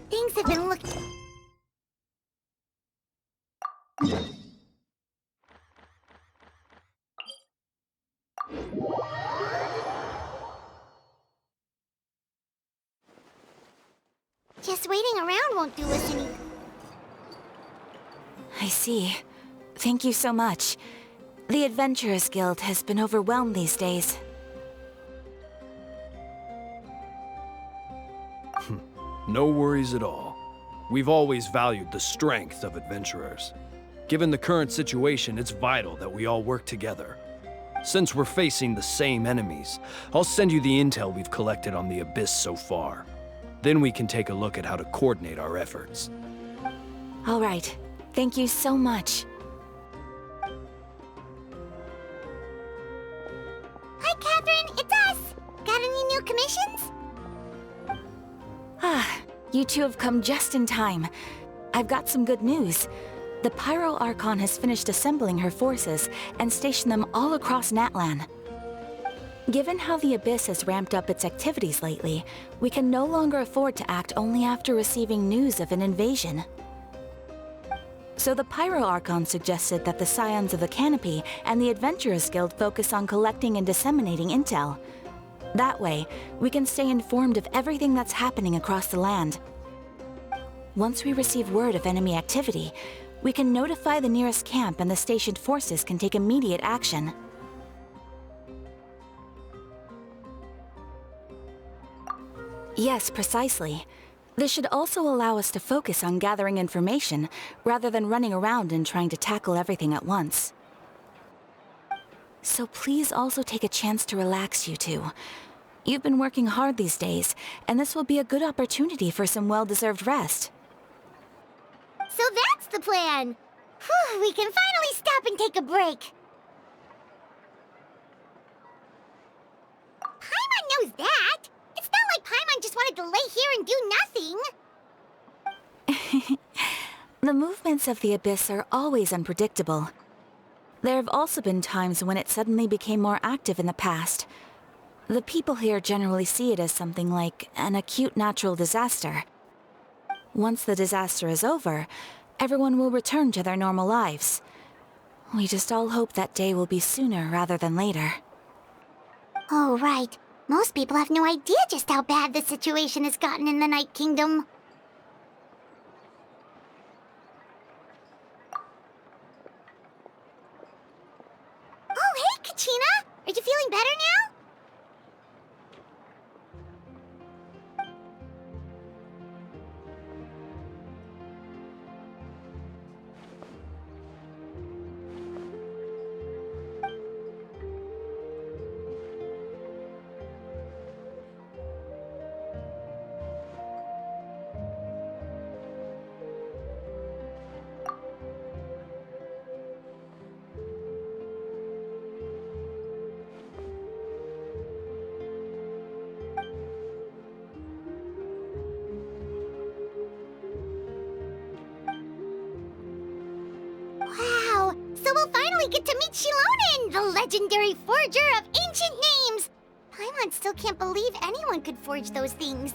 Things have been looking... Just waiting around won't do us any... I see. Thank you so much. The Adventurers Guild has been overwhelmed these days. No worries at all. We've always valued the strength of adventurers. Given the current situation, it's vital that we all work together. Since we're facing the same enemies, I'll send you the intel we've collected on the Abyss so far. Then we can take a look at how to coordinate our efforts. All right. Thank you so much. Hi, Catherine! It's us! Got any new commissions? You two have come just in time. I've got some good news. The Pyro Archon has finished assembling her forces and stationed them all across Natlan. Given how the Abyss has ramped up its activities lately, we can no longer afford to act only after receiving news of an invasion. So the Pyro Archon suggested that the Scions of the Canopy and the Adventurers Guild focus on collecting and disseminating intel. That way, we can stay informed of everything that's happening across the land. Once we receive word of enemy activity, we can notify the nearest camp and the stationed forces can take immediate action. Yes, precisely. This should also allow us to focus on gathering information, rather than running around and trying to tackle everything at once. So please also take a chance to relax, you two. You've been working hard these days, and this will be a good opportunity for some well-deserved rest. So that's the plan! Whew, we can finally stop and take a break! Paimon knows that! It's not like Paimon just wanted to lay here and do nothing! The movements of the Abyss are always unpredictable. There have also been times when it suddenly became more active in the past. The people here generally see it as something like an acute natural disaster. Once the disaster is over, everyone will return to their normal lives. We just all hope that day will be sooner rather than later. Oh, right. Most people have no idea just how bad the situation has gotten in the Night Kingdom. Oh, hey, Kachina! Are you feeling better now? Wow! So we'll finally get to meet Shilonen, the legendary forger of ancient names! Paimon still can't believe anyone could forge those things.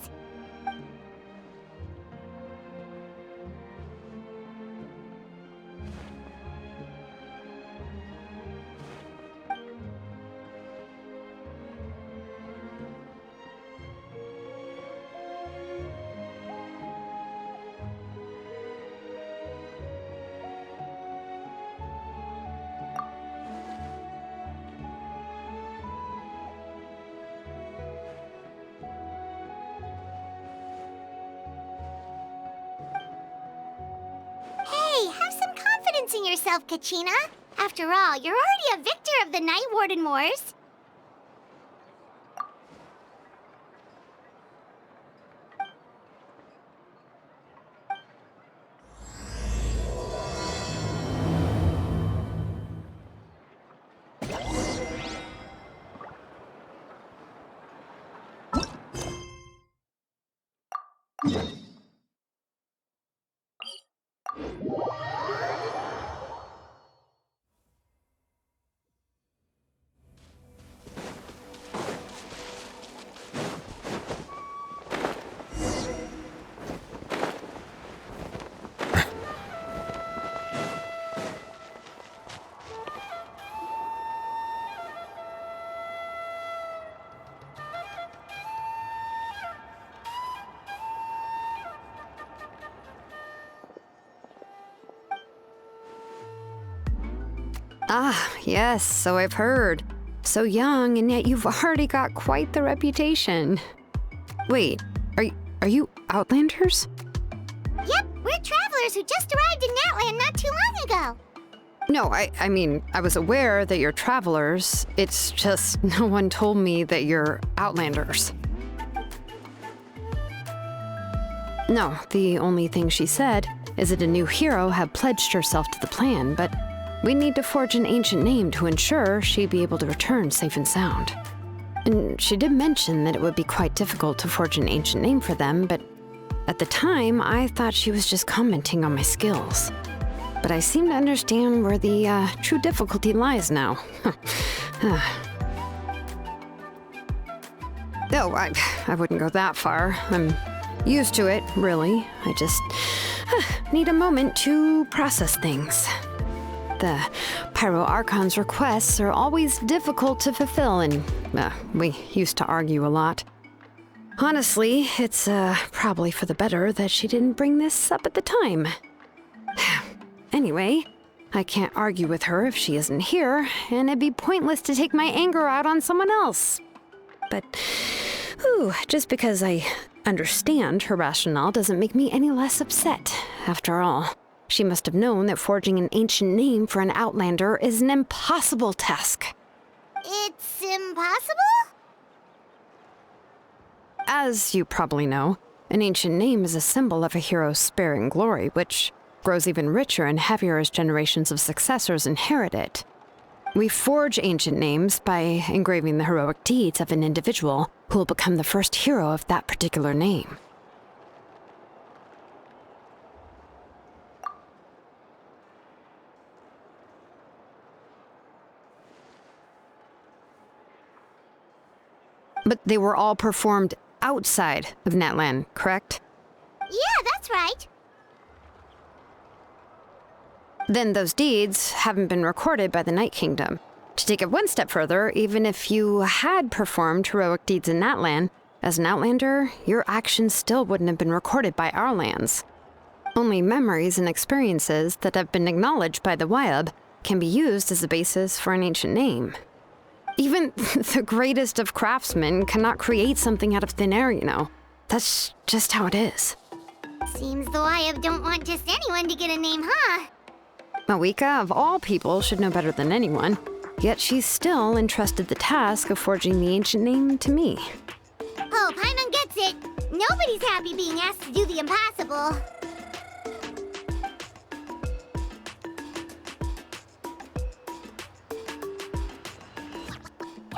Hey, have some confidence in yourself, Kachina. After all, you're already a victor of the Night Warden Wars. Ah, yes, so I've heard. So young, and yet you've already got quite the reputation. Wait, are you Outlanders? Yep, we're travelers who just arrived in Natlan not too long ago. No, I mean, I was aware that you're travelers. It's just no one told me that you're Outlanders. No, the only thing she said is that a new hero had pledged herself to the plan, but we need to forge an ancient name to ensure she'd be able to return safe and sound. And she did mention that it would be quite difficult to forge an ancient name for them, but at the time, I thought she was just commenting on my skills. But I seem to understand where the true difficulty lies now. No, I wouldn't go that far. I'm used to it, really. I just need a moment to process things. The Pyro Archon's requests are always difficult to fulfill, and we used to argue a lot. Honestly, it's probably for the better that she didn't bring this up at the time. Anyway, I can't argue with her if she isn't here, and it'd be pointless to take my anger out on someone else. But, just because I understand her rationale doesn't make me any less upset, after all. She must have known that forging an ancient name for an Outlander is an impossible task. It's impossible? As you probably know, an ancient name is a symbol of a hero's sparing glory, which grows even richer and heavier as generations of successors inherit it. We forge ancient names by engraving the heroic deeds of an individual who will become the first hero of that particular name. But they were all performed outside of Natlan, correct? Yeah, that's right. Then those deeds haven't been recorded by the Night Kingdom. To take it one step further, even if you had performed heroic deeds in Natlan, as an Outlander, your actions still wouldn't have been recorded by our lands. Only memories and experiences that have been acknowledged by the Wyab can be used as a basis for an ancient name. Even the greatest of craftsmen cannot create something out of thin air, you know. That's just how it is. Seems the Wyab don't want just anyone to get a name, huh? Mawika, of all people, should know better than anyone. Yet she's still entrusted the task of forging the ancient name to me. Oh, Paimon gets it. Nobody's happy being asked to do the impossible.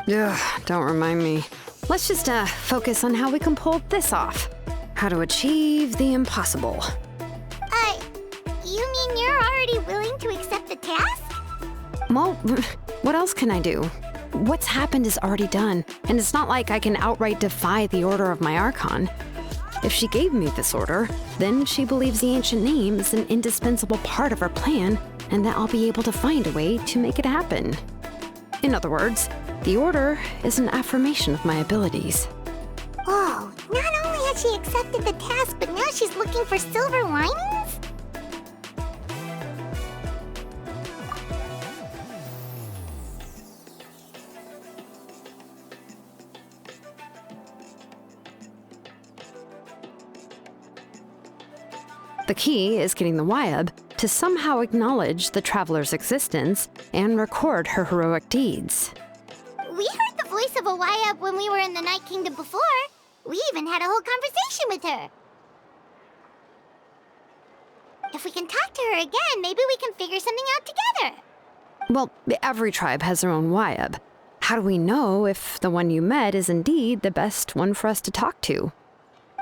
Ugh, don't remind me. Let's just focus on how we can pull this off. How to achieve the impossible. You mean you're already willing to accept the task? Well, what else can I do? What's happened is already done, and it's not like I can outright defy the order of my Archon. If she gave me this order, then she believes the ancient name is an indispensable part of our plan, and that I'll be able to find a way to make it happen. In other words, the order is an affirmation of my abilities. Oh, not only has she accepted the task, but now she's looking for silver linings? The key is getting the Wyab to somehow acknowledge the traveler's existence and record her heroic deeds. We heard the voice of a Wyab when we were in the Night Kingdom before. We even had a whole conversation with her. If we can talk to her again, maybe we can figure something out together. Well, every tribe has their own Wyab. How do we know if the one you met is indeed the best one for us to talk to?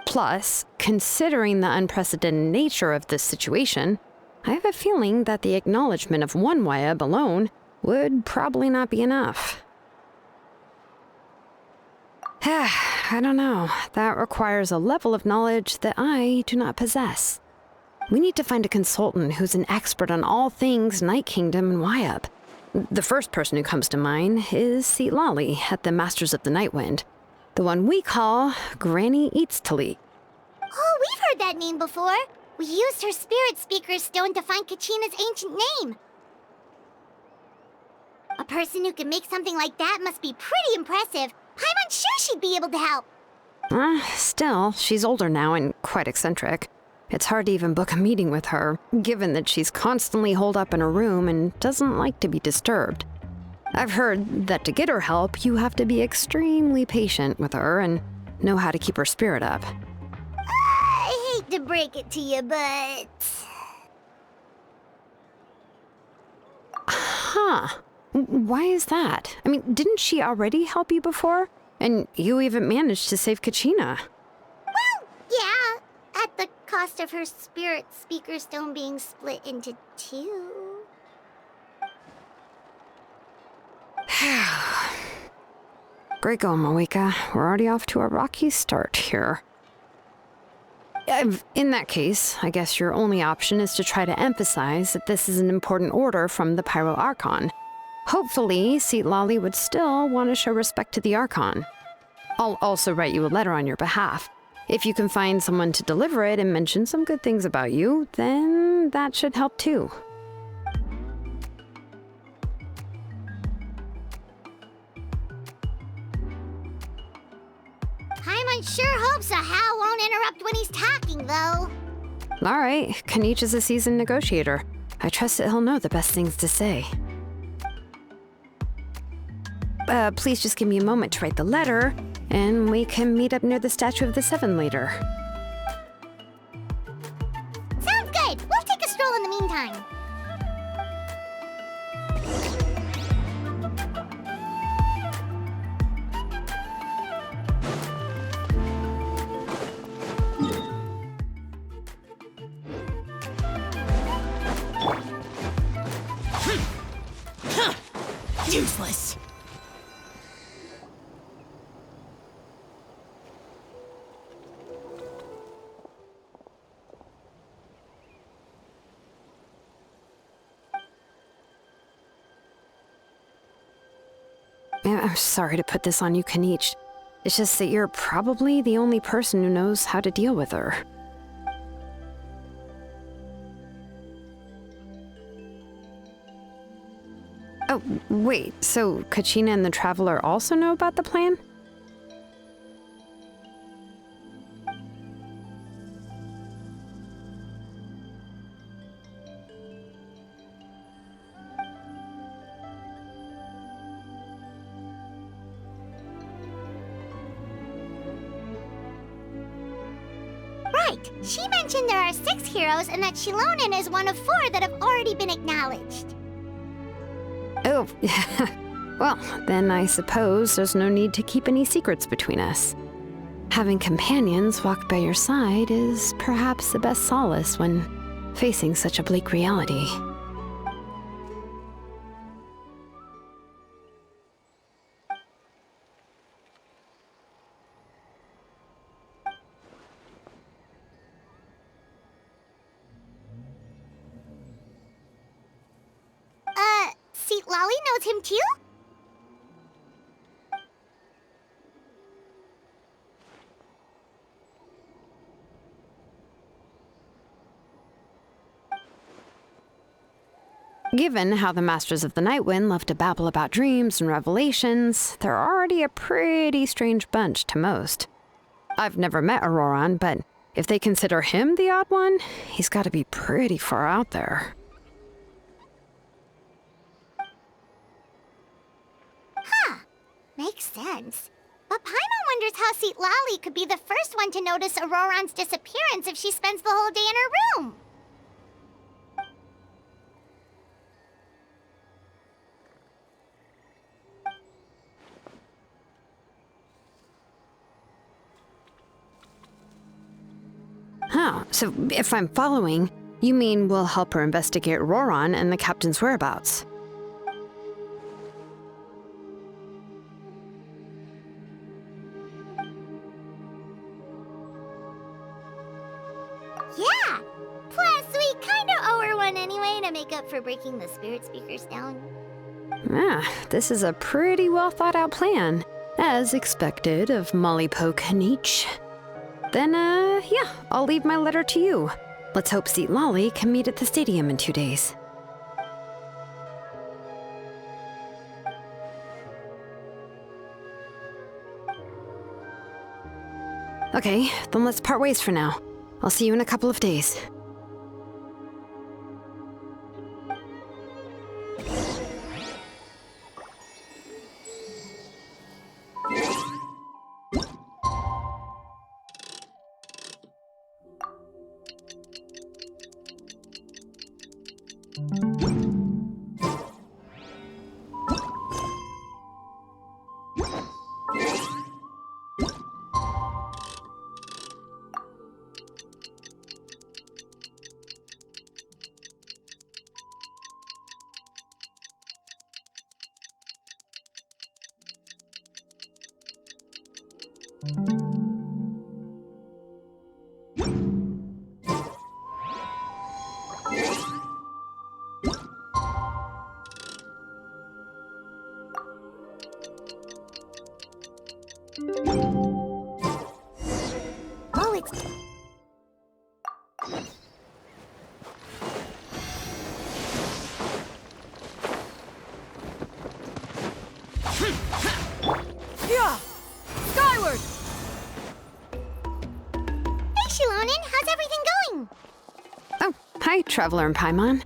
Plus, considering the unprecedented nature of this situation, I have a feeling that the acknowledgement of one Wayab alone would probably not be enough. I don't know. That requires a level of knowledge that I do not possess. We need to find a consultant who's an expert on all things Night Kingdom and Wayab. The first person who comes to mind is Lali at the Masters of the Nightwind, the one we call Granny Eatstali. Oh, we've heard that name before. We used her spirit speaker stone to find Kachina's ancient name. A person who can make something like that must be pretty impressive. I'm unsure she'd be able to help. Still, she's older now and quite eccentric. It's hard to even book a meeting with her, given that she's constantly holed up in her room and doesn't like to be disturbed. I've heard that to get her help, you have to be extremely patient with her and know how to keep her spirit up. I hate to break it to you, but... Huh. Why is that? I mean, didn't she already help you before? And you even managed to save Kachina. Well, yeah. At the cost of her spirit speaker stone being split into two. Great going, Moeka. We're already off to a rocky start here. In that case, I guess your only option is to try to emphasize that this is an important order from the Pyro Archon. Hopefully, Lali would still want to show respect to the Archon. I'll also write you a letter on your behalf. If you can find someone to deliver it and mention some good things about you, then that should help too. Paimon sure hopes a Hal won't interrupt when he's talking, though. All right, Kanich is a seasoned negotiator. I trust that he'll know the best things to say. Please just give me a moment to write the letter, and we can meet up near the Statue of the Seven later. Sounds good. We'll take a stroll in the meantime. Useless. I'm sorry to put this on you, Kanich. It's just that you're probably the only person who knows how to deal with her. Oh, wait, so Kachina and the Traveler also know about the plan? Right. She mentioned there are 6 heroes and that Shilonen is one of 4 that have already been acknowledged. Oh, well, then I suppose there's no need to keep any secrets between us. Having companions walk by your side is perhaps the best solace when facing such a bleak reality. Lali knows him too? Given how the Masters of the Nightwind love to babble about dreams and revelations, they're already a pretty strange bunch to most. I've never met Auroran, but if they consider him the odd one, he's got to be pretty far out there. Makes sense. But Paimon wonders how Lali could be the first one to notice Auroran's disappearance if she spends the whole day in her room. Yeah, so if I'm following, you mean we'll help her investigate Roron and the captain's whereabouts? Yeah! Plus, we kinda owe her one anyway to make up for breaking the spirit speakers down. Ah, this is a pretty well thought out plan, as expected of Molly Poke Nietzsche. Then, yeah, I'll leave my letter to you. Let's hope Seat Lolly can meet at the stadium in 2 days. Okay, then let's part ways for now. I'll see you in a couple of days. Oh, it's... Yeah! Skyward! Hey, Shilonen, how's everything going? Oh, hi, Traveler and Paimon.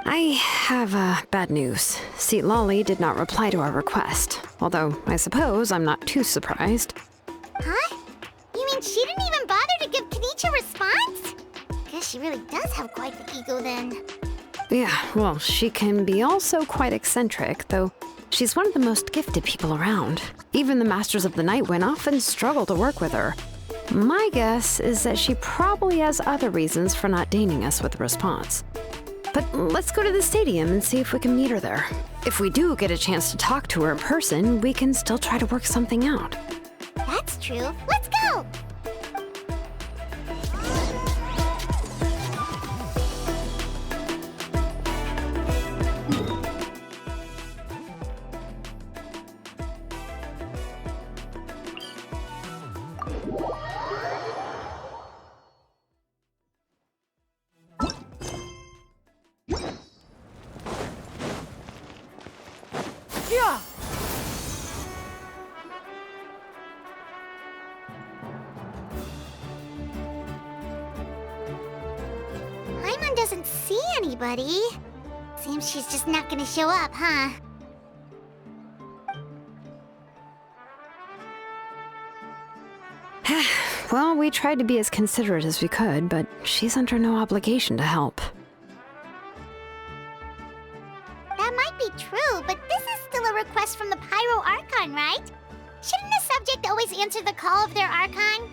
I have bad news. Seat Lolly did not reply to our request, although I suppose I'm not too surprised. Huh? You mean she didn't even bother to give Kenichi a response? Guess she really does have quite the ego then. Yeah, well, she can be also quite eccentric, though she's one of the most gifted people around. Even the Masters of the Nightwind often struggle to work with her. My guess is that she probably has other reasons for not deigning us with a response. But let's go to the stadium and see if we can meet her there. If we do get a chance to talk to her in person, we can still try to work something out. That's true. Let's go! Yeah! Paimon doesn't see anybody. Seems she's just not gonna show up, huh? Well, we tried to be as considerate as we could, but she's under no obligation to help. That might be true, but this is still a request from the Pyro Archon, right? Shouldn't a subject always answer the call of their Archon?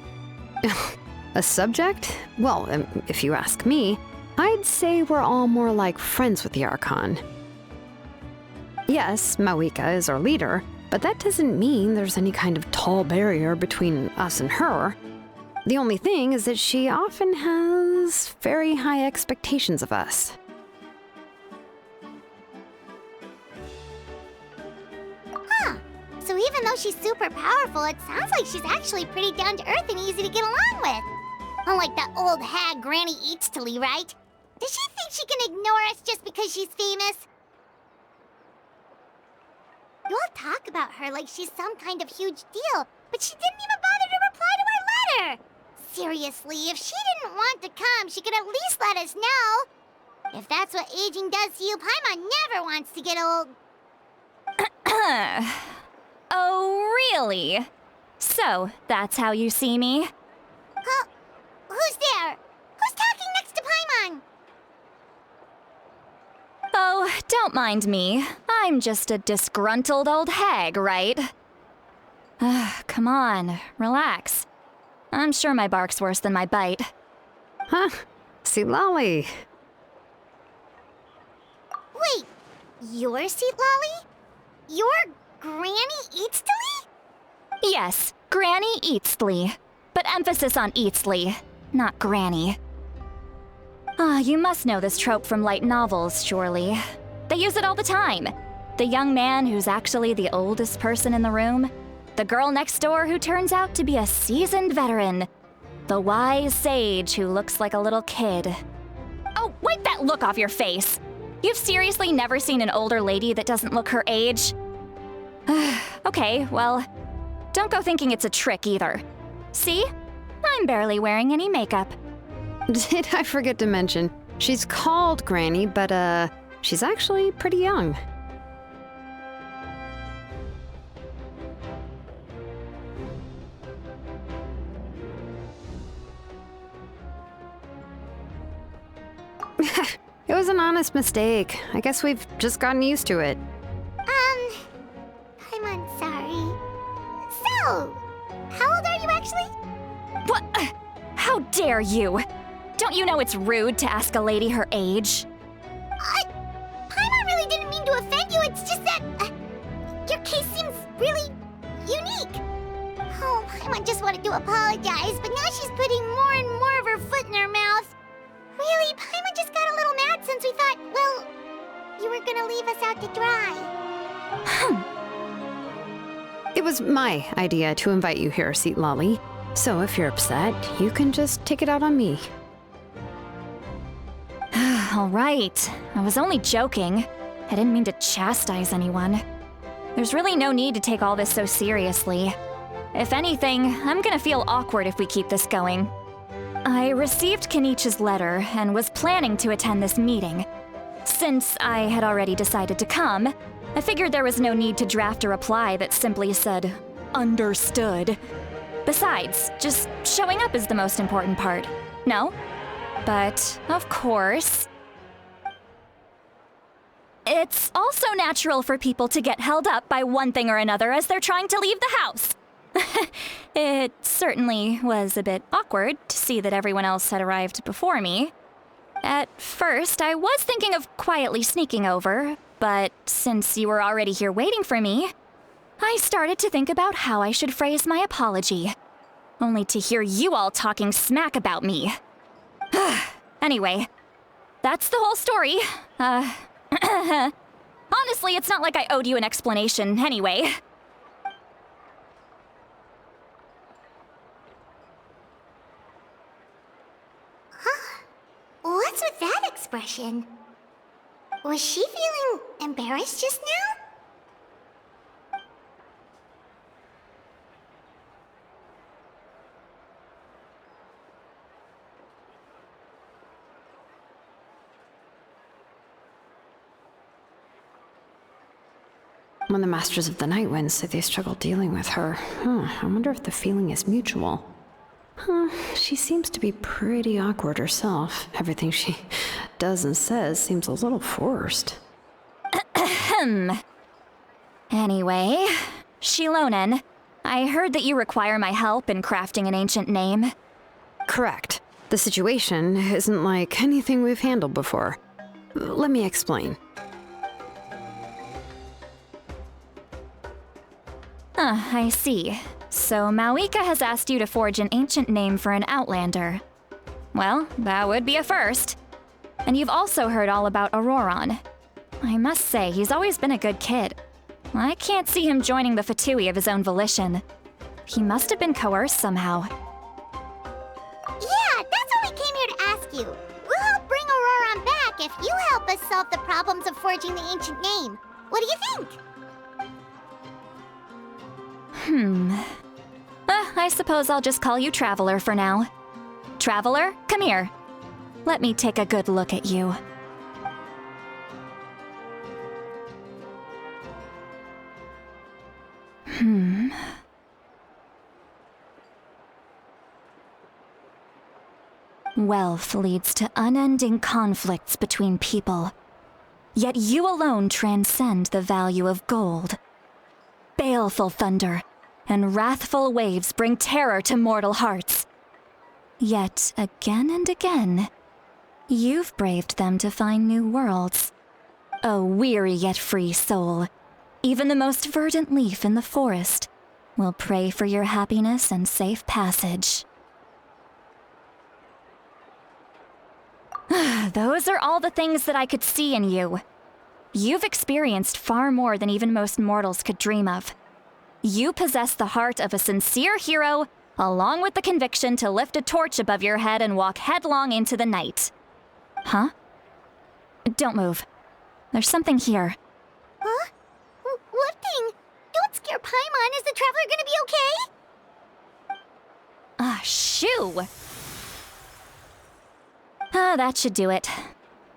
A subject? Well, if you ask me, I'd say we're all more like friends with the Archon. Yes, Mawika is our leader, but that doesn't mean there's any kind of tall barrier between us and her. The only thing is that she often has very high expectations of us. Huh. So even though she's super powerful, it sounds like she's actually pretty down to earth and easy to get along with. Unlike that old hag Granny Eatstily, right? Does she think she can ignore us just because she's famous? You all talk about her like she's some kind of huge deal, but she didn't even bother to reply to our letter! Seriously, if she didn't want to come, she could at least let us know. If that's what aging does to you, Paimon never wants to get old. Oh, really? So, that's how you see me? Huh? Who's there? Who's talking next to Paimon? Oh, don't mind me. I'm just a disgruntled old hag, right? Come on, relax. I'm sure my bark's worse than my bite. Huh? See, Lolly. Wait, you're Seat Lolly? You're Granny Eatsley? Yes, Granny Eatsley. But emphasis on Eatsley, not Granny. You must know this trope from light novels, surely. They use it all the time. The young man who's actually the oldest person in the room. The girl next door who turns out to be a seasoned veteran. The wise sage who looks like a little kid. Oh, wipe that look off your face! You've seriously never seen an older lady that doesn't look her age? Okay, well, don't go thinking it's a trick either. See? I'm barely wearing any makeup. Did I forget to mention, she's called Granny, but she's actually pretty young. It was an honest mistake. I guess we've just gotten used to it. I'm sorry. So, how old are you actually? What? How dare you? Don't you know it's rude to ask a lady her age? Paimon really didn't mean to offend you, it's just that your case seems really unique. Oh, Paimon just wanted to apologize, but now she's putting more and more of her foot in her mouth. Really, Paimon just got a little mad since we thought, well, you were gonna leave us out to dry. It was my idea to invite you here, Seat Lolly. So if you're upset, you can just take it out on me. All right. I was only joking. I didn't mean to chastise anyone. There's really no need to take all this so seriously. If anything, I'm gonna feel awkward if we keep this going. I received Kenichi's letter and was planning to attend this meeting. Since I had already decided to come, I figured there was no need to draft a reply that simply said, "Understood." Besides, just showing up is the most important part. No? But, of course, it's also natural for people to get held up by one thing or another as they're trying to leave the house. It certainly was a bit awkward to see that everyone else had arrived before me. At first, I was thinking of quietly sneaking over, but since you were already here waiting for me, I started to think about how I should phrase my apology. Only to hear you all talking smack about me. Anyway, that's the whole story. Honestly, it's not like I owed you an explanation anyway. What's with that expression? Was she feeling embarrassed just now? When the Masters of the Night Wind say they struggle dealing with her, I wonder if the feeling is mutual. She seems to be pretty awkward herself. Everything she does and says seems a little forced. Anyway, Shilonen, I heard that you require my help in crafting an ancient name. Correct. The situation isn't like anything we've handled before. Let me explain. I see. So Mawika has asked you to forge an ancient name for an outlander. Well, that would be a first. And you've also heard all about Auroron. I must say, he's always been a good kid. I can't see him joining the Fatui of his own volition. He must have been coerced somehow. Yeah, that's what we came here to ask you. We'll help bring Auroron back if you help us solve the problems of forging the ancient name. What do you think? I suppose I'll just call you Traveler for now. Traveler, come here. Let me take a good look at you. Wealth leads to unending conflicts between people. Yet you alone transcend the value of gold. Baleful thunder and wrathful waves bring terror to mortal hearts. Yet again and again, you've braved them to find new worlds. A weary yet free soul, even the most verdant leaf in the forest will pray for your happiness and safe passage. Those are all the things that I could see in you. You've experienced far more than even most mortals could dream of. You possess the heart of a sincere hero, along with the conviction to lift a torch above your head and walk headlong into the night. Huh? Don't move. There's something here. Huh? What thing? Don't scare Paimon. Is the traveler gonna be okay? Ah, shoo! That should do it.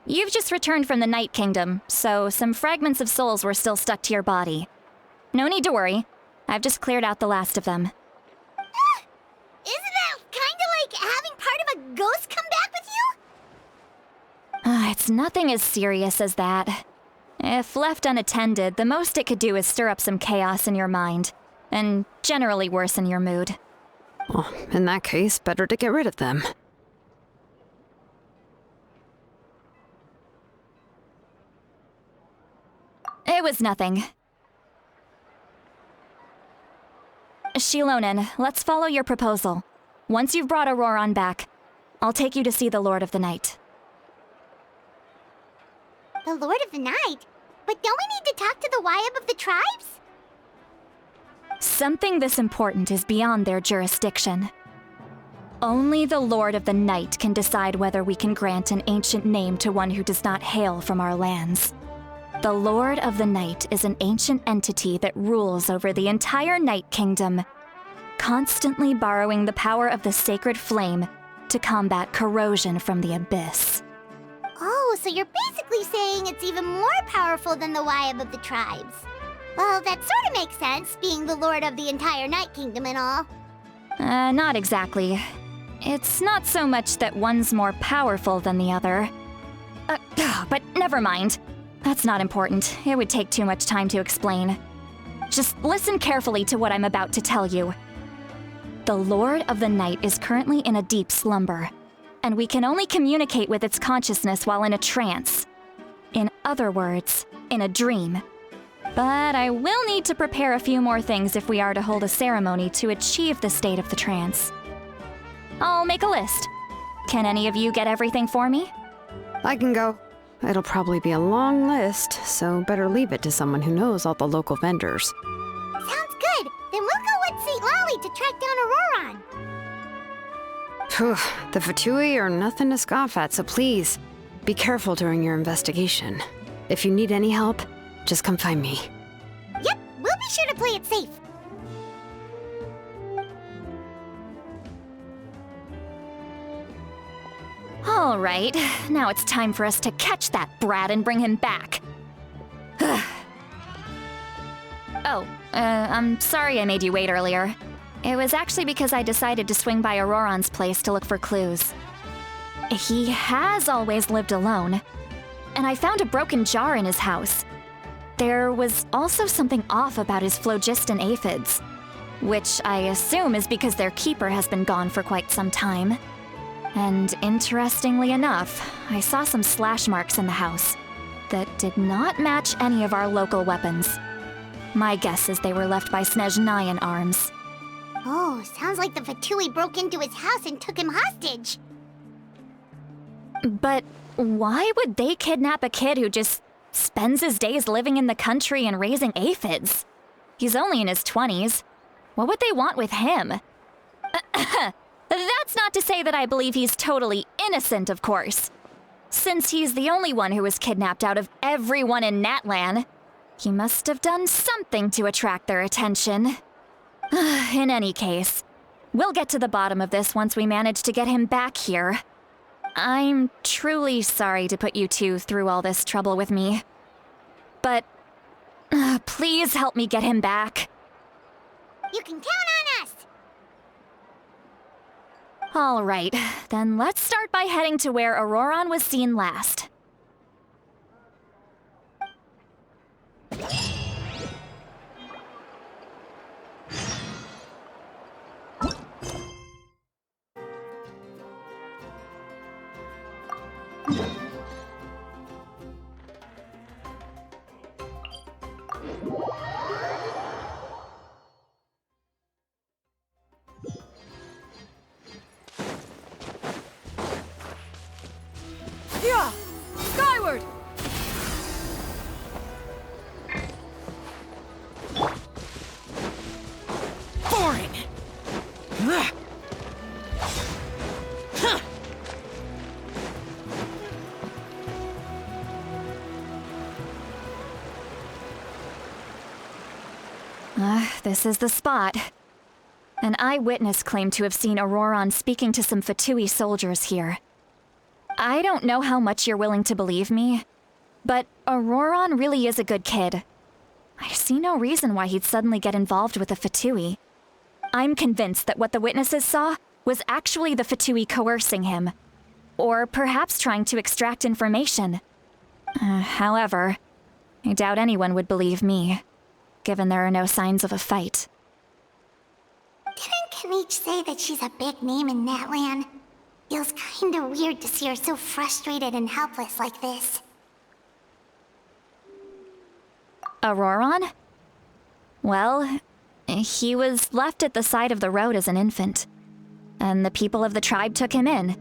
You've just returned from the Night Kingdom, so some fragments of souls were still stuck to your body. No need to worry. I've just cleared out the last of them. Isn't that kinda like having part of a ghost come back with you? It's nothing as serious as that. If left unattended, the most it could do is stir up some chaos in your mind, and generally worsen your mood. Well, in that case, better to get rid of them. It was nothing. Shilonen, let's follow your proposal. Once you've brought Auroran back, I'll take you to see the Lord of the Night. The Lord of the Night? But don't we need to talk to the Wyab of the tribes? Something this important is beyond their jurisdiction. Only the Lord of the Night can decide whether we can grant an ancient name to one who does not hail from our lands. The Lord of the Night is an ancient entity that rules over the entire Night Kingdom, constantly borrowing the power of the sacred flame to combat corrosion from the abyss. Oh, so you're basically saying it's even more powerful than the Wyab of the tribes. Well, that sort of makes sense, being the lord of the entire Night Kingdom and all. Not exactly. It's not so much that one's more powerful than the other. But never mind. That's not important. It would take too much time to explain. Just listen carefully to what I'm about to tell you. The Lord of the Night is currently in a deep slumber, and we can only communicate with its consciousness while in a trance. In other words, in a dream. But I will need to prepare a few more things if we are to hold a ceremony to achieve the state of the trance. I'll make a list. Can any of you get everything for me? I can go. It'll probably be a long list, so better leave it to someone who knows all the local vendors. Sounds good. Then we'll go with St. Lolly to track down Auroran. Phew, the Fatui are nothing to scoff at, so please, be careful during your investigation. If you need any help, just come find me. Yep, we'll be sure to play it safe. All right, now it's time for us to catch that brat and bring him back. I'm sorry I made you wait earlier. It was actually because I decided to swing by Auroran's place to look for clues. He has always lived alone, and I found a broken jar in his house. There was also something off about his phlogiston aphids, which I assume is because their keeper has been gone for quite some time. And interestingly enough, I saw some slash marks in the house that did not match any of our local weapons. My guess is they were left by Snezhnayan arms. Oh, sounds like the Fatui broke into his house and took him hostage. But why would they kidnap a kid who just spends his days living in the country and raising aphids? He's only in his 20s. What would they want with him? That's not to say that I believe he's totally innocent, of course. Since he's the only one who was kidnapped out of everyone in Natlan, he must have done something to attract their attention. In any case, we'll get to the bottom of this once we manage to get him back here. I'm truly sorry to put you two through all this trouble with me. But please help me get him back. You can count on us! All right, then let's start by heading to where Auroran was seen last. Yeah! Skyward! Boring! Huh. This is the spot. An eyewitness claimed to have seen Auroron speaking to some Fatui soldiers here. I don't know how much you're willing to believe me, but Auroron really is a good kid. I see no reason why he'd suddenly get involved with a Fatui. I'm convinced that what the witnesses saw was actually the Fatui coercing him, or perhaps trying to extract information. However, I doubt anyone would believe me, given there are no signs of a fight. Didn't Kanich say that she's a big name in Natlan? Feels kinda weird to see her so frustrated and helpless like this. Auroron? Well, he was left at the side of the road as an infant, and the people of the tribe took him in.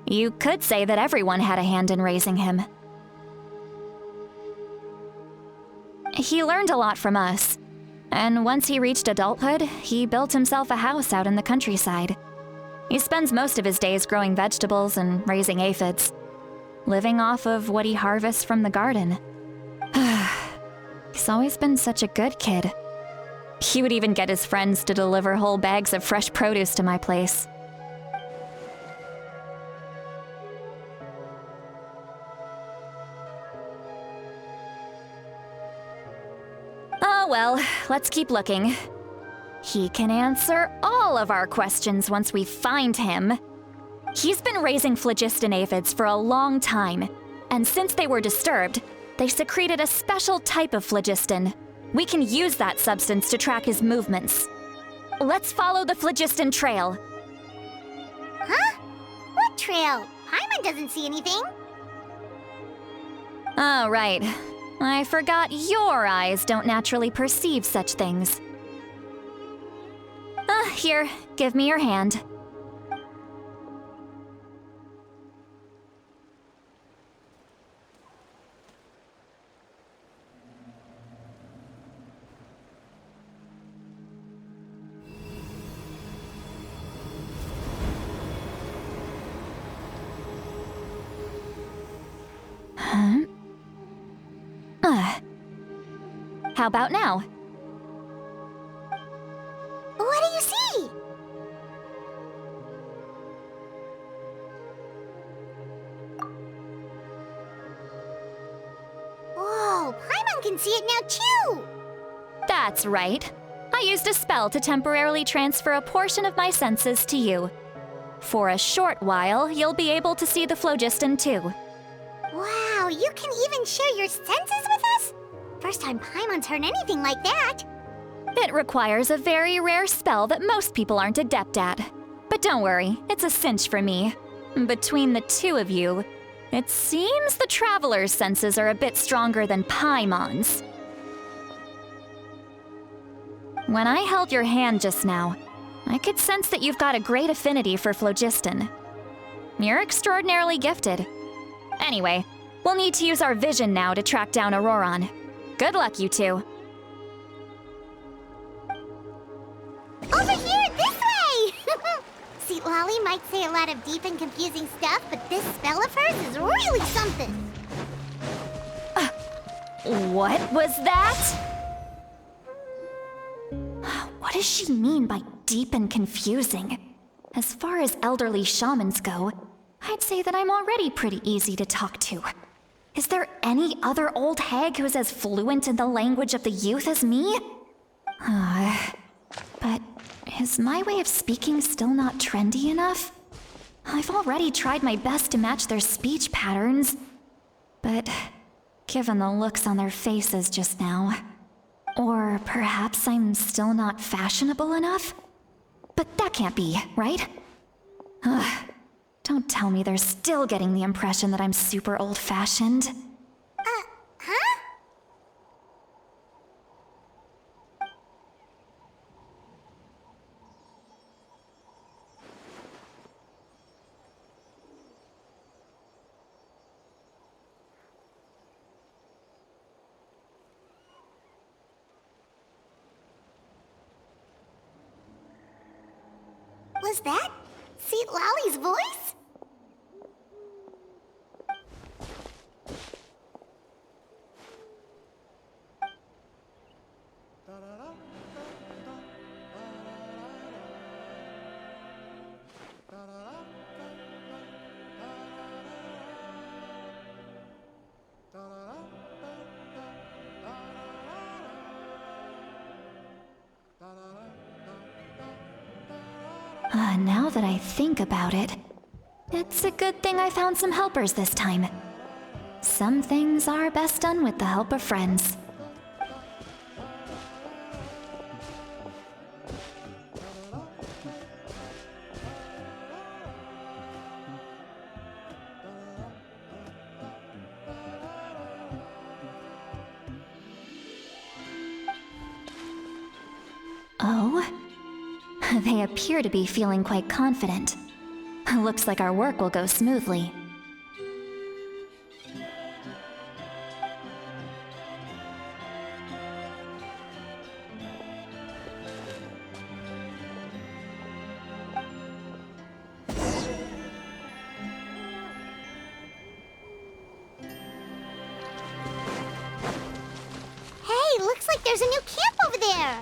You could say that everyone had a hand in raising him. He learned a lot from us, and once he reached adulthood, he built himself a house out in the countryside. He spends most of his days growing vegetables and raising aphids, living off of what he harvests from the garden. He's always been such a good kid. He would even get his friends to deliver whole bags of fresh produce to my place. Oh well, let's keep looking. He can answer all of our questions once we find him. He's been raising phlogiston aphids for a long time, and since they were disturbed, they secreted a special type of phlogiston. We can use that substance to track his movements. Let's follow the phlogiston trail. Huh? What trail? Paimon doesn't see anything. Oh, right. I forgot your eyes don't naturally perceive such things. Here, give me your hand. How about now? What do you see? Whoa, Paimon can see it now too! That's right. I used a spell to temporarily transfer a portion of my senses to you. For a short while, you'll be able to see the phlogiston too. Wow, you can even share your senses with us? First time Paimon's heard anything like that. It requires a very rare spell that most people aren't adept at. But don't worry, it's a cinch for me. Between the two of you, it seems the Traveler's senses are a bit stronger than Paimon's. When I held your hand just now, I could sense that you've got a great affinity for phlogiston. You're extraordinarily gifted. Anyway, we'll need to use our vision now to track down Auroron. Good luck, you two. Over here, this way! See, Lolly might say a lot of deep and confusing stuff, but this spell of hers is really something. What was that? What does she mean by deep and confusing? As far as elderly shamans go, I'd say that I'm already pretty easy to talk to. Is there any other old hag who's as fluent in the language of the youth as me? But is my way of speaking still not trendy enough? I've already tried my best to match their speech patterns. But given the looks on their faces just now, or perhaps I'm still not fashionable enough? But that can't be, right? Don't Don't tell me they're still getting the impression that I'm super old-fashioned. Huh? Was that Seat Lally's voice? Now that I think about it, it's a good thing I found some helpers this time. Some things are best done with the help of friends. Oh? They appear to be feeling quite confident. Looks like our work will go smoothly. Hey, looks like there's a new camp over there.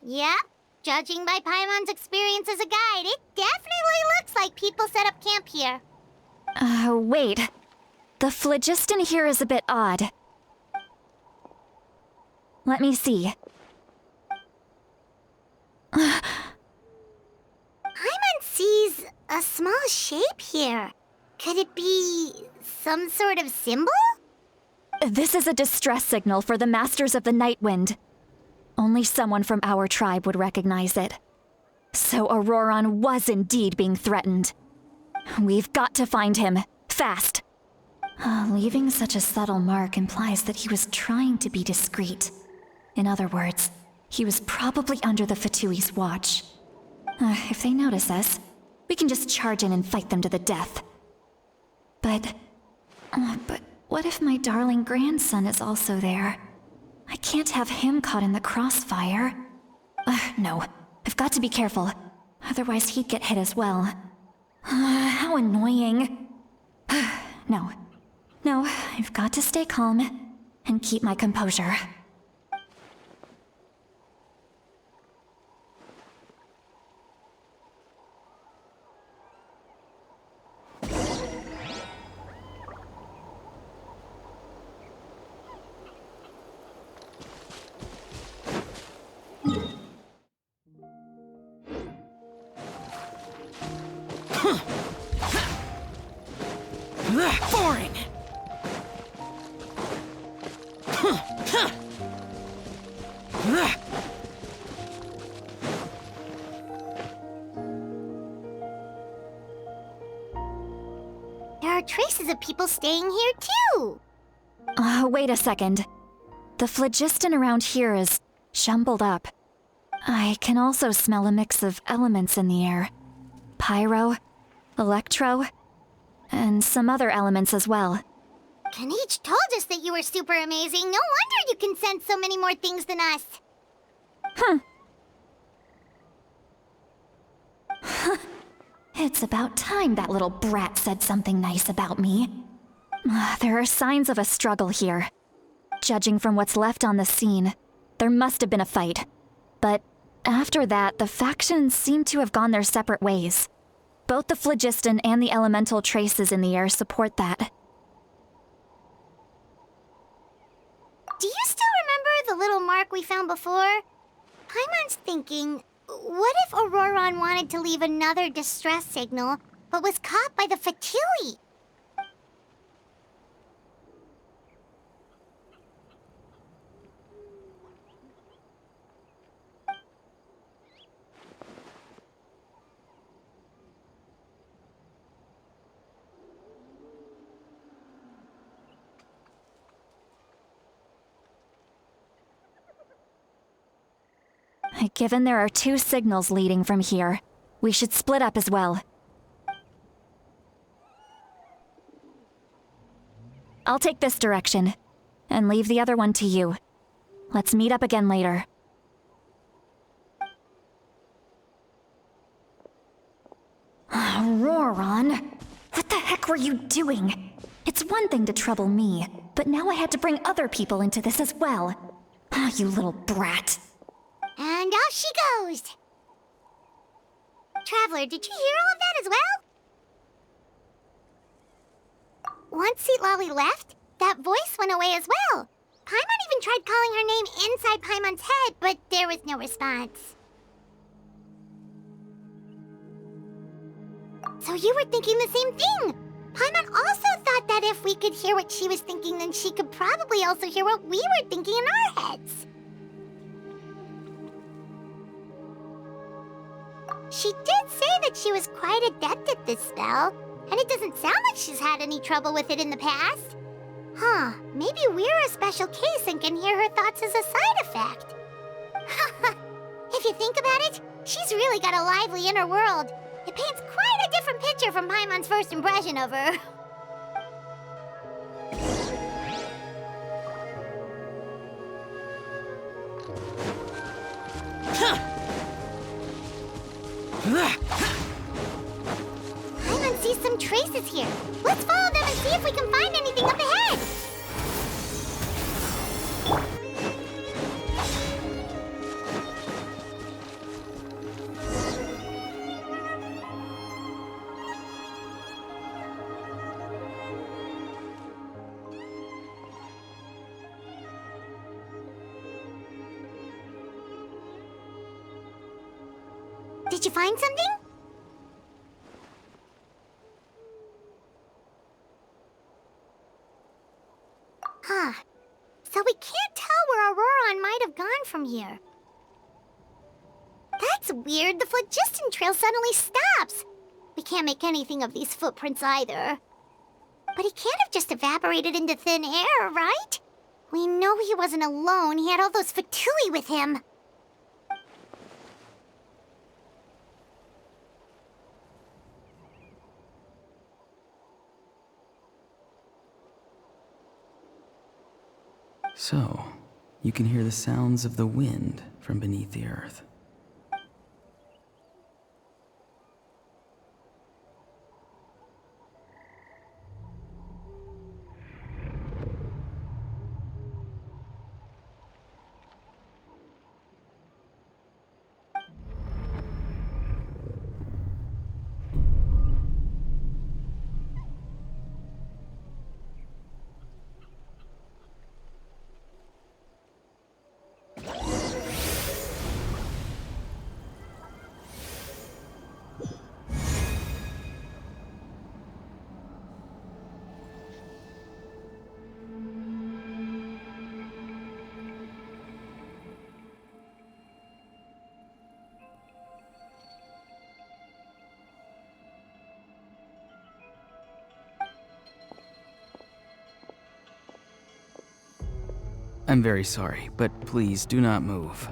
Yep. Judging by Paimon's experience as a guide, it definitely looks like people set up camp here. Wait. The phlogiston here is a bit odd. Let me see. Paimon sees a small shape here. Could it be some sort of symbol? This is a distress signal for the Masters of the Night Wind. Only someone from our tribe would recognize it. So Auroron was indeed being threatened. We've got to find him, fast. Leaving such a subtle mark implies that he was trying to be discreet. In other words, he was probably under the Fatui's watch. If they notice us, we can just charge in and fight them to the death. But what if my darling grandson is also there? I can't have him caught in the crossfire. No, I've got to be careful. Otherwise he'd get hit as well. How annoying. No, I've got to stay calm and keep my composure. Boring! There are traces of people staying here too. Wait a second. The phlogiston around here is jumbled up. I can also smell a mix of elements in the air. Pyro, electro, and some other elements as well. Kanich told us that you were super amazing. No wonder you can sense so many more things than us. It's about time that little brat said something nice about me. There are signs of a struggle here. Judging from what's left on the scene, there must have been a fight. But after that, the factions seem to have gone their separate ways. Both the phlogiston and the elemental traces in the air support that. Do you still remember the little mark we found before? Paimon's thinking, what if Auroron wanted to leave another distress signal, but was caught by the Fatui? Given there are 2 signals leading from here, we should split up as well. I'll take this direction, and leave the other one to you. Let's meet up again later. Roran, what the heck were you doing? It's one thing to trouble me, but now I had to bring other people into this as well. Ah, you little brat. And off she goes! Traveler, did you hear all of that as well? Once Seatlolly left, that voice went away as well. Paimon even tried calling her name inside Paimon's head, but there was no response. So you were thinking the same thing! Paimon also thought that if we could hear what she was thinking, then she could probably also hear what we were thinking in our heads. She did say that she was quite adept at this spell, and it doesn't sound like she's had any trouble with it in the past. Huh, maybe we're a special case and can hear her thoughts as a side effect. If you think about it, she's really got a lively inner world. It paints quite a different picture from Paimon's first impression of her. Paimon sees some traces here. Let's follow them and see if we can find anything up ahead. Did you find something? Huh. So we can't tell where Auroran might have gone from here. That's weird. The phlogiston trail suddenly stops. We can't make anything of these footprints either. But he can't have just evaporated into thin air, right? We know he wasn't alone. He had all those Fatui with him. So, you can hear the sounds of the wind from beneath the earth. I'm very sorry, but please do not move.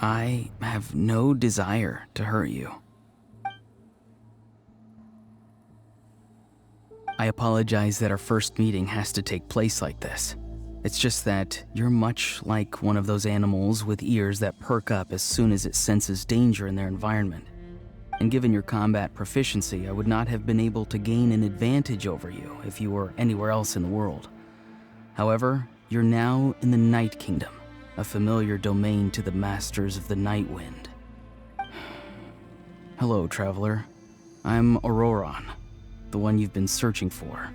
I have no desire to hurt you. I apologize that our first meeting has to take place like this. It's just that you're much like one of those animals with ears that perk up as soon as it senses danger in their environment. And given your combat proficiency, I would not have been able to gain an advantage over you if you were anywhere else in the world. However, you're now in the Night Kingdom, a familiar domain to the masters of the Night Wind. Hello, traveler. I'm Auroran, the one you've been searching for.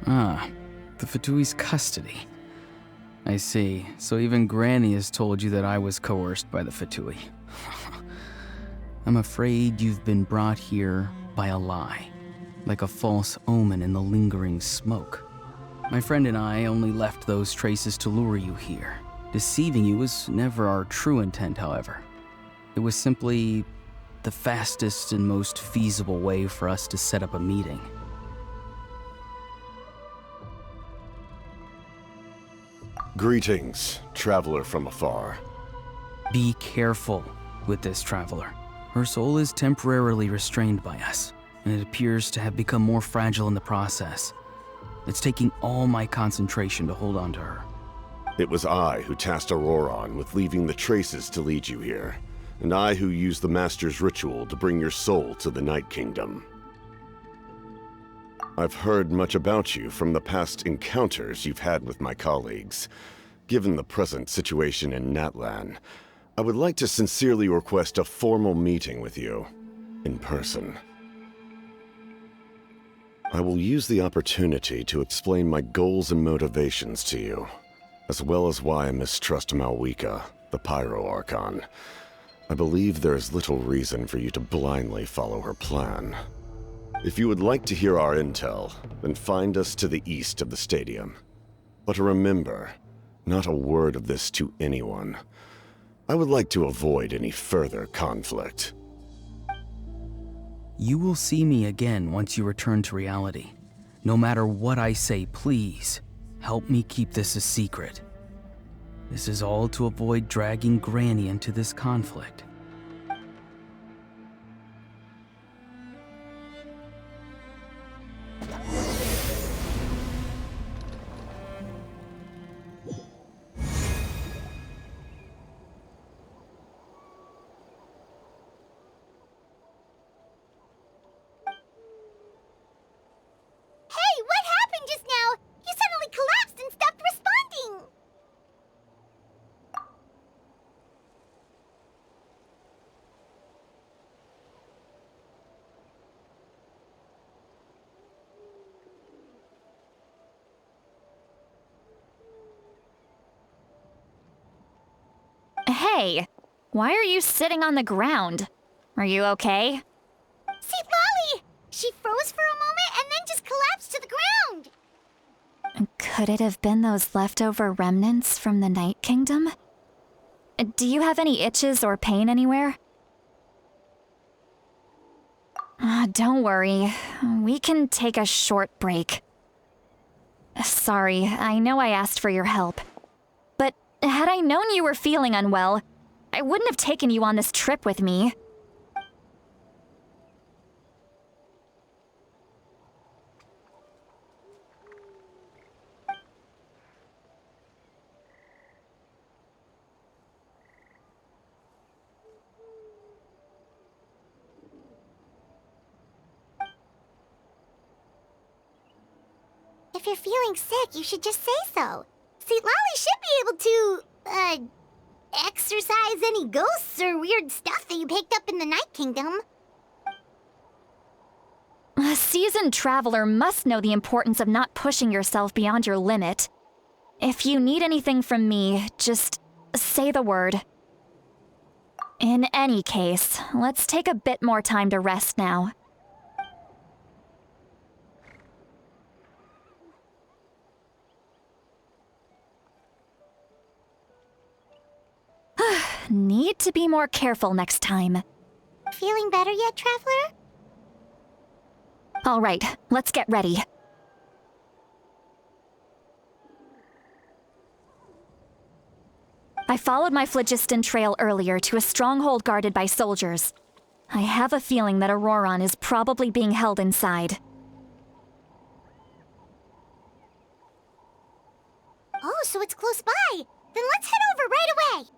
Ah, the Fatui's custody. I see. So even Granny has told you that I was coerced by the Fatui. I'm afraid you've been brought here by a lie, like a false omen in the lingering smoke. My friend and I only left those traces to lure you here. Deceiving you was never our true intent, however. It was simply the fastest and most feasible way for us to set up a meeting. Greetings, traveler from afar. Be careful with this traveler. Her soul is temporarily restrained by us, and it appears to have become more fragile in the process. It's taking all my concentration to hold on to her. It was I who tasked Auroron with leaving the traces to lead you here, and I who used the Master's ritual to bring your soul to the Night Kingdom. I've heard much about you from the past encounters you've had with my colleagues. Given the present situation in Natlan, I would like to sincerely request a formal meeting with you, in person. I will use the opportunity to explain my goals and motivations to you, as well as why I mistrust Malwika, the Pyro Archon. I believe there is little reason for you to blindly follow her plan. If you would like to hear our intel, then find us to the east of the stadium. But remember, not a word of this to anyone. I would like to avoid any further conflict. You will see me again once you return to reality. No matter what I say, please, help me keep this a secret. This is all to avoid dragging Granny into this conflict. Hey, why are you sitting on the ground? Are you okay? See, Lolly! She froze for a moment and then just collapsed to the ground! Could it have been those leftover remnants from the Night Kingdom? Do you have any itches or pain anywhere? Don't worry. We can take a short break. Sorry, I know I asked for your help. But had I known you were feeling unwell, I wouldn't have taken you on this trip with me. If you're feeling sick, you should just say so. See, Lolly should be able to, exorcise any ghosts or weird stuff that you picked up in the Night Kingdom. A seasoned traveler must know the importance of not pushing yourself beyond your limit. If you need anything from me, just say the word. In any case, let's take a bit more time to rest now. Need to be more careful next time. Feeling better yet, Traveler? All right, let's get ready. I followed my phlogiston trail earlier to a stronghold guarded by soldiers. I have a feeling that Auroron is probably being held inside. Oh, so it's close by. Then let's head over right away.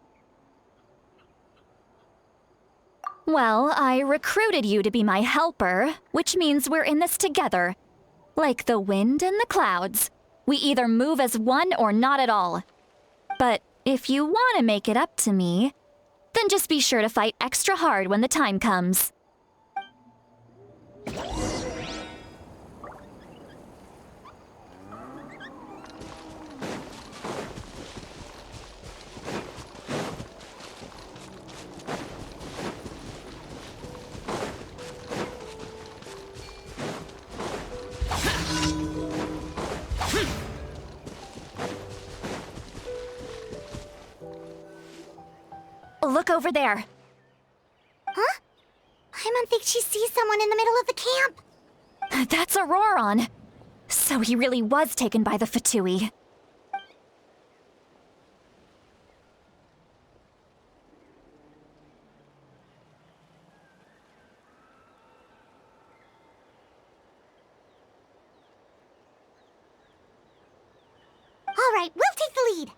Well, I recruited you to be my helper, which means we're in this together. Like the wind and the clouds. We either move as one or not at all. But if you want to make it up to me, then just be sure to fight extra hard when the time comes. Look over there. Huh? I don't think she sees someone in the middle of the camp. That's Auroron. So he really was taken by the Fatui. right, we'll take the lead.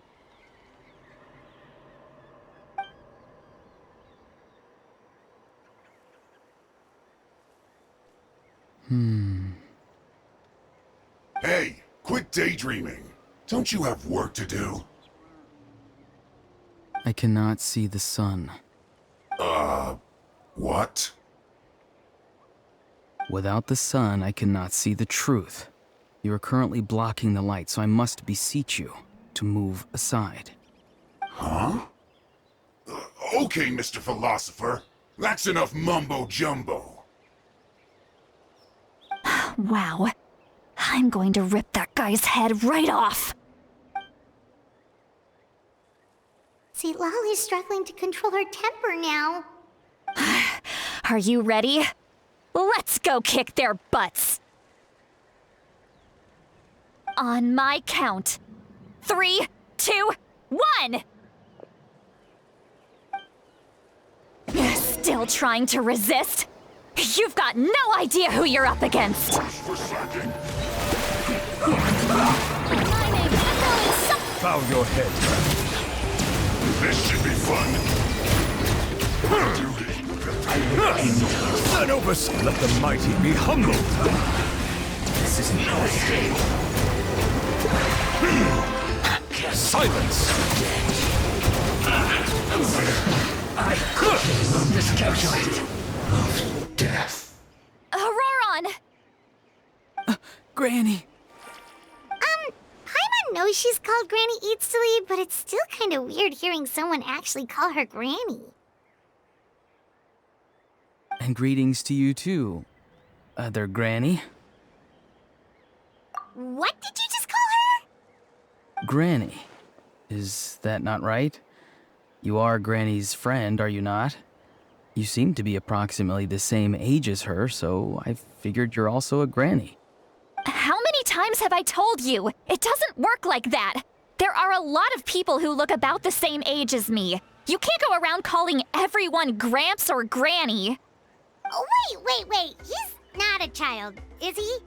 Hey, quit daydreaming. Don't you have work to do? I cannot see the sun. What? Without the sun, I cannot see the truth. You are currently blocking the light, so I must beseech you to move aside. Huh? Okay, Mr. Philosopher. That's enough mumbo-jumbo. Wow. I'm going to rip that guy's head right off. See, Lolly's struggling to control her temper now. Are you ready? Let's go kick their butts. On my count. 3, 2, 1! Still trying to resist? You've got no idea who you're up against. For slacking. Bow your head. This should be fun. Anubis, let the mighty be humbled. This isn't right. Silence! I miscalculated. Of death. Auroron! Granny! Paimon knows she's called Granny Eats to Lead, but it's still kind of weird hearing someone actually call her Granny. And greetings to you too, other Granny. What did you just call her? Granny. Is that not right? You are Granny's friend, are you not? You seem to be approximately the same age as her, so I figured you're also a Granny. How many times have I told you? It doesn't work like that. There are a lot of people who look about the same age as me. You can't go around calling everyone Gramps or Granny. Oh, wait. He's not a child, is he?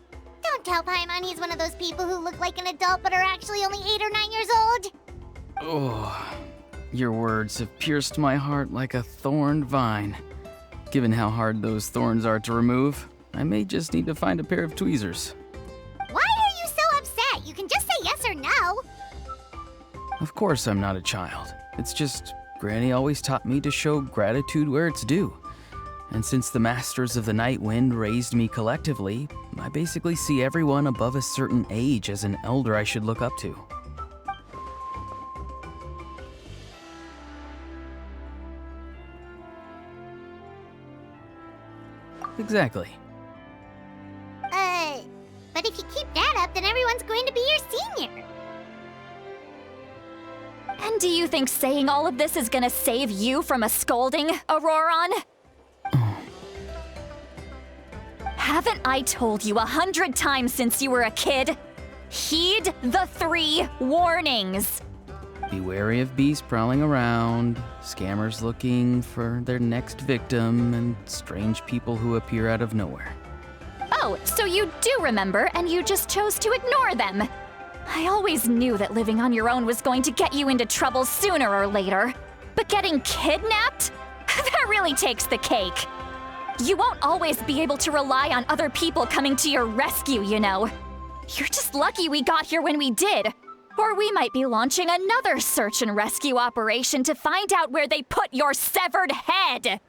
Don't tell Paimon he's one of those people who look like an adult but are actually only 8 or 9 years old. Oh, your words have pierced my heart like a thorned vine. Given how hard those thorns are to remove, I may just need to find a pair of tweezers. Why are you so upset? You can just say yes or no. Of course I'm not a child. It's just Granny always taught me to show gratitude where it's due. And since the Masters of the Night Wind raised me collectively, I basically see everyone above a certain age as an elder I should look up to. Exactly. But if you keep that up, then everyone's going to be your senior. And do you think saying all of this is gonna save you from a scolding, Auroron? Haven't I told you 100 times since you were a kid? Heed the 3 warnings. Be wary of beasts prowling around, scammers looking for their next victim, and strange people who appear out of nowhere. Oh, so you do remember, and you just chose to ignore them. I always knew that living on your own was going to get you into trouble sooner or later. But getting kidnapped? That really takes the cake. You won't always be able to rely on other people coming to your rescue, you know. You're just lucky we got here when we did. Or we might be launching another search and rescue operation to find out where they put your severed head.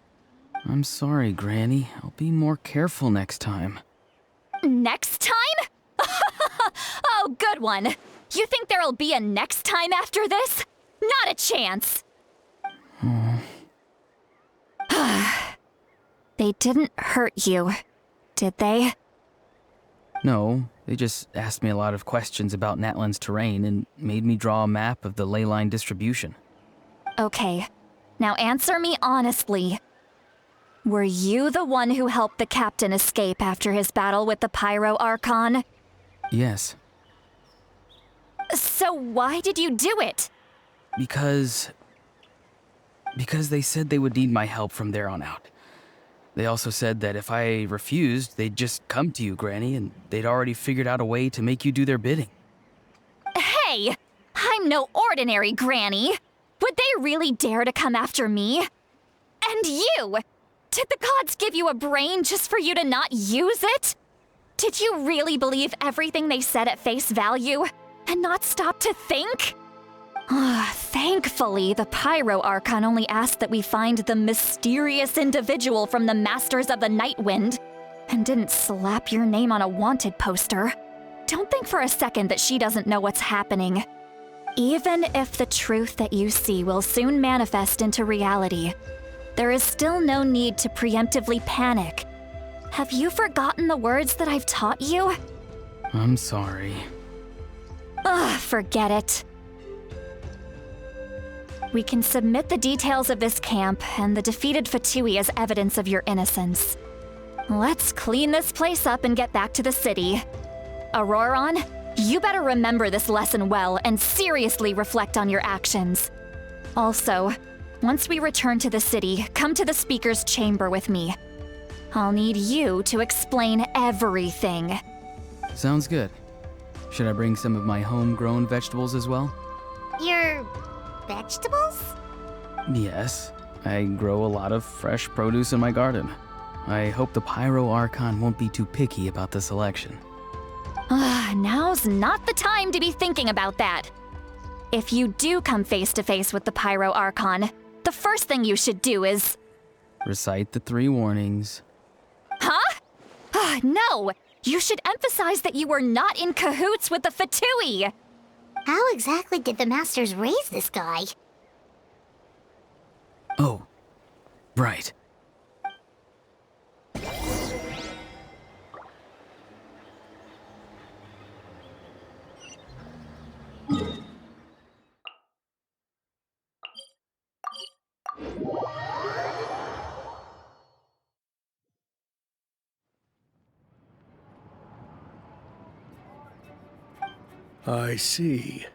I'm sorry, Granny. I'll be more careful next time. Next time? Oh, good one. You think there'll be a next time after this? Not a chance. They didn't hurt you, did they? No, they just asked me a lot of questions about Natlan's terrain and made me draw a map of the ley line distribution. Okay, now answer me honestly. Were you the one who helped the captain escape after his battle with the Pyro Archon? Yes. So why did you do it? Because they said they would need my help from there on out. They also said that if I refused, they'd just come to you, Granny, and they'd already figured out a way to make you do their bidding. Hey! I'm no ordinary granny. Would they really dare to come after me? And you! Did the gods give you a brain just for you to not use it? Did you really believe everything they said at face value and not stop to think? Thankfully, the Pyro Archon only asked that we find the mysterious individual from the Masters of the Night Wind and didn't slap your name on a wanted poster. Don't think for a second that she doesn't know what's happening. Even if the truth that you see will soon manifest into reality, there is still no need to preemptively panic. Have you forgotten the words that I've taught you? I'm sorry. Forget it. We can submit the details of this camp and the defeated Fatui as evidence of your innocence. Let's clean this place up and get back to the city. Auroron, you better remember this lesson well and seriously reflect on your actions. Also, once we return to the city, come to the speaker's chamber with me. I'll need you to explain everything. Sounds good. Should I bring some of my homegrown vegetables as well? Your vegetables? Yes. I grow a lot of fresh produce in my garden. I hope the Pyro Archon won't be too picky about the selection. Now's not the time to be thinking about that. If you do come face to face with the Pyro Archon, the first thing you should do is... Recite the 3 warnings. Huh? No! You should emphasize that you were not in cahoots with the Fatui! How exactly did the Masters raise this guy? Oh, right. I see.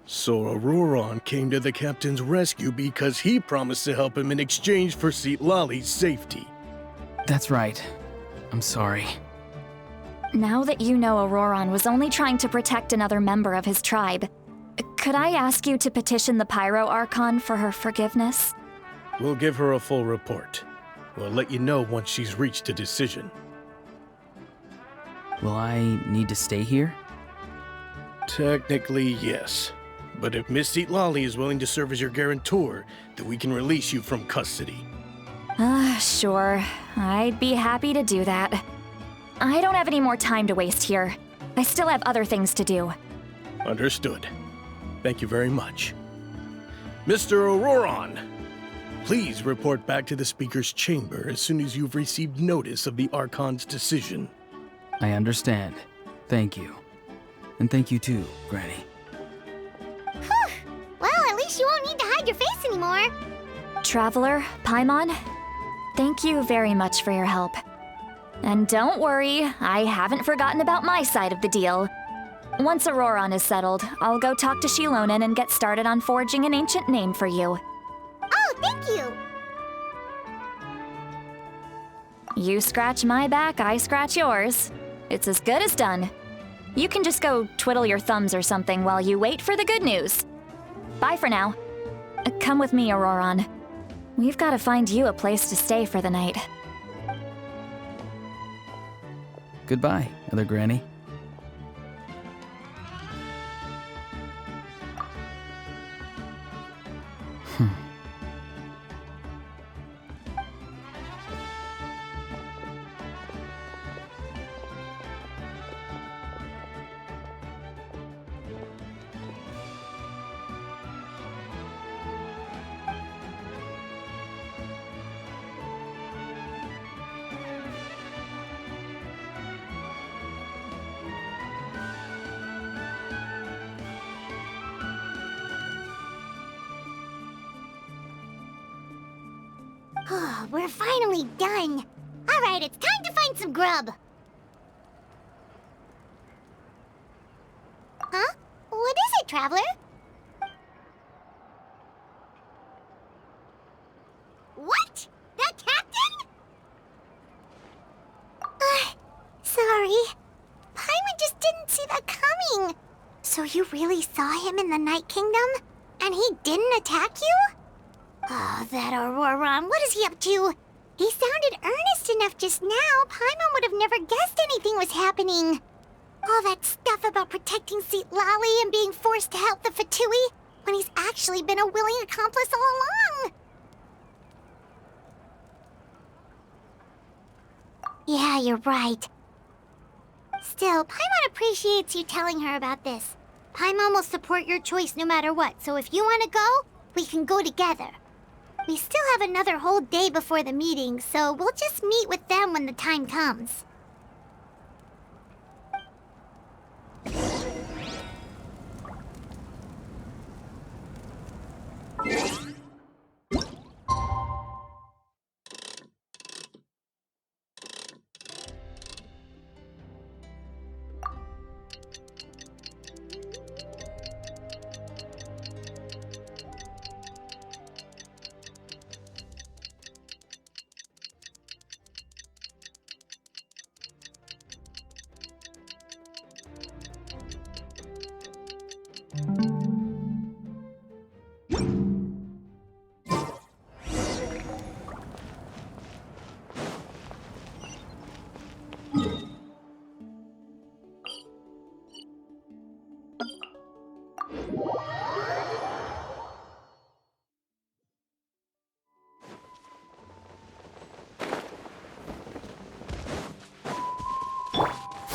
So Auroron came to the captain's rescue because he promised to help him in exchange for Citlali's safety. That's right. I'm sorry. Now that you know Auroron was only trying to protect another member of his tribe, could I ask you to petition the Pyro Archon for her forgiveness? We'll give her a full report. We'll let you know once she's reached a decision. Will I need to stay here? Technically, yes. But if Miss Citlali is willing to serve as your guarantor, then we can release you from custody. Sure. I'd be happy to do that. I don't have any more time to waste here. I still have other things to do. Understood. Thank you very much. Mr. Auroron, please report back to the Speaker's chamber as soon as you've received notice of the Archon's decision. I understand. Thank you. And thank you too, Granny. Well, at least you won't need to hide your face anymore. Traveler, Paimon, thank you very much for your help. And don't worry, I haven't forgotten about my side of the deal. Once Auroron is settled, I'll go talk to Shilonen and get started on forging an ancient name for you. Oh, thank you. You scratch my back, I scratch yours. It's as good as done. You can just go twiddle your thumbs or something while you wait for the good news. Bye for now. Come with me, Auroron. We've got to find you a place to stay for the night. Goodbye, other Granny. Oh, we're finally done. All right, it's time to find some grub. Huh? What is it, Traveler? What? The captain? Sorry. Paimon just didn't see that coming. So you really saw him in the Night Kingdom? And he didn't attack you? Oh, that Auroron, what is he up to? He sounded earnest enough just now. Paimon would have never guessed anything was happening. All that stuff about protecting Seat Lally and being forced to help the Fatui, when he's actually been a willing accomplice all along. Yeah, you're right. Still, Paimon appreciates you telling her about this. Paimon will support your choice no matter what, so if you want to go, we can go together. We still have another whole day before the meeting, so we'll just meet with them when the time comes.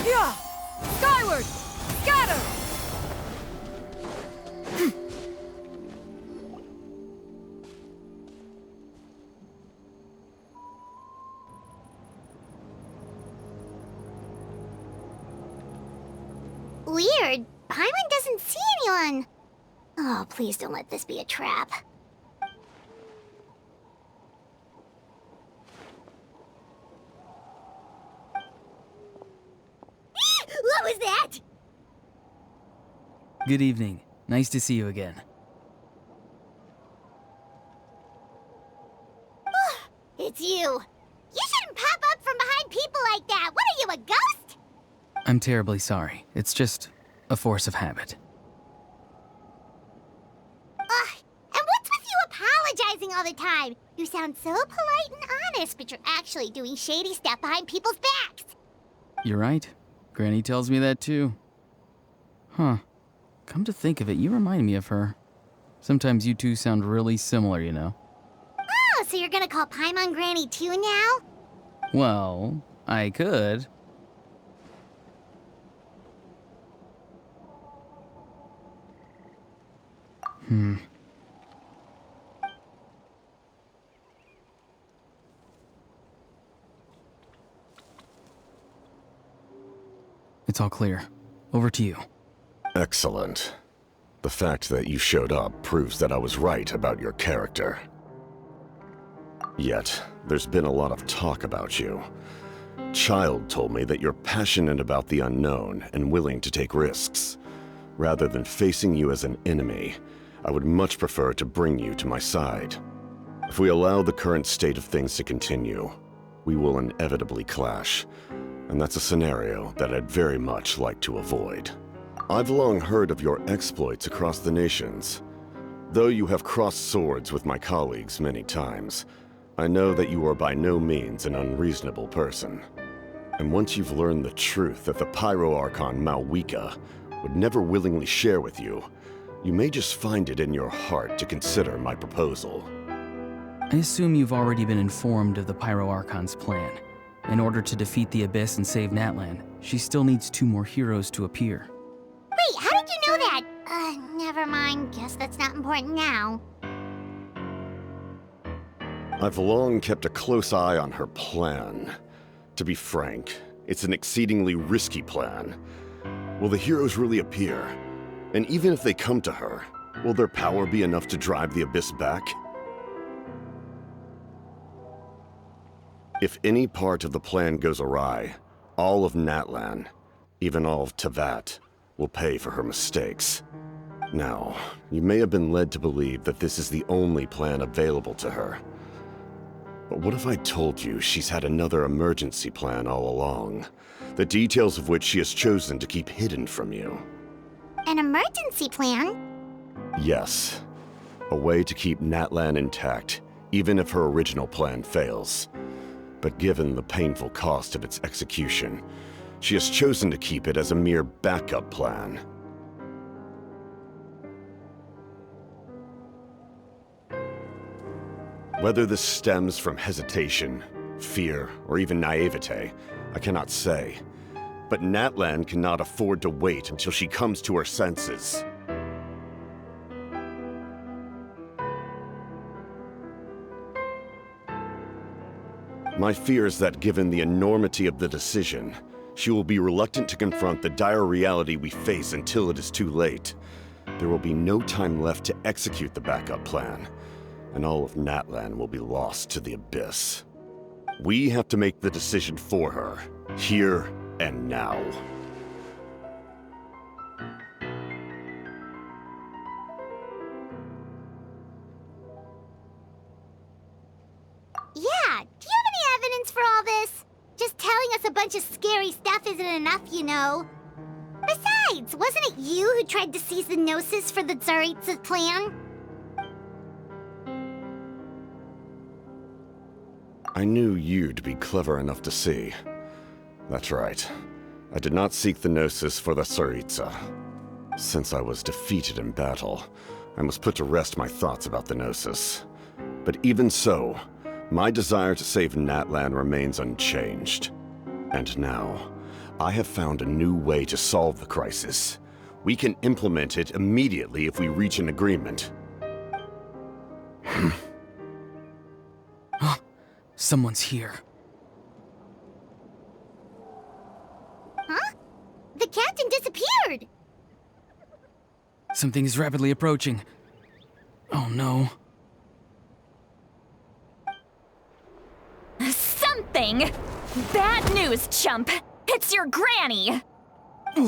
Yeah! Skyward! Scatter! Weird. Paimon doesn't see anyone. Oh, please don't let this be a trap. What was that? Good evening. Nice to see you again. It's you. You shouldn't pop up from behind people like that. What are you, a ghost? I'm terribly sorry. It's just a force of habit. And what's with you apologizing all the time? You sound so polite and honest, but you're actually doing shady stuff behind people's backs. You're right. Granny tells me that too. Huh. Come to think of it, you remind me of her. Sometimes you two sound really similar, you know. Oh, so you're gonna call Paimon Granny too now? Well, I could. It's all clear. Over to you. Excellent. The fact that you showed up proves that I was right about your character. Yet, there's been a lot of talk about you. Child told me that you're passionate about the unknown and willing to take risks. Rather than facing you as an enemy, I would much prefer to bring you to my side. If we allow the current state of things to continue, we will inevitably clash, and that's a scenario that I'd very much like to avoid. I've long heard of your exploits across the nations. Though you have crossed swords with my colleagues many times, I know that you are by no means an unreasonable person. And once you've learned the truth that the Pyro Archon miHoYo would never willingly share with you, you may just find it in your heart to consider my proposal. I assume you've already been informed of the Pyro Archon's plan. In order to defeat the Abyss and save Natlan, she still needs 2 more heroes to appear. Wait, how did you know that? Never mind. Guess that's not important now. I've long kept a close eye on her plan. To be frank, it's an exceedingly risky plan. Will the heroes really appear? And even if they come to her, will their power be enough to drive the Abyss back? If any part of the plan goes awry, all of Natlan, even all of Teyvat, will pay for her mistakes. Now, you may have been led to believe that this is the only plan available to her. But what if I told you she's had another emergency plan all along, the details of which she has chosen to keep hidden from you? An emergency plan? Yes. A way to keep Natlan intact, even if her original plan fails. But given the painful cost of its execution, she has chosen to keep it as a mere backup plan. Whether this stems from hesitation, fear, or even naivete, I cannot say. But Natlan cannot afford to wait until she comes to her senses. My fear is that given the enormity of the decision, she will be reluctant to confront the dire reality we face until it is too late. There will be no time left to execute the backup plan, and all of Natlan will be lost to the abyss. We have to make the decision for her, here and now. Yeah, do you have any evidence for all this? Just telling us a bunch of scary stuff isn't enough, you know. Besides, wasn't it you who tried to seize the Gnosis for the Tsaritsa's plan? I knew you'd be clever enough to see. That's right. I did not seek the Gnosis for the Tsaritsa. Since I was defeated in battle, I must put to rest my thoughts about the Gnosis. But even so, my desire to save Natlan remains unchanged. And now, I have found a new way to solve the crisis. We can implement it immediately if we reach an agreement. Someone's here. Huh? The captain disappeared! Something is rapidly approaching. Oh no. Something? Bad news, chump! It's your granny! See,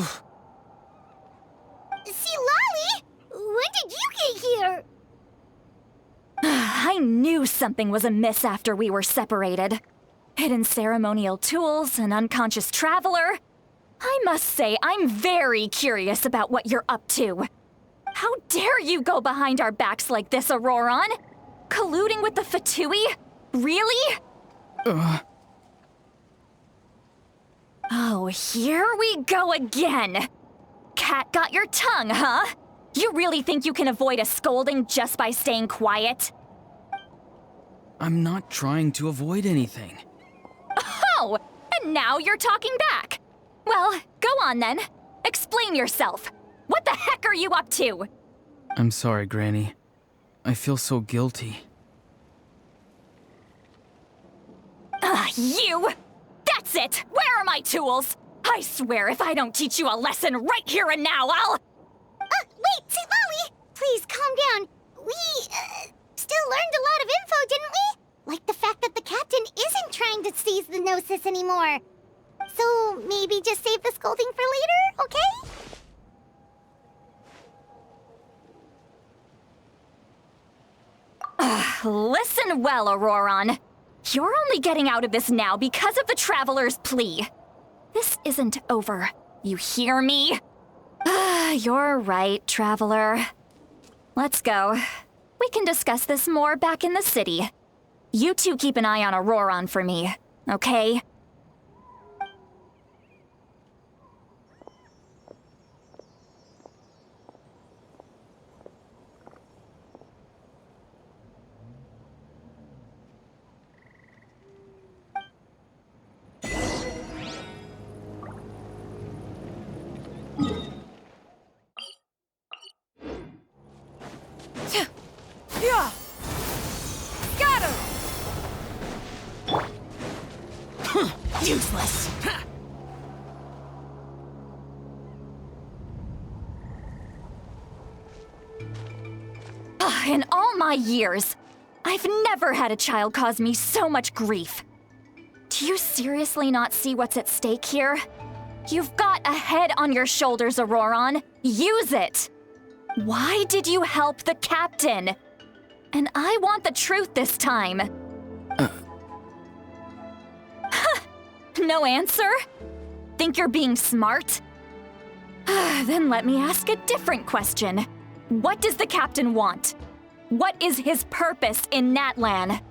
Lolly? When did you get here? I knew something was amiss after we were separated. Hidden ceremonial tools, an unconscious traveler. I must say, I'm very curious about what you're up to. How dare you go behind our backs like this, Auroron? Colluding with the Fatui? Really? Oh, here we go again. Cat got your tongue, huh? You really think you can avoid a scolding just by staying quiet? I'm not trying to avoid anything. Oh, and now you're talking back. Well, go on then. Explain yourself. What the heck are you up to? I'm sorry, Granny. I feel so guilty. You! That's it! Where are my tools? I swear if I don't teach you a lesson right here and now, I'll... Wait, see, Lolly! Please, calm down. We, still learned a lot of info, didn't we? Like the fact that the captain isn't trying to seize the Gnosis anymore. So, maybe just save the scolding for later, okay? Listen well, Auroron. You're only getting out of this now because of the Traveler's plea. This isn't over. You hear me? You're right, Traveler. Let's go. We can discuss this more back in the city. You two keep an eye on Auroron for me, okay? Yeah! Got him! Useless! In all my years, I've never had a child cause me so much grief. Do you seriously not see what's at stake here? You've got a head on your shoulders, Auroron. Use it! Why did you help the captain? And I want the truth this time. No answer? Think you're being smart? Then let me ask a different question. What does the captain want? What is his purpose in Natlan?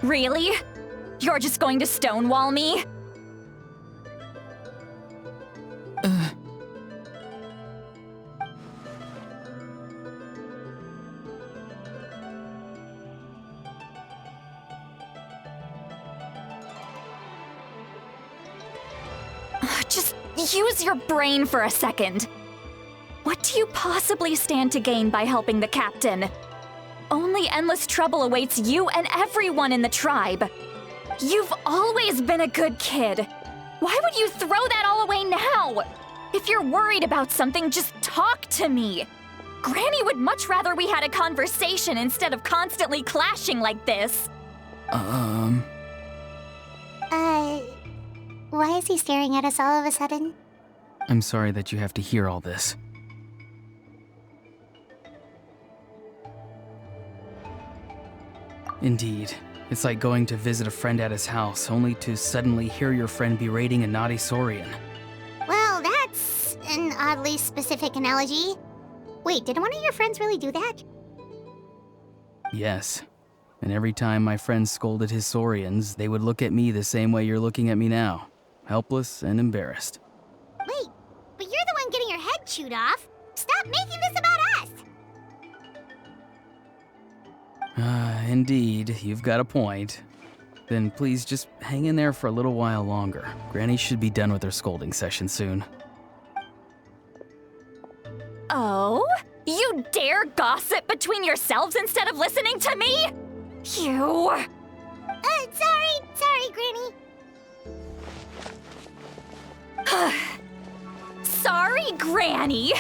Really? You're just going to stonewall me? Just use your brain for a second. What do you possibly stand to gain by helping the captain? Only endless trouble awaits you and everyone in the tribe. You've always been a good kid. Why would you throw that all away now? If you're worried about something, just talk to me. Granny would much rather we had a conversation instead of constantly clashing like this. Why is he staring at us all of a sudden? I'm sorry that you have to hear all this. Indeed. It's like going to visit a friend at his house, only to suddenly hear your friend berating a naughty Saurian. Well, that's an oddly specific analogy. Wait, did one of your friends really do that? Yes. And every time my friend scolded his Saurians, they would look at me the same way you're looking at me now. Helpless and embarrassed. Wait, but you're the one getting your head chewed off. Stop making this about us! Indeed, you've got a point. Then please just hang in there for a little while longer. Granny should be done with her scolding session soon. Oh? You dare gossip between yourselves instead of listening to me? You... Sorry, Granny. Sorry, Granny.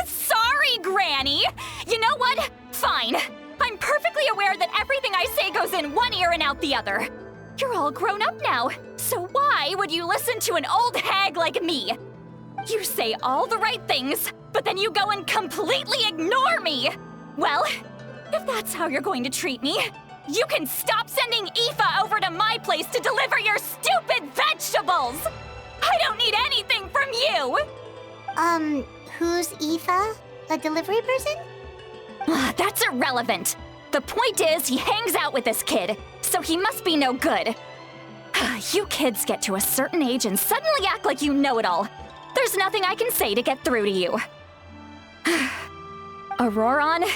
Sorry, Granny. You know what? Fine. I'm perfectly aware that everything I say goes in one ear and out the other. You're all grown up now, so why would you listen to an old hag like me? You say all the right things, but then you go and completely ignore me. Well, if that's how you're going to treat me, you can stop sending Aoife over to my place to deliver your stupid vegetables! I don't need anything from you! Who's Aoife? A delivery person? That's irrelevant. The point is, he hangs out with this kid, so he must be no good. You kids get to a certain age and suddenly act like you know it all. There's nothing I can say to get through to you. Auroron,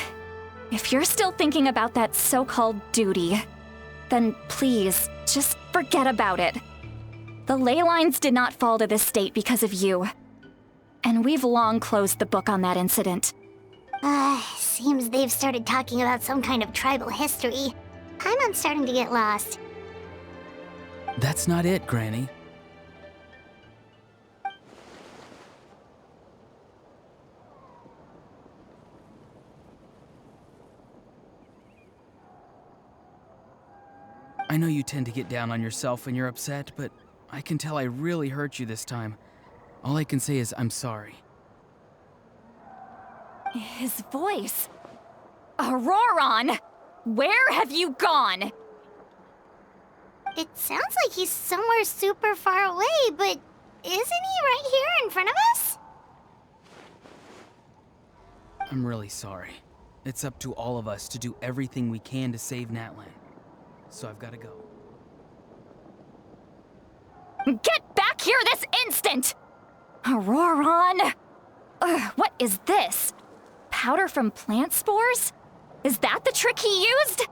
if you're still thinking about that so-called duty, then please, just forget about it. The ley lines did not fall to this state because of you. And we've long closed the book on that incident. Seems they've started talking about some kind of tribal history. I'm starting to get lost. That's not it, Granny. I know you tend to get down on yourself when you're upset, but I can tell I really hurt you this time. All I can say is I'm sorry. His voice. Auroron! Where have you gone? It sounds like he's somewhere super far away, but isn't he right here in front of us? I'm really sorry. It's up to all of us to do everything we can to save Natlan. So I've got to go. Get back here this instant! Auroron! What is this? Powder from plant spores? Is that the trick he used?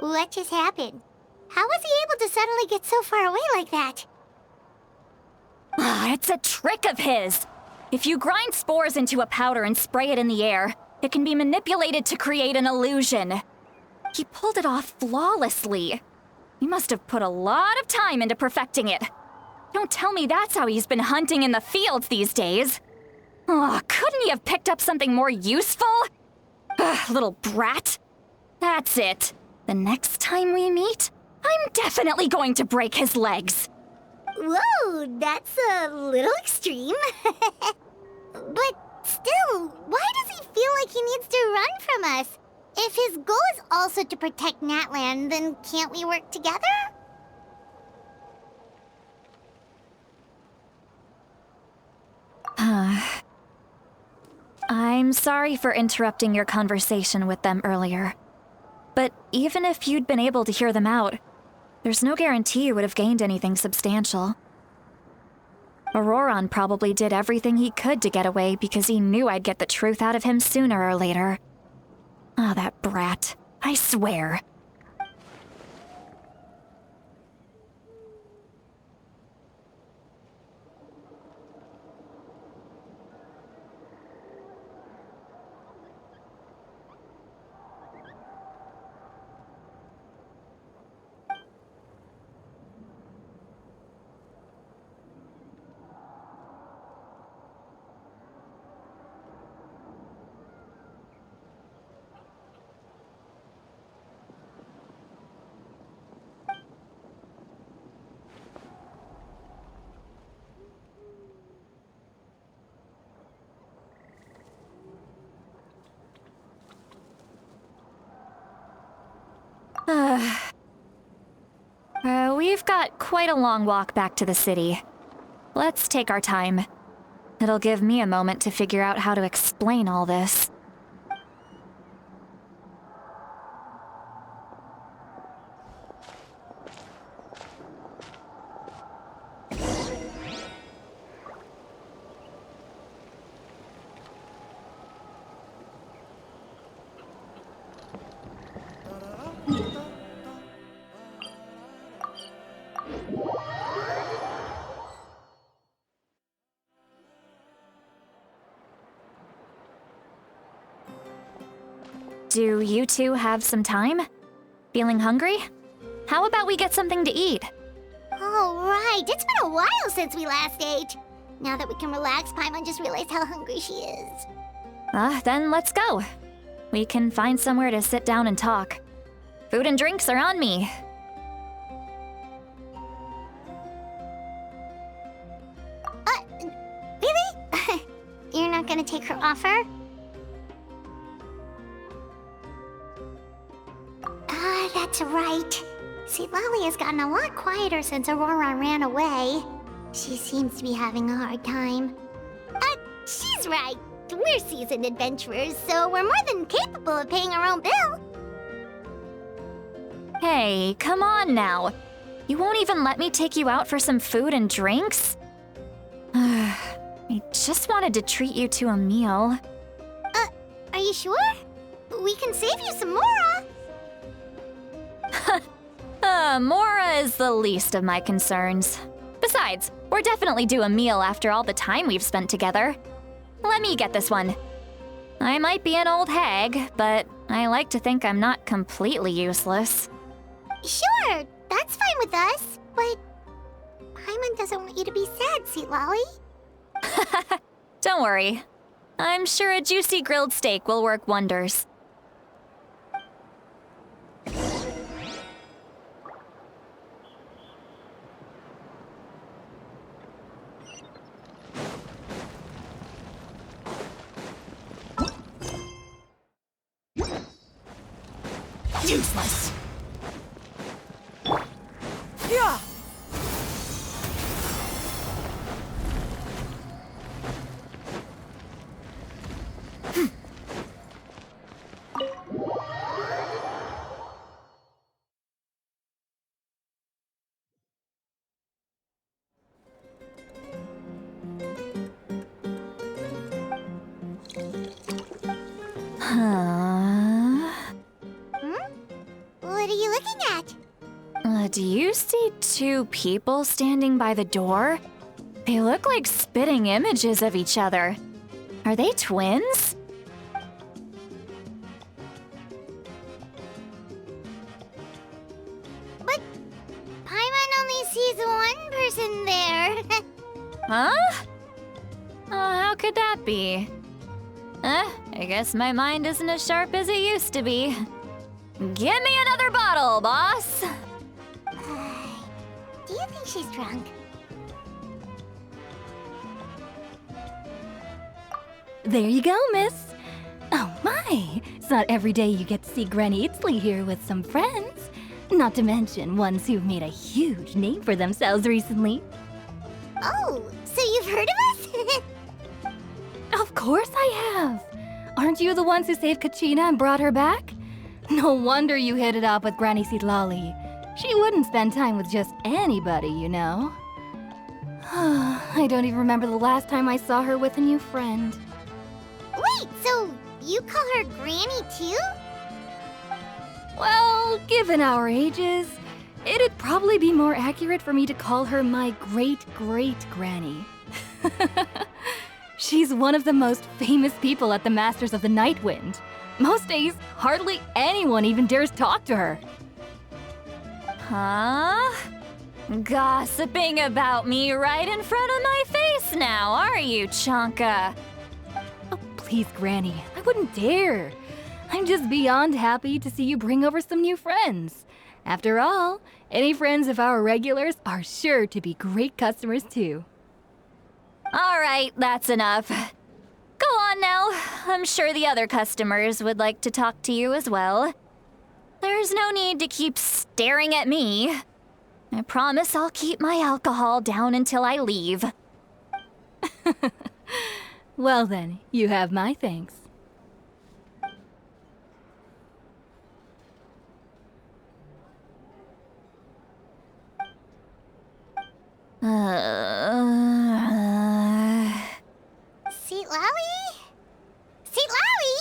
What just happened? How was he able to suddenly get so far away like that? It's a trick of his. If you grind spores into a powder and spray it in the air, it can be manipulated to create an illusion. He pulled it off flawlessly. He must have put a lot of time into perfecting it. Don't tell me that's how he's been hunting in the fields these days. Couldn't he have picked up something more useful? Little brat. That's it. The next time we meet, I'm definitely going to break his legs. Whoa, that's a little extreme. But still, why does he feel like he needs to run from us? If his goal is also to protect Natlan, then can't we work together? I'm sorry for interrupting your conversation with them earlier. But even if you'd been able to hear them out, there's no guarantee you would have gained anything substantial. Auroron probably did everything he could to get away because he knew I'd get the truth out of him sooner or later. Ah, that brat. I swear. We've got quite a long walk back to the city. Let's take our time. It'll give me a moment to figure out how to explain all this. Do you two have some time? Feeling hungry? How about we get something to eat? Oh, right. It's been a while since we last ate. Now that we can relax, Paimon just realized how hungry she is. Then let's go. We can find somewhere to sit down and talk. Food and drinks are on me. Really? You're not gonna take her offer? That's right. See, Lolly has gotten a lot quieter since Aurora ran away. She seems to be having a hard time. She's right. We're seasoned adventurers, so we're more than capable of paying our own bill. Hey, come on now. You won't even let me take you out for some food and drinks? I just wanted to treat you to a meal. Are you sure? We can save you some more. Mora is the least of my concerns. Besides, we're definitely due a meal after all the time we've spent together. Let me get this one. I might be an old hag, but I like to think I'm not completely useless. Sure, that's fine with us, but Paimon doesn't want you to be sad, sweet Lolly. Don't worry. I'm sure a juicy grilled steak will work wonders. Useless. Yeah. What are you looking at? Do you see two people standing by the door? They look like spitting images of each other. Are they twins? But Paimon only sees one person there. Huh? Oh, how could that be? I guess my mind isn't as sharp as it used to be. Give me another bottle, boss! Do you think she's drunk? There you go, miss. Oh my, It's not every day you get to see Granny Itzley here with some friends. Not to mention ones who've made a huge name for themselves recently. Oh, so you've heard of us? Of course I have. Aren't you the ones who saved Kachina and brought her back? No wonder you hit it off with Granny Sitlali. She wouldn't spend time with just anybody, you know. I don't even remember the last time I saw her with a new friend. Wait, so you call her Granny too? Well, given our ages, it'd probably be more accurate for me to call her my great-great-granny. She's one of the most famous people at the Masters of the Nightwind. Most days, hardly anyone even dares talk to her. Huh? Gossiping about me right in front of my face now, are you, Chonka? Oh, please, Granny, I wouldn't dare. I'm just beyond happy to see you bring over some new friends. After all, any friends of our regulars are sure to be great customers too. All right, that's enough. Go on now. I'm sure the other customers would like to talk to you as well. There's no need to keep staring at me. I promise I'll keep my alcohol down until I leave. Well then, you have my thanks. Sitlali? Sitlali?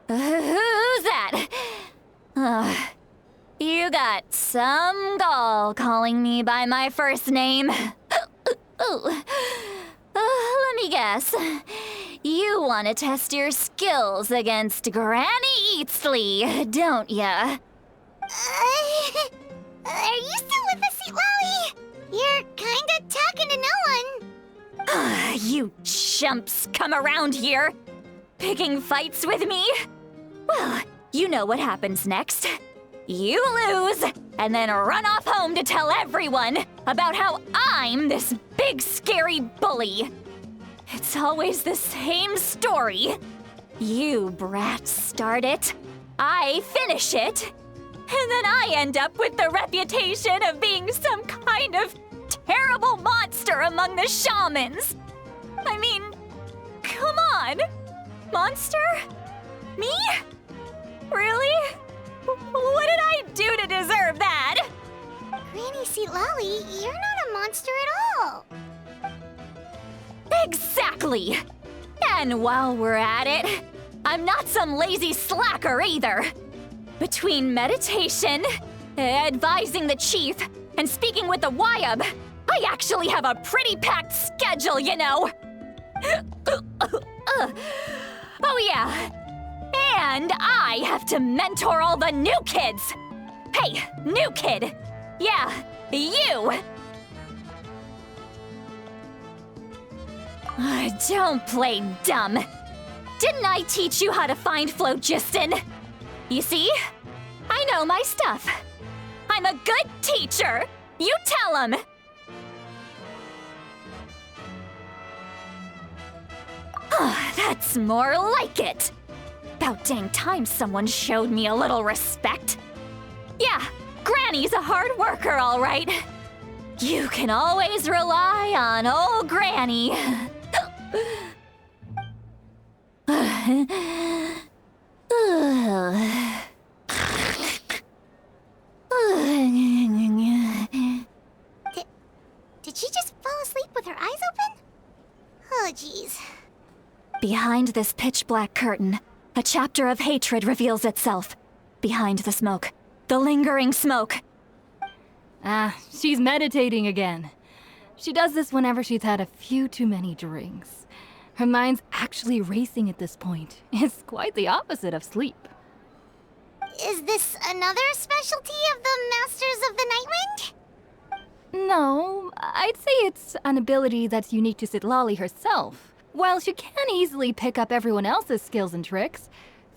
Who's that? You got some gall calling me by my first name. Let me guess. You want to test your skills against Granny Eatsley, don't ya? Are you still with us, Sitlali? You're kinda talking to no one. You chumps come around here, picking fights with me? Well, you know what happens next. You lose, and then run off home to tell everyone about how I'm this big scary bully. It's always the same story. You brats start it, I finish it, and then I end up with the reputation of being some kind of terrible monster among the shamans. I mean, come on. Monster? Me? Really? What did I do to deserve that? Granny Sitlali, you're not a monster at all. Exactly! And while we're at it, I'm not some lazy slacker either. Between meditation, advising the chief, and speaking with the Wyab, I actually have a pretty packed schedule, you know. Oh yeah. And I have to mentor all the new kids! Hey, new kid! Yeah, you! Don't play dumb. Didn't I teach you how to find phlogiston? You see? I know my stuff. I'm a good teacher! You tell him! That's more like it. About dang time someone showed me a little respect. Yeah, Granny's a hard worker, all right. You can always rely on old Granny. Did she just fall asleep with her eyes open? Oh, jeez. Behind this pitch-black curtain, a chapter of hatred reveals itself. Behind the smoke. The lingering smoke. She's meditating again. She does this whenever she's had a few too many drinks. Her mind's actually racing at this point. It's quite the opposite of sleep. Is this another specialty of the Masters of the Nightwind? No, I'd say it's an ability that's unique to Sitlali herself. While she can easily pick up everyone else's skills and tricks,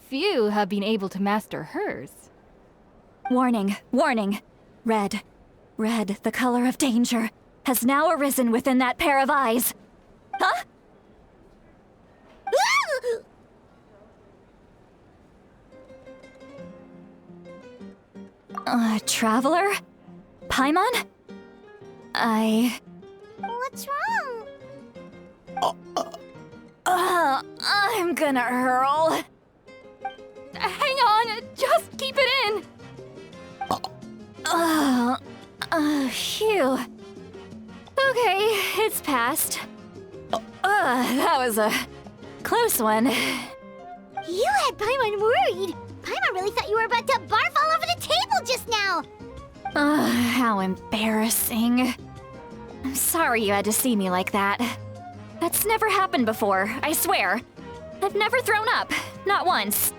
few have been able to master hers. Warning, warning. Red, the color of danger, has now arisen within that pair of eyes. Huh? Traveler? Paimon? What's wrong? I'm gonna hurl. Hang on, just keep it in. Phew. Okay, it's passed. That was a close one. You had Paimon worried. Paimon really thought you were about to barf all over the table just now. How embarrassing. I'm sorry you had to see me like that. That's never happened before, I swear. I've never thrown up, not once.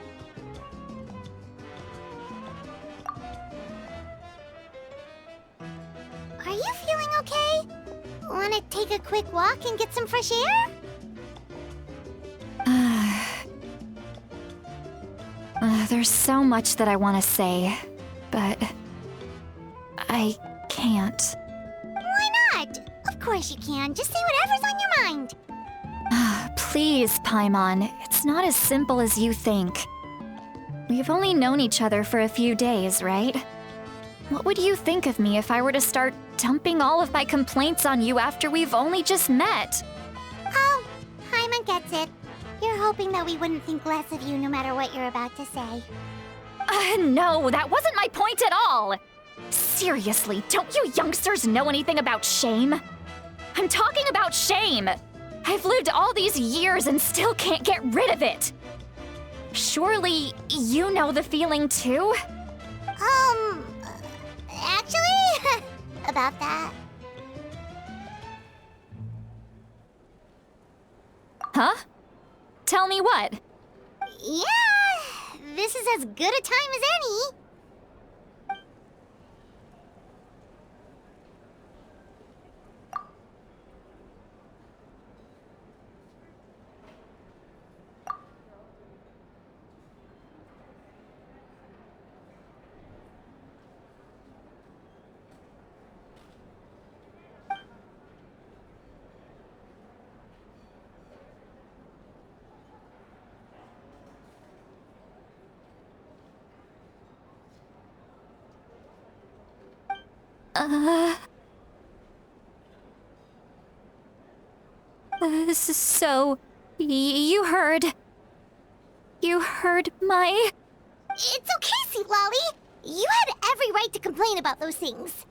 Are you feeling okay? Wanna take a quick walk and get some fresh air? There's so much that I want to say, but I can't. Why not? Of course you can. Just say whatever's on your mind. Please, Paimon, it's not as simple as you think. We've only known each other for a few days, right? What would you think of me if I were to start dumping all of my complaints on you after we've only just met? Oh, Paimon gets it. You're hoping that we wouldn't think less of you no matter what you're about to say. No, that wasn't my point at all! Seriously, don't you youngsters know anything about shame? I'm talking about shame! I've lived all these years and still can't get rid of it! Surely, you know the feeling too? Actually, about that. Huh? Tell me what? Yeah, this is as good a time as any. So, you heard my... It's okay, Sweet Lolly. You had every right to complain about those things.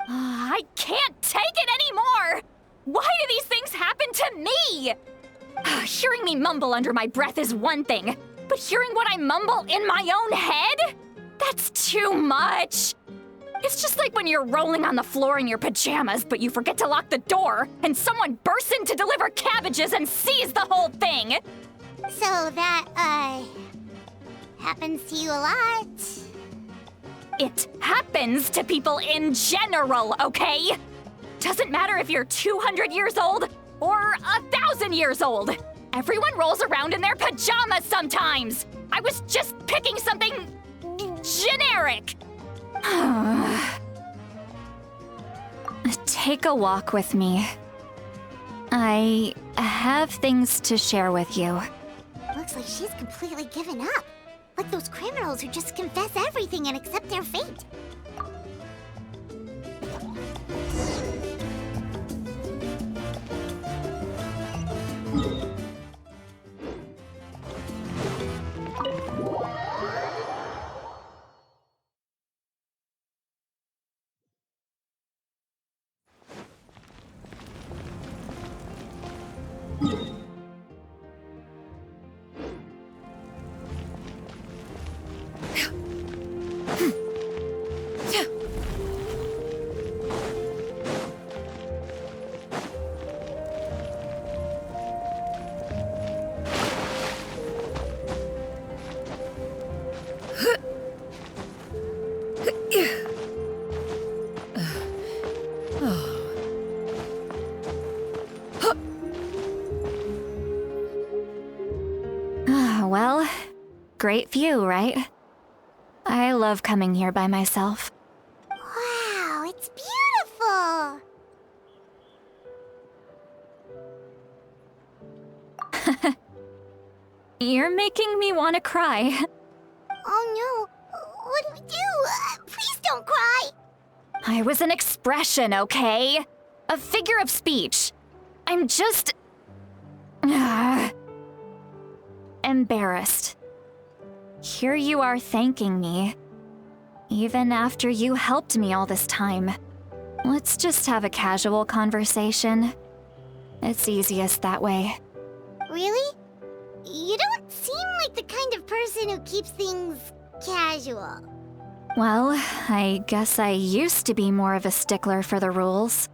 I can't take it anymore! Why do these things happen to me? Hearing me mumble under my breath is one thing, but hearing what I mumble in my own head? That's too much! It's just like when you're rolling on the floor in your pajamas, but you forget to lock the door, and someone bursts in to deliver cabbages and sees the whole thing! So that, happens to you a lot. It happens to people in general, okay? Doesn't matter if you're 200 years old or 1,000 years old. Everyone rolls around in their pajamas sometimes. I was just picking something generic. Take a walk with me. I have things to share with you. Looks like she's completely given up. Like those criminals who just confess everything and accept their fate. Well, great view, right? I love coming here by myself. Wow, it's beautiful! You're making me want to cry. Oh no, What do we do? Please don't cry. I was an expression, okay? A figure of speech. I'm just... embarrassed. Here you are thanking me. Even after you helped me all this time. Let's just have a casual conversation. It's easiest that way. Really? You don't seem like the kind of person who keeps things casual. Well, I guess I used to be more of a stickler for the rules.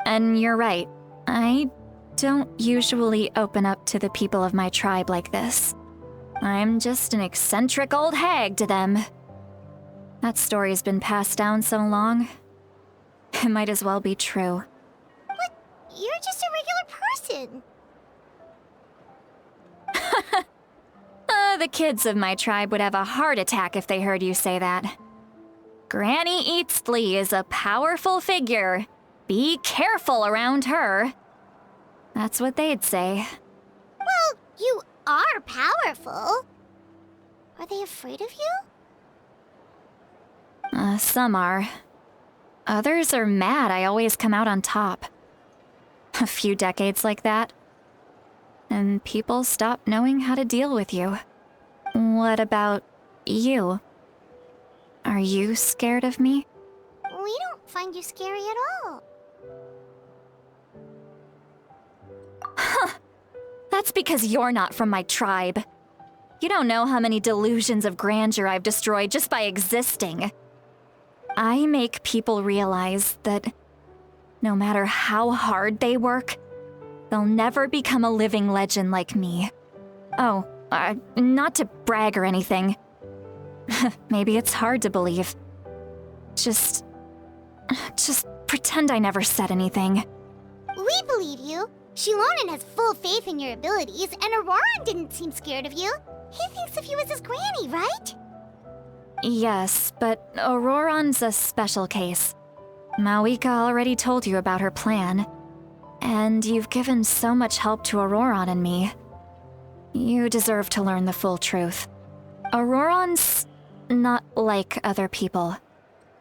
And you're right, I don't usually open up to the people of my tribe like this. I'm just an eccentric old hag to them. That story's been passed down so long, it might as well be true. But you're just a regular person. The kids of my tribe would have a heart attack if they heard you say that. Granny Eatsley is a powerful figure. Be careful around her. That's what they'd say. Well, you are powerful. Are they afraid of you? Some are. Others are mad I always come out on top. A few decades like that, and people stop knowing how to deal with you. What about you? Are you scared of me? We don't find you scary at all. That's because you're not from my tribe. You don't know how many delusions of grandeur I've destroyed just by existing. I make people realize that no matter how hard they work, they'll never become a living legend like me. Oh, not to brag or anything. Maybe it's hard to believe. Just pretend I never said anything. We believe you. Shilonen has full faith in your abilities, and Auroran didn't seem scared of you. He thinks of you as his granny, right? Yes, but Auroran's a special case. miHoYo already told you about her plan. And you've given so much help to Auroran and me. You deserve to learn the full truth. Auroran's not like other people.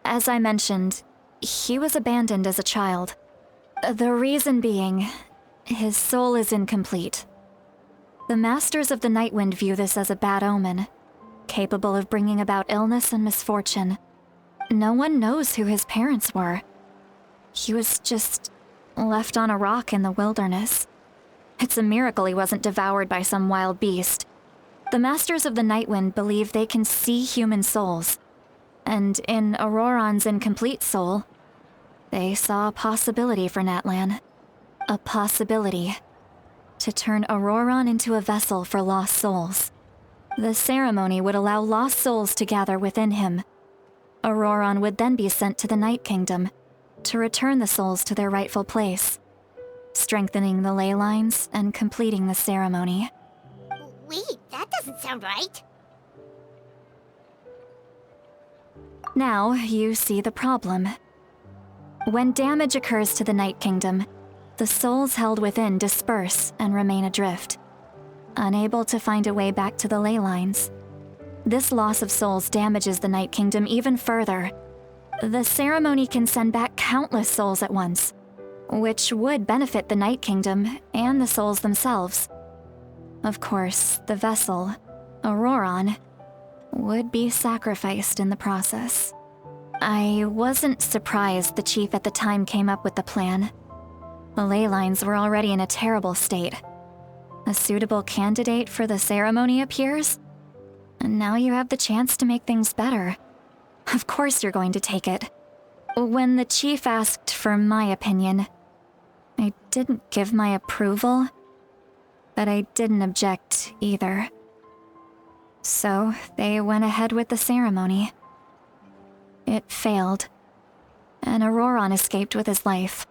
As I mentioned, he was abandoned as a child. The reason being, his soul is incomplete. The Masters of the Nightwind view this as a bad omen, capable of bringing about illness and misfortune. No one knows who his parents were. He was just left on a rock in the wilderness. It's a miracle he wasn't devoured by some wild beast. The Masters of the Nightwind believe they can see human souls, and in Auroran's incomplete soul, they saw a possibility for Natlan. A possibility to turn Auroran into a vessel for lost souls. The ceremony would allow lost souls to gather within him. Auroran would then be sent to the Night Kingdom to return the souls to their rightful place, strengthening the ley lines and completing the ceremony. Wait, that doesn't sound right. Now you see the problem. When damage occurs to the Night Kingdom, the souls held within disperse and remain adrift, unable to find a way back to the ley lines. This loss of souls damages the Night Kingdom even further. The ceremony can send back countless souls at once, which would benefit the Night Kingdom and the souls themselves. Of course, the vessel, Auroran, would be sacrificed in the process. I wasn't surprised the chief at the time came up with the plan. The ley lines were already in a terrible state. A suitable candidate for the ceremony appears, and now you have the chance to make things better. Of course you're going to take it. When the chief asked for my opinion, I didn't give my approval, but I didn't object either. So they went ahead with the ceremony. It failed, and Auroran escaped with his life.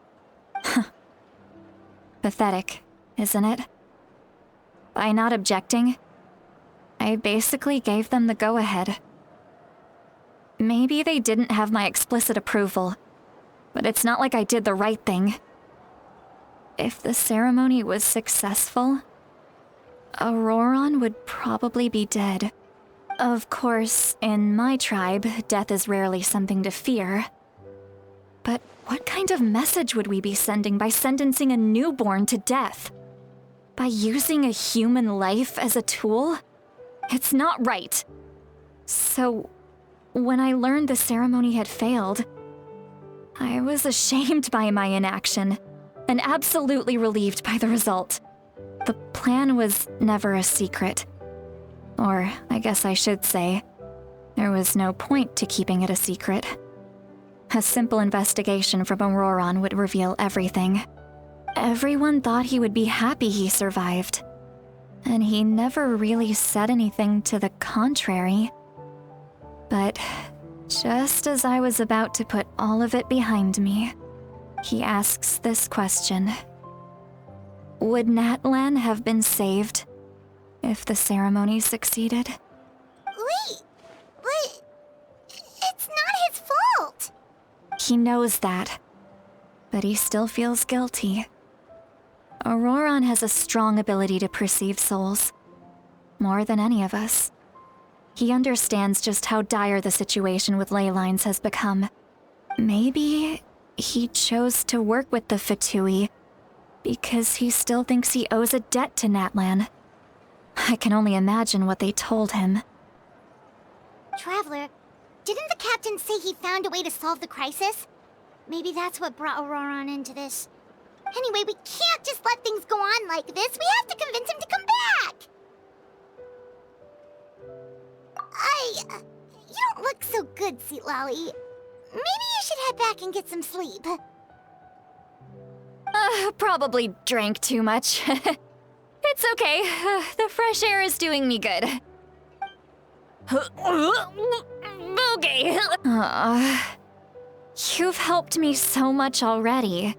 Pathetic, isn't it? By not objecting, I basically gave them the go-ahead. Maybe they didn't have my explicit approval, but it's not like I did the right thing. If the ceremony was successful, Auroran would probably be dead. Of course, in my tribe, death is rarely something to fear. But what kind of message would we be sending by sentencing a newborn to death? By using a human life as a tool? It's not right. So, when I learned the ceremony had failed, I was ashamed by my inaction and absolutely relieved by the result. The plan was never a secret. Or, I guess I should say, there was no point to keeping it a secret. A simple investigation from Auroron would reveal everything. Everyone thought he would be happy he survived. And he never really said anything to the contrary. But just as I was about to put all of it behind me, he asks this question. Would Natlan have been saved if the ceremony succeeded? Wait, but it's not his fault. He knows that, but he still feels guilty. Auroron has a strong ability to perceive souls, more than any of us. He understands just how dire the situation with ley lines has become. Maybe he chose to work with the Fatui because he still thinks he owes a debt to Natlan. I can only imagine what they told him. Traveler, didn't the captain say he found a way to solve the crisis? Maybe that's what brought Auroron into this. Anyway, we can't just let things go on like this. We have to convince him to come back! You don't look so good, Sweet Lolly. Maybe you should head back and get some sleep. Probably drank too much. It's okay. The fresh air is doing me good. Okay. You've helped me so much already.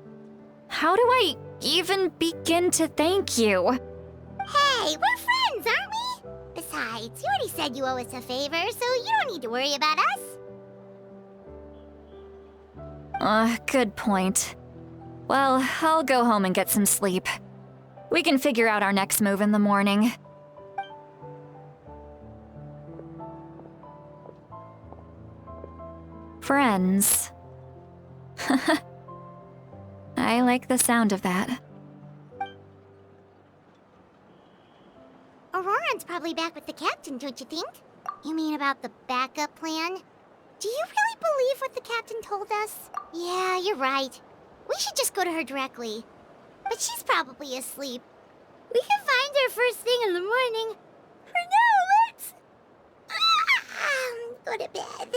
How do I even begin to thank you? Hey, we're friends, aren't we? Besides, you already said you owe us a favor, so you don't need to worry about us. Good point. Well, I'll go home and get some sleep. We can figure out our next move in the morning. Friends. I like the sound of that. Auroron's probably back with the captain, don't you think? You mean about the backup plan? Do you really believe what the captain told us? Yeah, you're right. We should just go to her directly. But she's probably asleep. We can find her first thing in the morning. For now, let's... go to bed.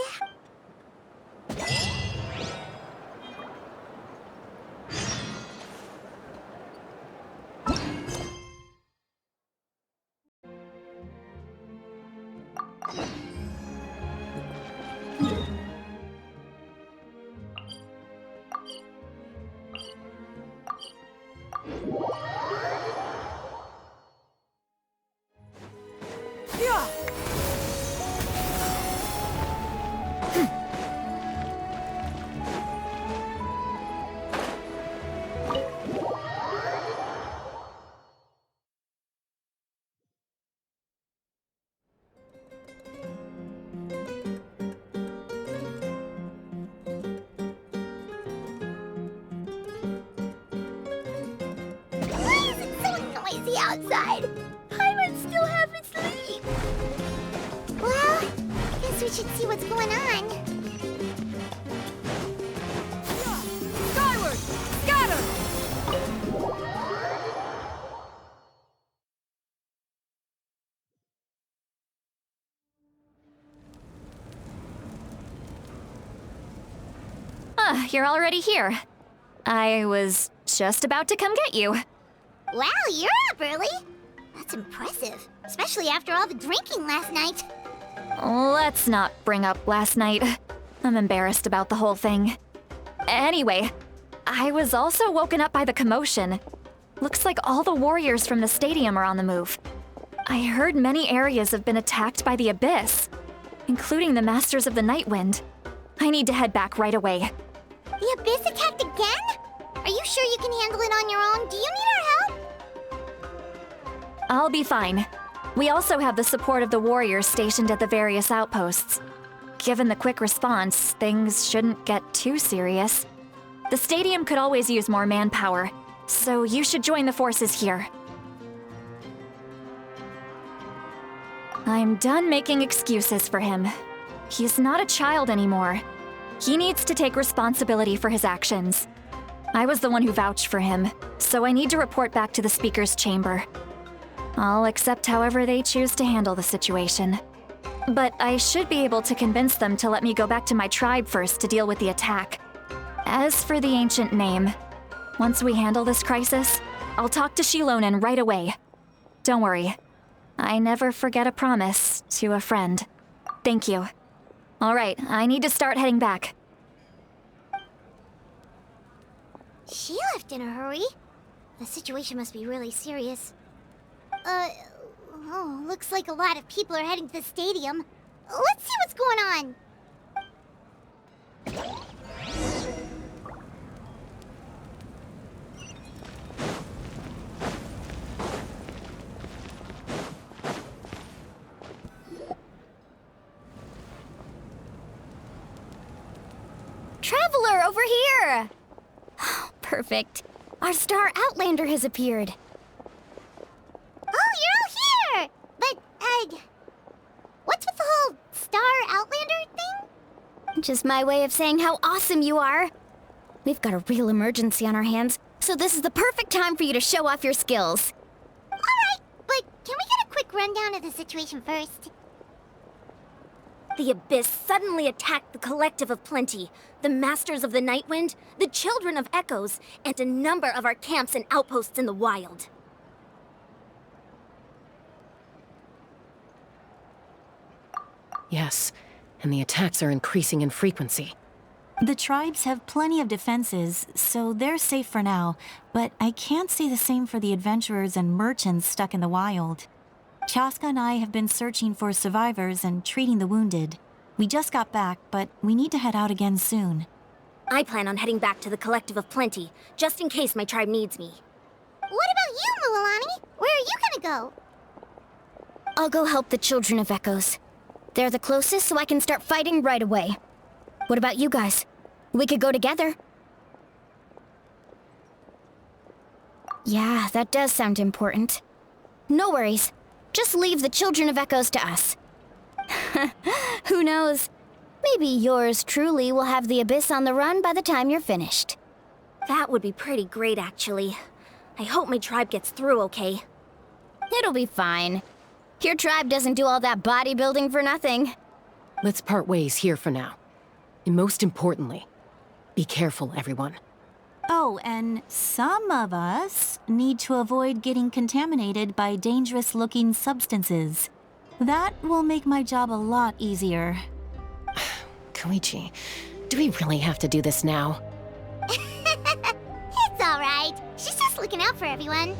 Outside. Paimon still haven't sleep. Well, I guess we should see what's going on. Skyward! Scatter! You're already here. I was just about to come get you. Wow, you're up early. That's impressive, especially after all the drinking last night. Let's not bring up last night. I'm embarrassed about the whole thing. Anyway, I was also woken up by the commotion. Looks like all the warriors from the stadium are on the move. I heard many areas have been attacked by the Abyss, including the Masters of the Nightwind. I need to head back right away. The Abyss attacked again? Are you sure you can handle it on your own? Do you need our help? I'll be fine. We also have the support of the warriors stationed at the various outposts. Given the quick response, things shouldn't get too serious. The stadium could always use more manpower, so you should join the forces here. I'm done making excuses for him. He's not a child anymore. He needs to take responsibility for his actions. I was the one who vouched for him, so I need to report back to the Speaker's chamber. I'll accept however they choose to handle the situation. But I should be able to convince them to let me go back to my tribe first to deal with the attack. As for the ancient name, once we handle this crisis, I'll talk to Shilonen right away. Don't worry. I never forget a promise to a friend. Thank you. All right, I need to start heading back. She left in a hurry. The situation must be really serious. Oh, looks like a lot of people are heading to the stadium. Let's see what's going on. Traveler, over here! Perfect. Our star Outlander has appeared. Oh, you're all here! But, what's with the whole Star Outlander thing? Just my way of saying how awesome you are. We've got a real emergency on our hands, so this is the perfect time for you to show off your skills. Alright, but can we get a quick rundown of the situation first? The Abyss suddenly attacked the Collective of Plenty, the Masters of the Nightwind, the Children of Echoes, and a number of our camps and outposts in the wild. Yes, and the attacks are increasing in frequency. The tribes have plenty of defenses, so they're safe for now, but I can't say the same for the adventurers and merchants stuck in the wild. Chaska and I have been searching for survivors and treating the wounded. We just got back, but we need to head out again soon. I plan on heading back to the Collective of Plenty, just in case my tribe needs me. What about you, Mualani? Where are you gonna go? I'll go help the Children of Echoes. They're the closest, so I can start fighting right away. What about you guys? We could go together. Yeah, that does sound important. No worries. Just leave the Children of Echoes to us. Who knows? Maybe yours truly will have the Abyss on the run by the time you're finished. That would be pretty great, actually. I hope my tribe gets through okay. It'll be fine. Your tribe doesn't do all that bodybuilding for nothing. Let's part ways here for now. And most importantly, be careful, everyone. Oh, and some of us need to avoid getting contaminated by dangerous-looking substances. That will make my job a lot easier. Koichi, do we really have to do this now? It's alright. She's just looking out for everyone.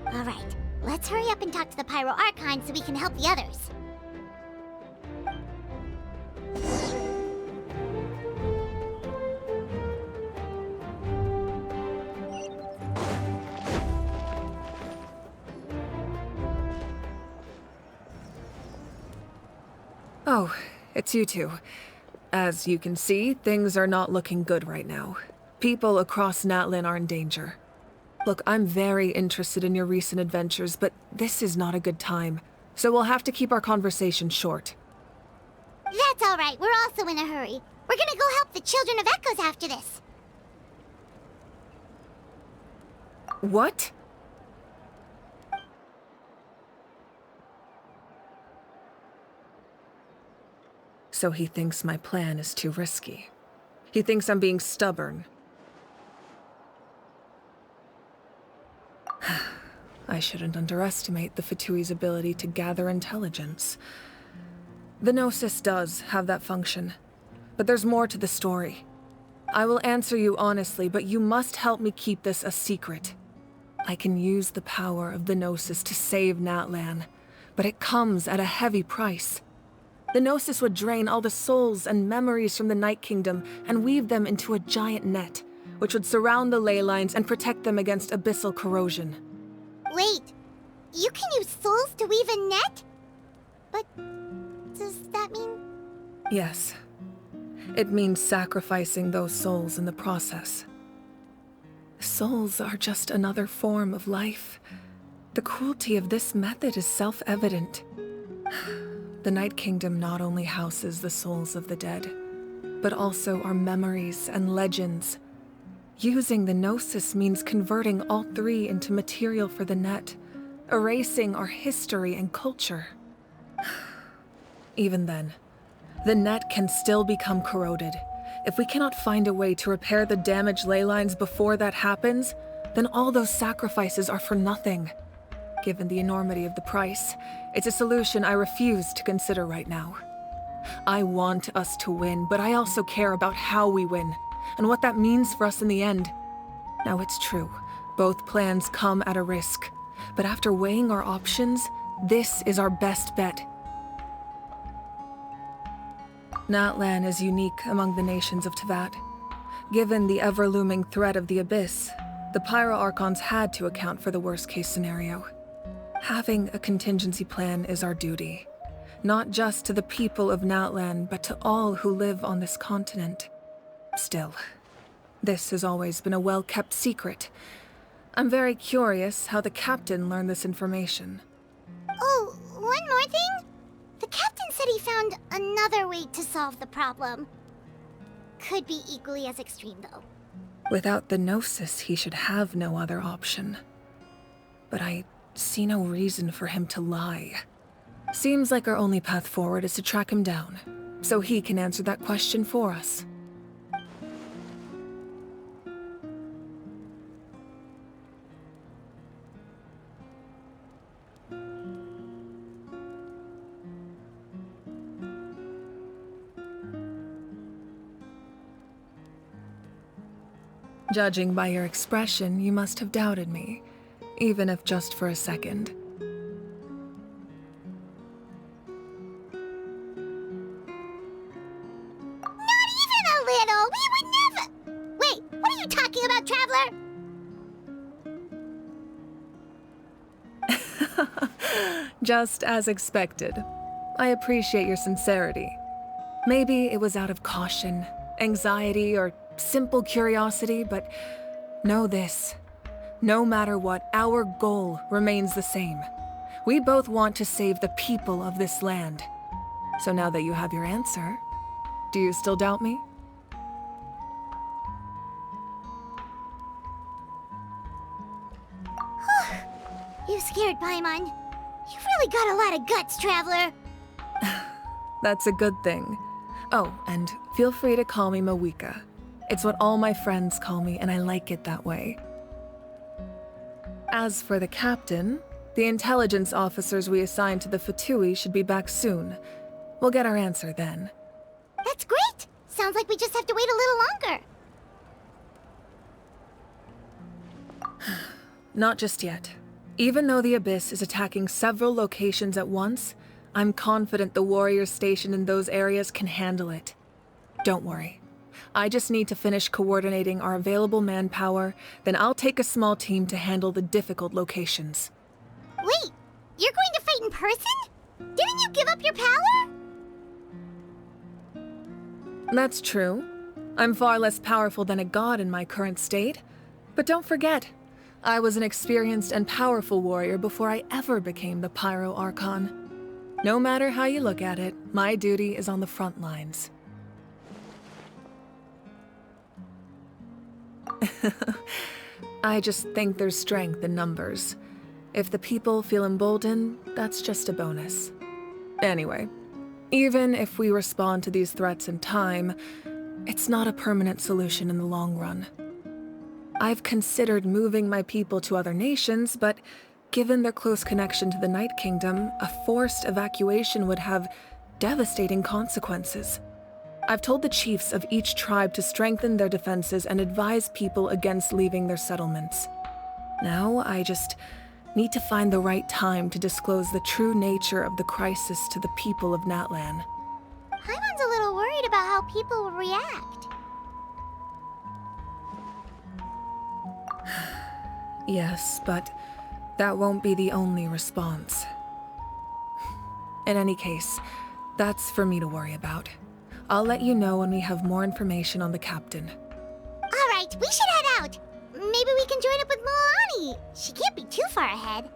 Alright, let's hurry up and talk to the Pyro Archon so we can help the others. Oh, it's you two. As you can see, things are not looking good right now. People across Natlan are in danger. Look, I'm very interested in your recent adventures, but this is not a good time. So we'll have to keep our conversation short. That's alright, we're also in a hurry. We're gonna go help the Children of Echoes after this. What? So he thinks my plan is too risky. He thinks I'm being stubborn. I shouldn't underestimate the Fatui's ability to gather intelligence. The Gnosis does have that function, but there's more to the story. I will answer you honestly, but you must help me keep this a secret. I can use the power of the Gnosis to save Natlan, but it comes at a heavy price. The Gnosis would drain all the souls and memories from the Night Kingdom and weave them into a giant net, which would surround the ley lines and protect them against abyssal corrosion. Wait, you can use souls to weave a net? But does that mean... Yes. It means sacrificing those souls in the process. Souls are just another form of life. The cruelty of this method is self-evident. The Night Kingdom not only houses the souls of the dead, but also our memories and legends. Using the Gnosis means converting all three into material for the net, erasing our history and culture. Even then, the net can still become corroded. If we cannot find a way to repair the damaged ley lines before that happens, then all those sacrifices are for nothing. Given the enormity of the price, it's a solution I refuse to consider right now. I want us to win, but I also care about how we win, and what that means for us in the end. Now it's true, both plans come at a risk, but after weighing our options, this is our best bet. Natlan is unique among the nations of Teyvat. Given the ever-looming threat of the Abyss, the Pyro Archons had to account for the worst-case scenario. Having a contingency plan is our duty, not just to the people of Natlan, but to all who live on this continent. Still, this has always been a well-kept secret. I'm very curious how the captain learned this information. Oh, one more thing? The captain said he found another way to solve the problem. Could be equally as extreme, though. Without the Gnosis, he should have no other option. But I see no reason for him to lie. Seems like our only path forward is to track him down, so he can answer that question for us. Judging by your expression, you must have doubted me, even if just for a second. Not even a little! We would never... Wait, what are you talking about, Traveler? Just as expected. I appreciate your sincerity. Maybe it was out of caution, anxiety, or simple curiosity, but know this. No matter what, our goal remains the same. We both want to save the people of this land. So now that you have your answer, do you still doubt me? You scared Paimon. You've really got a lot of guts, Traveler. That's a good thing. Oh, and feel free to call me miHoYo. It's what all my friends call me, and I like it that way. As for the captain, the intelligence officers we assigned to the Fatui should be back soon. We'll get our answer then. That's great! Sounds like we just have to wait a little longer. Not just yet. Even though the Abyss is attacking several locations at once, I'm confident the warriors stationed in those areas can handle it. Don't worry. I just need to finish coordinating our available manpower, then I'll take a small team to handle the difficult locations. Wait, you're going to fight in person? Didn't you give up your power? That's true. I'm far less powerful than a god in my current state. But don't forget, I was an experienced and powerful warrior before I ever became the Pyro Archon. No matter how you look at it, my duty is on the front lines. I just think there's strength in numbers. If the people feel emboldened, that's just a bonus. Anyway, even if we respond to these threats in time, it's not a permanent solution in the long run. I've considered moving my people to other nations, but given their close connection to the Night Kingdom, a forced evacuation would have devastating consequences. I've told the chiefs of each tribe to strengthen their defenses and advise people against leaving their settlements. Now, I just need to find the right time to disclose the true nature of the crisis to the people of Natlan. Paimon's a little worried about how people will react. Yes, but That won't be the only response. In any case, that's for me to worry about. I'll let you know when we have more information on the captain. All right, we should head out. Maybe we can join up with Moani. She can't be too far ahead.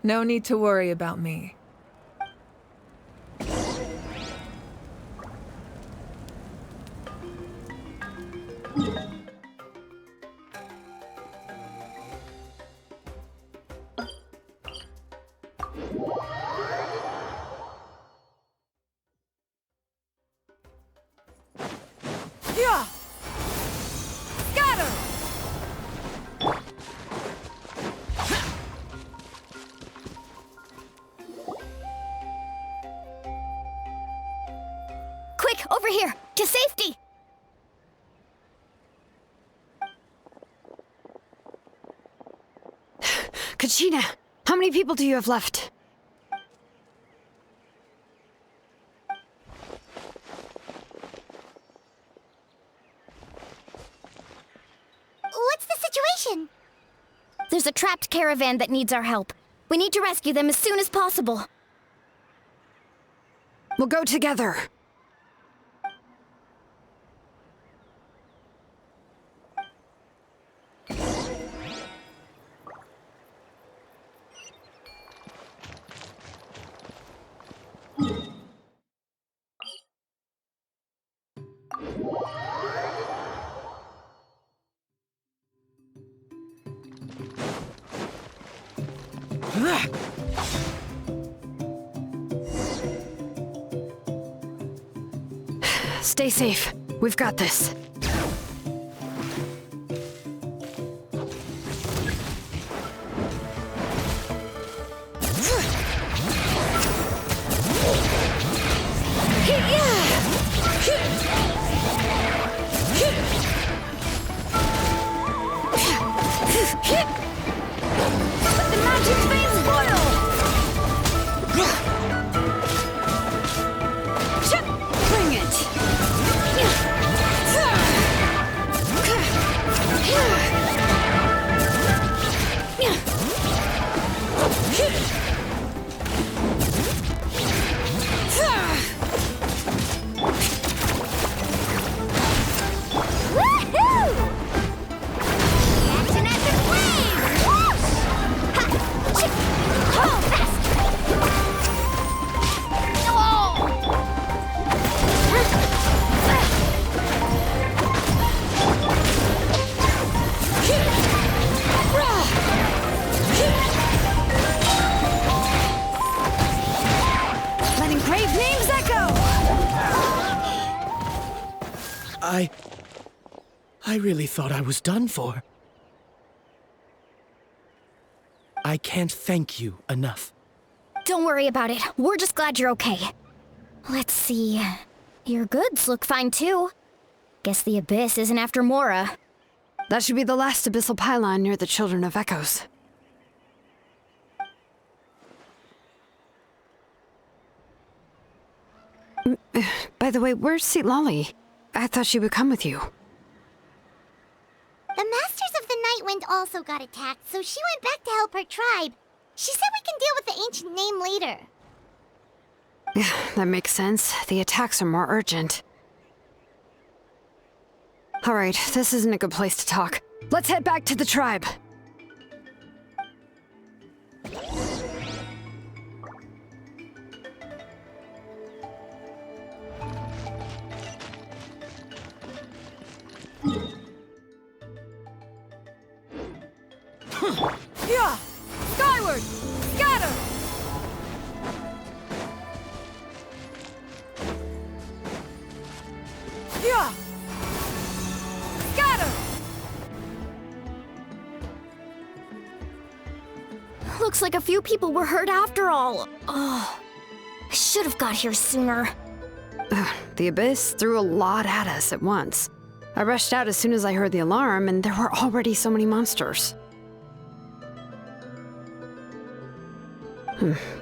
No need to worry about me. Yeah! Scatter! Quick, over here! To safety! Kachina, how many people do you have left? What's the situation? There's a trapped caravan that needs our help. We need to rescue them as soon as possible. We'll go together. Stay safe. We've got this. Let the magic flames boil! Bring it! Letting brave names echo! I really thought I was done for. I can't thank you enough. Don't worry about it. We're just glad you're okay. Let's see. Your goods look fine too. Guess the Abyss isn't after Mora. That should be the last abyssal pylon near the Children of Echoes. By the way, where's Lolly? I thought she would come with you. The Masters of the Nightwind also got attacked, so she went back to help her tribe. She said we can deal with the ancient name later. Yeah, that makes sense. The attacks are more urgent. Alright, this isn't a good place to talk. Let's head back to the tribe. Yeah! Skyward! Scatter! Yeah! Scatter! Looks like a few people were hurt after all. Oh, I should have got here sooner. The Abyss threw a lot at us at once. I rushed out as soon as I heard the alarm, and there were already so many monsters.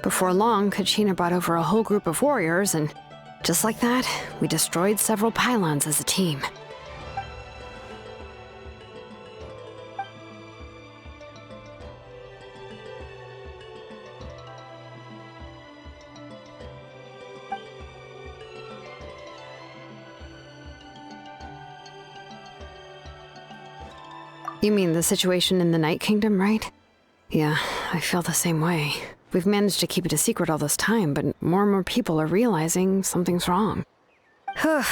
Before long, Kachina brought over a whole group of warriors, and just like that, we destroyed several pylons as a team. You mean the situation in the Night Kingdom, right? Yeah, I feel the same way. We've managed to keep it a secret all this time, but more and more people are realizing something's wrong.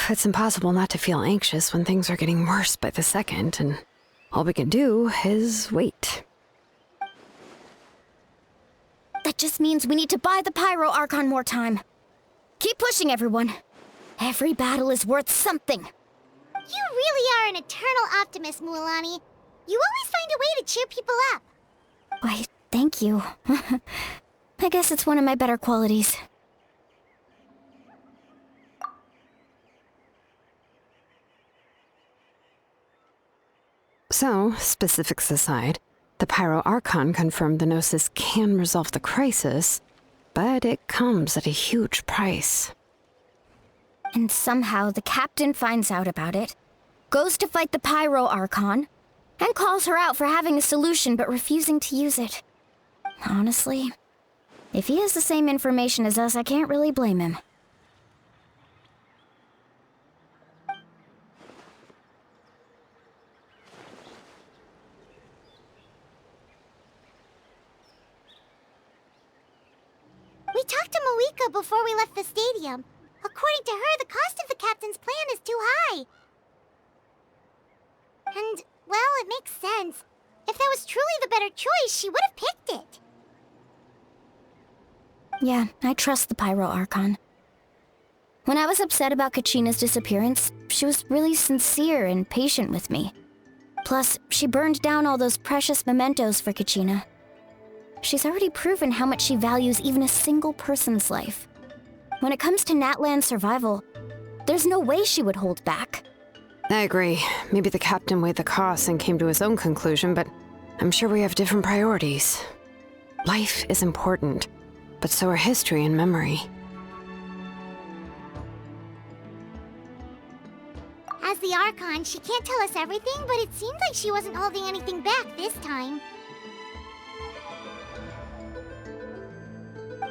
It's impossible not to feel anxious when things are getting worse by the second, and all we can do is wait. That just means we need to buy the Pyro Archon more time. Keep pushing, everyone. Every battle is worth something. You really are an eternal optimist, Mualani. You always find a way to cheer people up. Why, thank you. I guess it's one of my better qualities. So, specifics aside, the Pyro Archon confirmed the Gnosis can resolve the crisis, but it comes at a huge price. And somehow the captain finds out about it, goes to fight the Pyro Archon, and calls her out for having a solution but refusing to use it. Honestly, if he has the same information as us, I can't really blame him. We talked to miHoYo before we left the stadium. According to her, the cost of the captain's plan is too high. And, well, it makes sense. If that was truly the better choice, she would have picked it. Yeah, I trust the Pyro Archon. When I was upset about Kachina's disappearance, she was really sincere and patient with me. Plus, she burned down all those precious mementos for Kachina. She's already proven how much she values even a single person's life. When it comes to Natlan's survival, there's no way she would hold back. I agree. Maybe the captain weighed the costs and came to his own conclusion, but I'm sure we have different priorities. Life is important, but so are history and memory. As the Archon, she can't tell us everything, but it seemed like she wasn't holding anything back this time.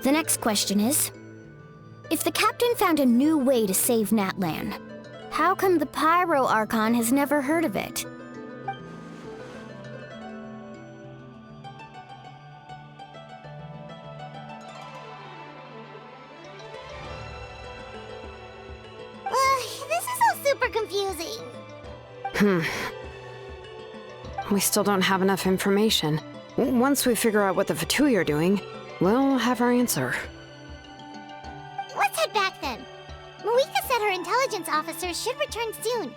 The next question is, if the captain found a new way to save Natlan, how come the Pyro Archon has never heard of it? This is all super confusing. We still don't have enough information. Once we figure out what the Fatui are doing, we'll have our answer. Let's head back then. miHoYo said her intelligence officers should return soon.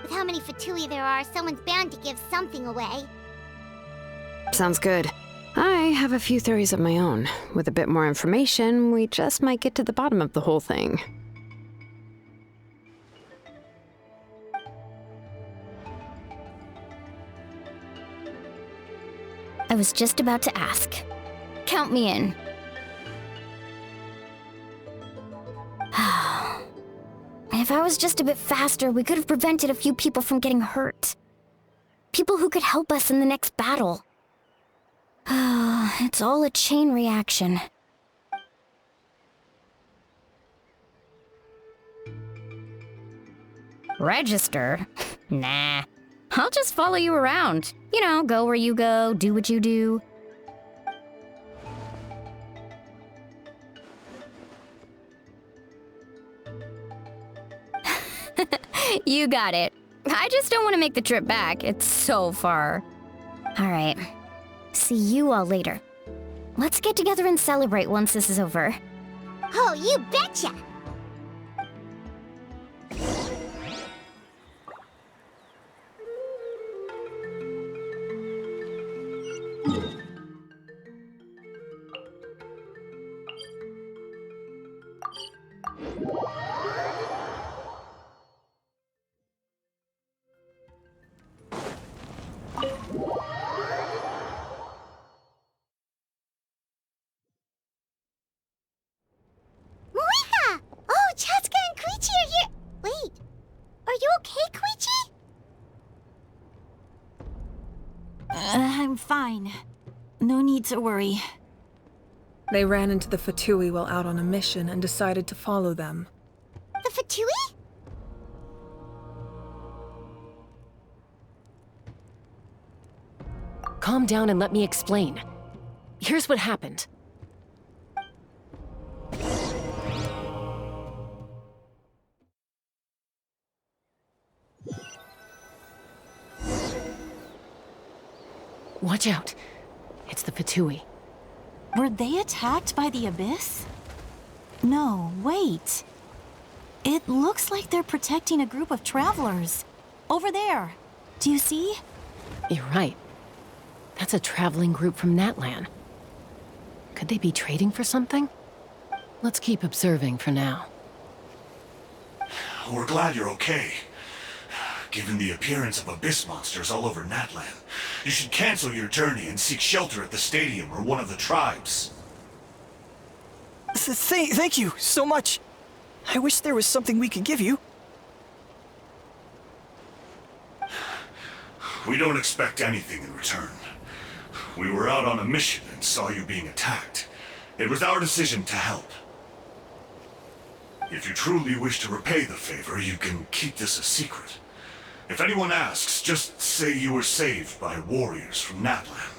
With how many Fatui there are, someone's bound to give something away. Sounds good. I have a few theories of my own. With a bit more information, we just might get to the bottom of the whole thing. I was just about to ask. Count me in. If I was just a bit faster, we could have prevented a few people from getting hurt. People who could help us in the next battle. It's all a chain reaction. Register? Nah. I'll just follow you around. You know, go where you go, do what you do. You got it. I just don't want to make the trip back. It's so far. All right. See you all later. Let's get together and celebrate once this is over. Oh, you betcha! miHoYo! Oh, Chatsuka and Koichi are here! Wait, are you okay, Koichi? I'm fine. No need to worry. They ran into the Fatui while out on a mission and decided to follow them. The Fatui? calm down and let me explain. Here's what happened. Watch out. It's the Fatui. Were they attacked by the Abyss? No, wait. It looks like they're protecting a group of travelers. Over there. Do you see? You're right. That's a traveling group from Natlan. Could they be trading for something? Let's keep observing for now. We're glad you're okay. Given the appearance of abyss monsters all over Natlan, you should cancel your journey and seek shelter at the stadium or one of the tribes. Thank you so much. I wish there was something we could give you. We don't expect anything in return. We were out on a mission and saw you being attacked. It was our decision to help. If you truly wish to repay the favor, you can keep this a secret. If anyone asks, just say you were saved by warriors from Natlan.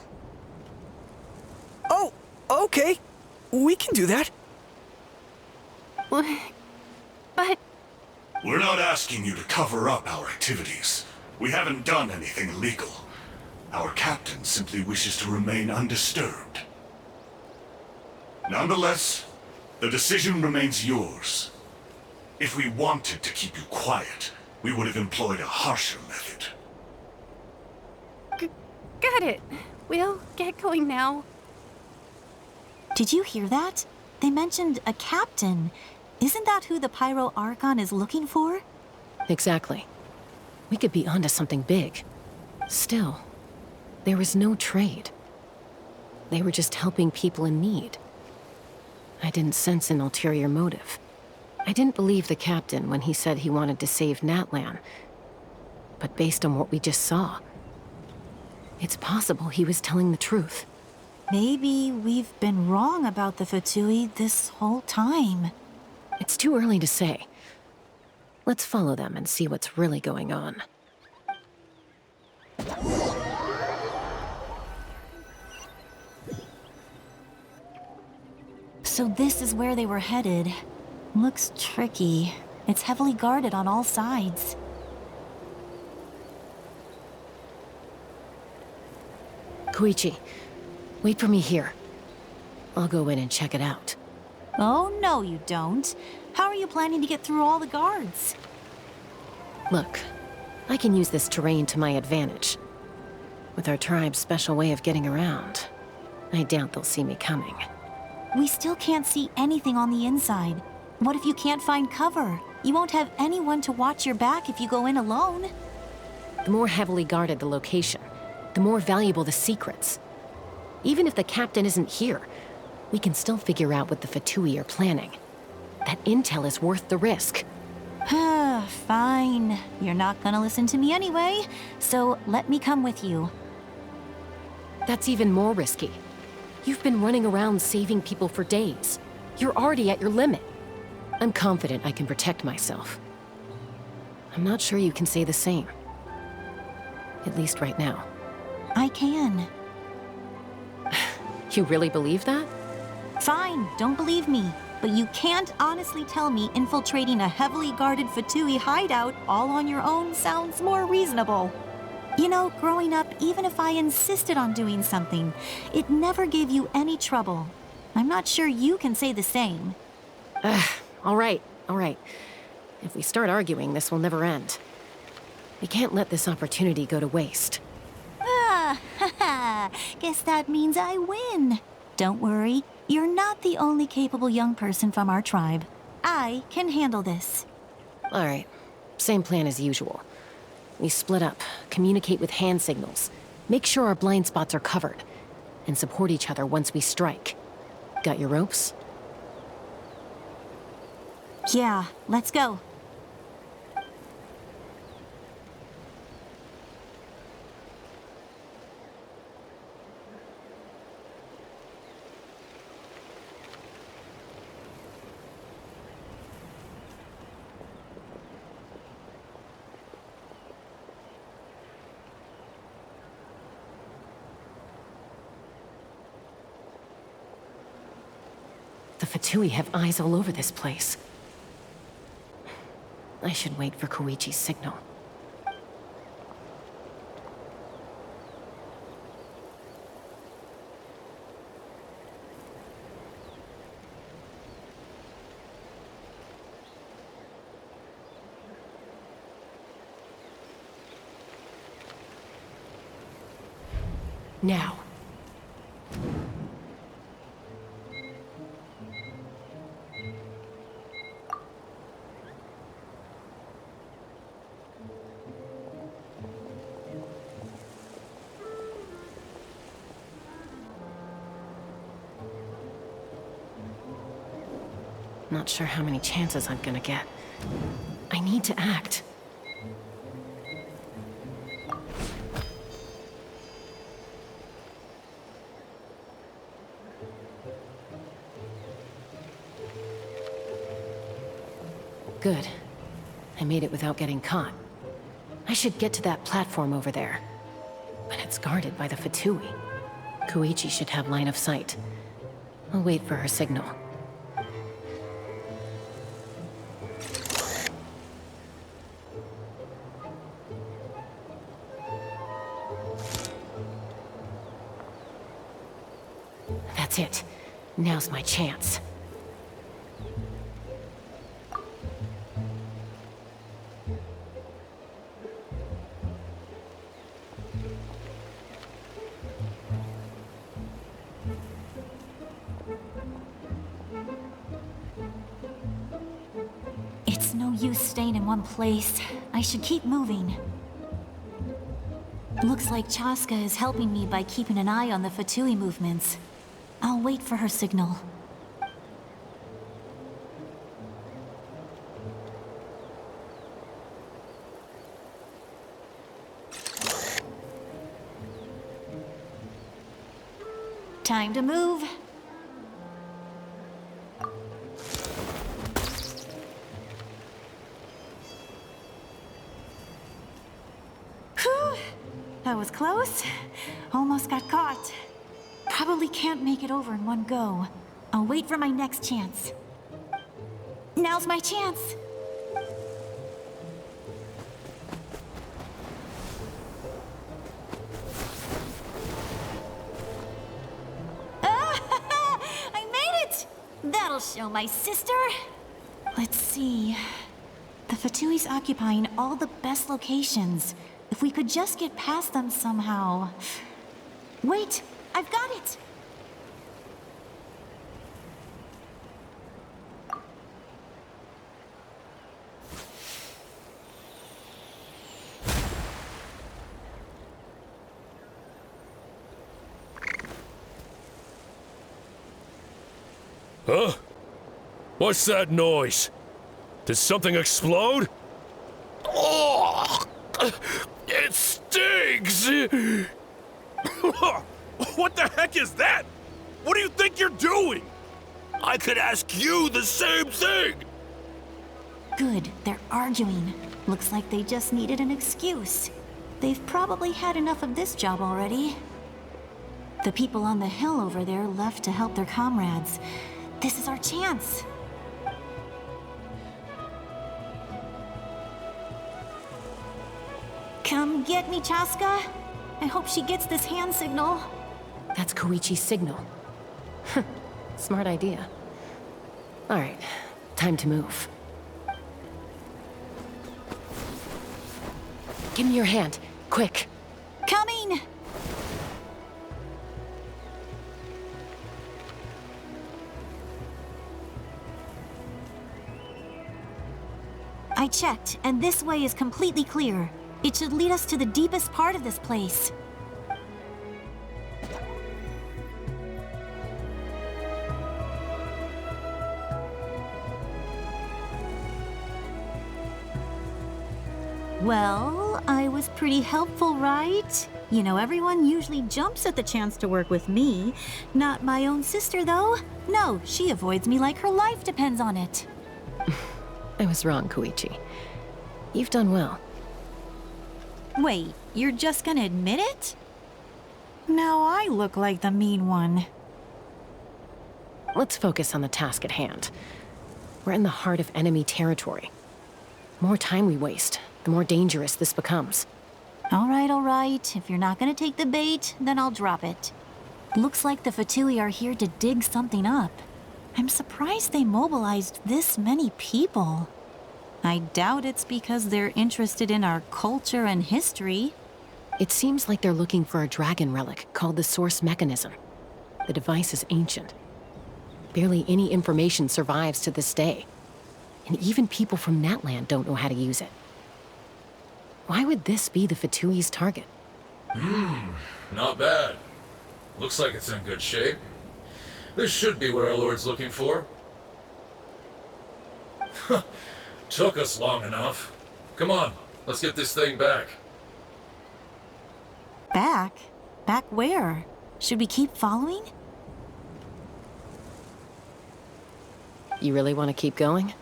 Oh, okay. We can do that. But... We're not asking you to cover up our activities. We haven't done anything illegal. Our captain simply wishes to remain undisturbed. Nonetheless, the decision remains yours. If we wanted to keep you quiet, we would have employed a harsher method. Got it. We'll get going now. Did you hear that? They mentioned a captain. Isn't that who the Pyro Archon is looking for? Exactly. We could be onto something big. Still, there was no trade. They were just helping people in need. I didn't sense an ulterior motive. I didn't believe the captain when he said he wanted to save Natlan. But based on what we just saw, it's possible he was telling the truth. Maybe we've been wrong about the Fatui this whole time. It's too early to say. Let's follow them and see what's really going on. So this is where they were headed. Looks tricky. It's heavily guarded on all sides. Koichi, wait for me here. I'll go in and check it out. Oh, no you don't. How are you planning to get through all the guards? Look, I can use this terrain to my advantage. With our tribe's special way of getting around, I doubt they'll see me coming. We still can't see anything on the inside. What if you can't find cover? You won't have anyone to watch your back if you go in alone. The more heavily guarded the location, the more valuable the secrets. Even if the captain isn't here, we can still figure out what the Fatui are planning. That intel is worth the risk. Fine. You're not gonna listen to me anyway, so let me come with you. That's even more risky. You've been running around saving people for days. You're already at your limit. I'm confident I can protect myself. I'm not sure you can say the same. At least right now. I can. You really believe that? Fine, don't believe me. But you can't honestly tell me infiltrating a heavily guarded Fatui hideout all on your own sounds more reasonable. You know, growing up, even if I insisted on doing something, it never gave you any trouble. I'm not sure you can say the same. All right. If we start arguing, this will never end. We can't let this opportunity go to waste. Guess that means I win. Don't worry, you're not the only capable young person from our tribe. I can handle this. All right, same plan as usual. We split up, communicate with hand signals, make sure our blind spots are covered, and support each other once we strike. Got your ropes? Yeah, let's go. The Fatui have eyes all over this place. I should wait for Koichi's signal. Now. Not sure how many chances I'm gonna get. I need to act. Good. I made it without getting caught. I should get to that platform over there. But it's guarded by the Fatui. Koichi should have line of sight. I'll wait for her signal. That's it. Now's my chance. It's no use staying in one place. I should keep moving. Looks like Chaska is helping me by keeping an eye on the Fatui movements. I'll wait for her signal. Time to move. Whew. That was close. Almost got caught. Probably can't make it over in one go. I'll wait for my next chance. Now's my chance. I made it! That'll show my sister. Let's see. The Fatui's occupying all the best locations. If we could just get past them somehow. Wait! I've got it! Huh? What's that noise? Did something explode? Oh! It stings! What the heck is that? What do you think you're doing? I could ask you the same thing! Good, they're arguing. Looks like they just needed an excuse. They've probably had enough of this job already. The people on the hill over there left to help their comrades. This is our chance. Come get me, Chaska. I hope she gets this hand signal. That's Koichi's signal. Smart idea. All right, time to move. Give me your hand, quick. Coming! I checked, and this way is completely clear. It should lead us to the deepest part of this place. Well, I was pretty helpful, right? You know, everyone usually jumps at the chance to work with me. Not my own sister, though. No, she avoids me like her life depends on it. I was wrong, Koichi. You've done well. Wait, you're just gonna admit it? Now I look like the mean one. let's focus on the task at hand. We're in the heart of enemy territory. The more time we waste, the more dangerous this becomes. All right. If you're not gonna take the bait, then I'll drop it. Looks like the Fatui are here to dig something up. I'm surprised they mobilized this many people. I doubt it's because they're interested in our culture and history. It seems like they're looking for a dragon relic called the Source Mechanism. The device is ancient. Barely any information survives to this day. And even people from Natlan don't know how to use it. Why would this be the Fatui's target? Not bad. Looks like it's in good shape. This should be what our Lord's looking for. Took us long enough. Come on, let's get this thing back. Back? Back where? Should we keep following? You really want to keep going?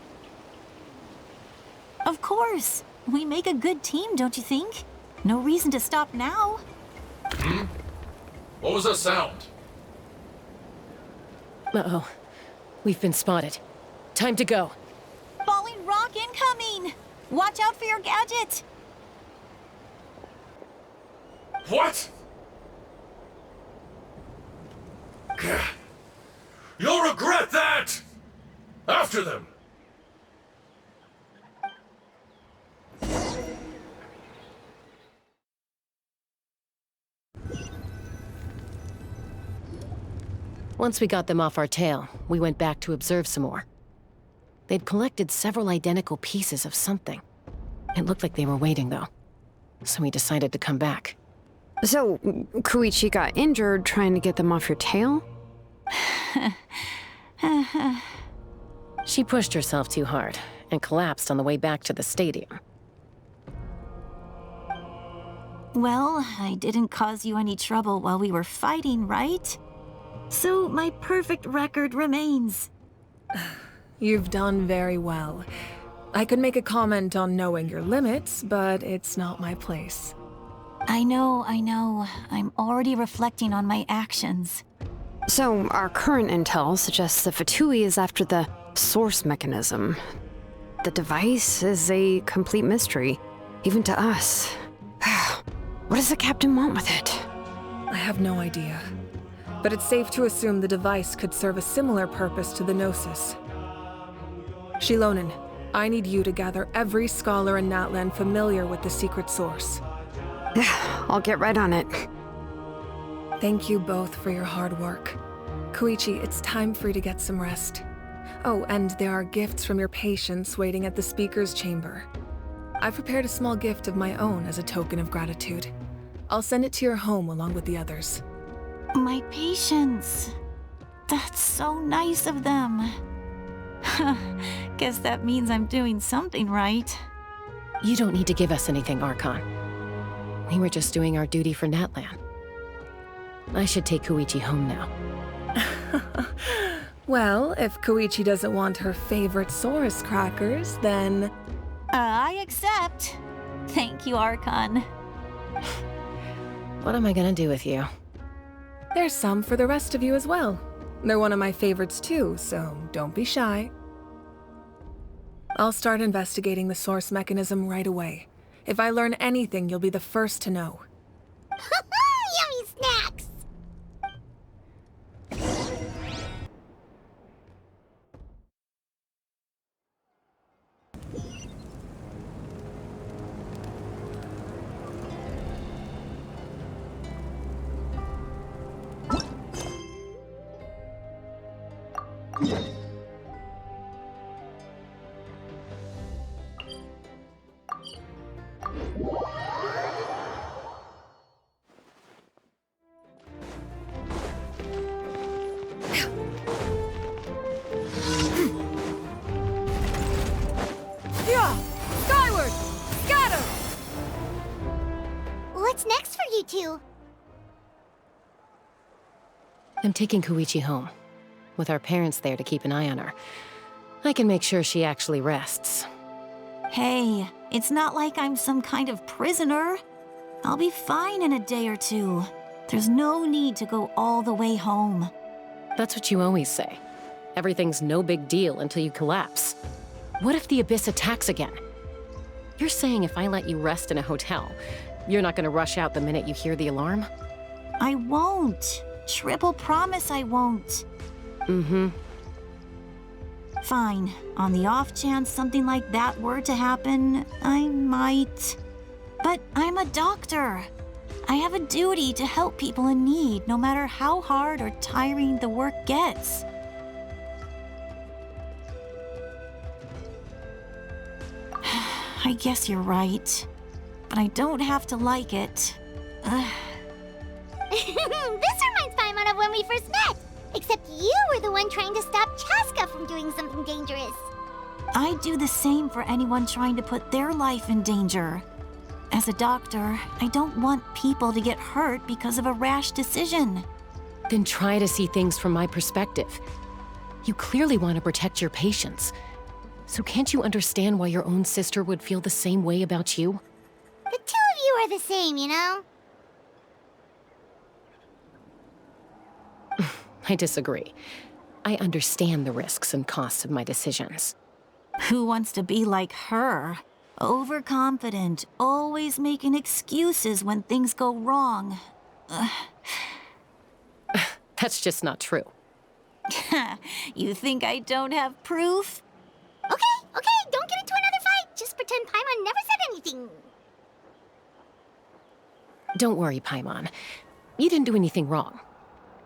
Of course. We make a good team, don't you think? No reason to stop now. What was that sound? Uh-oh. We've been spotted. Time to go. Falling rock incoming! Watch out for your gadget! What? You'll regret that! After them! Once we got them off our tail, we went back to observe some more. They'd collected several identical pieces of something. It looked like they were waiting, though. So we decided to come back. So, Koichi got injured trying to get them off your tail? She pushed herself too hard and collapsed on the way back to the stadium. Well, I didn't cause you any trouble while we were fighting, right? So my perfect record remains. You've done very well. I could make a comment on knowing your limits, but it's not my place. I know. I'm already reflecting on my actions. So, our current intel suggests the Fatui is after the source mechanism. The device is a complete mystery, even to us. What does the captain want with it? I have no idea. But it's safe to assume the device could serve a similar purpose to the Gnosis. Shilonen, I need you to gather every scholar in Natlan familiar with the secret source. I'll get right on it. Thank you both for your hard work. Koichi, it's time for you to get some rest. Oh, and there are gifts from your patients waiting at the speaker's chamber. I've prepared a small gift of my own as a token of gratitude. I'll send it to your home along with the others. My patience. That's so nice of them. Guess that means I'm doing something right. You don't need to give us anything, Archon. We were just doing our duty for Natlan. I should take Koichi home now. Well, if Koichi doesn't want her favorite Saurus crackers, then... I accept. Thank you, Archon. What am I gonna do with you? There's some for the rest of you as well. They're one of my favorites too, so don't be shy. I'll start investigating the source mechanism right away. If I learn anything, you'll be the first to know. Yummy snacks! Skyward! Scatter! What's next for you two? I'm taking Koichi home. With our parents there to keep an eye on her, I can make sure she actually rests. Hey, it's not like I'm some kind of prisoner. I'll be fine in a day or two. There's no need to go all the way home. That's what you always say. everything's no big deal until you collapse. What if the Abyss attacks again? You're saying if I let you rest in a hotel, you're not gonna rush out the minute you hear the alarm? I won't. Triple promise I won't. Mm-hmm. Fine. On the off chance something like that were to happen, I might. But I'm a doctor. I have a duty to help people in need, no matter how hard or tiring the work gets. I guess you're right. But I don't have to like it. This reminds Paimon of when we first met. Except you were the one trying to stop Chaska from doing something dangerous. I do the same for anyone trying to put their life in danger. As a doctor, I don't want people to get hurt because of a rash decision. Then try to see things from my perspective. You clearly want to protect your patients. So can't you understand why your own sister would feel the same way about you? The two of you are the same, you know? I disagree. I understand the risks and costs of my decisions. Who wants to be like her? Overconfident, always making excuses when things go wrong. That's just not true. You think I don't have proof? Okay, don't get into another fight. Just pretend Paimon never said anything. Don't worry, Paimon. You didn't do anything wrong.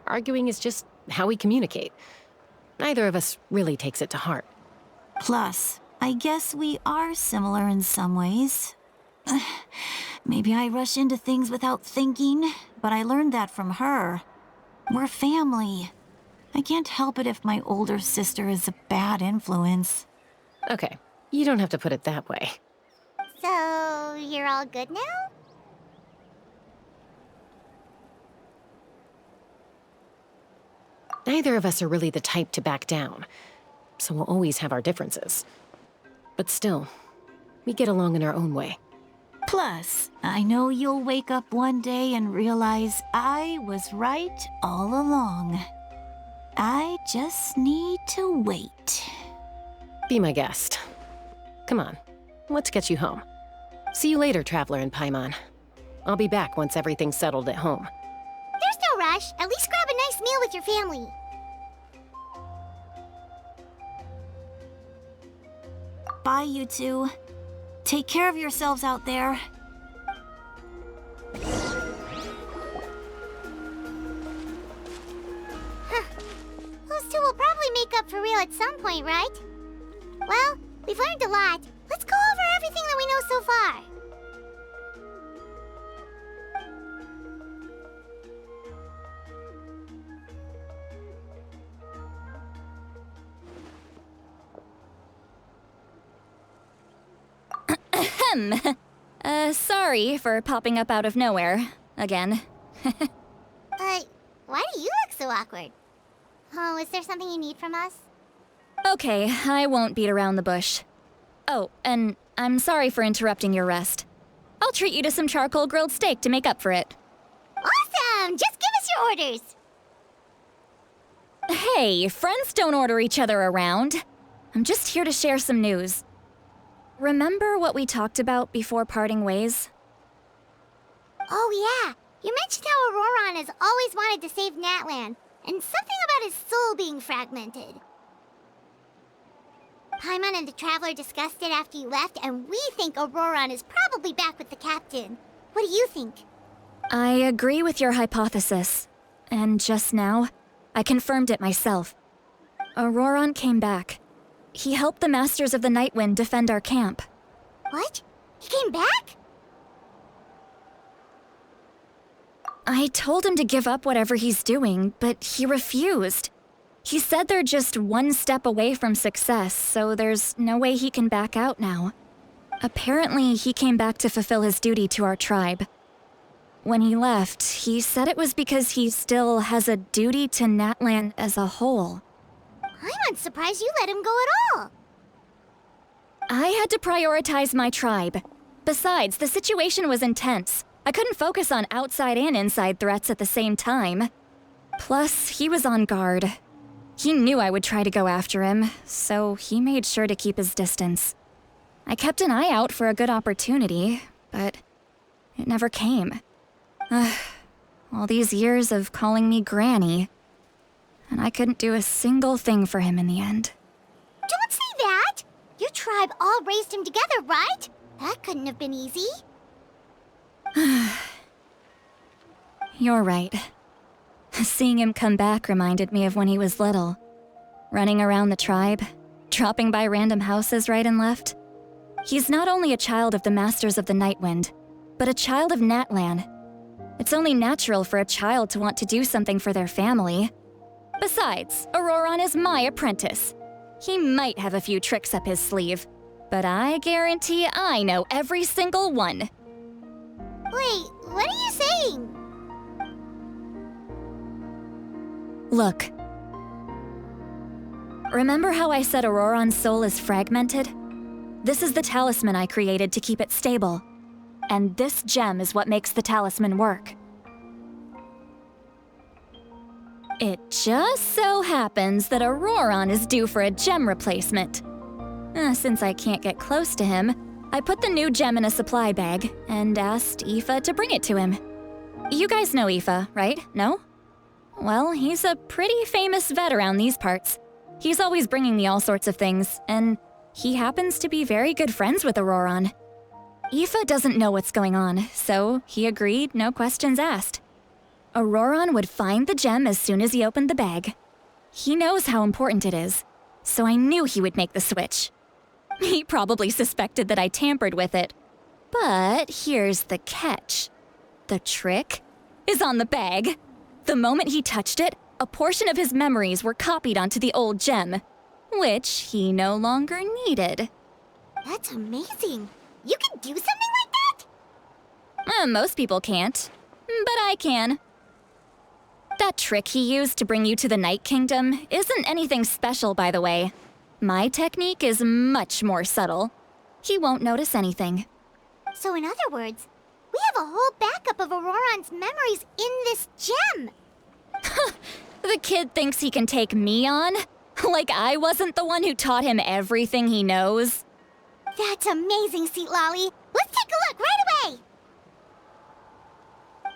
Arguing is just how we communicate. Neither of us really takes it to heart. Plus, I guess we are similar in some ways. Maybe I rush into things without thinking, but I learned that from her. We're family. I can't help it if my older sister is a bad influence. Okay, you don't have to put it that way. So, you're all good now? Neither of us are really the type to back down, so we'll always have our differences. But still, we get along in our own way. Plus, I know you'll wake up one day and realize I was right all along. I just need to wait. Be my guest. Come on, let's get you home. See you later, Traveler and Paimon. I'll be back once everything's settled at home. There's no rush. At least grab a nice meal with your family. Bye, you two. Take care of yourselves out there. Those two will probably make up for real at some point, right? Well, we've learned a lot. Let's go over everything that we know so far. Sorry for popping up out of nowhere. Again. Why do you look so awkward? Oh, is there something you need from us? Okay, I won't beat around the bush. Oh, and I'm sorry for interrupting your rest. I'll treat you to some charcoal grilled steak to make up for it. Awesome! Just give us your orders! Hey, friends don't order each other around. I'm just here to share some news. Remember what we talked about before parting ways? Oh yeah, you mentioned how Auroron has always wanted to save Natlan, and something about his soul being fragmented. Paimon and the Traveler discussed it after you left, and we think Auroron is probably back with the captain. What do you think? I agree with your hypothesis. And just now, I confirmed it myself. Auroron came back. He helped the Masters of the Nightwind defend our camp. What? He came back? I told him to give up whatever he's doing, but he refused. He said they're just one step away from success, so there's no way he can back out now. Apparently, he came back to fulfill his duty to our tribe. When he left, he said it was because he still has a duty to Natlan as a whole. I'm surprised you let him go at all. I had to prioritize my tribe. Besides, the situation was intense. I couldn't focus on outside and inside threats at the same time. Plus, he was on guard. He knew I would try to go after him, so he made sure to keep his distance. I kept an eye out for a good opportunity, but it never came. All these years of calling me Granny, and I couldn't do a single thing for him in the end. Don't say that! Your tribe all raised him together, right? That couldn't have been easy. You're right. Seeing him come back reminded me of when he was little. Running around the tribe, dropping by random houses right and left. He's not only a child of the Masters of the Nightwind, but a child of Natlan. It's only natural for a child to want to do something for their family. Besides, Auroron is my apprentice. He might have a few tricks up his sleeve, but I guarantee I know every single one. Wait, what are you saying? Look. Remember how I said Auroron's soul is fragmented? This is the talisman I created to keep it stable. And this gem is what makes the talisman work. It just so happens that Auroron is due for a gem replacement. Since I can't get close to him, I put the new gem in a supply bag and asked Aoife to bring it to him. You guys know Aoife, right? No? Well, he's a pretty famous vet around these parts. He's always bringing me all sorts of things, and he happens to be very good friends with Auroron. Aoife doesn't know what's going on, so he agreed, no questions asked. Auroron would find the gem as soon as he opened the bag. He knows how important it is, so I knew he would make the switch. He probably suspected that I tampered with it. But here's the catch. The trick is on the bag. The moment he touched it, a portion of his memories were copied onto the old gem, which he no longer needed. That's amazing. You can do something like that? Most people can't, but I can. That trick he used to bring you to the Night Kingdom isn't anything special, by the way. My technique is much more subtle. He won't notice anything. So in other words, we have a whole backup of Auroron's memories in this gem. The kid thinks he can take me on? Like I wasn't the one who taught him everything he knows? That's amazing, Sweet Lolly. Let's take a look right away.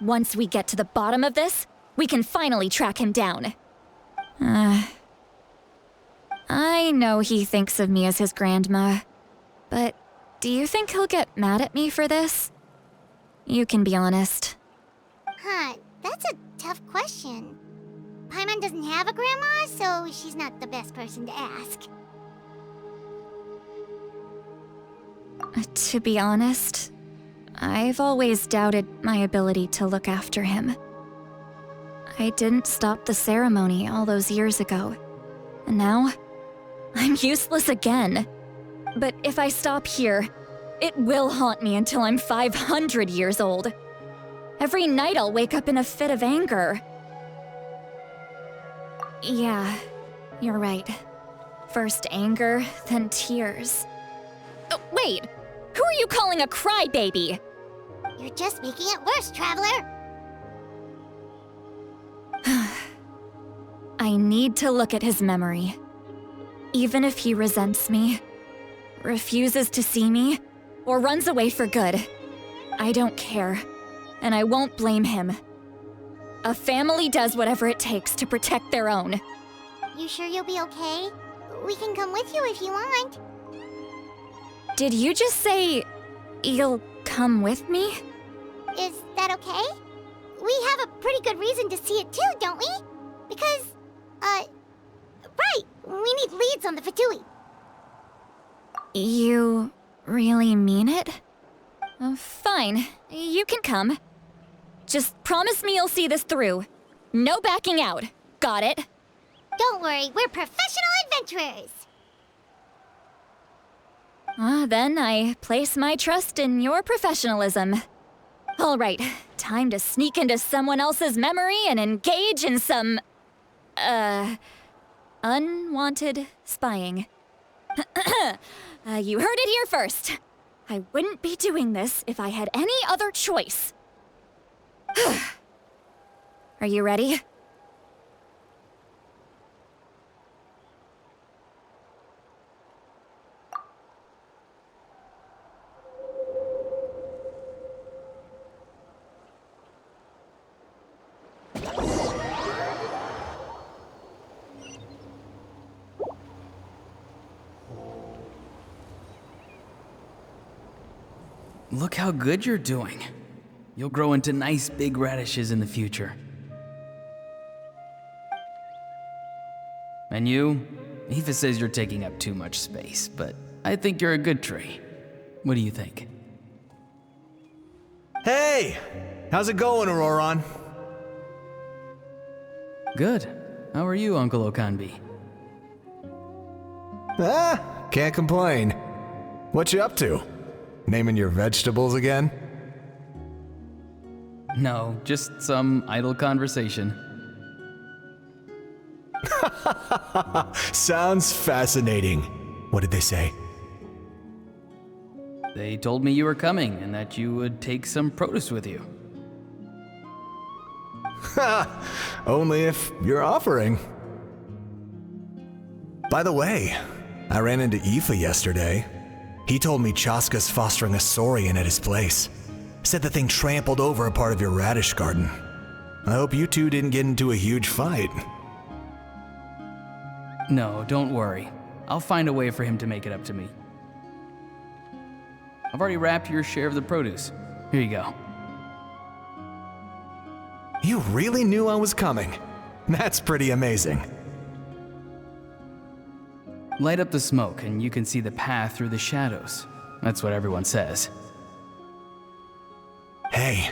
Once we get to the bottom of this, we can finally track him down. I know he thinks of me as his grandma, but do you think he'll get mad at me for this? You can be honest. That's a tough question. Paimon doesn't have a grandma, so she's not the best person to ask. To be honest, I've always doubted my ability to look after him. I didn't stop the ceremony all those years ago, and now I'm useless again. But if I stop here, it will haunt me until I'm 500 years old. Every night I'll wake up in a fit of anger. Yeah, you're right. First anger, then tears. Oh, wait! Who are you calling a crybaby? You're just making it worse, Traveler. I need to look at his memory. Even if he resents me, refuses to see me, or runs away for good, I don't care, and I won't blame him. A family does whatever it takes to protect their own. You sure you'll be okay? We can come with you if you want. Did you just say you'll come with me? Is that okay? We have a pretty good reason to see it too, don't we? Because, right, we need leads on the Fatui. You really mean it? Fine, you can come. Just promise me you'll see this through. No backing out. Got it? Don't worry, we're professional adventurers. Then I place my trust in your professionalism. All right, time to sneak into someone else's memory and engage in some, unwanted spying. You heard it here first. I wouldn't be doing this if I had any other choice. Are you ready? Look how good you're doing. You'll grow into nice big radishes in the future. And you? Aoife says you're taking up too much space, but I think you're a good tree. What do you think? Hey! How's it going, Auroron? Good. How are you, Uncle Okanbi? Can't complain. What you up to? Naming your vegetables again? No, just some idle conversation. Sounds fascinating. What did they say? They told me you were coming and that you would take some produce with you. Only if you're offering. By the way, I ran into Aoife yesterday. He told me Chaska's fostering a saurian at his place. Said the thing trampled over a part of your radish garden. I hope you two didn't get into a huge fight. No, don't worry. I'll find a way for him to make it up to me. I've already wrapped your share of the produce. Here you go. You really knew I was coming. That's pretty amazing. Light up the smoke and you can see the path through the shadows. That's what everyone says. Hey,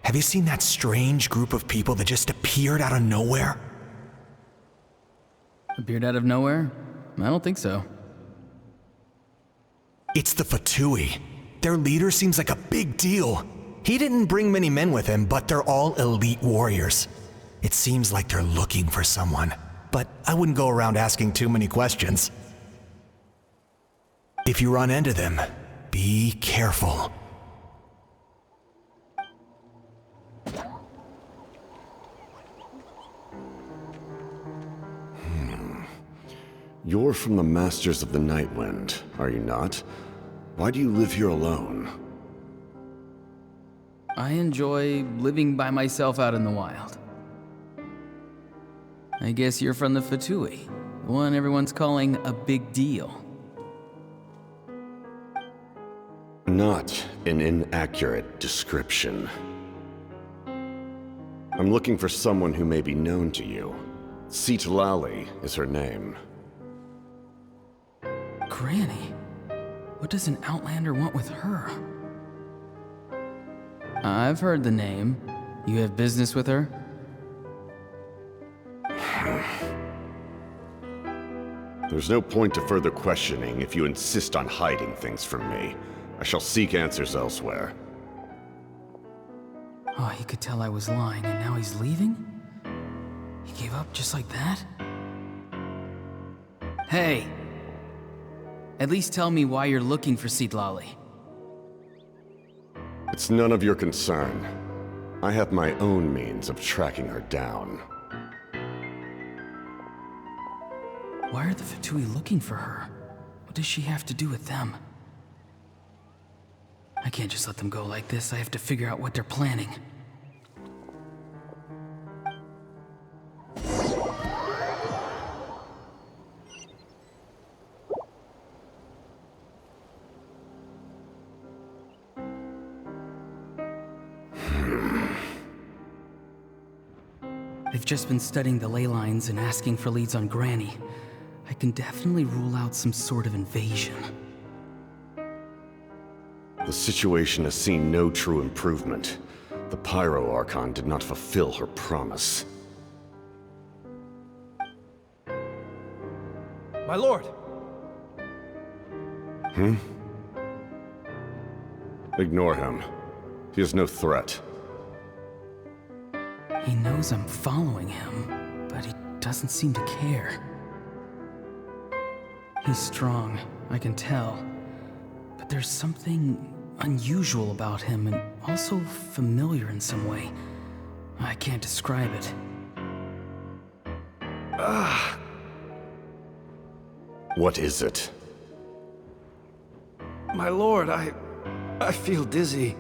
have you seen that strange group of people that just appeared out of nowhere? Appeared out of nowhere? I don't think so. It's the Fatui. Their leader seems like a big deal. He didn't bring many men with him, but they're all elite warriors. It seems like they're looking for someone, but I wouldn't go around asking too many questions. If you run into them, be careful. You're from the Masters of the Nightwind, are you not? Why do you live here alone? I enjoy living by myself out in the wild. I guess you're from the Fatui, the one everyone's calling a big deal. Not an inaccurate description. I'm looking for someone who may be known to you. Citlali is her name. Granny? What does an Outlander want with her? I've heard the name. You have business with her? There's no point to further questioning if you insist on hiding things from me. I shall seek answers elsewhere. Oh, he could tell I was lying and now he's leaving? He gave up just like that? Hey! At least tell me why you're looking for Citlali. It's none of your concern. I have my own means of tracking her down. Why are the Fatui looking for her? What does she have to do with them? I can't just let them go like this. I have to figure out what they're planning. I've just been studying the ley lines and asking for leads on Granny. I can definitely rule out some sort of invasion. The situation has seen no true improvement. The Pyro Archon did not fulfill her promise. My lord! Ignore him. He is no threat. He knows I'm following him, but he doesn't seem to care. He's strong, I can tell. But there's something unusual about him and also familiar in some way. I can't describe it. What is it? My lord, I feel dizzy.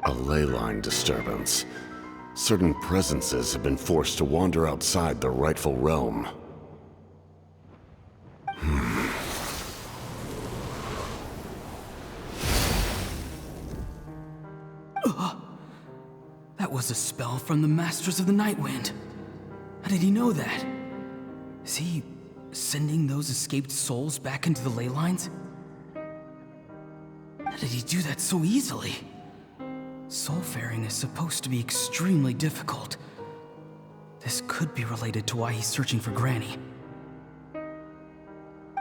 A ley line disturbance. Certain presences have been forced to wander outside their rightful realm. was a spell from the Masters of the Nightwind. How did he know that? Is he sending those escaped souls back into the ley lines? How did he do that so easily? Soulfaring is supposed to be extremely difficult. This could be related to why he's searching for Granny.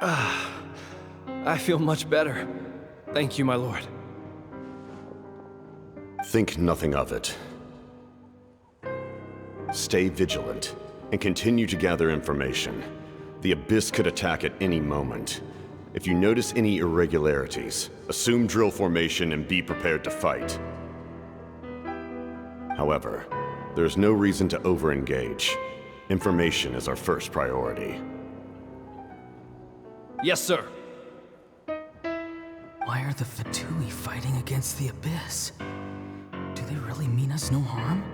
I feel much better. Thank you, my lord. Think nothing of it. Stay vigilant and continue to gather information. The Abyss could attack at any moment. If you notice any irregularities, assume drill formation and be prepared to fight. However, there's no reason to over-engage. Information is our first priority. Yes, sir. Why are the Fatui fighting against the Abyss? Do they really mean us no harm?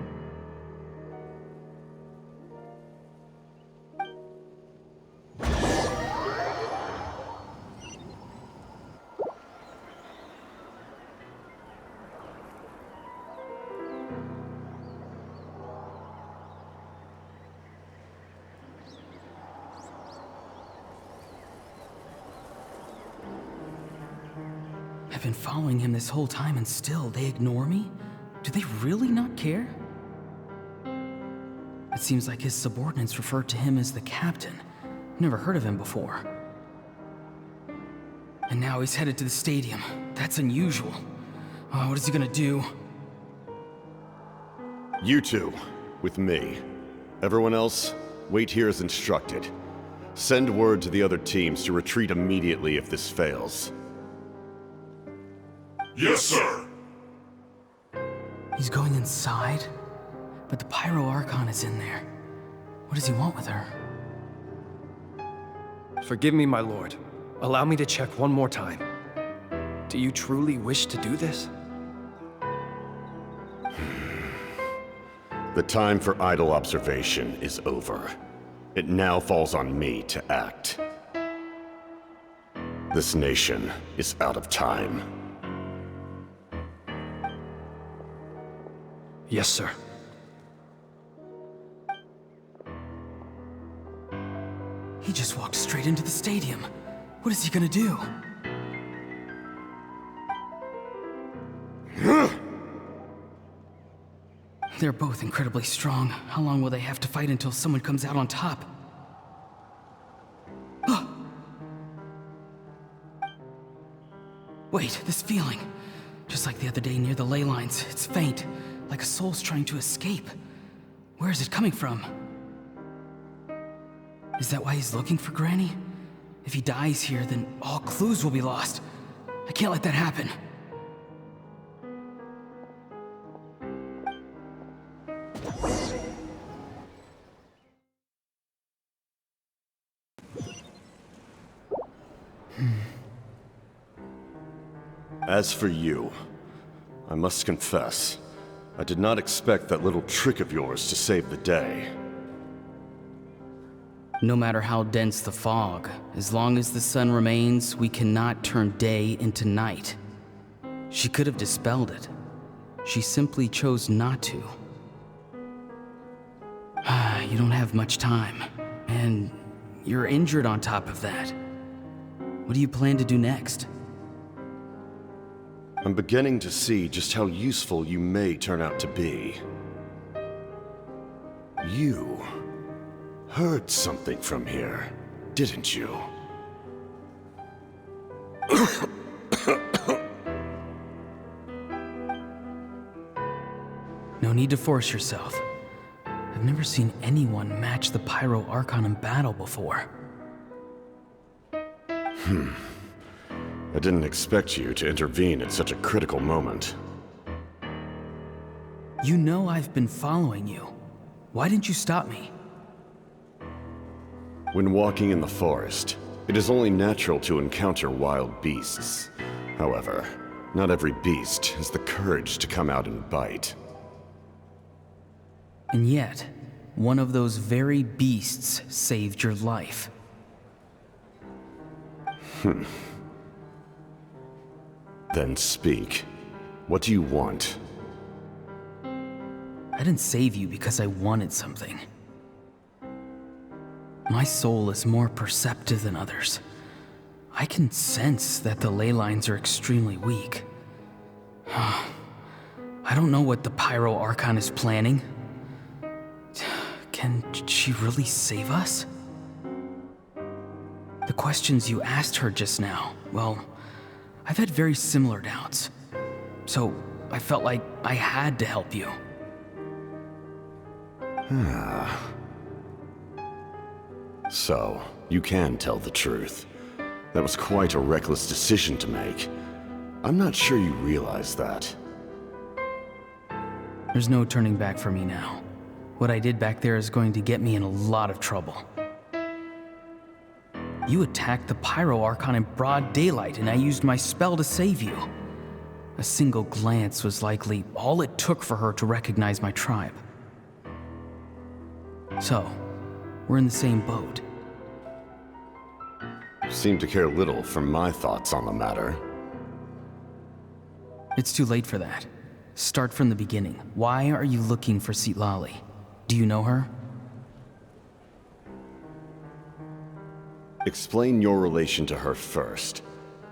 I've been following him this whole time and still they ignore me? Do they really not care? It seems like his subordinates refer to him as the captain. Never heard of him before. And now he's headed to the stadium. That's unusual. What is he gonna do? You two, with me. Everyone else, wait here as instructed. Send word to the other teams to retreat immediately if this fails. Yes, sir. He's going inside? But the Pyro Archon is in there. What does he want with her? Forgive me, my lord. Allow me to check one more time. Do you truly wish to do this? The time for idle observation is over. It now falls on me to act. This nation is out of time. Yes, sir. He just walked straight into the stadium. What is he gonna do? They're both incredibly strong. How long will they have to fight until someone comes out on top? Wait, this feeling. Just like the other day near the ley lines, it's faint, like a soul's trying to escape. Where is it coming from? Is that why he's looking for Granny? If he dies here, then all clues will be lost. I can't let that happen. As for you, I must confess, I did not expect that little trick of yours to save the day. No matter how dense the fog, as long as the sun remains, we cannot turn day into night. She could have dispelled it. She simply chose not to. You don't have much time, and you're injured on top of that. What do you plan to do next? I'm beginning to see just how useful you may turn out to be. You heard something from here, didn't you? No need to force yourself. I've never seen anyone match the Pyro Archon in battle before. I didn't expect you to intervene at such a critical moment. You know I've been following you. Why didn't you stop me? When walking in the forest, it is only natural to encounter wild beasts. However, not every beast has the courage to come out and bite. And yet, one of those very beasts saved your life. Then speak. What do you want? I didn't save you because I wanted something. My soul is more perceptive than others. I can sense that the ley lines are extremely weak. I don't know what the Pyro Archon is planning. Can she really save us? The questions you asked her just now, well, I've had very similar doubts. So I felt like I had to help you. So, you can tell the truth. That was quite a reckless decision to make. I'm not sure you realize that. There's no turning back for me now. What I did back there is going to get me in a lot of trouble. You attacked the Pyro Archon in broad daylight, and I used my spell to save you. A single glance was likely all it took for her to recognize my tribe. So, we're in the same boat. You seem to care little for my thoughts on the matter. It's too late for that. Start from the beginning. Why are you looking for Citlali? Do you know her? Explain your relation to her first.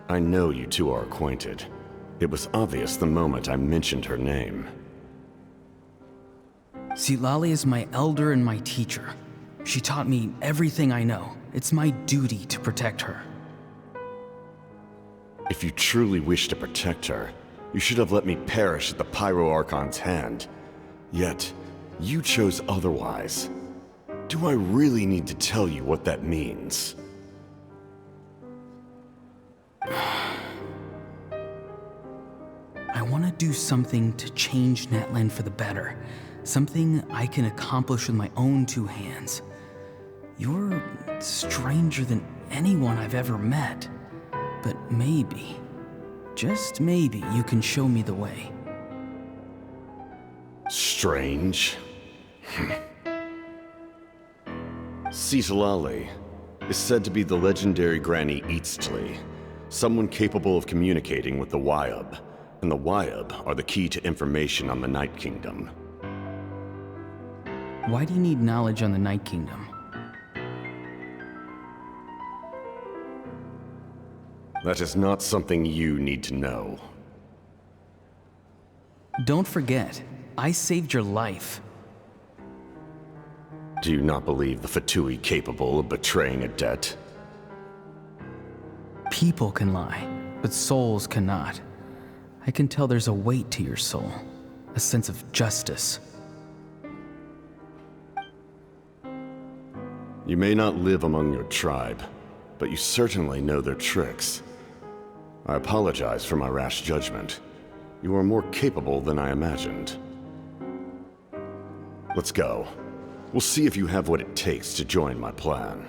I know you two are acquainted. It was obvious the moment I mentioned her name. Citlali is my elder and my teacher. She taught me everything I know. It's my duty to protect her. If you truly wish to protect her, you should have let me perish at the Pyro Archon's hand. Yet, you chose otherwise. Do I really need to tell you what that means? I want to do something to change Natlan for the better. Something I can accomplish with my own two hands. You're stranger than anyone I've ever met. But maybe, just maybe, you can show me the way. Strange? Citlali is said to be the legendary Granny Eastly, someone capable of communicating with the Wyub, and the Wyub are the key to information on the Night Kingdom. Why do you need knowledge on the Night Kingdom? That is not something you need to know. Don't forget, I saved your life. Do you not believe the Fatui capable of betraying a debt? People can lie, but souls cannot. I can tell there's a weight to your soul, a sense of justice. You may not live among your tribe, but you certainly know their tricks. I apologize for my rash judgment. You are more capable than I imagined. Let's go. We'll see if you have what it takes to join my plan.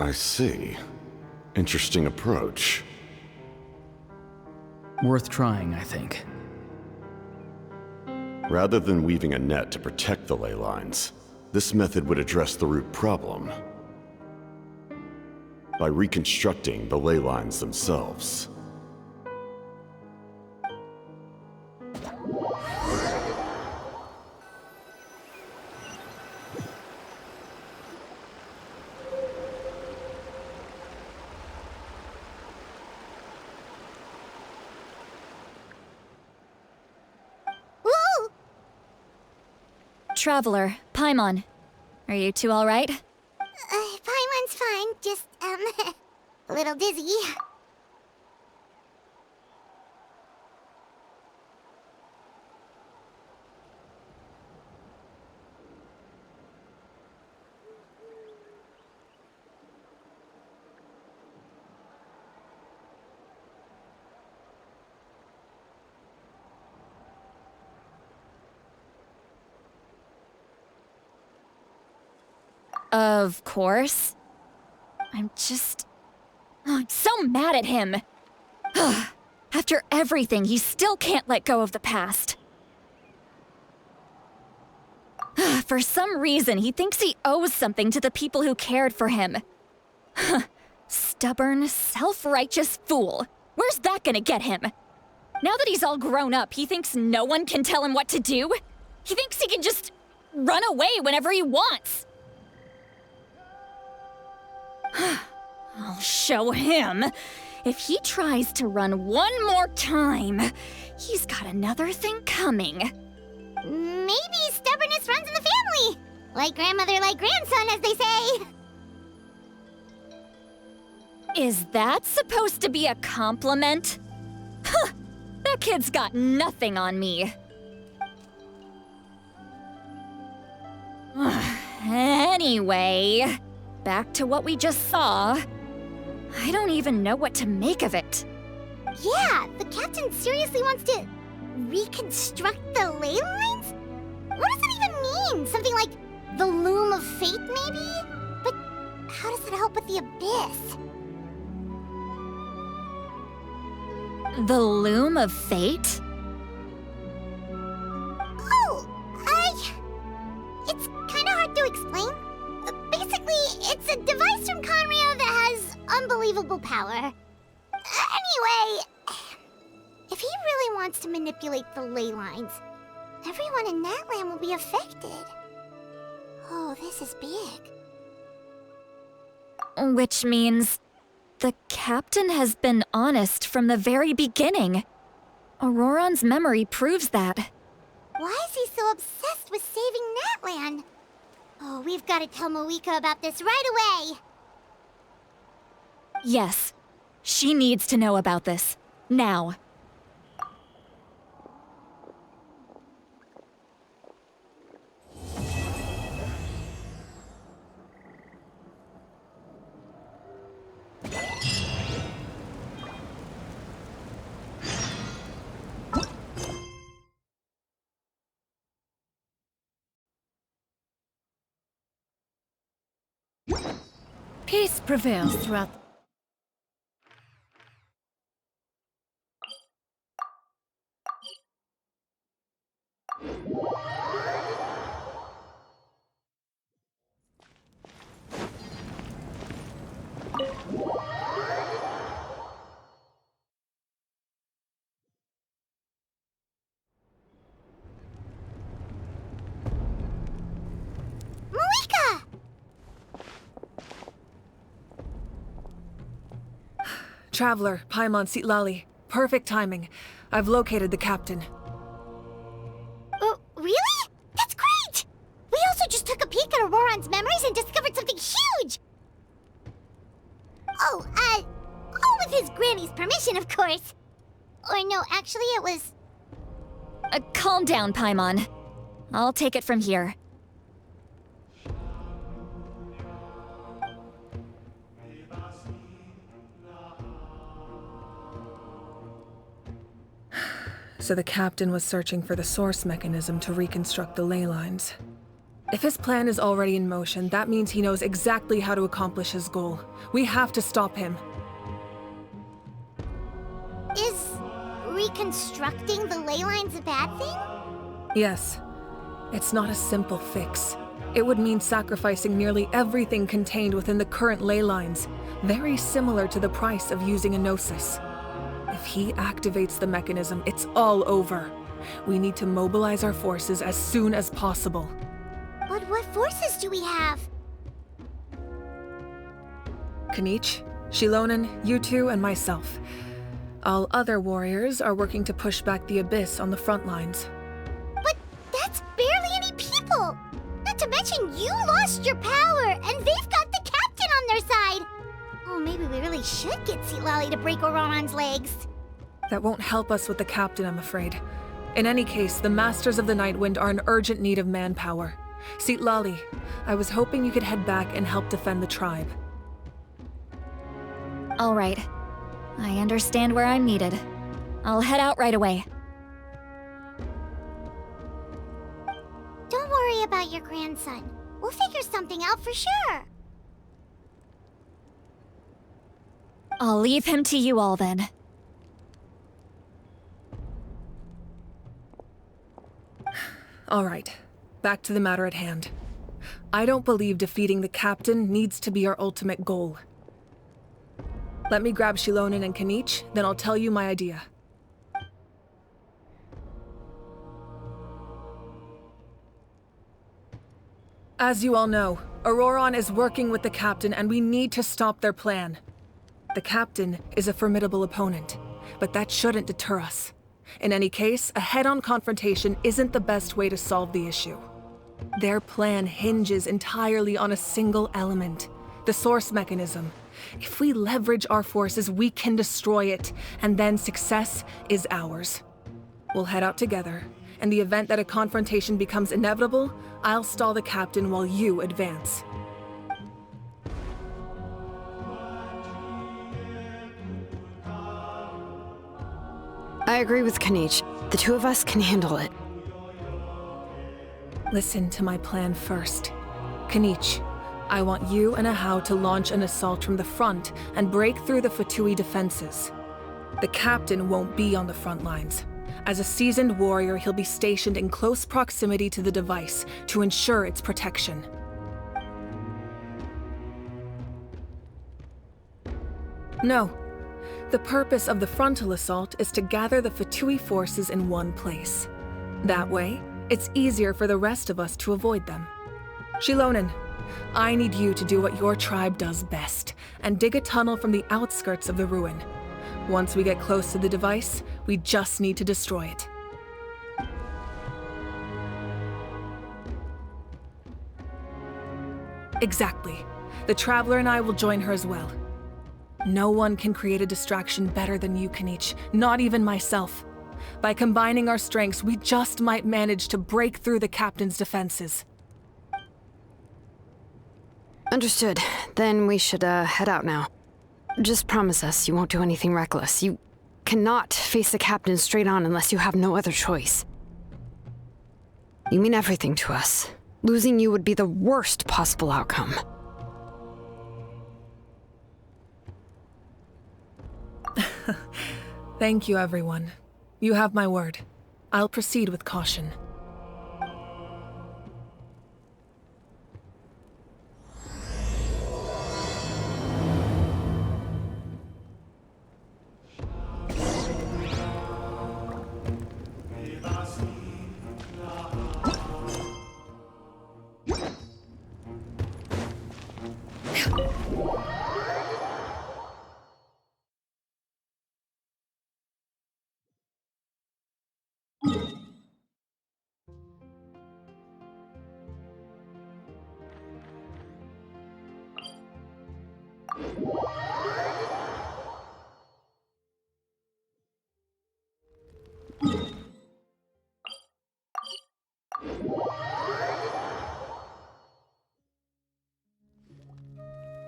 I see. Interesting approach. Worth trying, I think. Rather than weaving a net to protect the ley lines, this method would address the root problem by reconstructing the ley lines themselves. Traveler, Paimon. Are you two alright? Paimon's fine, just, a little dizzy. Of course. I'm so mad at him. After everything, he still can't let go of the past. For some reason, he thinks he owes something to the people who cared for him. Stubborn, self-righteous fool. Where's that gonna get him? Now that he's all grown up, he thinks no one can tell him what to do? He thinks he can just run away whenever he wants. I'll show him. If he tries to run one more time, he's got another thing coming. Maybe stubbornness runs in the family. Like grandmother, like grandson, as they say. Is that supposed to be a compliment? Huh, that kid's got nothing on me. Anyway, back to what we just saw. I don't even know what to make of it. Yeah, the captain seriously wants to reconstruct the ley lines? What does that even mean? Something like the loom of fate, maybe? But how does that help with the abyss? The loom of fate? Oh, it's kind of hard to explain. Basically, it's a device from Conrio that has unbelievable power. Anyway, if he really wants to manipulate the ley lines, everyone in Natlan will be affected. Oh, this is big. Which means the captain has been honest from the very beginning. Auroron's memory proves that. Why is he so obsessed with saving Natlan? Oh, we've got to tell miHoYo about this right away. Yes, she needs to know about this. Now. Peace prevails throughout. miHoYo! Traveler, Paimon Sitlali. Perfect timing. I've located the captain. Really? That's great! We also just took a peek at Auroron's memories and discovered something huge! Oh, with his granny's permission, of course. Or no, actually it was... Calm down, Paimon. I'll take it from here. So the captain was searching for the source mechanism to reconstruct the ley lines. If his plan is already in motion, that means he knows exactly how to accomplish his goal. We have to stop him. Is reconstructing the ley lines a bad thing? Yes. It's not a simple fix. It would mean sacrificing nearly everything contained within the current ley lines, very similar to the price of using a gnosis. If he activates the mechanism, it's all over. We need to mobilize our forces as soon as possible. But what forces do we have? Kanich, Shilonen, you two, and myself. All other warriors are working to push back the abyss on the front lines. But that's barely any people! Not to mention you lost your power, and they've got the captain on their side! Oh, maybe we really should get Sitlali to break Auroron's legs. That won't help us with the captain, I'm afraid. In any case, the Masters of the Nightwind are in urgent need of manpower. Sitlali, I was hoping you could head back and help defend the tribe. All right. I understand where I'm needed. I'll head out right away. Don't worry about your grandson. We'll figure something out for sure. I'll leave him to you all then. All right. back to the matter at hand. I don't believe defeating the captain needs to be our ultimate goal. Let me grab Shilonen and Kanich, then I'll tell you my idea. As you all know, Auroron is working with the captain and we need to stop their plan. The captain is a formidable opponent, but that shouldn't deter us. In any case, a head-on confrontation isn't the best way to solve the issue. Their plan hinges entirely on a single element, the source mechanism. If we leverage our forces, we can destroy it, and then success is ours. We'll head out together. In the event that a confrontation becomes inevitable, I'll stall the captain while you advance. I agree with Kanich. The two of us can handle it. Listen to my plan first. Kanich, I want you and Ahau to launch an assault from the front and break through the Fatui defenses. The captain won't be on the front lines. As a seasoned warrior, he'll be stationed in close proximity to the device to ensure its protection. No. The purpose of the frontal assault is to gather the Fatui forces in one place. That way, it's easier for the rest of us to avoid them. Shilonen, I need you to do what your tribe does best, and dig a tunnel from the outskirts of the ruin. Once we get close to the device, we just need to destroy it. Exactly. The Traveler and I will join her as well. No one can create a distraction better than you, Kanich, not even myself. By combining our strengths, we just might manage to break through the captain's defenses. Understood. Then we should head out now. Just promise us you won't do anything reckless. You cannot face the captain straight on unless you have no other choice. You mean everything to us. Losing you would be the worst possible outcome. Thank you, everyone. You have my word. I'll proceed with caution.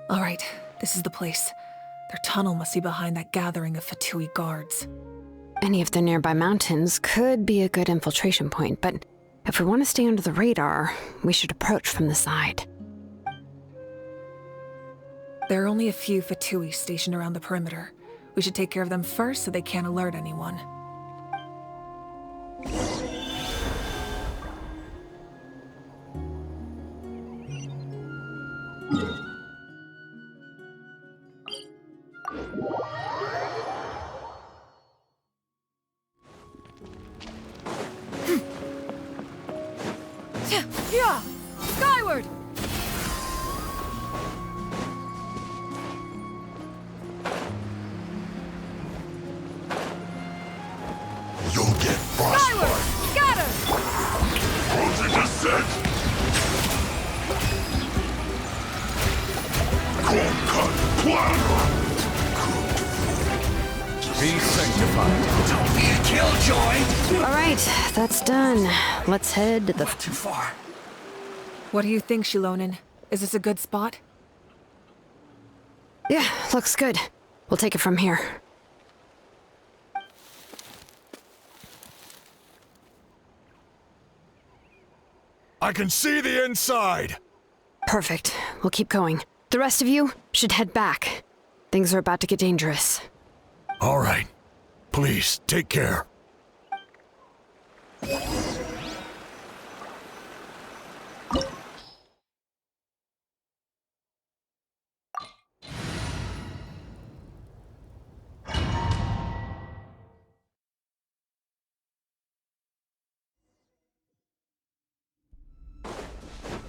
All right, this is the place. Their tunnel must be behind that gathering of Fatui guards. Any of the nearby mountains could be a good infiltration point, but if we want to stay under the radar, we should approach from the side. There are only a few Fatui stationed around the perimeter. We should take care of them first so they can't alert anyone. Yeah! Skyward! You'll get frostbite. Scatter! Frozen descent. Cold cut. Be sanctified. Don't be a killjoy! All right, that's done. Let's head to the... Too far. What do you think, Shilonen? Is this a good spot? Yeah, looks good. We'll take it from here. I can see the inside! Perfect. We'll keep going. The rest of you should head back. Things are about to get dangerous. All right. Please, take care.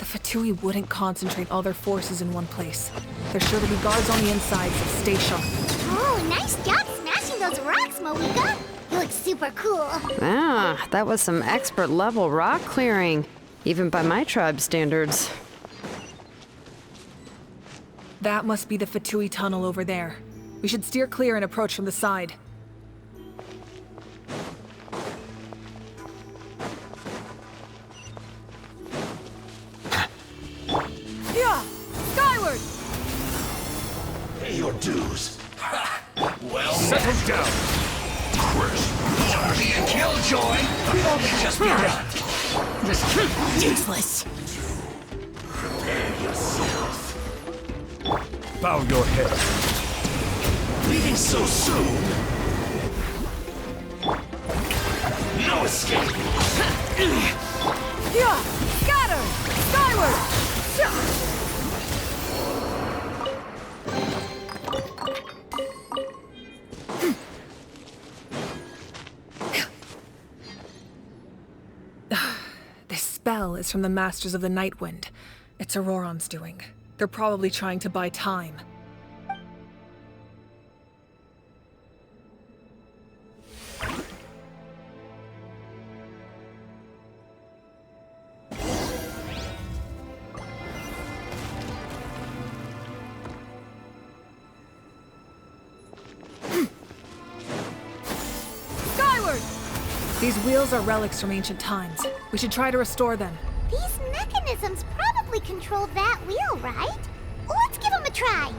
Fatui wouldn't concentrate all their forces in one place. There's sure to be guards on the inside, so stay sharp. Oh, nice job smashing those rocks, miHoYo. You look super cool. Ah, that was some expert level rock clearing, even by my tribe standards. That must be the Fatui tunnel over there. We should steer clear and approach from the side. Yeah! Skyward! Pay your dues. Well, settle down. Chris, want to be a killjoy? We've only just begun. Useless. Prepare yourself. Bow your head. Leaving so soon. No escape. Yeah! Scatter! Skyward! This spell is from the Masters of the Nightwind. It's Auroron's doing. They're probably trying to buy time. Skyward! These wheels are relics from ancient times. We should try to restore them. These mechanisms probably control that wheel, right? Let's give them a try.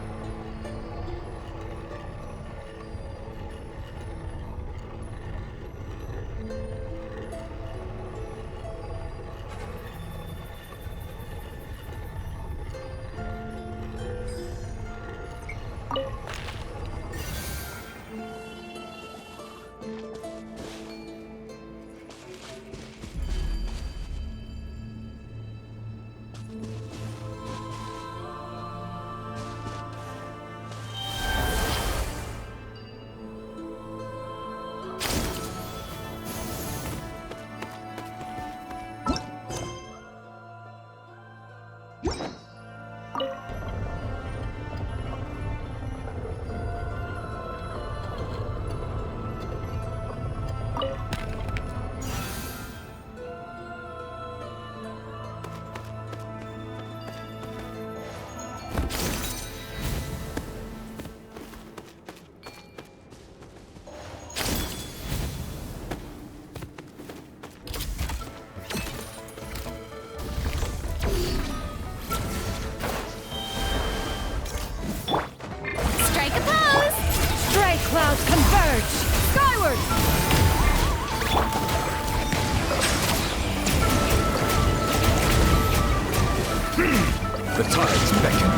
Clouds converge! Skyward! The tides beckon.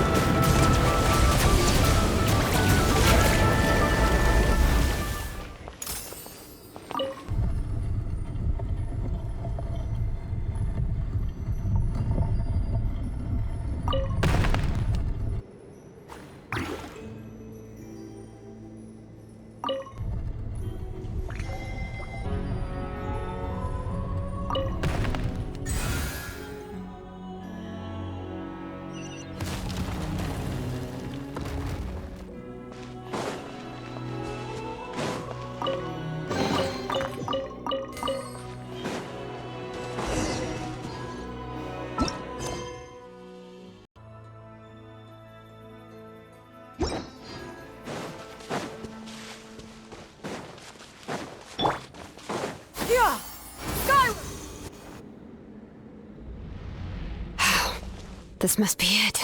This must be it.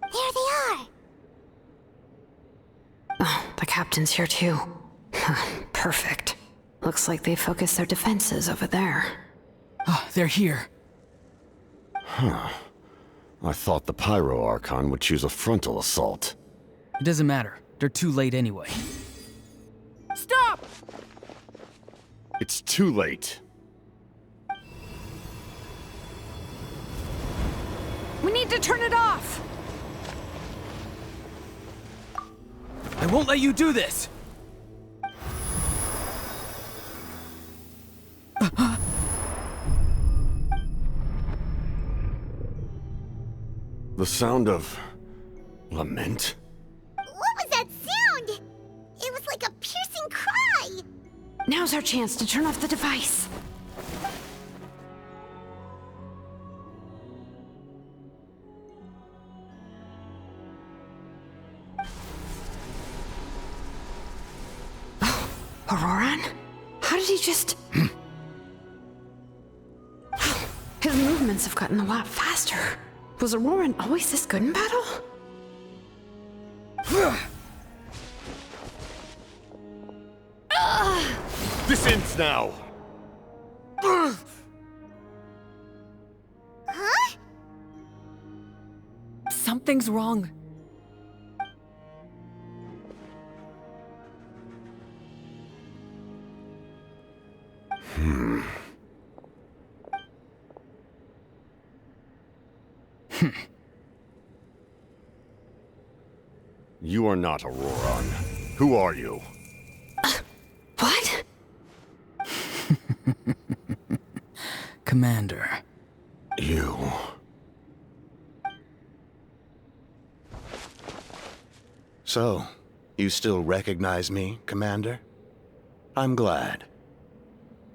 There they are. Oh, the captain's here too. Perfect. Looks like they focused their defenses over there. Oh, they're here. Huh. I thought the Pyro Archon would choose a frontal assault. It doesn't matter. They're too late anyway. Stop! It's too late. We need to turn it off! I won't let you do this! The sound of lament? What was that sound? It was like a piercing cry. Now's our chance to turn off the device. Oh, Auroran? How did he just... His movements have gotten a lot faster. Was Auroran always this good in battle? This ends now. Huh? Something's wrong. You are not Auroran. Who are you? What? Commander. You. So, you still recognize me, Commander? I'm glad.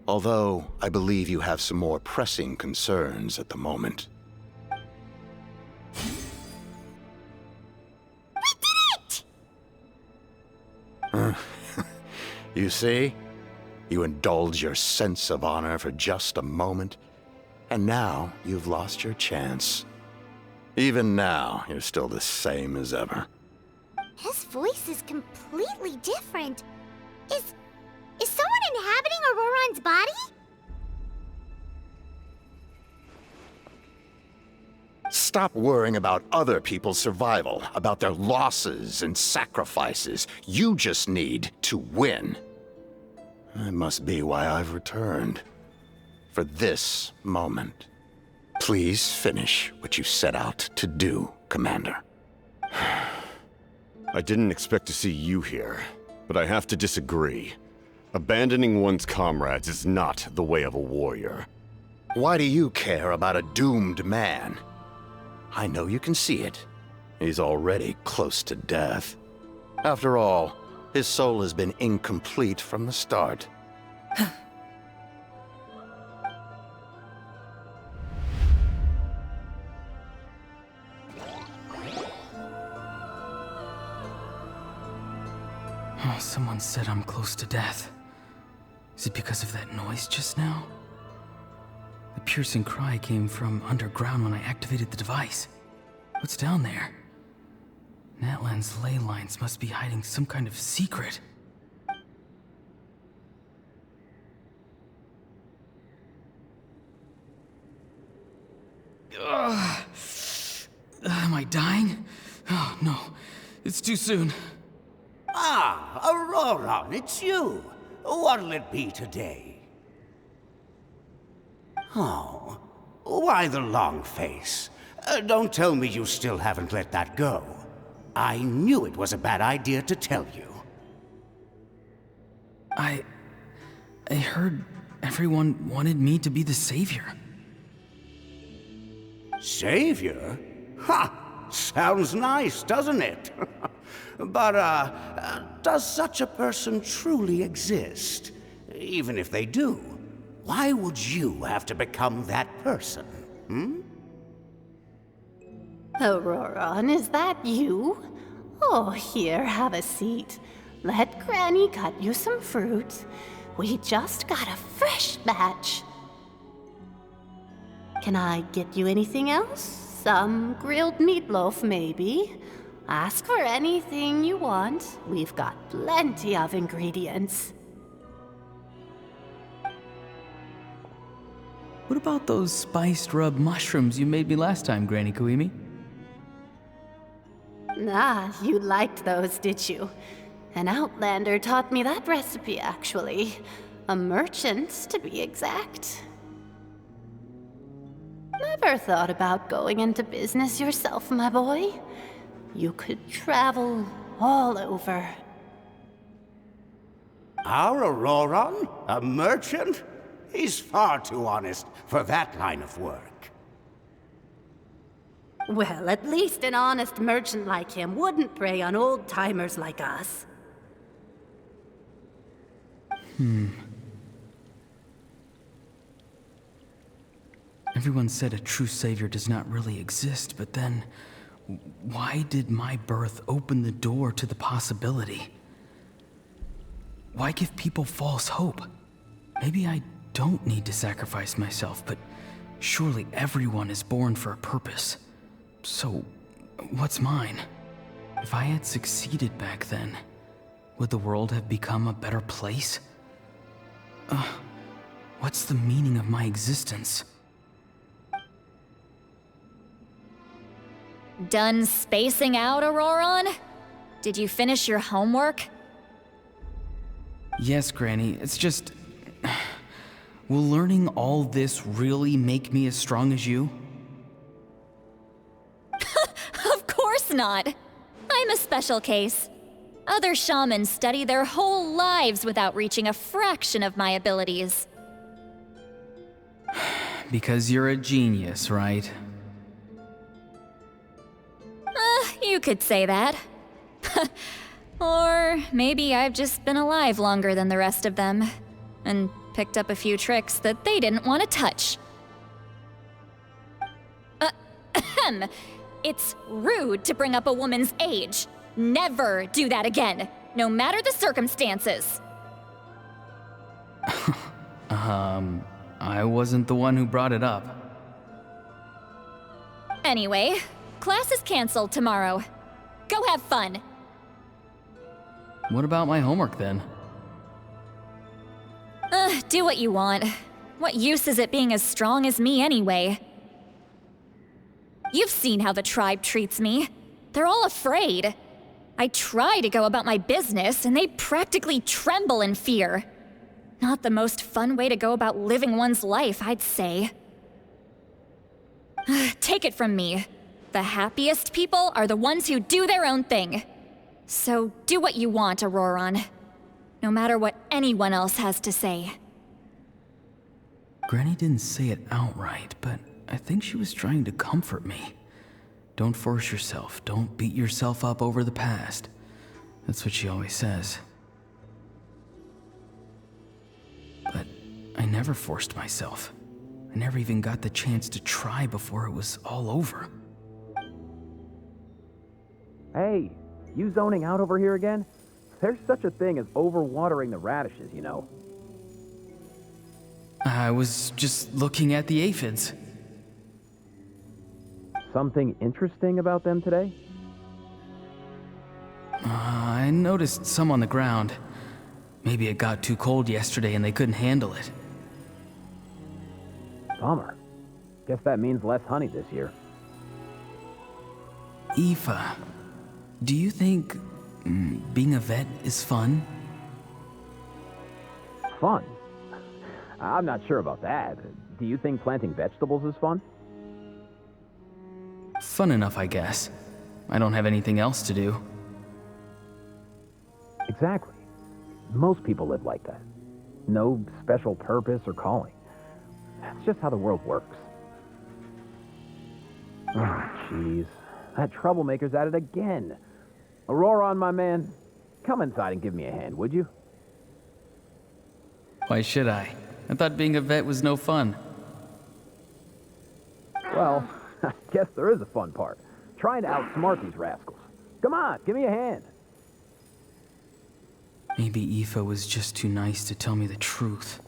Although, I believe you have some more pressing concerns at the moment. You see? You indulge your sense of honor for just a moment, and now you've lost your chance. Even now, you're still the same as ever. His voice is completely different. Is someone inhabiting Auroran's body? Stop worrying about other people's survival, about their losses and sacrifices. You just need to win. That must be why I've returned. For this moment. Please finish what you set out to do, Commander. I didn't expect to see you here, but I have to disagree. Abandoning one's comrades is not the way of a warrior. Why do you care about a doomed man? I know you can see it. He's already close to death. After all, his soul has been incomplete from the start. Oh, someone said I'm close to death. Is it because of that noise just now? The piercing cry came from underground when I activated the device. What's down there? Natlan's ley lines must be hiding some kind of secret. Am I dying? Oh, no. It's too soon. Ah, Auroran, it's you. What'll it be today? Oh, why the long face? Don't tell me you still haven't let that go. I knew it was a bad idea to tell you. I heard everyone wanted me to be the savior. Savior? Ha! Sounds nice, doesn't it? But, does such a person truly exist? Even if they do, why would you have to become that person, hmm? Auroran, is that you? Oh, here, have a seat. Let Granny cut you some fruit. We just got a fresh batch. Can I get you anything else? Some grilled meatloaf, maybe? Ask for anything you want. We've got plenty of ingredients. What about those spiced rub mushrooms you made me last time, Granny Koimi? Ah, you liked those, did you? An outlander taught me that recipe, actually. A merchant, to be exact. Never thought about going into business yourself, my boy? You could travel all over. Our Auroran? A merchant? He's far too honest for that line of work. Well, at least an honest merchant like him wouldn't prey on old-timers like us. Everyone said a true savior does not really exist, but then why did my birth open the door to the possibility? Why give people false hope? Maybe I don't need to sacrifice myself, but surely everyone is born for a purpose. So, what's mine? If I had succeeded back then, would the world have become a better place? What's the meaning of my existence? Done spacing out, Auroron? Did you finish your homework? Yes, Granny, it's just... Will learning all this really make me as strong as you? Of course not. I'm a special case. Other shamans study their whole lives without reaching a fraction of my abilities. Because you're a genius, right? You could say that. Or maybe I've just been alive longer than the rest of them, and picked up a few tricks that they didn't want to touch. It's rude to bring up a woman's age. Never do that again, no matter the circumstances. I wasn't the one who brought it up. Anyway, class is canceled tomorrow. Go have fun. What about my homework then? Do what you want. What use is it being as strong as me anyway? You've seen how the tribe treats me. They're all afraid. I try to go about my business, and they practically tremble in fear. Not the most fun way to go about living one's life, I'd say. Take it from me. The happiest people are the ones who do their own thing. So do what you want, Auroron. No matter what anyone else has to say. Granny didn't say it outright, but I think she was trying to comfort me. Don't force yourself. Don't beat yourself up over the past. That's what she always says. But I never forced myself. I never even got the chance to try before it was all over. Hey, you zoning out over here again? There's such a thing as overwatering the radishes, you know. I was just looking at the aphids. Something interesting about them today? I noticed some on the ground. Maybe it got too cold yesterday and they couldn't handle it. Bummer. Guess that means less honey this year. Aoife, do you think being a vet is fun? Fun? I'm not sure about that. Do you think planting vegetables is fun? Fun enough, I guess. I don't have anything else to do. Exactly. Most people live like that. No special purpose or calling. That's just how the world works. Oh, jeez. That troublemaker's at it again. Auroron, my man, come inside and give me a hand, would you? Why should I? I thought being a vet was no fun. Well, I guess there is a fun part. Trying to outsmart these rascals. Come on, give me a hand. Maybe Aoife was just too nice to tell me the truth.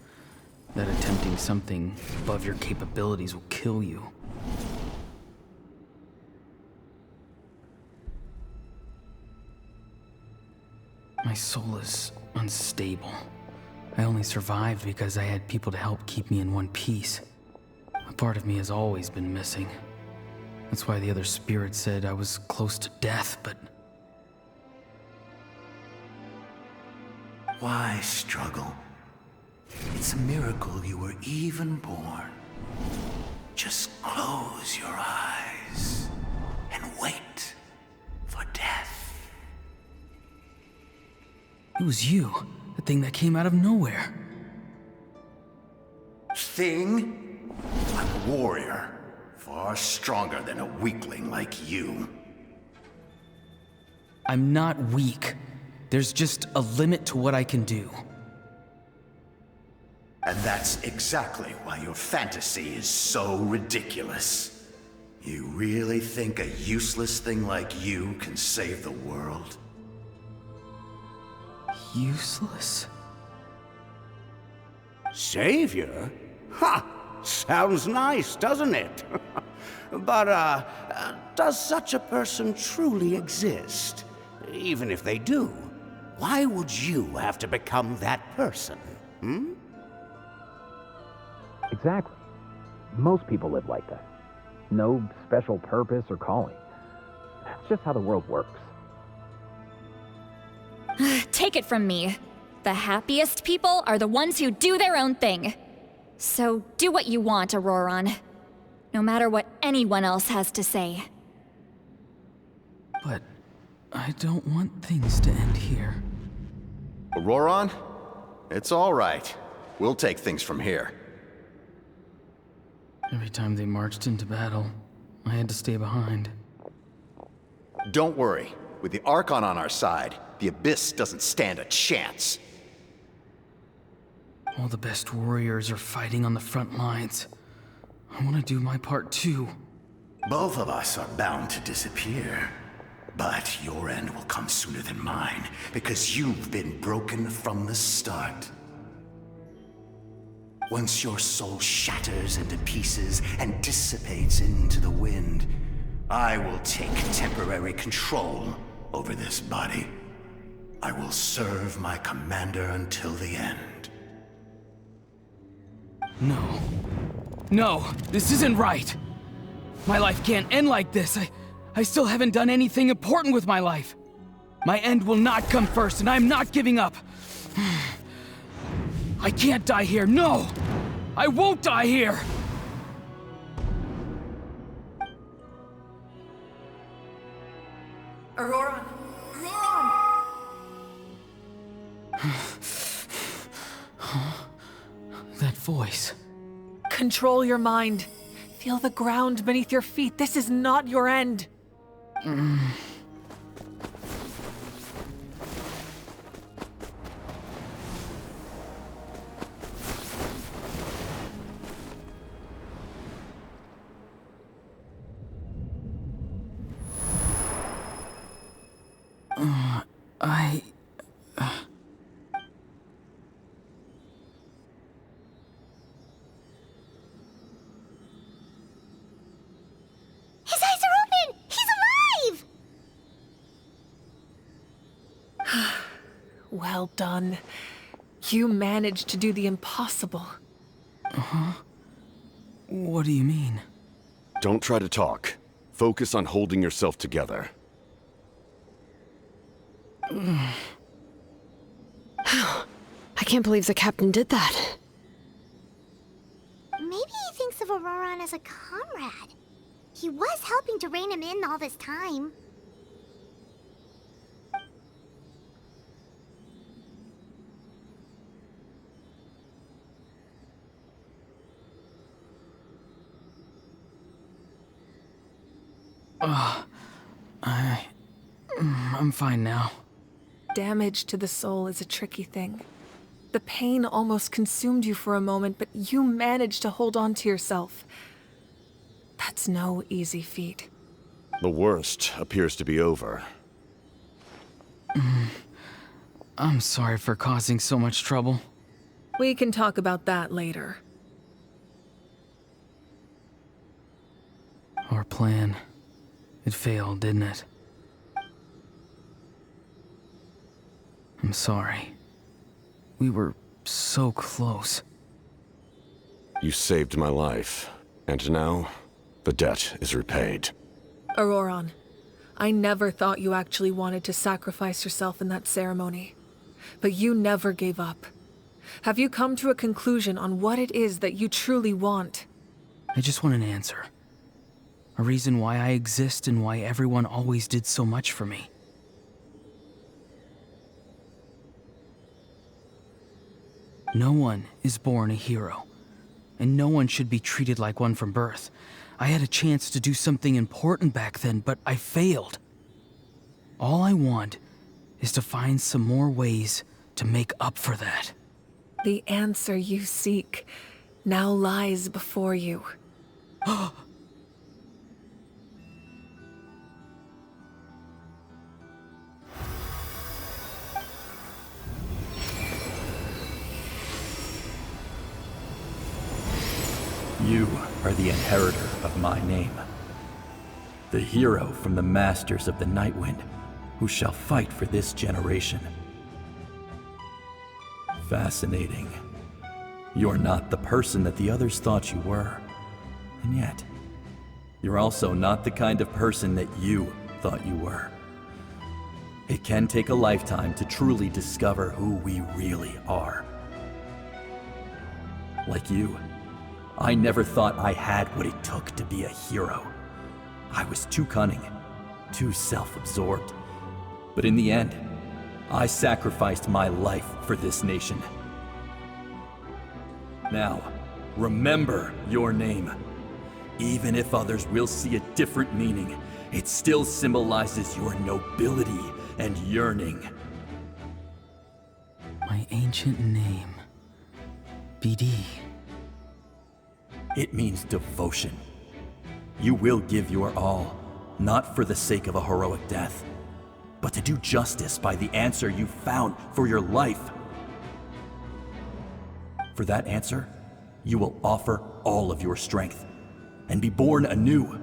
That attempting something above your capabilities will kill you. My soul is unstable. I only survived because I had people to help keep me in one piece. A part of me has always been missing. That's why the other spirits said I was close to death, but... Why struggle? It's a miracle you were even born. Just close your eyes and wait for death. It was you, the thing that came out of nowhere. Thing? I'm a warrior. Far stronger than a weakling like you. I'm not weak. There's just a limit to what I can do. And that's exactly why your fantasy is so ridiculous. You really think a useless thing like you can save the world? Useless? Savior? Ha! Sounds nice, doesn't it? But, does such a person truly exist? Even if they do, why would you have to become that person? Hmm? Exactly. Most people live like that. No special purpose or calling. That's just how the world works. Take it from me. The happiest people are the ones who do their own thing. So do what you want, Auroron. No matter what anyone else has to say. But I don't want things to end here. Auroron? It's all right. We'll take things from here. Every time they marched into battle, I had to stay behind. Don't worry. With the Archon on our side, the Abyss doesn't stand a chance. All the best warriors are fighting on the front lines. I want to do my part too. Both of us are bound to disappear. But your end will come sooner than mine, because you've been broken from the start. Once your soul shatters into pieces and dissipates into the wind, I will take temporary control over this body. I will serve my commander until the end. No. No, this isn't right. My life can't end like this. I still haven't done anything important with my life. My end will not come first, and I'm not giving up. I can't die here, no! I won't die here! Auroron! That voice. Control your mind. Feel the ground beneath your feet. This is not your end. His eyes are open! He's alive! Well done. You managed to do the impossible. Uh-huh. What do you mean? Don't try to talk. Focus on holding yourself together. I can't believe the captain did that. Maybe he thinks of Auroron as a comrade. He was helping to rein him in all this time. I'm fine now. Damage to the soul is a tricky thing. The pain almost consumed you for a moment, but you managed to hold on to yourself. That's no easy feat. The worst appears to be over. I'm sorry for causing so much trouble. We can talk about that later. Our plan. It failed, didn't it? I'm sorry. We were so close. You saved my life, and now the debt is repaid. Auroron, I never thought you actually wanted to sacrifice yourself in that ceremony. But you never gave up. Have you come to a conclusion on what it is that you truly want? I just want an answer. A reason why I exist and why everyone always did so much for me. No one is born a hero, and no one should be treated like one from birth. I had a chance to do something important back then, but I failed. All I want is to find some more ways to make up for that. The answer you seek now lies before you. You are the inheritor of my name. The hero from the masters of the Nightwind, who shall fight for this generation. Fascinating. You're not the person that the others thought you were. And yet, you're also not the kind of person that you thought you were. It can take a lifetime to truly discover who we really are. Like you, I never thought I had what it took to be a hero. I was too cunning, too self-absorbed. But in the end, I sacrificed my life for this nation. Now, remember your name. Even if others will see a different meaning, it still symbolizes your nobility and yearning. My ancient name. BD. It means devotion. You will give your all, not for the sake of a heroic death, but to do justice by the answer you found for your life. For that answer, you will offer all of your strength and be born anew.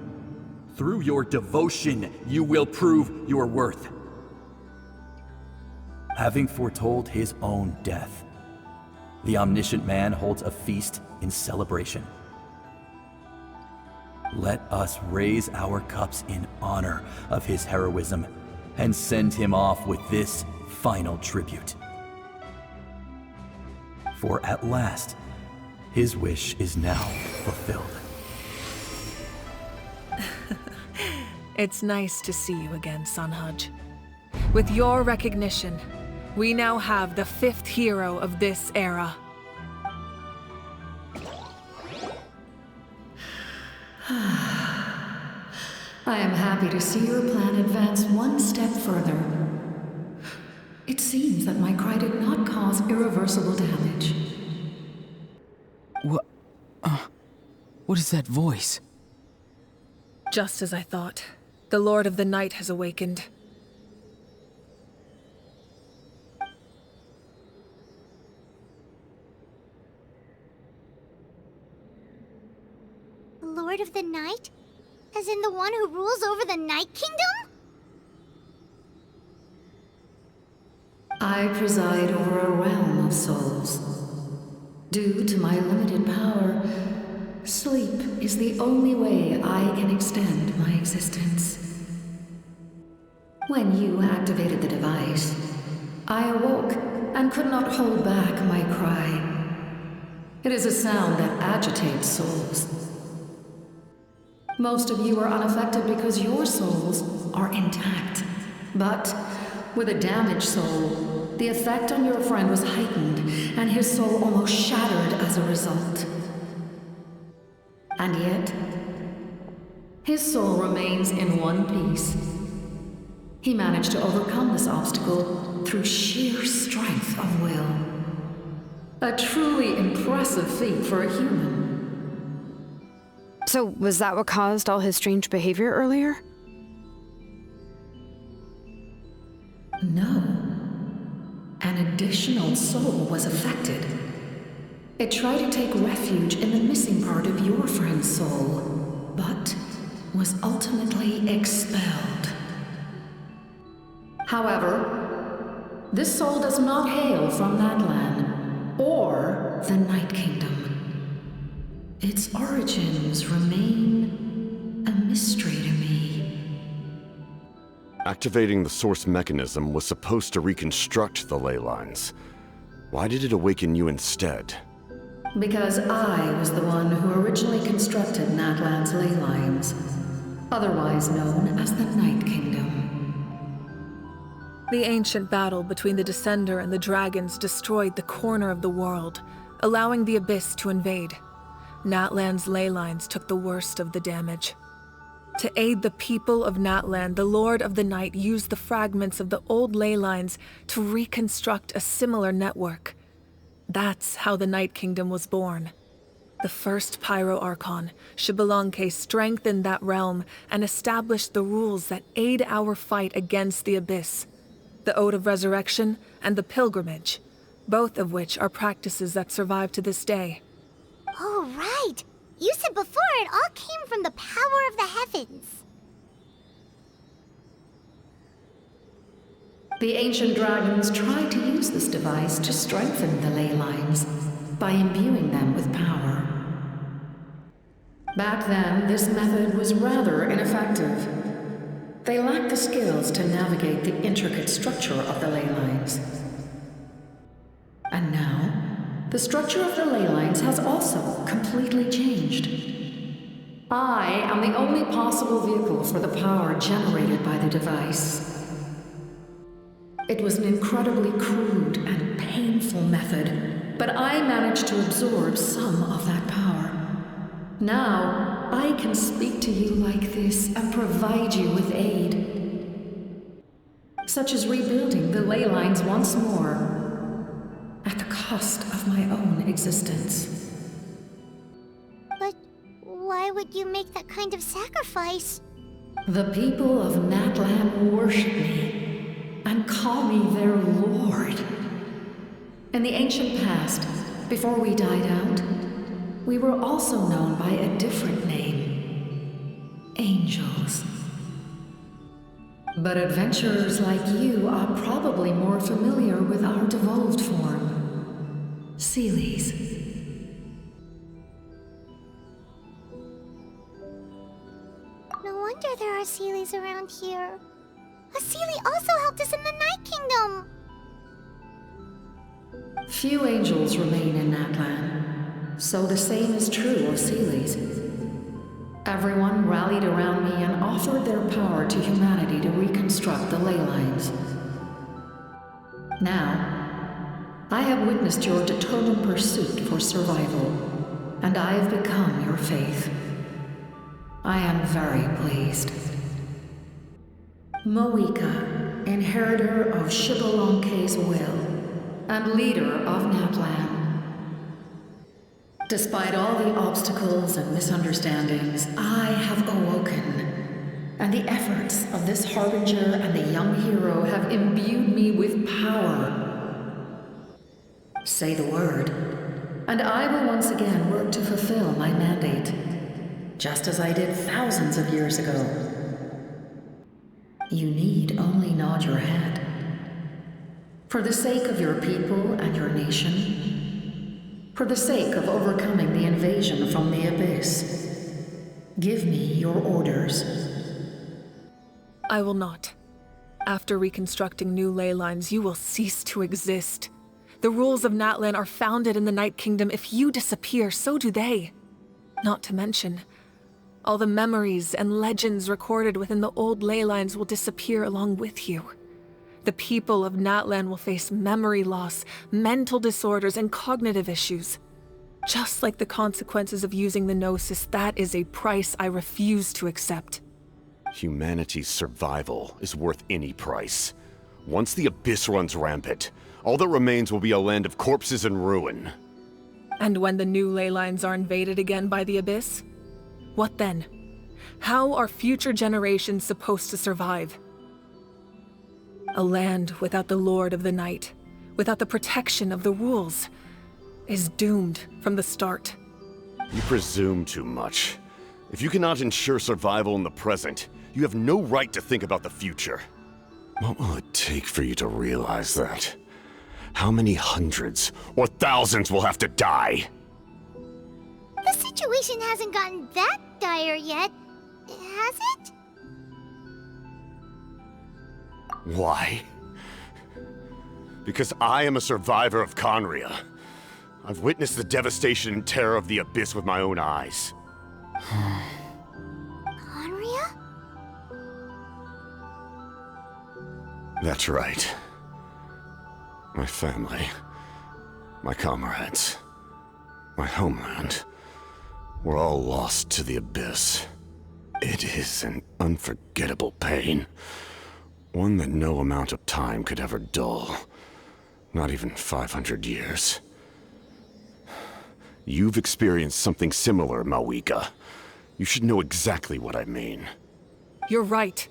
Through your devotion, you will prove your worth. Having foretold his own death, the omniscient man holds a feast in celebration. Let us raise our cups in honor of his heroism and send him off with this final tribute. For at last, his wish is now fulfilled. It's nice to see you again, Sunhudge. With your recognition, we now have the 5th hero of this era. I am happy to see your plan advance one step further. It seems that my cry did not cause irreversible damage. What is that voice? Just as I thought. The Lord of the Night has awakened. Lord of the Night? As in the one who rules over the Night Kingdom? I preside over a realm of souls. Due to my limited power, sleep is the only way I can extend my existence. When you activated the device, I awoke and could not hold back my cry. It is a sound that agitates souls. Most of you are unaffected because your souls are intact. But with a damaged soul, the effect on your friend was heightened, and his soul almost shattered as a result. And yet, his soul remains in one piece. He managed to overcome this obstacle through sheer strength of will. A truly impressive feat for a human. So, was that what caused all his strange behavior earlier? No. An additional soul was affected. It tried to take refuge in the missing part of your friend's soul, but was ultimately expelled. However, this soul does not hail from Natlan or the Night Kingdom. Its origins remain a mystery to me. Activating the source mechanism was supposed to reconstruct the ley lines. Why did it awaken you instead? Because I was the one who originally constructed Natlan's ley lines, otherwise known as the Night Kingdom. The ancient battle between the Descender and the dragons destroyed the corner of the world, allowing the Abyss to invade. Natlan's ley lines took the worst of the damage. To aid the people of Natlan, the Lord of the Night used the fragments of the old ley lines to reconstruct a similar network. That's how the Night Kingdom was born. The first Pyro Archon, Xbalanque, strengthened that realm and established the rules that aid our fight against the Abyss. The Ode of Resurrection and the Pilgrimage, both of which are practices that survive to this day. Oh, right! You said before it all came from the power of the heavens. The ancient dragons tried to use this device to strengthen the ley lines by imbuing them with power. Back then, this method was rather ineffective. They lacked the skills to navigate the intricate structure of the ley lines. And now, the structure of the ley lines has also completely changed. I am the only possible vehicle for the power generated by the device. It was an incredibly crude and painful method, but I managed to absorb some of that power. Now, I can speak to you like this and provide you with aid, such as rebuilding the ley lines once more, at the cost of my own existence. But why would you make that kind of sacrifice? The people of Natlan worship me and call me their lord. In the ancient past, before we died out, we were also known by a different name: Angels. But adventurers like you are probably more familiar with our devolved form, Seelies. No wonder there are Seelies around here. A Seelie also helped us in the Night Kingdom. Few angels remain in Natlan, so the same is true of Seelies. Everyone rallied around me and offered their power to humanity to reconstruct the ley lines. Now, I have witnessed your determined pursuit for survival, and I have become your faith. I am very pleased. miHoYo, inheritor of Xbalanque's will, and leader of Natlan. Despite all the obstacles and misunderstandings, I have awoken, and the efforts of this harbinger and the young hero have imbued me with power. Say the word, and I will once again work to fulfill my mandate, just as I did thousands of years ago. You need only nod your head. For the sake of your people and your nation, for the sake of overcoming the invasion from the Abyss, give me your orders. I will not. After reconstructing new ley lines, you will cease to exist. The rules of Natlan are founded in the Night Kingdom. If you disappear, so do they. Not to mention, all the memories and legends recorded within the old ley lines will disappear along with you. The people of Natlan will face memory loss, mental disorders, and cognitive issues. Just like the consequences of using the Gnosis, that is a price I refuse to accept. Humanity's survival is worth any price. Once the Abyss runs rampant, all that remains will be a land of corpses and ruin. And when the new ley lines are invaded again by the Abyss? What then? How are future generations supposed to survive? A land without the Lord of the Night, without the protection of the rules, is doomed from the start. You presume too much. If you cannot ensure survival in the present, you have no right to think about the future. What will it take for you to realize that? How many hundreds or thousands will have to die? The situation hasn't gotten that dire yet, has it? Why? Because I am a survivor of Conria. I've witnessed the devastation and terror of the Abyss with my own eyes. Conria? That's right. My family, my comrades, my homeland, We're all lost to the abyss. It is an unforgettable pain. One that no amount of time could ever dull. Not even 500 years. You've experienced something similar, miHoYo. You should know exactly what I mean. You're right.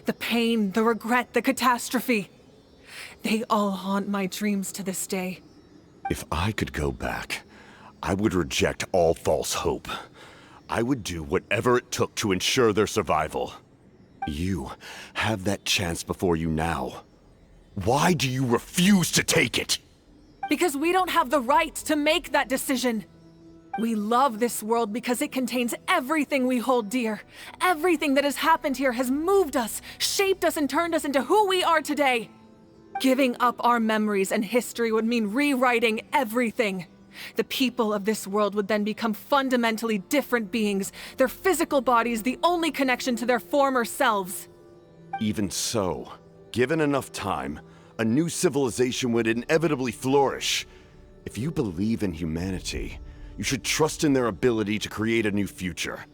The pain, the regret, the catastrophe. They all haunt my dreams to this day. If I could go back, I would reject all false hope. I would do whatever it took to ensure their survival. You have that chance before you now. Why do you refuse to take it? Because we don't have the right to make that decision. We love this world because it contains everything we hold dear. Everything that has happened here has moved us, shaped us, and turned us into who we are today. Giving up our memories and history would mean rewriting everything. The people of this world would then become fundamentally different beings, their physical bodies the only connection to their former selves. Even so, given enough time, a new civilization would inevitably flourish. If you believe in humanity, you should trust in their ability to create a new future.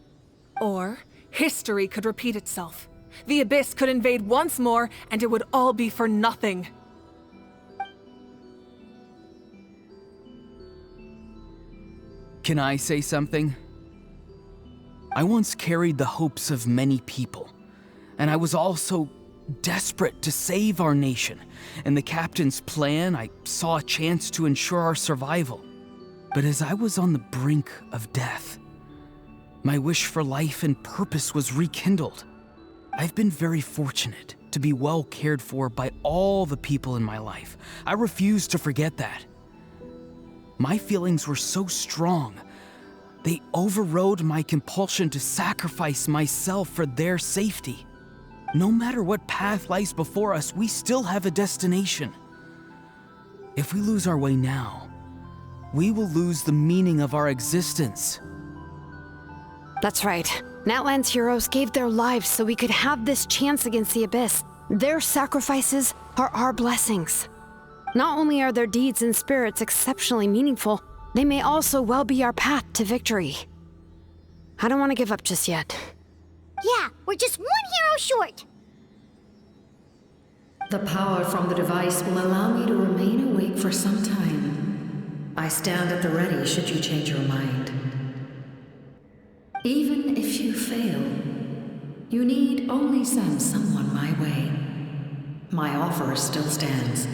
Or, history could repeat itself. The Abyss could invade once more, and it would all be for nothing. Can I say something? I once carried the hopes of many people, and I was also desperate to save our nation. In the captain's plan, I saw a chance to ensure our survival. But as I was on the brink of death, my wish for life and purpose was rekindled. I've been very fortunate to be well cared for by all the people in my life. I refuse to forget that. My feelings were so strong, they overrode my compulsion to sacrifice myself for their safety. No matter what path lies before us, we still have a destination. If we lose our way now, we will lose the meaning of our existence. That's right. Natlan's heroes gave their lives so we could have this chance against the Abyss. Their sacrifices are our blessings. Not only are their deeds and spirits exceptionally meaningful, they may also well be our path to victory. I don't want to give up just yet. Yeah, we're just one hero short. The power from the device will allow me to remain awake for some time. I stand at the ready should you change your mind. Even if you fail, you need only send someone my way. My offer still stands.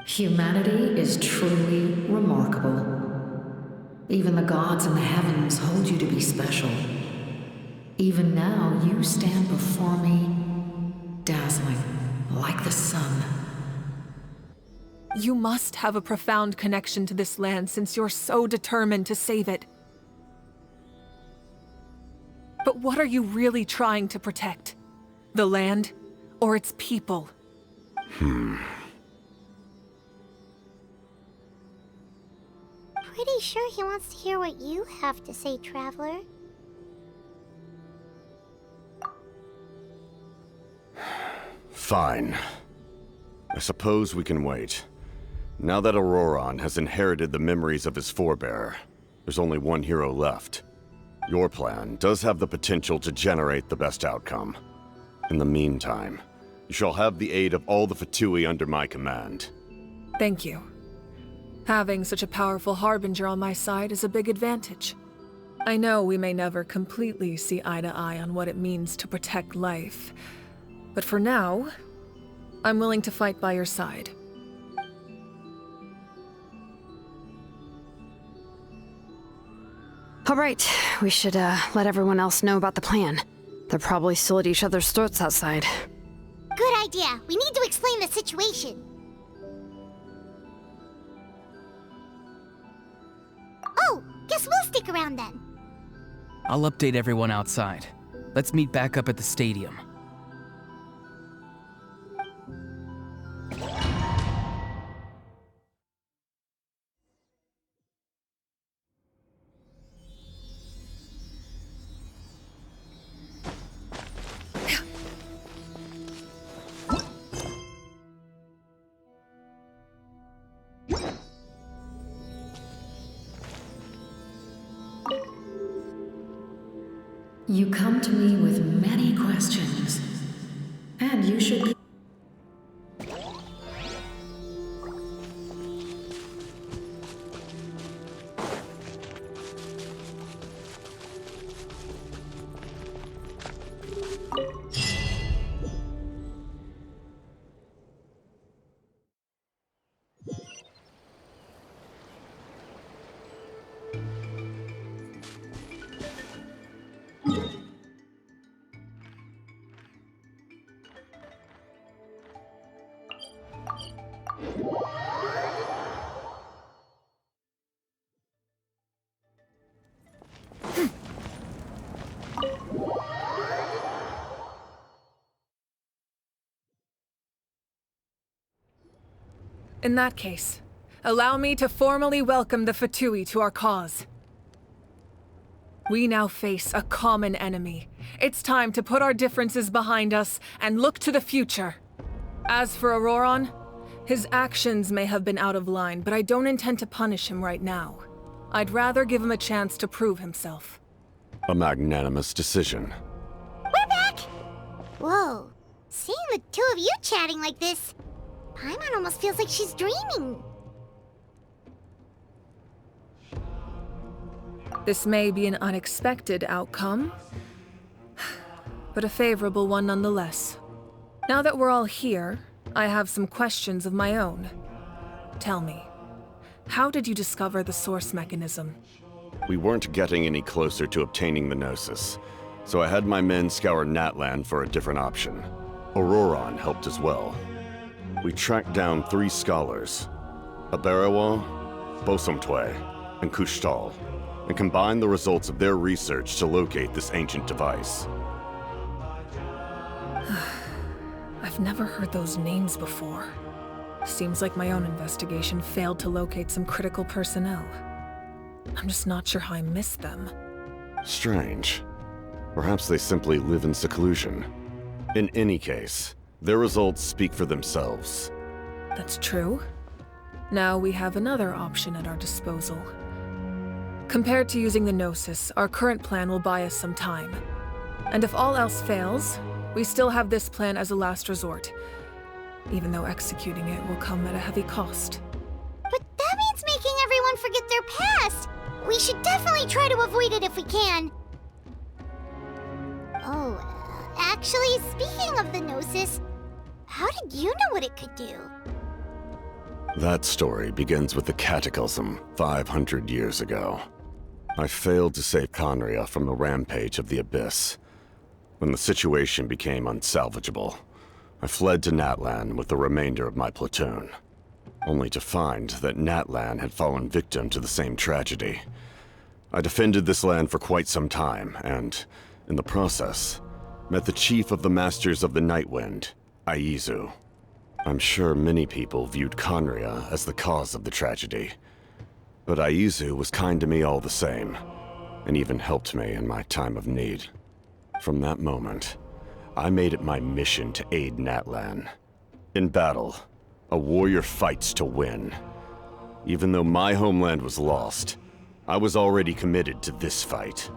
Humanity is truly remarkable. Even the gods in the heavens hold you to be special. Even now, you stand before me, dazzling like the sun. You must have a profound connection to this land since you're so determined to save it. But what are you really trying to protect? The land or its people? Pretty sure he wants to hear what you have to say, Traveler. Fine. I suppose we can wait. Now that Auroron has inherited the memories of his forebearer, there's only one hero left. Your plan does have the potential to generate the best outcome. In the meantime, you shall have the aid of all the Fatui under my command. Thank you. Having such a powerful harbinger on my side is a big advantage. I know we may never completely see eye to eye on what it means to protect life, but for now, I'm willing to fight by your side. All right, we should let everyone else know about the plan. They're probably still at each other's throats outside. Good idea. We need to explain the situation. Oh, guess we'll stick around then. I'll update everyone outside. Let's meet back up at the stadium. You come to me with many questions, and you should be. In that case, allow me to formally welcome the Fatui to our cause. We now face a common enemy. It's time to put our differences behind us and look to the future. As for Auroron, his actions may have been out of line, but I don't intend to punish him right now. I'd rather give him a chance to prove himself. A magnanimous decision. We're back! Whoa. Seeing the two of you chatting like this, Paimon almost feels like she's dreaming. This may be an unexpected outcome, but a favorable one nonetheless. Now that we're all here, I have some questions of my own. Tell me, how did you discover the source mechanism? We weren't getting any closer to obtaining the Gnosis, so I had my men scour Natlan for a different option. Auroron helped as well. We tracked down 3 scholars, Aberawa, Bosomtwe, and Kushtal, and combined the results of their research to locate this ancient device. I've never heard those names before. Seems like my own investigation failed to locate some critical personnel. I'm just not sure how I missed them. Strange. Perhaps they simply live in seclusion. In any case, their results speak for themselves. That's true. Now we have another option at our disposal. Compared to using the Gnosis, our current plan will buy us some time. And if all else fails, we still have this plan as a last resort, even though executing it will come at a heavy cost. But that means making everyone forget their past! We should definitely try to avoid it if we can. Oh, actually, speaking of the Gnosis, how did you know what it could do? That story begins with the Cataclysm 500 years ago. I failed to save Conria from the rampage of the Abyss. When the situation became unsalvageable, I fled to Natlan with the remainder of my platoon, only to find that Natlan had fallen victim to the same tragedy. I defended this land for quite some time, and, in the process, met the chief of the Masters of the Nightwind, Aizu. I'm sure many people viewed Conria as the cause of the tragedy, but Aizu was kind to me all the same, and even helped me in my time of need. From that moment, I made it my mission to aid Natlan. In battle, a warrior fights to win. Even though my homeland was lost, I was already committed to this fight.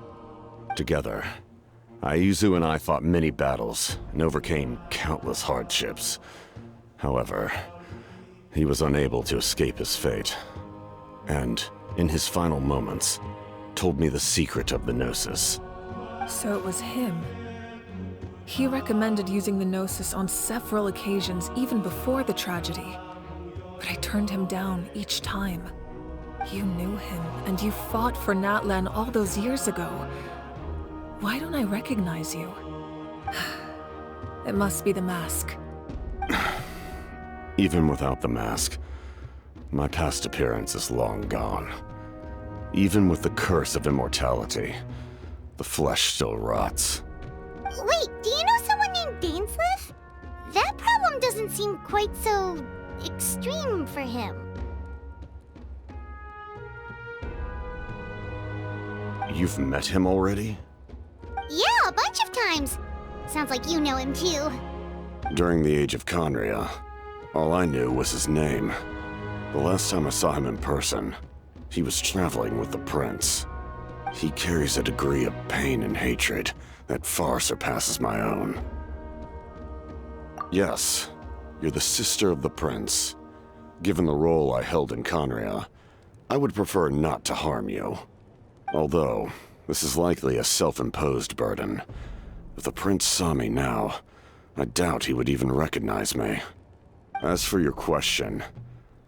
Together, Aizu and I fought many battles and overcame countless hardships. However, he was unable to escape his fate, and, in his final moments, told me the secret of the Gnosis. So it was him. He recommended using the Gnosis on several occasions even before the tragedy, but I turned him down each time. You knew him, and you fought for Natlan all those years ago. Why don't I recognize you? It must be the mask. Even without the mask, my past appearance is long gone. Even with the curse of immortality, the flesh still rots. Wait, do you know someone named Dainsleif? That problem doesn't seem quite so extreme for him. You've met him already? Yeah, a bunch of times. Sounds like you know him too. During the age of Conria, all I knew was his name. The last time I saw him in person, he was traveling with the prince. He carries a degree of pain and hatred that far surpasses my own. Yes, you're the sister of the prince. Given the role I held in Conria, I would prefer not to harm you. Although, this is likely a self-imposed burden. If the prince saw me now, I doubt he would even recognize me. As for your question,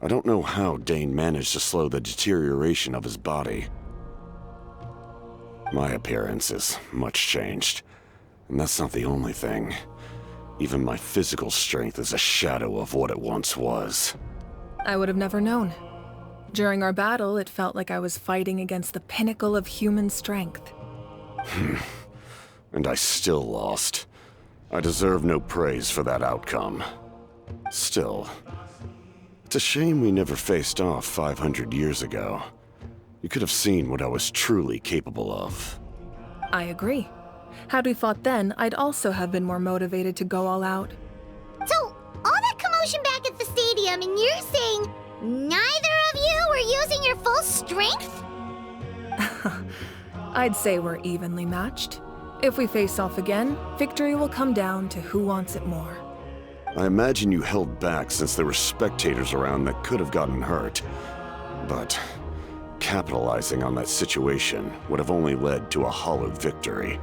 I don't know how Dane managed to slow the deterioration of his body. My appearance is much changed, and that's not the only thing. Even my physical strength is a shadow of what it once was. I would have never known. During our battle, it felt like I was fighting against the pinnacle of human strength. And I still lost. I deserve no praise for that outcome. Still, it's a shame we never faced off 500 years ago. You could have seen what I was truly capable of. I agree. Had we fought then, I'd also have been more motivated to go all out. So, all that commotion back at the stadium, and you're saying neither of you were using your full strength? I'd say we're evenly matched. If we face off again, victory will come down to who wants it more. I imagine you held back since there were spectators around that could have gotten hurt. But capitalizing on that situation would have only led to a hollow victory.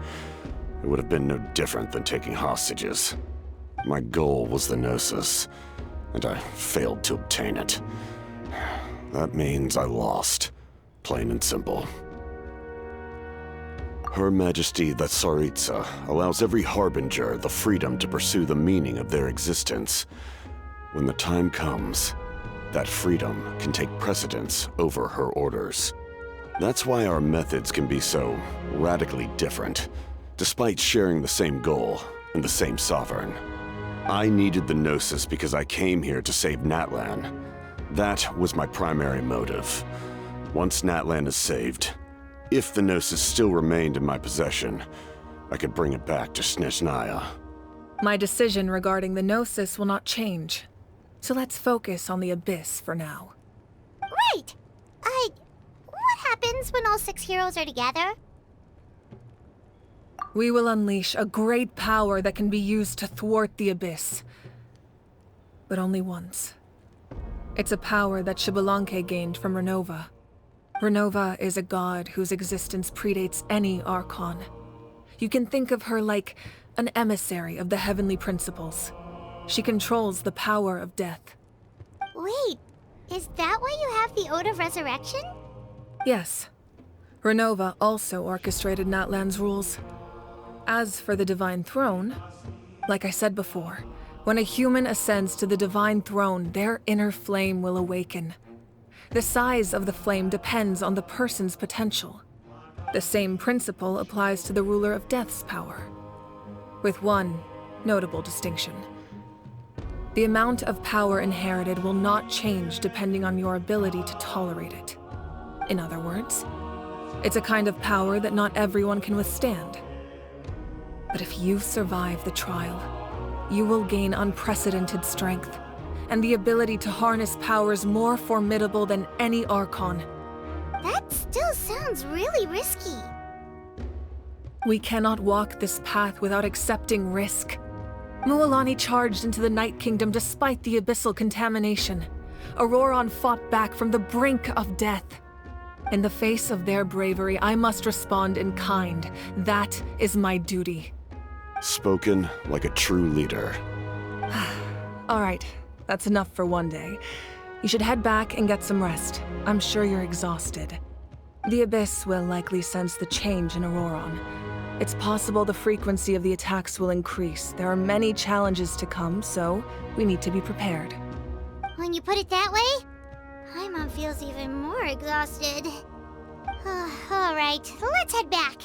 It would have been no different than taking hostages. My goal was the Gnosis, and I failed to obtain it. That means I lost, plain and simple. Her Majesty the Tsaritsa allows every Harbinger the freedom to pursue the meaning of their existence. When the time comes, that freedom can take precedence over her orders. That's why our methods can be so radically different, despite sharing the same goal and the same sovereign. I needed the Gnosis because I came here to save Natlan. That was my primary motive. Once Natlan is saved, if the Gnosis still remained in my possession, I could bring it back to Snezhnaya. My decision regarding the Gnosis will not change. So let's focus on the Abyss for now. Right! What happens when all 6 heroes are together? We will unleash a great power that can be used to thwart the Abyss. But only once. It's a power that Xbalanque gained from Renova. Renova is a god whose existence predates any Archon. You can think of her like an emissary of the heavenly principles. She controls the power of death. Wait, is that why you have the Ode of Resurrection? Yes. Renova also orchestrated Natlan's rules. As for the Divine Throne, like I said before, when a human ascends to the Divine Throne, their inner flame will awaken. The size of the flame depends on the person's potential. The same principle applies to the ruler of Death's power, with one notable distinction. The amount of power inherited will not change depending on your ability to tolerate it. In other words, it's a kind of power that not everyone can withstand. But if you survive the trial, you will gain unprecedented strength, and the ability to harness powers more formidable than any Archon. That still sounds really risky. We cannot walk this path without accepting risk. Mualani charged into the Night Kingdom despite the abyssal contamination. Auroron fought back from the brink of death. In the face of their bravery, I must respond in kind. That is my duty. Spoken like a true leader. All right, that's enough for one day. You should head back and get some rest. I'm sure you're exhausted. The Abyss will likely sense the change in Auroron. It's possible the frequency of the attacks will increase. There are many challenges to come, so we need to be prepared. When you put it that way, Paimon feels even more exhausted. All right, let's head back.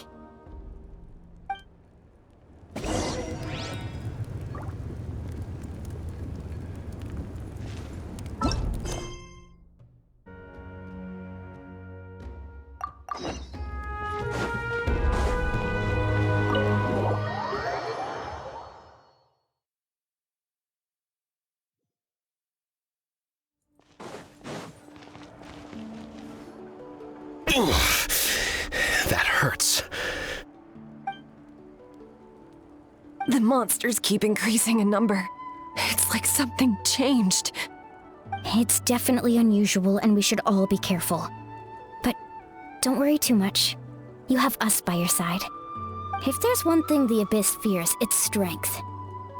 That hurts. The monsters keep increasing in number. It's like something changed. It's definitely unusual, and we should all be careful. But don't worry too much. You have us by your side. If there's one thing the Abyss fears, it's strength.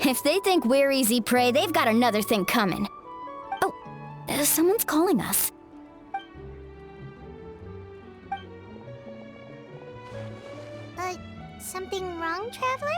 If they think we're easy prey, they've got another thing coming. Oh, someone's calling us. Something wrong, Traveler?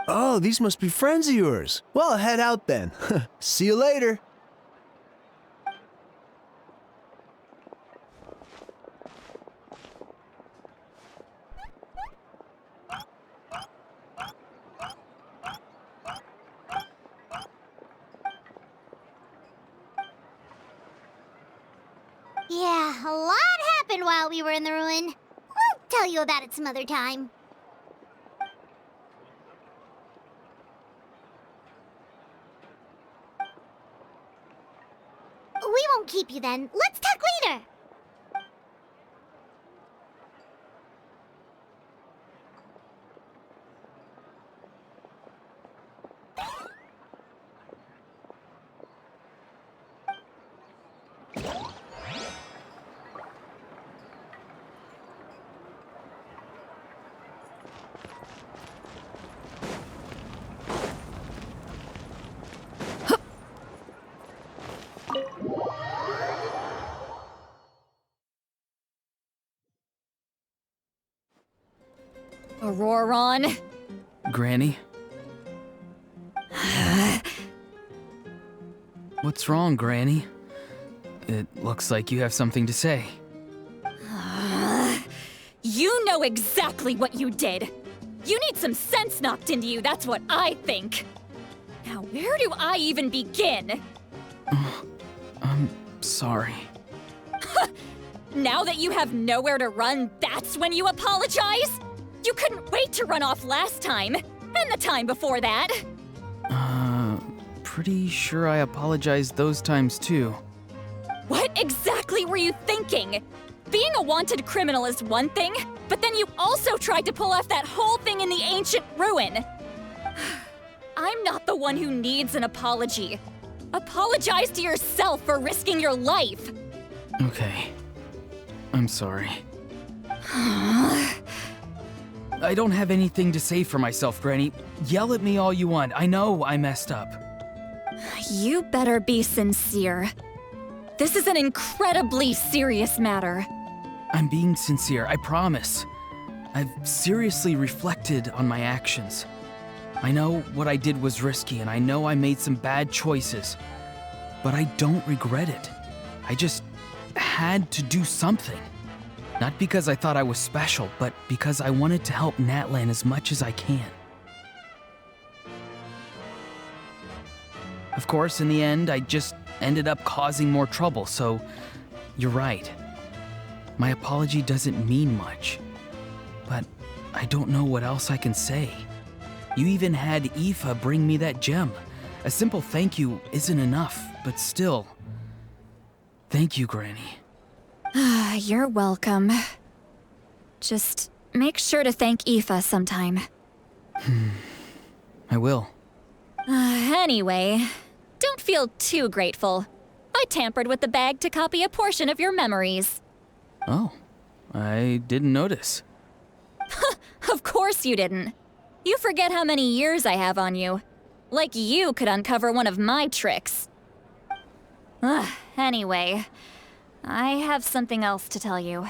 Oh, these must be friends of yours. Well, I'll head out then. See you later. Yeah, a lot happened while we were in the ruin. We'll tell you about it some other time. We won't keep you then. Let's talk later. Auroron. Granny? What's wrong, Granny? It looks like you have something to say. You know exactly what you did. You need some sense knocked into you, that's what I think. Now, where do I even begin? I'm sorry. Now that you have nowhere to run, that's when you apologize? You couldn't wait to run off last time, and the time before that. Pretty sure I apologized those times too. What exactly were you thinking? Being a wanted criminal is one thing, but then you also tried to pull off that whole thing in the ancient ruin. I'm not the one who needs an apology. Apologize to yourself for risking your life. Okay. I'm sorry. I don't have anything to say for myself, Granny. Yell at me all you want. I know I messed up. You better be sincere. This is an incredibly serious matter. I'm being sincere, I promise. I've seriously reflected on my actions. I know what I did was risky, and I know I made some bad choices. But I don't regret it. I just had to do something. Not because I thought I was special, but because I wanted to help Natlan as much as I can. Of course, in the end, I just ended up causing more trouble, so you're right. My apology doesn't mean much, but I don't know what else I can say. You even had Aoife bring me that gem. A simple thank you isn't enough, but still. Thank you, Granny. You're welcome. Just make sure to thank Aoife sometime. I will. Anyway, don't feel too grateful. I tampered with the bag to copy a portion of your memories. Oh, I didn't notice. Of course you didn't. You forget how many years I have on you. Like you could uncover one of my tricks. Anyway, I have something else to tell you.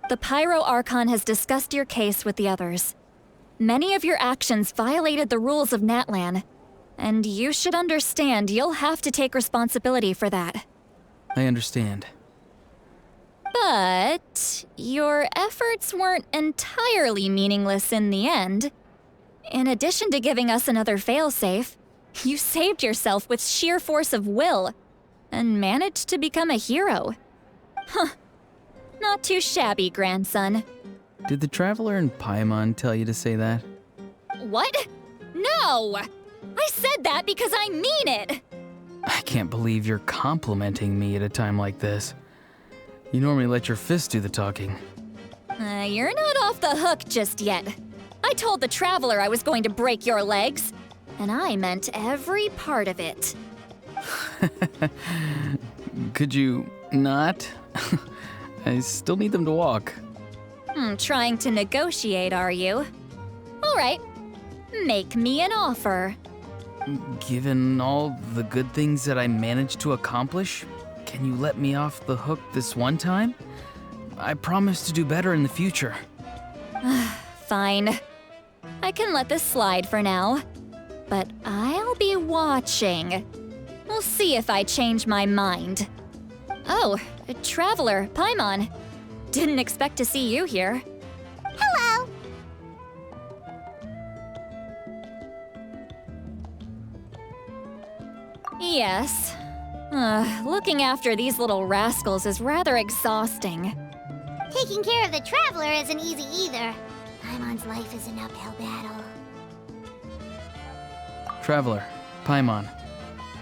The Pyro Archon has discussed your case with the others. Many of your actions violated the rules of Natlan, and you should understand you'll have to take responsibility for that. I understand. But your efforts weren't entirely meaningless in the end. In addition to giving us another failsafe, you saved yourself with sheer force of will and managed to become a hero. Huh. Not too shabby, grandson. Did the Traveler and Paimon tell you to say that? What? No! I said that because I mean it! I can't believe you're complimenting me at a time like this. You normally let your fists do the talking. You're not off the hook just yet. I told the Traveler I was going to break your legs, and I meant every part of it. Could you not? I still need them to walk. Trying to negotiate, are you? All right. Make me an offer. Given all the good things that I managed to accomplish, can you let me off the hook this one time? I promise to do better in the future. Fine. I can let this slide for now. But I'll be watching. We'll see if I change my mind. Oh, Traveler, Paimon. Didn't expect to see you here. Hello! Yes. Looking after these little rascals is rather exhausting. Taking care of the Traveler isn't easy either. Paimon's life is an uphill battle. Traveler, Paimon,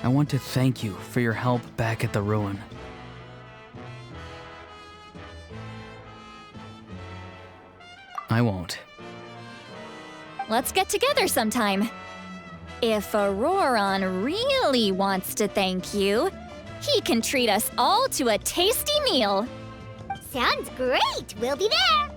I want to thank you for your help back at the ruin. I won't. Let's get together sometime. If Auroron really wants to thank you, he can treat us all to a tasty meal. Sounds great! We'll be there!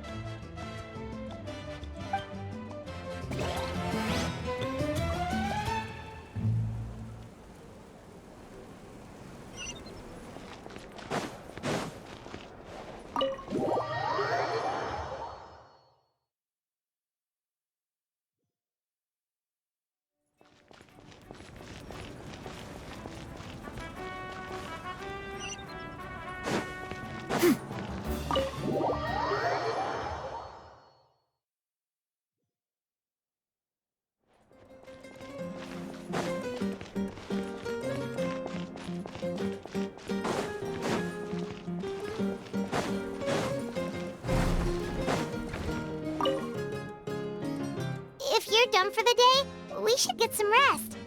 If you're done for the day, we should get some rest.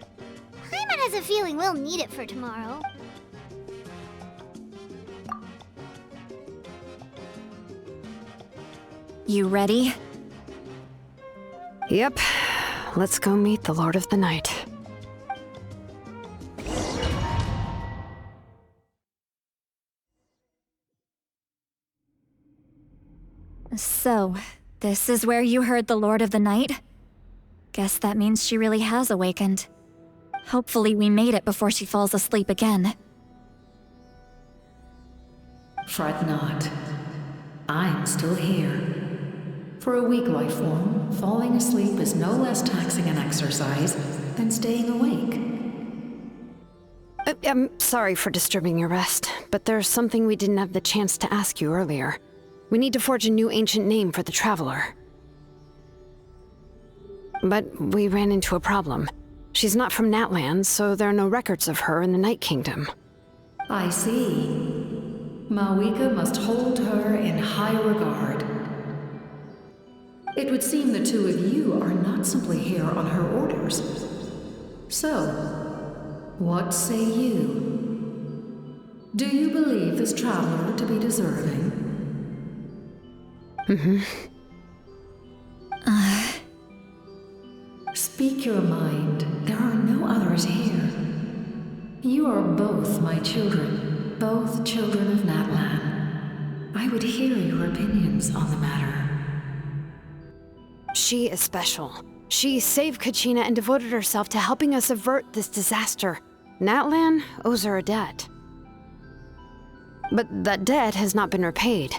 Paimon has a feeling we'll need it for tomorrow. You ready? Yep. Let's go meet the Lord of the Night. So, this is where you heard the Lord of the Night? Guess that means she really has awakened. Hopefully we made it before she falls asleep again. Fret not. I'm still here. For a weak life form, falling asleep is no less taxing an exercise than staying awake. I'm sorry for disturbing your rest, but there's something we didn't have the chance to ask you earlier. We need to forge a new ancient name for the Traveler. But we ran into a problem. She's not from Natlan, so there are no records of her in the Night Kingdom. I see. miHoYo must hold her in high regard. It would seem the two of you are not simply here on her orders. So, what say you? Do you believe this Traveler to be deserving? Speak your mind. There are no others here. You are both my children, both children of Natlan. I would hear your opinions on the matter. She is special. She saved Kachina and devoted herself to helping us avert this disaster. Natlan owes her a debt. But that debt has not been repaid.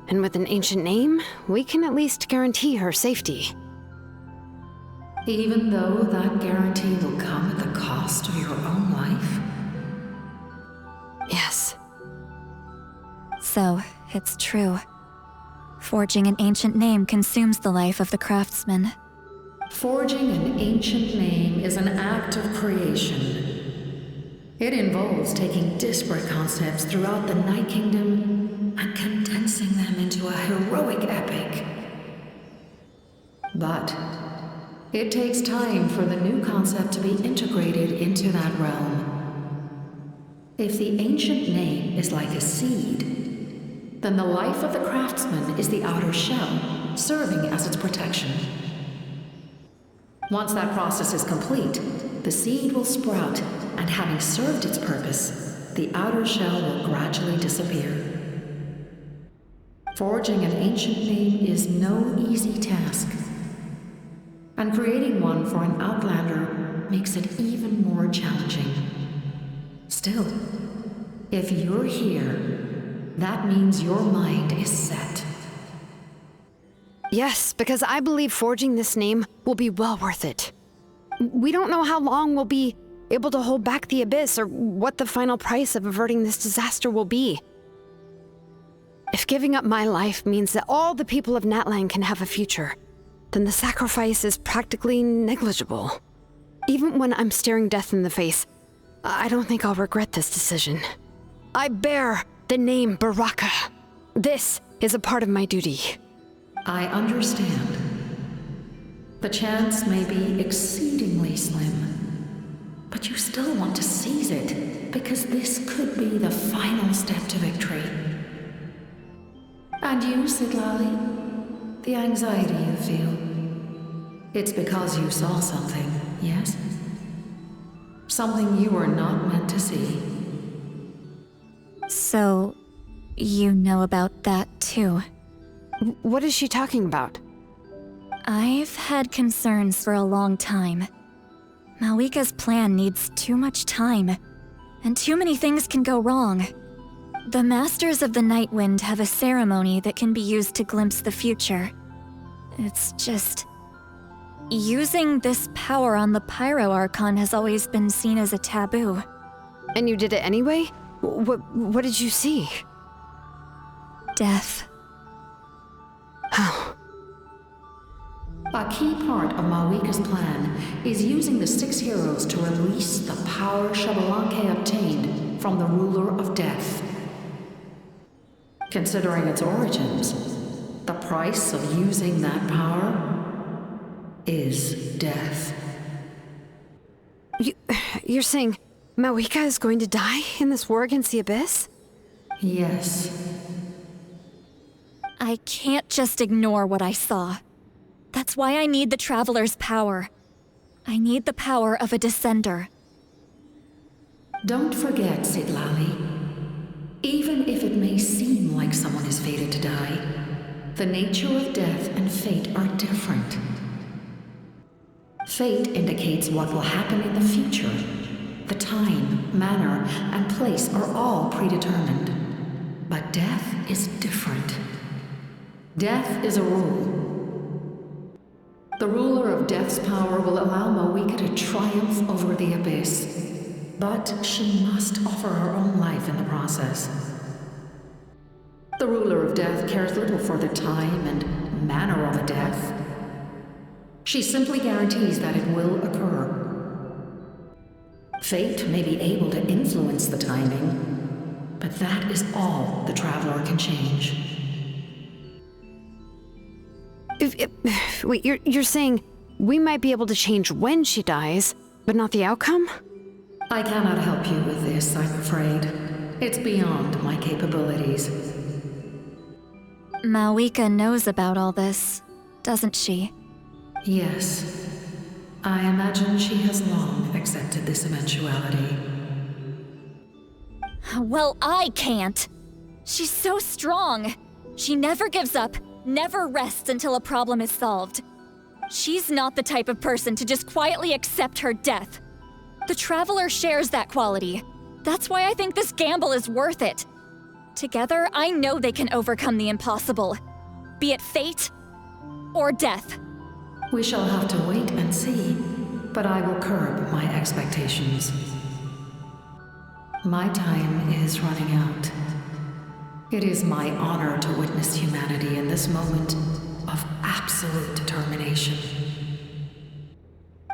And with an ancient name, we can at least guarantee her safety. Even though that guarantee will come at the cost of your own life? Yes. So, it's true. Forging an ancient name consumes the life of the craftsman. Forging an ancient name is an act of creation. It involves taking disparate concepts throughout the Night Kingdom and condensing them into a heroic epic. But it takes time for the new concept to be integrated into that realm. If the ancient name is like a seed, then the life of the craftsman is the outer shell, serving as its protection. Once that process is complete, the seed will sprout, and having served its purpose, the outer shell will gradually disappear. Forging an ancient name is no easy task, and creating one for an outlander makes it even more challenging. Still, if you're here, that means your mind is set. Yes, because I believe forging this name will be well worth it. We don't know how long we'll be able to hold back the abyss or what the final price of averting this disaster will be. If giving up my life means that all the people of Natlan can have a future, then the sacrifice is practically negligible. Even when I'm staring death in the face, I don't think I'll regret this decision. I bear the name Baraka. This is a part of my duty. I understand. The chance may be exceedingly slim, but you still want to seize it, because this could be the final step to victory. And you, Sidlali, the anxiety you feel, it's because you saw something, yes? Something you were not meant to see. So, you know about that too? What is she talking about? I've had concerns for a long time. Malika's plan needs too much time, and too many things can go wrong. The Masters of the Night Wind have a ceremony that can be used to glimpse the future. It's just... using this power on the Pyro Archon has always been seen as a taboo. And you did it anyway? What did you see? Death. Oh. A key part of Malika's plan is using the 6 heroes to release the power Xbalanque obtained from the ruler of death. Considering its origins, the price of using that power is death. You're saying Malika is going to die in this war against the Abyss? Yes. I can't just ignore what I saw. That's why I need the Traveler's power. I need the power of a Descender. Don't forget, Sidlali. Even if it may seem like someone is fated to die, the nature of death and fate are different. Fate indicates what will happen in the future. The time, manner, and place are all predetermined. But death is different. Death is a rule. The ruler of Death's power will allow Malika to triumph over the Abyss, but she must offer her own life in the process. The ruler of Death cares little for the time and manner of a death. She simply guarantees that it will occur. Fate may be able to influence the timing, but that is all the Traveler can change. Wait, you're saying we might be able to change when she dies, but not the outcome? I cannot help you with this, I'm afraid. It's beyond my capabilities. Malika knows about all this, doesn't she? Yes. I imagine she has long accepted this eventuality. Well, I can't. She's so strong. She never gives up, never rests until a problem is solved. She's not the type of person to just quietly accept her death. The Traveler shares that quality. That's why I think this gamble is worth it. Together, I know they can overcome the impossible. Be it fate or death. We shall have to wait and see, but I will curb my expectations. My time is running out. It is my honor to witness humanity in this moment of absolute determination.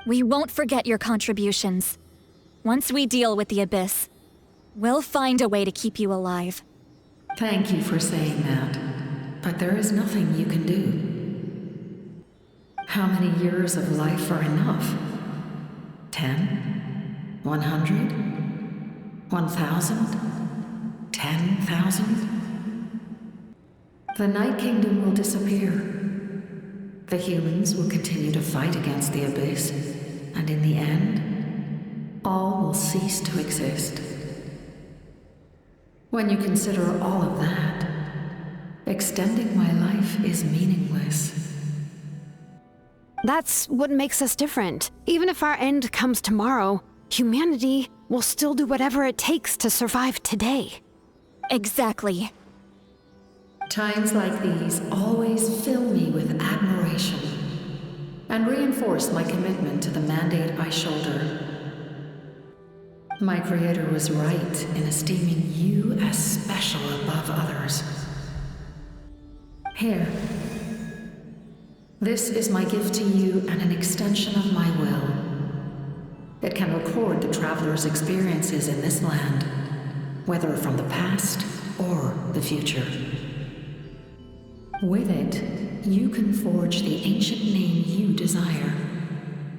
We won't forget your contributions. Once we deal with the Abyss, we'll find a way to keep you alive. Thank you for saying that, but there is nothing you can do. How many years of life are enough? 10? 100? 1,000? 10,000? The Night Kingdom will disappear. The humans will continue to fight against the Abyss, and in the end, all will cease to exist. When you consider all of that, extending my life is meaningless. That's what makes us different. Even if our end comes tomorrow, humanity will still do whatever it takes to survive today. Exactly. Times like these always fill me with admiration and reinforce my commitment to the mandate I shoulder. My creator was right in esteeming you as special above others. Here. This is my gift to you and an extension of my will. It can record the traveler's experiences in this land, whether from the past or the future. With it, you can forge the ancient name you desire,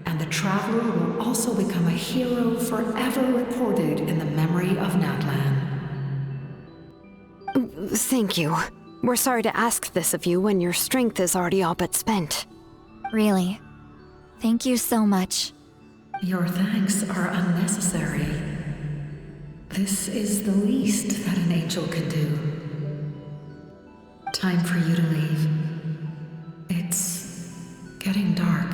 and the traveler will also become a hero forever recorded in the memory of Natlan. Thank you. We're sorry to ask this of you when your strength is already all but spent. Really. Thank you so much. Your thanks are unnecessary. This is the least that an angel can do. Time for you to leave. It's getting dark.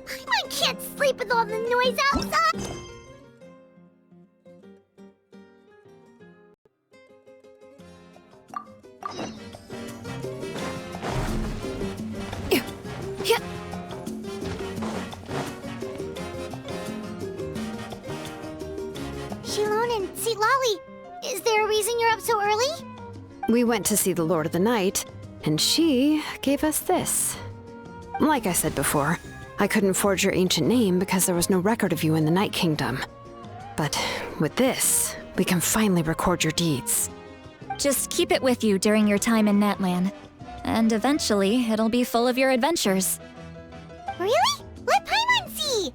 I can't sleep with all the noise outside! Shilon and Lolly, is there a reason you're up so early? We went to see the Lord of the Night, and she gave us this. Like I said before, I couldn't forge your ancient name because there was no record of you in the Night Kingdom. But with this, we can finally record your deeds. Just keep it with you during your time in Natlan, and eventually it'll be full of your adventures. Really? Let Paimon see!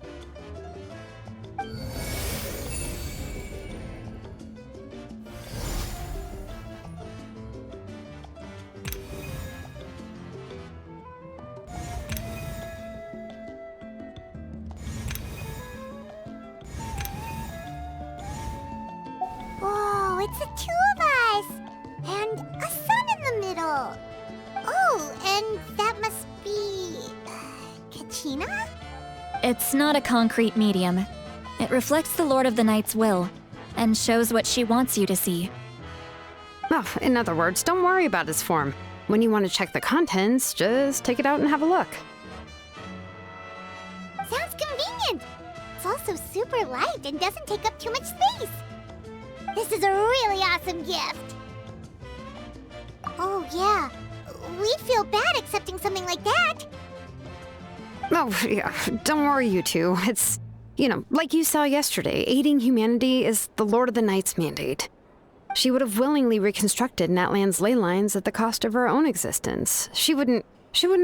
Whoa, it's the two of us! And a sun in the middle! Oh, and that must be... Kachina? It's not a concrete medium. It reflects the Lord of the Night's will, and shows what she wants you to see. Oh, in other words, don't worry about its form. When you want to check the contents, just take it out and have a look. Sounds convenient! It's also super light and doesn't take up too much space. This is a really awesome gift. Oh, yeah. We'd feel bad accepting something like that. Oh, yeah, don't worry, you two. It's, like you saw yesterday, aiding humanity is the Lord of the Night's mandate. She would have willingly reconstructed Natlan's ley lines at the cost of her own existence. She wouldn't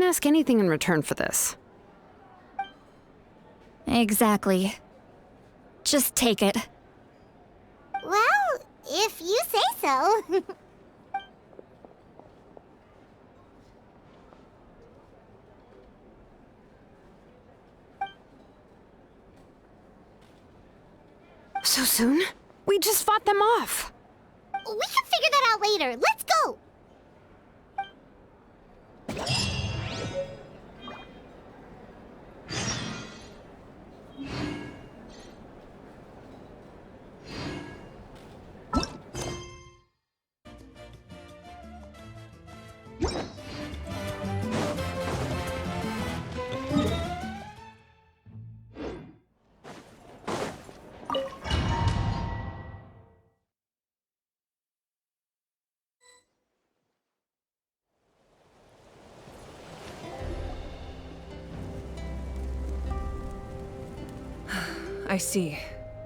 ask anything in return for this. Exactly. Just take it. Well, if you say so. So soon? We just fought them off. We can figure that out later. Let's go! I see.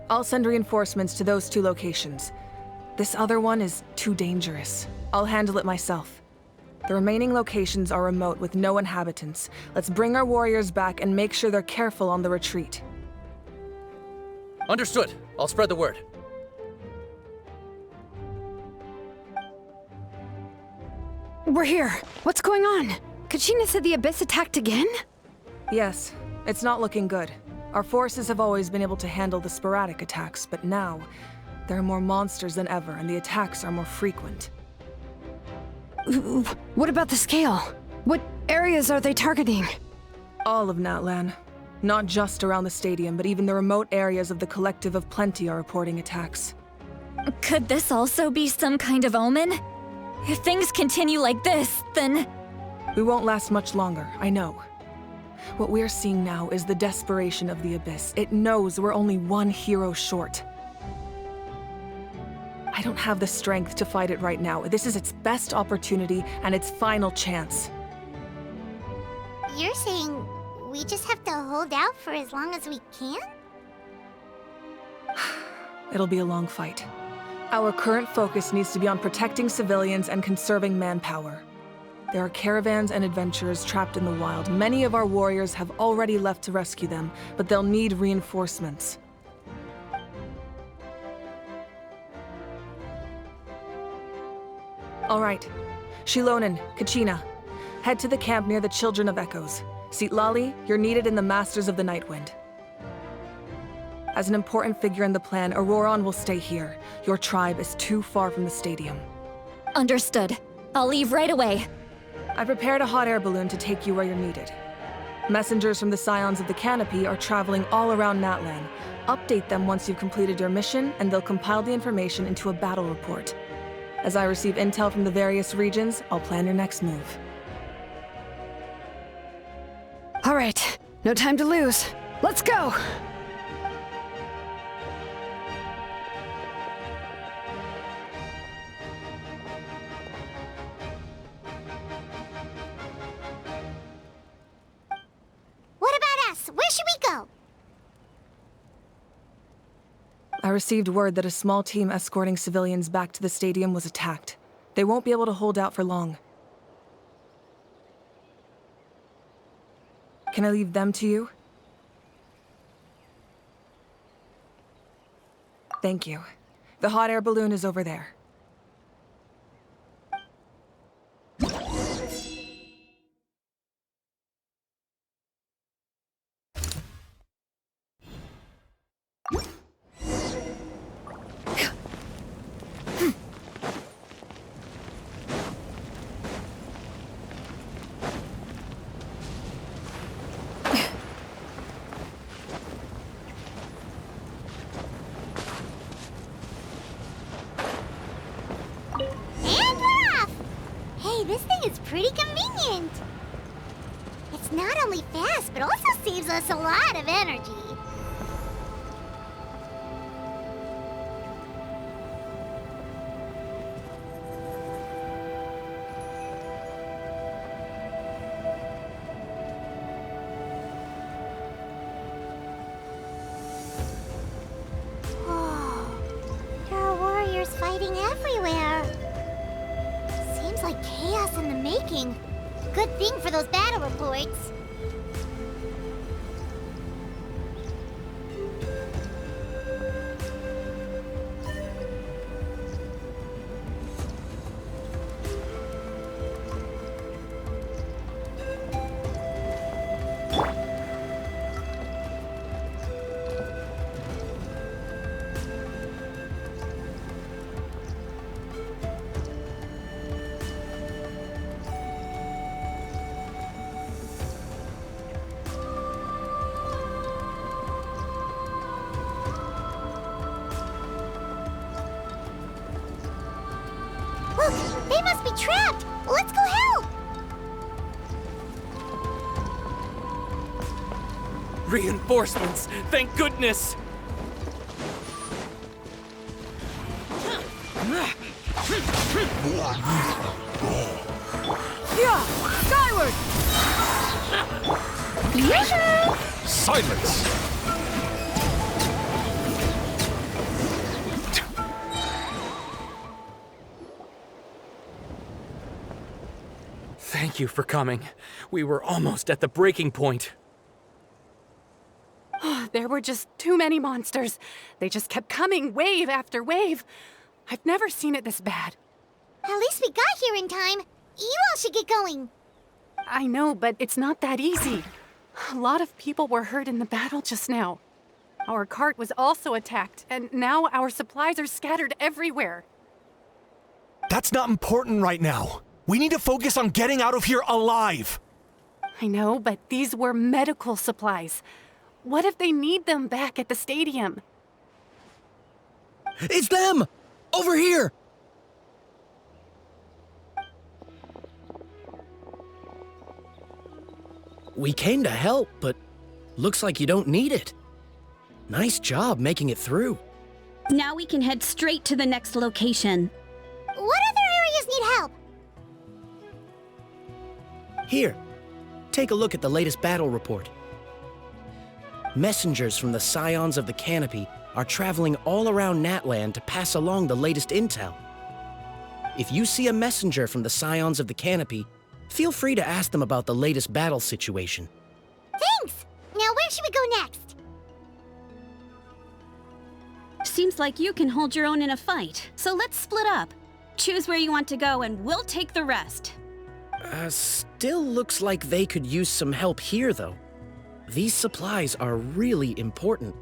I'll send reinforcements to those 2 locations. This other one is too dangerous. I'll handle it myself. The remaining locations are remote with no inhabitants. Let's bring our warriors back and make sure they're careful on the retreat. Understood. I'll spread the word. We're here. What's going on? Kachina said the Abyss attacked again? Yes, it's not looking good. Our forces have always been able to handle the sporadic attacks, but now, there are more monsters than ever, and the attacks are more frequent. What about the scale? What areas are they targeting? All of Natlan. Not just around the stadium, but even the remote areas of the Collective of Plenty are reporting attacks. Could this also be some kind of omen? If things continue like this, then... We won't last much longer, I know. What we're seeing now is the desperation of the Abyss. It knows we're only one hero short. I don't have the strength to fight it right now. This is its best opportunity and its final chance. You're saying we just have to hold out for as long as we can? It'll be a long fight. Our current focus needs to be on protecting civilians and conserving manpower. There are caravans and adventurers trapped in the wild. Many of our warriors have already left to rescue them, but they'll need reinforcements. All right. Shilonen, Kachina, head to the camp near the Children of Echoes. Citlali, you're needed in the Masters of the Nightwind. As an important figure in the plan, Auroron will stay here. Your tribe is too far from the stadium. Understood. I'll leave right away. I prepared a hot air balloon to take you where you're needed. Messengers from the Scions of the Canopy are traveling all around Natlan. Update them once you've completed your mission, and they'll compile the information into a battle report. As I receive intel from the various regions, I'll plan your next move. All right, no time to lose. Let's go! What about us? Where should we go? I received word that a small team escorting civilians back to the stadium was attacked. They won't be able to hold out for long. Can I leave them to you? Thank you. The hot air balloon is over there. This thing is pretty convenient. It's not only fast, but also saves us a lot of energy. Whoa, there are warriors fighting everywhere. Seems like chaos in the making. Good thing for those battle reports. Look, they must be trapped. Let's go help. Reinforcements! Thank goodness! Yeah! Skyward! Silence! Thank you for coming. We were almost at the breaking point. There were just too many monsters. They just kept coming, wave after wave. I've never seen it this bad. At least we got here in time. You all should get going. I know, but it's not that easy. A lot of people were hurt in the battle just now. Our cart was also attacked, and now our supplies are scattered everywhere. That's not important right now. We need to focus on getting out of here alive. I know, but these were medical supplies. What if they need them back at the stadium? It's them! Over here! We came to help, but looks like you don't need it. Nice job making it through. Now we can head straight to the next location. What other areas need help? Here, take a look at the latest battle report. Messengers from the Scions of the Canopy are traveling all around Natlan to pass along the latest intel. If you see a messenger from the Scions of the Canopy, feel free to ask them about the latest battle situation. Thanks! Now where should we go next? Seems like you can hold your own in a fight, so let's split up. Choose where you want to go and we'll take the rest. Still looks like they could use some help here, though. These supplies are really important.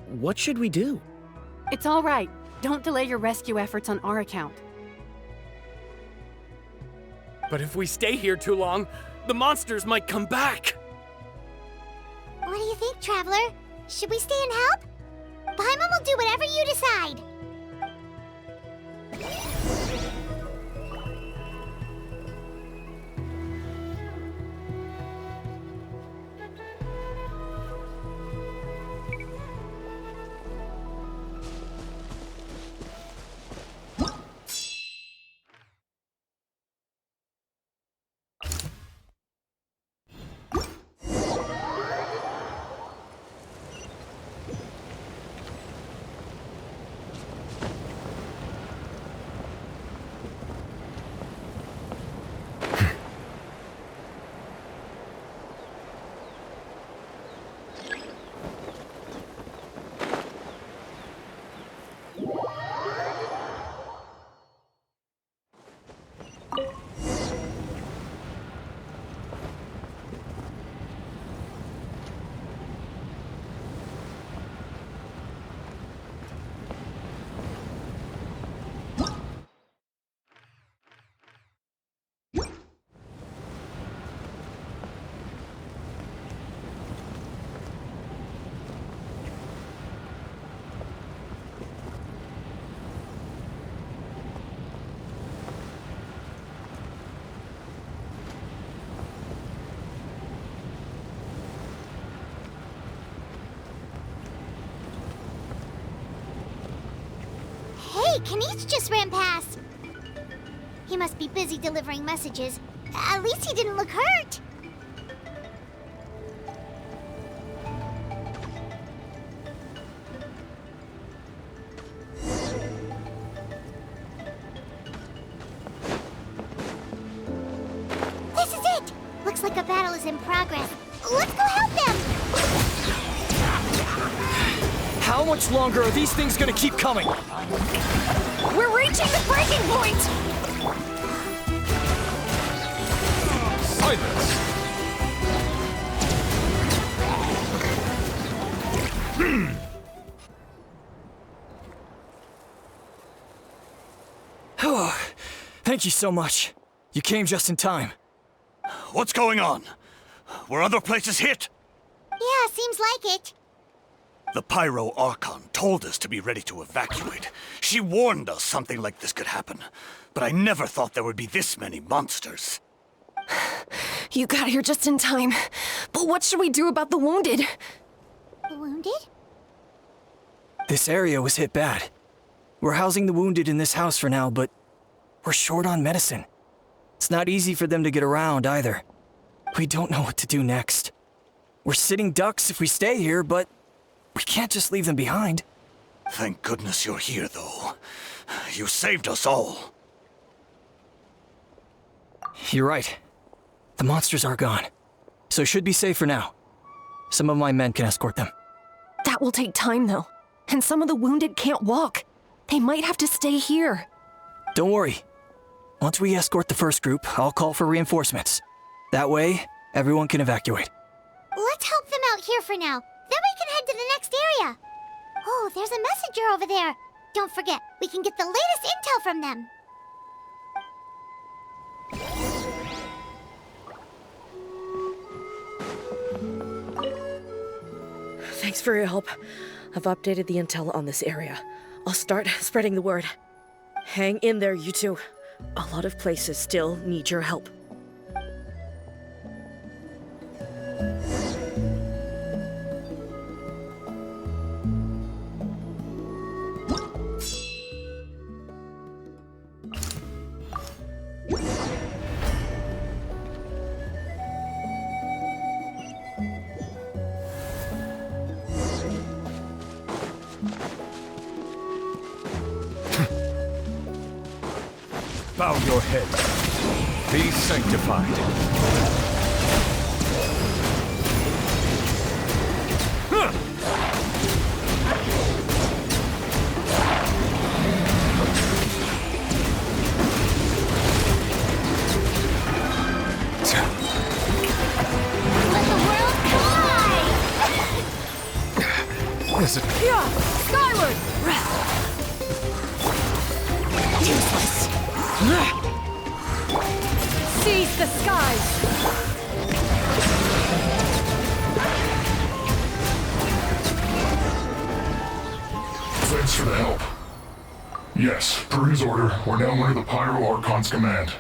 What should we do? It's all right. Don't delay your rescue efforts on our account. But if we stay here too long, the monsters might come back. What do you think, Traveler? Should we stay and help? Paimon will do whatever you decide. Hey, Kanish just ran past. He must be busy delivering messages. At least he didn't look hurt. This is it! Looks like a battle is in progress. Let's go help them! How much longer are these things gonna keep coming? We're reaching the breaking point! Silence! Oh, thank you so much. You came just in time. What's going on? Were other places hit? Yeah, seems like it. The Pyro Archon told us to be ready to evacuate. She warned us something like this could happen. But I never thought there would be this many monsters. You got here just in time. But what should we do about the wounded? The wounded? This area was hit bad. We're housing the wounded in this house for now, but we're short on medicine. It's not easy for them to get around either. We don't know what to do next. We're sitting ducks if we stay here, but we can't just leave them behind. Thank goodness you're here, though. You saved us all. You're right. The monsters are gone, so it should be safe for now. Some of my men can escort them. That will take time, though. And some of the wounded can't walk. They might have to stay here. Don't worry. Once we escort the first group, I'll call for reinforcements. That way, everyone can evacuate. Let's help them out here for now. Then we can head to the next area. Oh, there's a messenger over there. Don't forget, we can get the latest intel from them. Thanks for your help. I've updated the intel on this area. I'll start spreading the word. Hang in there, you two. A lot of places still need your help. Bow your head. Be sanctified. Let the world collide! Is it? Yeah! Skyward! Useless. Seize the skies! Thanks for the help. Yes, per his order, we're now under the Pyro Archon's command.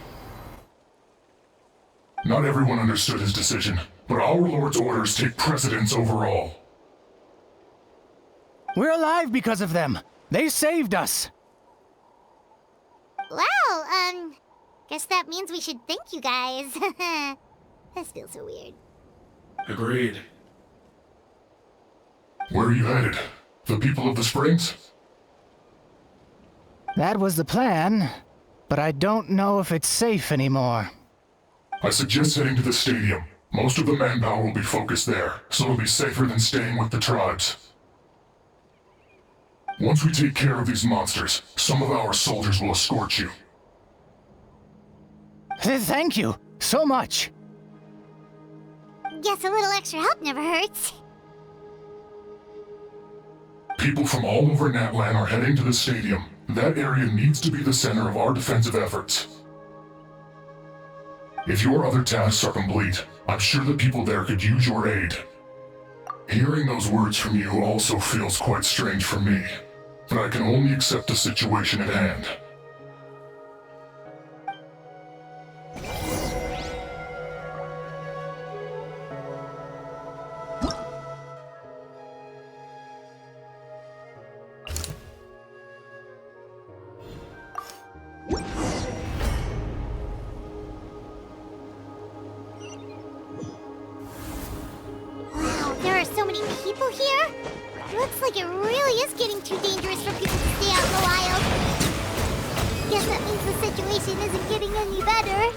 Not everyone understood his decision, but our Lord's orders take precedence over all. We're alive because of them. They saved us. Well, guess that means we should thank you guys. This feels so weird. Agreed. Where are you headed? The people of the Springs? That was the plan, but I don't know if it's safe anymore. I suggest heading to the stadium. Most of the manpower will be focused there, so it'll be safer than staying with the tribes. Once we take care of these monsters, some of our soldiers will escort you. Thank you so much. Guess a little extra help never hurts. People from all over Natlan are heading to the stadium. That area needs to be the center of our defensive efforts. If your other tasks are complete, I'm sure the people there could use your aid. Hearing those words from you also feels quite strange for me, but I can only accept the situation at hand. Wow, there are so many people here. Looks like it really is getting too dangerous for people to stay out in the wild. Guess that means the situation isn't getting any better.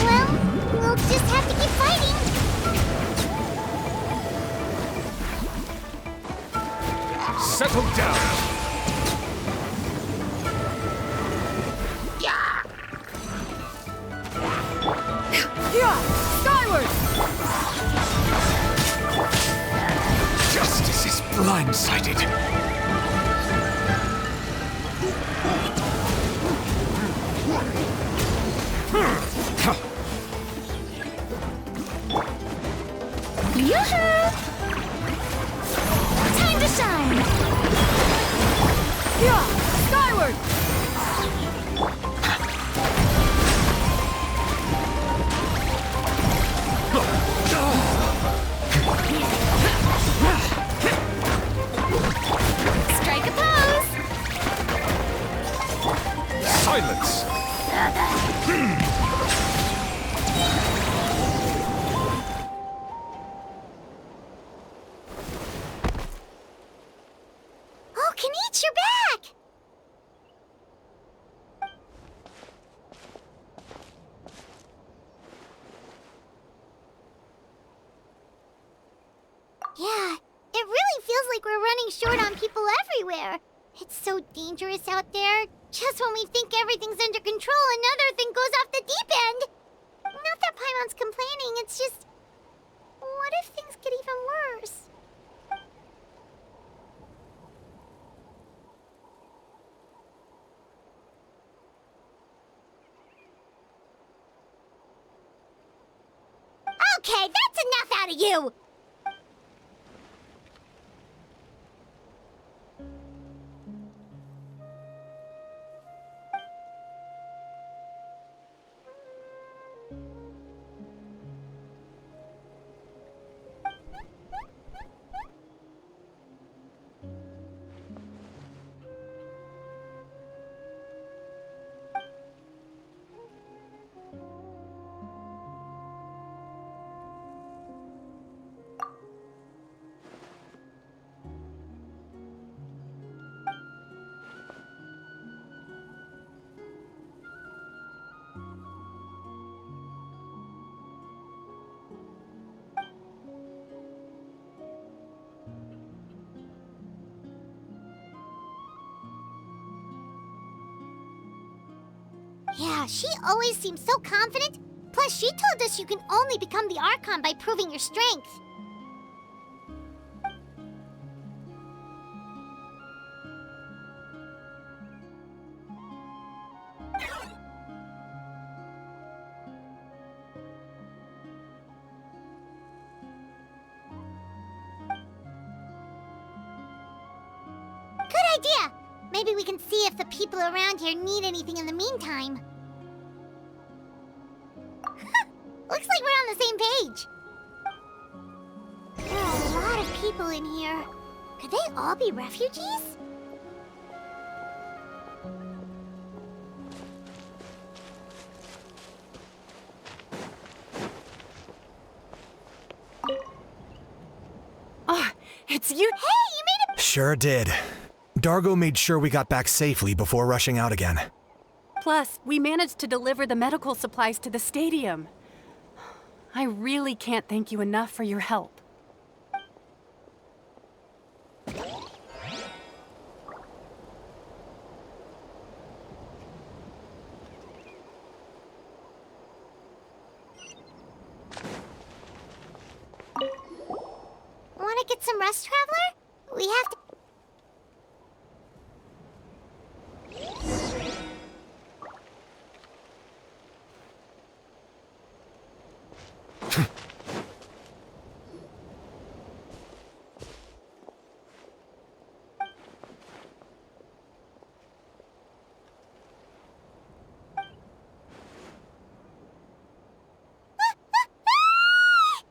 Well, we'll just have to keep fighting. Settle down. Yeah! Skyward! Justice is blindsided. Yoo-hoo! Time to shine! Yeah! Skyward! Strike a pose! Silence! Oh, Kanich, you're back! like we're running short on people everywhere. It's so dangerous out there. Just when we think everything's under control, another thing goes off the deep end. Not that Paimon's complaining, it's just... what if things get even worse? Okay, that's enough out of you! Yeah, she always seems so confident. Plus, she told us you can only become the Archon by proving your strength. Good idea! Maybe we can see if the people around here need anything in the meantime. Looks like we're on the same page. There are a lot of people in here. Could they all be refugees? Oh, it's you. Hey, you made it. Sure did. Dargo made sure we got back safely before rushing out again. Plus, we managed to deliver the medical supplies to the stadium. I really can't thank you enough for your help. Want to get some rest, Traveler? We have to...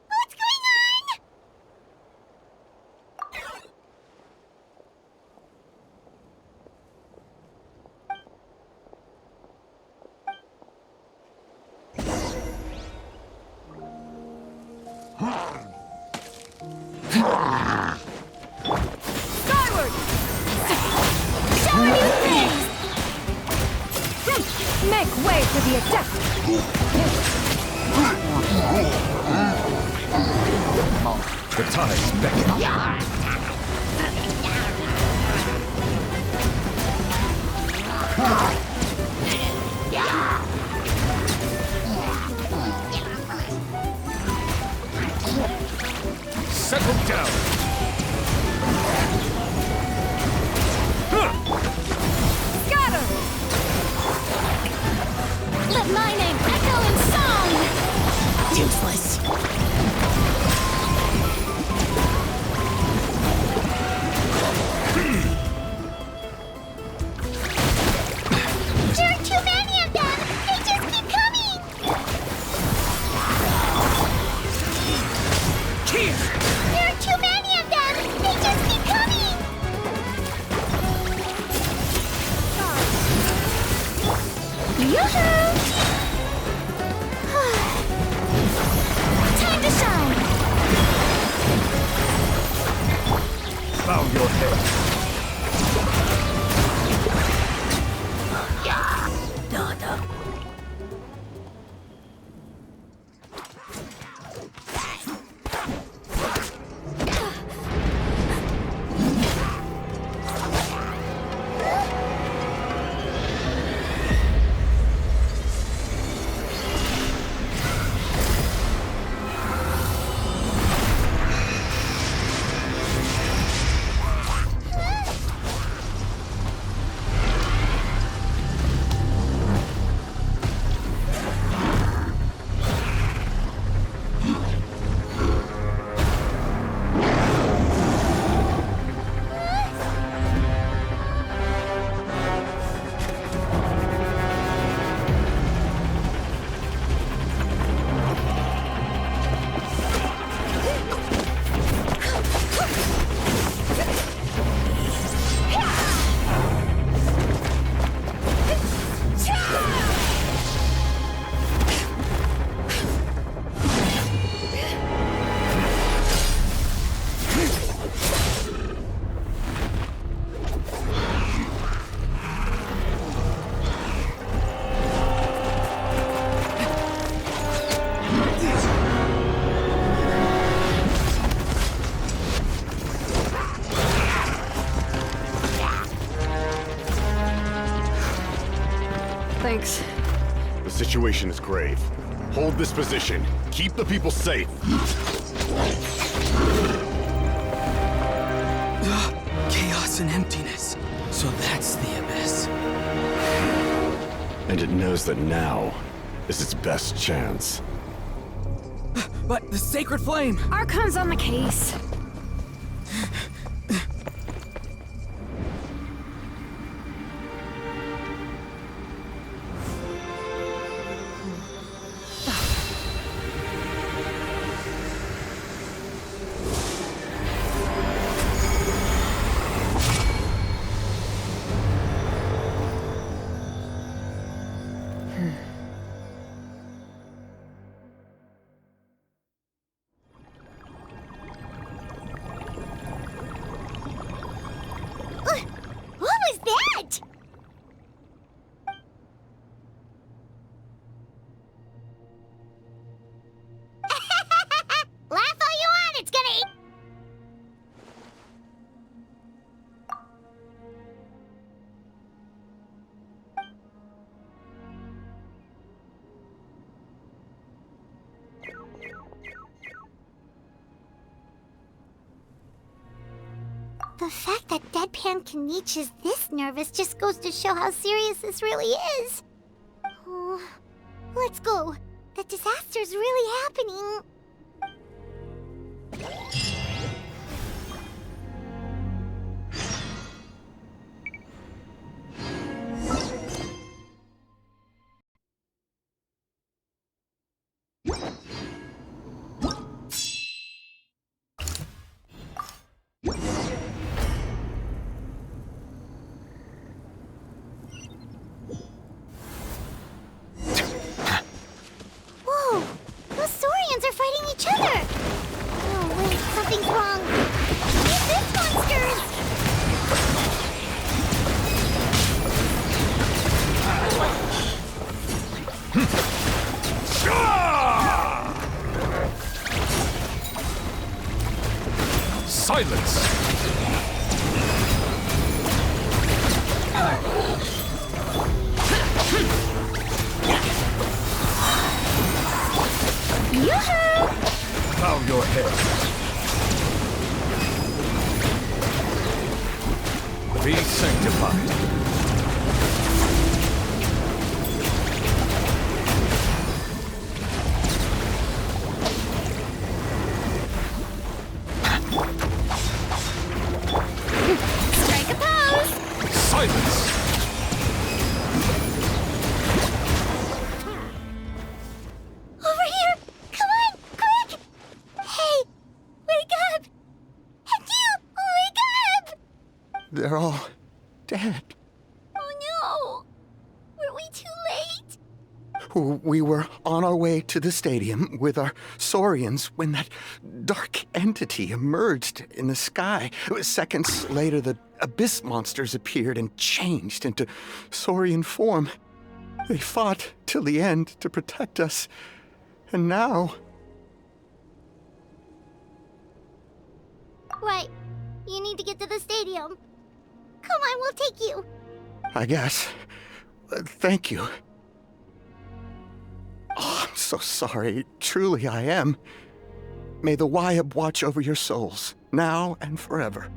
What's going on? Skyward! Shower you things! Make way for the adept! The tides beckon. Settle down. Scatter! Let my name echo in song! Useless. There are too many of them! They just keep coming! Here! There are too many Thanks. The situation is grave. Hold this position. Keep the people safe. Chaos and emptiness. So that's the abyss. And it knows that now is its best chance. But the sacred flame! Archon's on the case. What was that? Laugh all you want, it's gonna eat. The fact that Deadpan Kaniche is this nervous just goes to show how serious this really is. Oh, let's go. The disaster's really happening. Whoa! Those Saurians are fighting each other! Oh, wait, something's wrong. These Abyss monsters! Silence! Yoo-hoo! Bow your head. Be sanctified. Strike a pose! Silence! Over here! Come on, quick! Hey, wake up! And you, wake up! They're all dead. Oh no! Were we too late? We were on our way to the stadium with our Saurians when that dark entity emerged in the sky. Seconds later, the Abyss monsters appeared and changed into Saurian form. They fought till the end to protect us. And now... Right. You need to get to the stadium. Come on, we'll take you. I guess. Thank you. Oh, I'm so sorry. Truly, I am. May the Wyab watch over your souls, now and forever.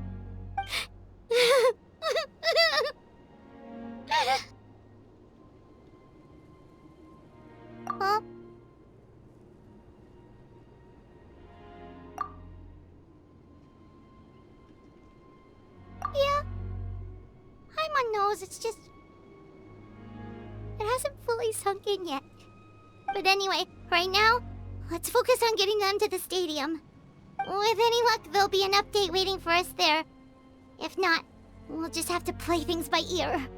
Huh? Yeah. I'm on nose, it's just... It hasn't fully sunk in yet. But anyway, right now, let's focus on getting them to the stadium. With any luck, there'll be an update waiting for us there. If not, we'll just have to play things by ear.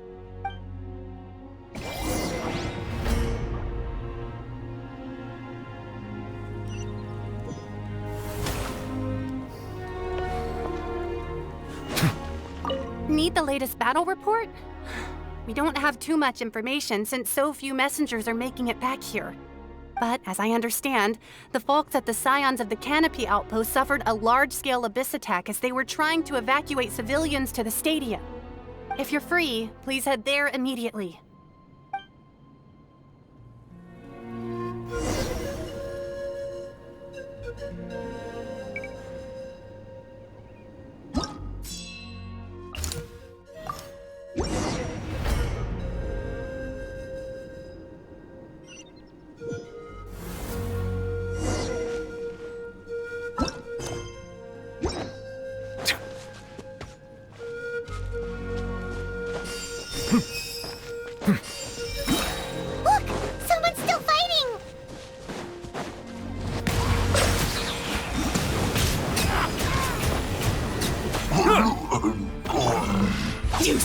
Need the latest battle report? We don't have too much information since so few messengers are making it back here. But as I understand, the folks at the Scions of the Canopy outpost suffered a large-scale abyss attack as they were trying to evacuate civilians to the stadium. If you're free, please head there immediately.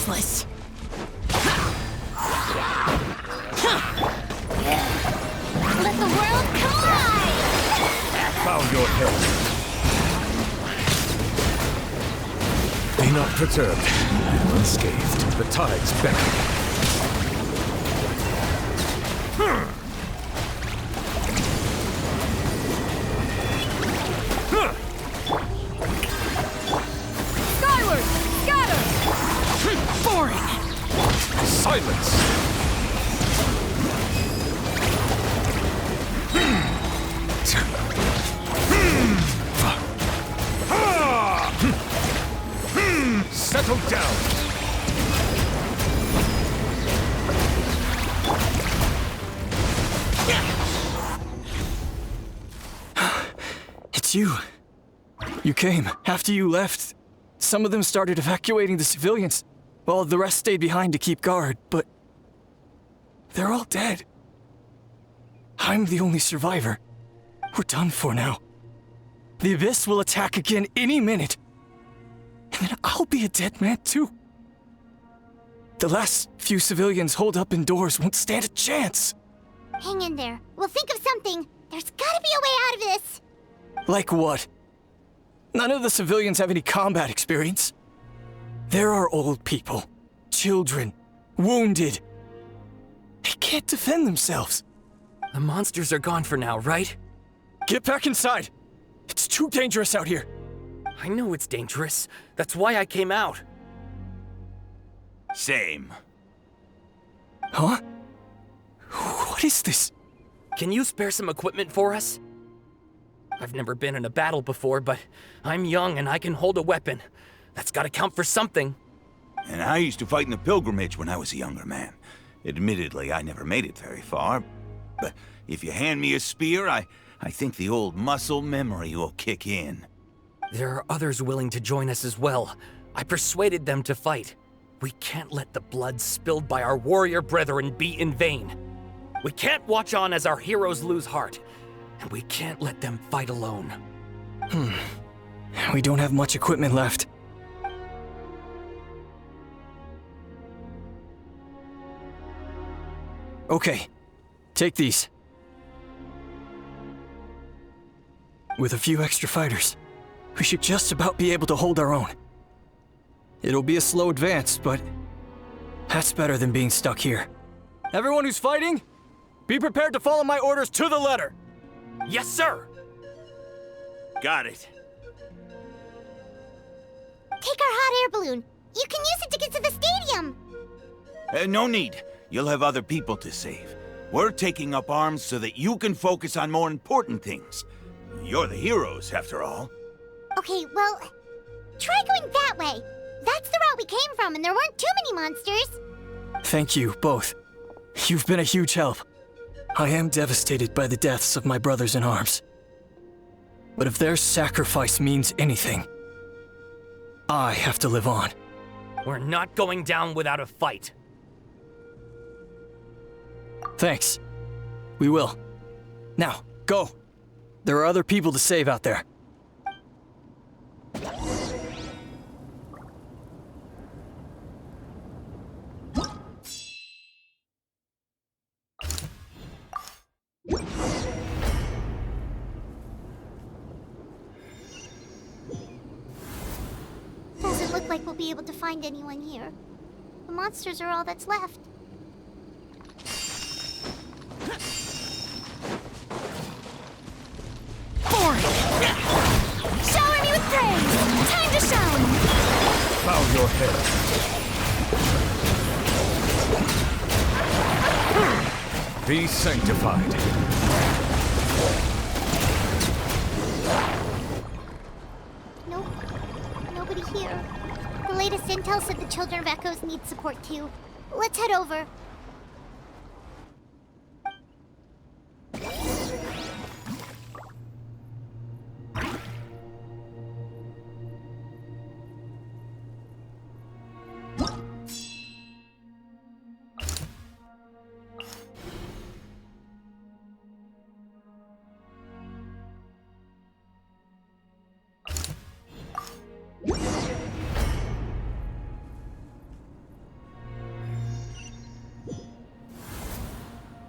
worthless. Let the world collide! Bow your head. Be not perturbed. Unscathed. The tides beckon. Skyward! Scatter! Boring! Silence! Settle down! It's you. You came. After you left, some of them started evacuating the civilians, while the rest stayed behind to keep guard, but they're all dead. I'm the only survivor. We're done for now. The Abyss will attack again any minute. And then I'll be a dead man too. The last few civilians holed up indoors won't stand a chance. Hang in there. We'll think of something. There's gotta be a way out of this. Like what? None of the civilians have any combat experience. There are old people, children, wounded. They can't defend themselves. The monsters are gone for now, right? Get back inside. It's too dangerous out here. I know it's dangerous. That's why I came out. Same. Huh? What is this? Can you spare some equipment for us? I've never been in a battle before, but I'm young and I can hold a weapon. That's gotta count for something. And I used to fight in the pilgrimage when I was a younger man. Admittedly, I never made it very far. But if you hand me a spear, I think the old muscle memory will kick in. There are others willing to join us as well. I persuaded them to fight. We can't let the blood spilled by our warrior brethren be in vain. We can't watch on as our heroes lose heart. And we can't let them fight alone. We don't have much equipment left. Okay, take these. With a few extra fighters, we should just about be able to hold our own. It'll be a slow advance, but that's better than being stuck here. Everyone who's fighting, be prepared to follow my orders to the letter. Yes, sir! Got it. Take our hot air balloon. You can use it to get to the stadium. No need. You'll have other people to save. We're taking up arms so that you can focus on more important things. You're the heroes, after all. Okay, well, try going that way. That's the route we came from, and there weren't too many monsters. Thank you, both. You've been a huge help. I am devastated by the deaths of my brothers in arms. But if their sacrifice means anything, I have to live on. We're not going down without a fight. Thanks. We will. Now, go. There are other people to save out there. Doesn't look like we'll be able to find anyone here. The monsters are all that's left. Boring! Shower me with praise! Time to shine! Bow your head. Be sanctified. Nope. Nobody here. The latest intel said the Children of Echoes need support too. Let's head over.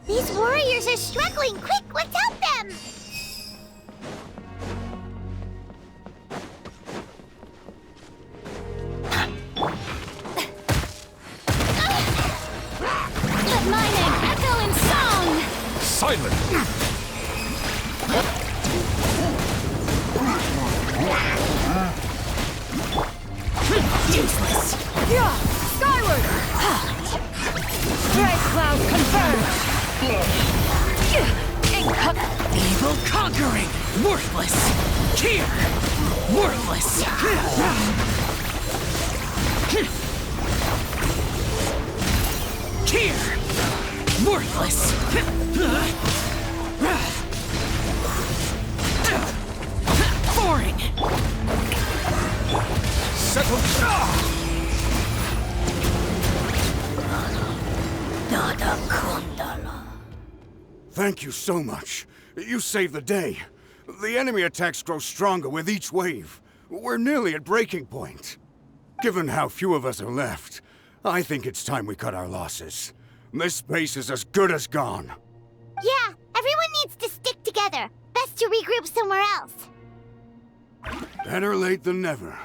These warriors are struggling. Quick, let's help them! Let my name echo in song! Silent! Useless! Yeah! Skyward! Great cloud confirmed! Evil conquering! Worthless! Here! Worthless! Here! Worthless! Boring! Settle down! Thank you so much. You saved the day. The enemy attacks grow stronger with each wave. We're nearly at breaking point. Given how few of us are left, I think it's time we cut our losses. This base is as good as gone. Yeah, everyone needs to stick together. Best to regroup somewhere else. Better late than never.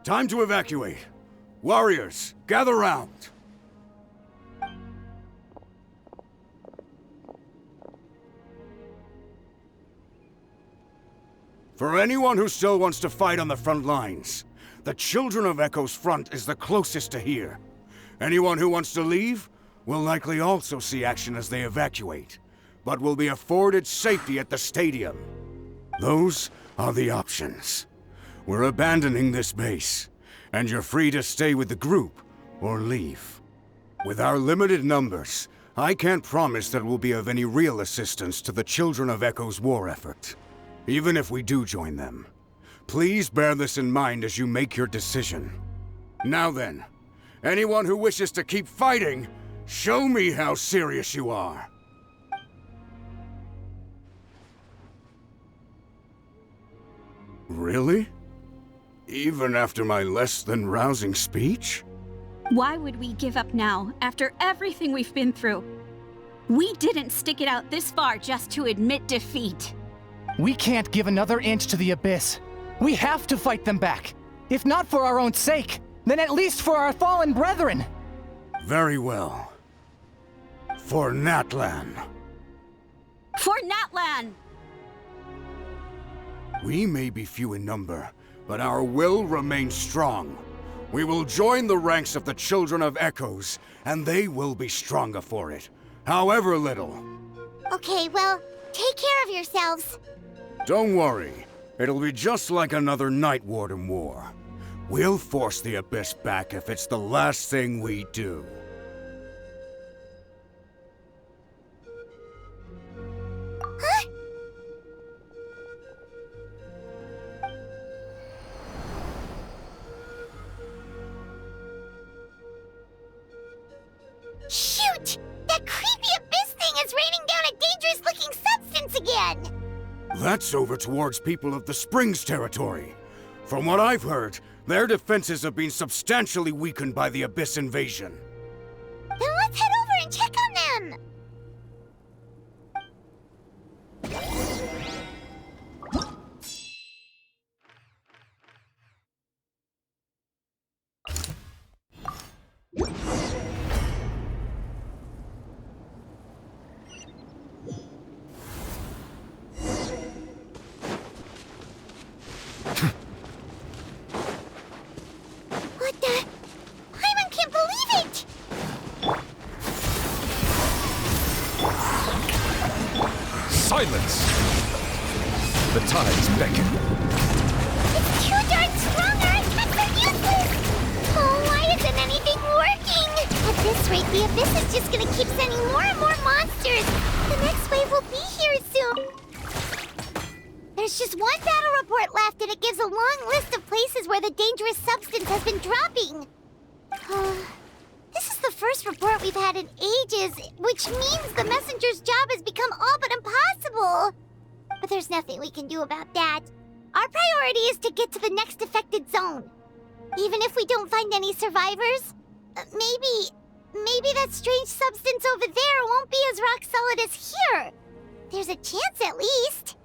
Time to evacuate. Warriors, gather round. For anyone who still wants to fight on the front lines, the Children of Echo's front is the closest to here. Anyone who wants to leave will likely also see action as they evacuate, but will be afforded safety at the stadium. Those are the options. We're abandoning this base, and you're free to stay with the group or leave. With our limited numbers, I can't promise that we'll be of any real assistance to the Children of Echo's war effort. Even if we do join them, please bear this in mind as you make your decision. Now then, anyone who wishes to keep fighting, show me how serious you are. Really? Even after my less than rousing speech? Why would we give up now, after everything we've been through? We didn't stick it out this far just to admit defeat. We can't give another inch to the Abyss. We have to fight them back. If not for our own sake, then at least for our fallen brethren. Very well. For Natlan. For Natlan! We may be few in number, but our will remains strong. We will join the ranks of the Children of Echoes, and they will be stronger for it, however little. Okay, well, take care of yourselves. Don't worry. It'll be just like another Night Warden war. We'll force the Abyss back if it's the last thing we do. Huh? Shoot! That creepy Abyss thing is raining down a dangerous-looking substance again! That's over towards people of the Springs territory. From what I've heard, their defenses have been substantially weakened by the Abyss invasion. Then let's head over and check on them! What the? Paimon can't believe it! Silence! The tides beckon. It's too darn strong, our attacks are useless! Oh, why isn't anything working? At this rate, the Abyss is just gonna keep sending more and more monsters! The next wave will be here soon! There's just one battle report left, and it gives a long list of places where the dangerous substance has been dropping. This is the first report we've had in ages, which means the messenger's job has become all but impossible. But there's nothing we can do about that. Our priority is to get to the next affected zone. Even if we don't find any survivors, maybe maybe that strange substance over there won't be as rock solid as here. There's a chance at least.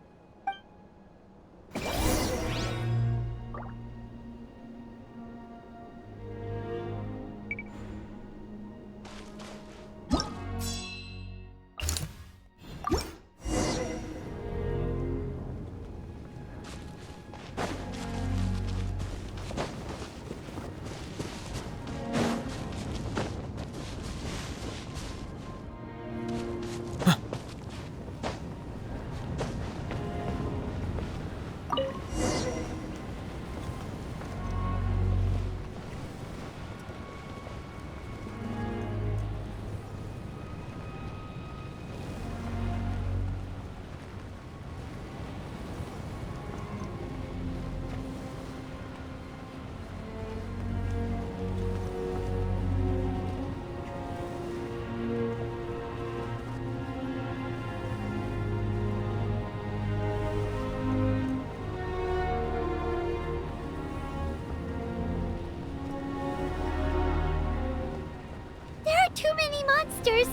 There are too many monsters.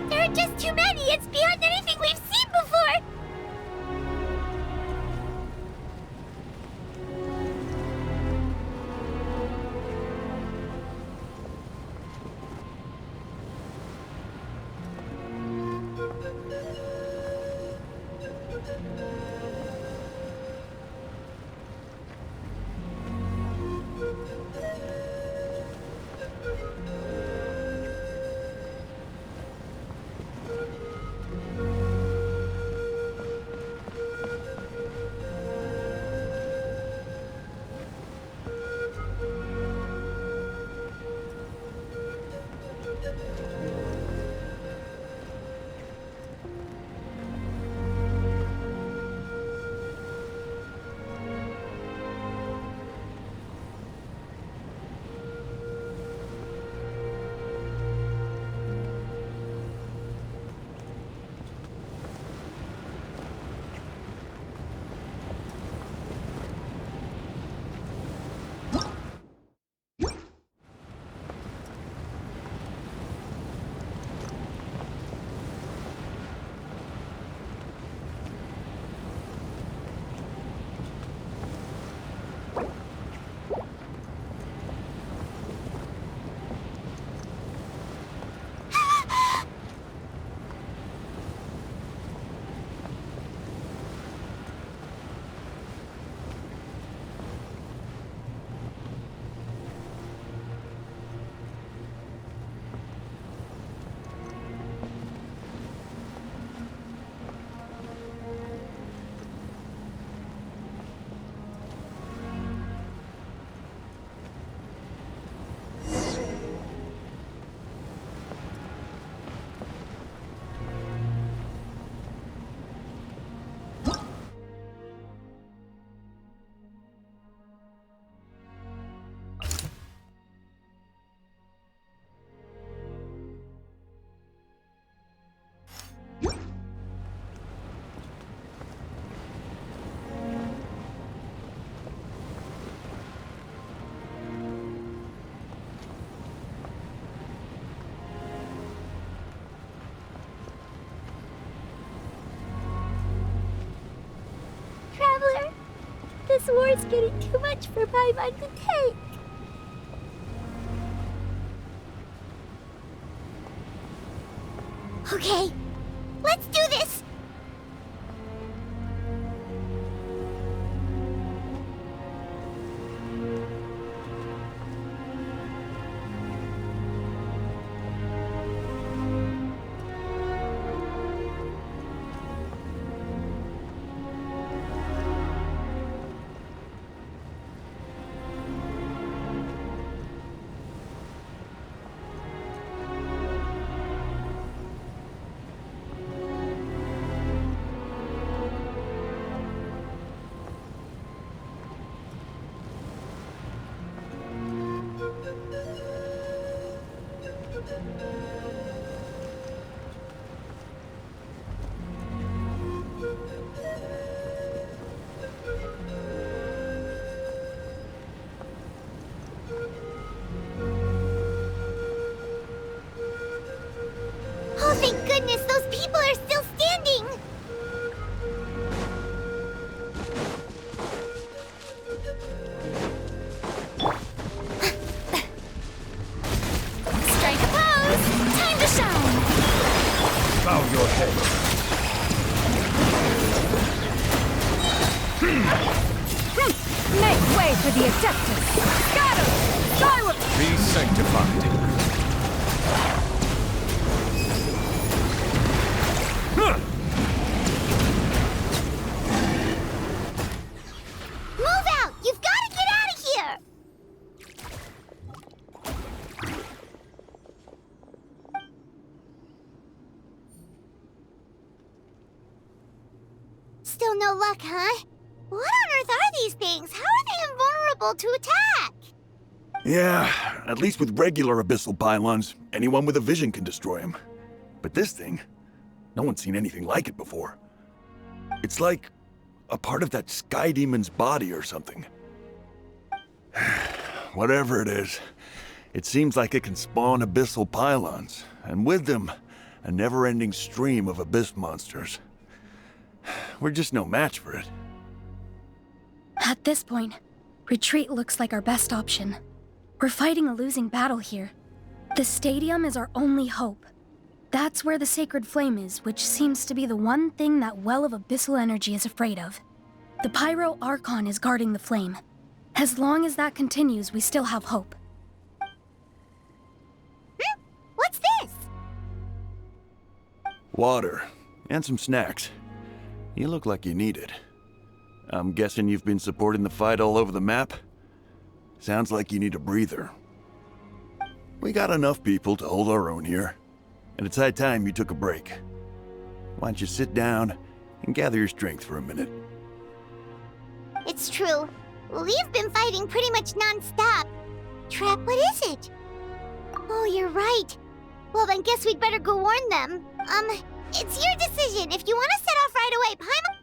There are just too many. It's beyond anything we've seen before. Traveler, this war's getting too much for my mind to take. Okay, let's do this! way for the Adeptus! Scatter! Skyward! Be sanctified. Move out! You've got to get out of here! Still no luck, huh? What on earth are these things? How are they invulnerable to attack? Yeah, at least with regular abyssal pylons, anyone with a vision can destroy them. But this thing, no one's seen anything like it before. It's like a part of that sky demon's body or something. Whatever it is, it seems like it can spawn abyssal pylons, and with them, a never-ending stream of abyss monsters. We're just no match for it. At this point, retreat looks like our best option. We're fighting a losing battle here. The stadium is our only hope. That's where the sacred flame is, which seems to be the one thing that well of abyssal energy is afraid of. The Pyro Archon is guarding the flame. As long as that continues, we still have hope. What's this? Water, and some snacks. You look like you need it. I'm guessing you've been supporting the fight all over the map? Sounds like you need a breather. We got enough people to hold our own here, and it's high time you took a break. Why don't you sit down and gather your strength for a minute? It's true. We've been fighting pretty much non-stop. Trap, what is it? Oh, you're right. Well, then guess we'd better go warn them. It's your decision. If you want to set off right away, Paimon...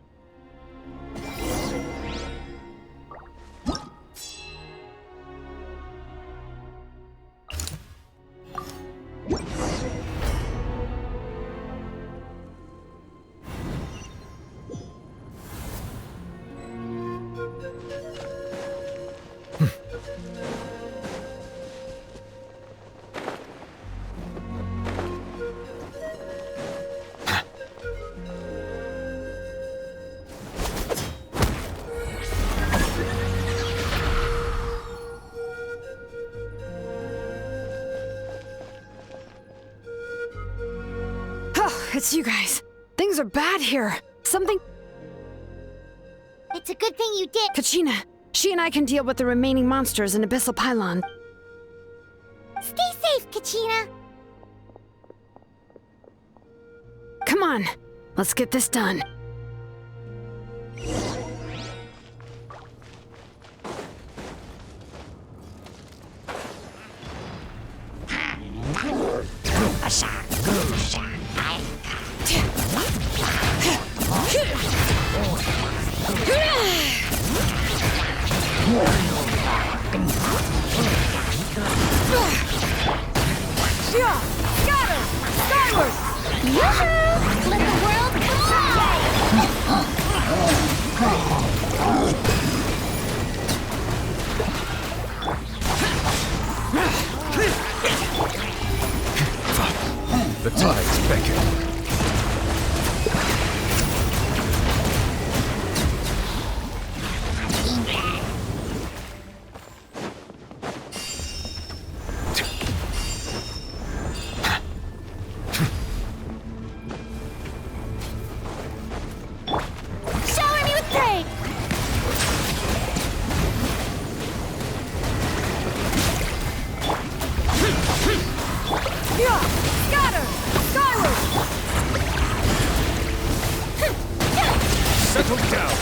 It's you guys. Things are bad here. Something... It's a good thing you did. Kachina, she and I can deal with the remaining monsters in Abyssal Pylon. Stay safe, Kachina. Come on, let's get this done. The tides beckon. Shower me with praise! Scatter! Skyward! Settle down.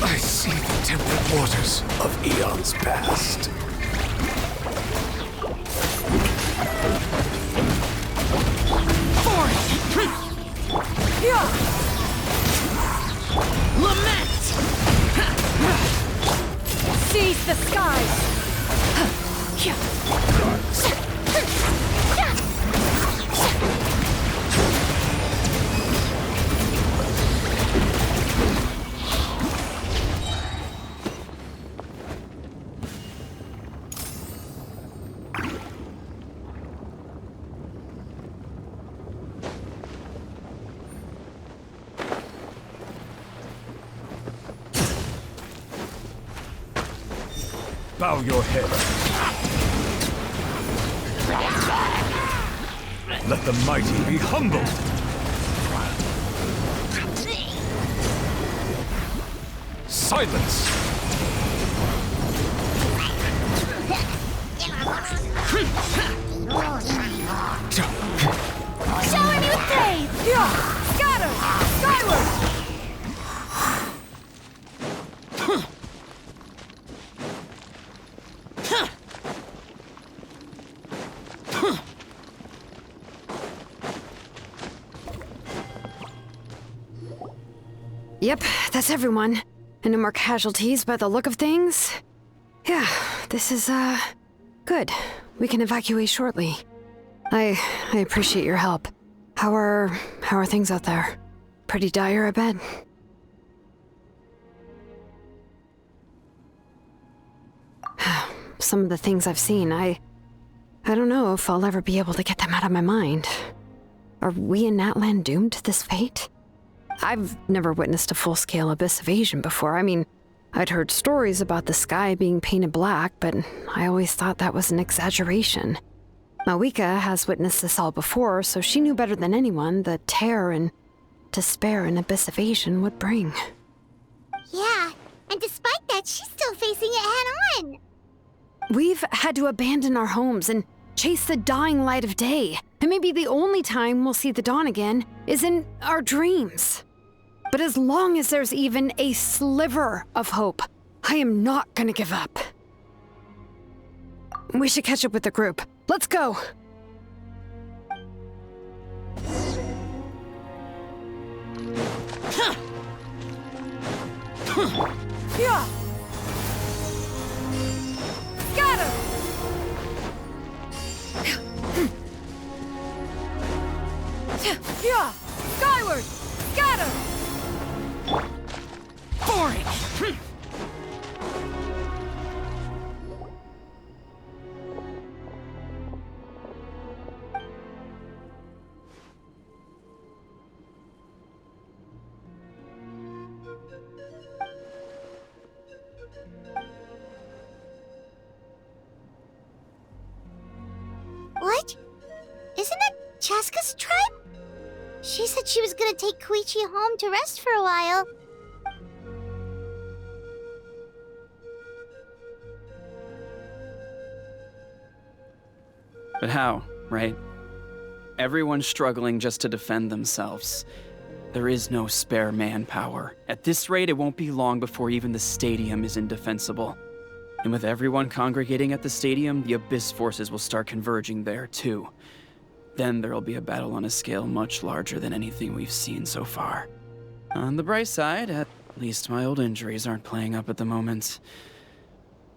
I see the tempered waters of eons past. Lament! Seize the skies! Bow your head. Let the mighty be humbled. Silence! Shower me with praise! Scatter! Skyward! Yep, that's everyone. And no more casualties by the look of things. Yeah, this is, good. We can evacuate shortly. I appreciate your help. How are things out there? Pretty dire, I bet. Some of the things I've seen, I don't know if I'll ever be able to get them out of my mind. Are we in Natlan doomed to this fate? I've never witnessed a full-scale abyss invasion before. I mean, I'd heard stories about the sky being painted black, but I always thought that was an exaggeration. Mawika has witnessed this all before, so she knew better than anyone the terror and despair an abyss invasion would bring. Yeah, and despite that, she's still facing it head-on. We've had to abandon our homes and chase the dying light of day. And maybe the only time we'll see the dawn again is in our dreams. But as long as there's even a sliver of hope, I am not gonna give up. We should catch up with the group. Let's go! Yeah! Scatter! Yeah! Skyward! Scatter! Boring! What? Isn't that Chaska's tribe? She said she was gonna take Koichi home to rest for a while. But how, right? Everyone's struggling just to defend themselves. There is no spare manpower. At this rate, it won't be long before even the stadium is indefensible. And with everyone congregating at the stadium, the Abyss forces will start converging there, too. Then there'll be a battle on a scale much larger than anything we've seen so far. On the bright side, at least my old injuries aren't playing up at the moment.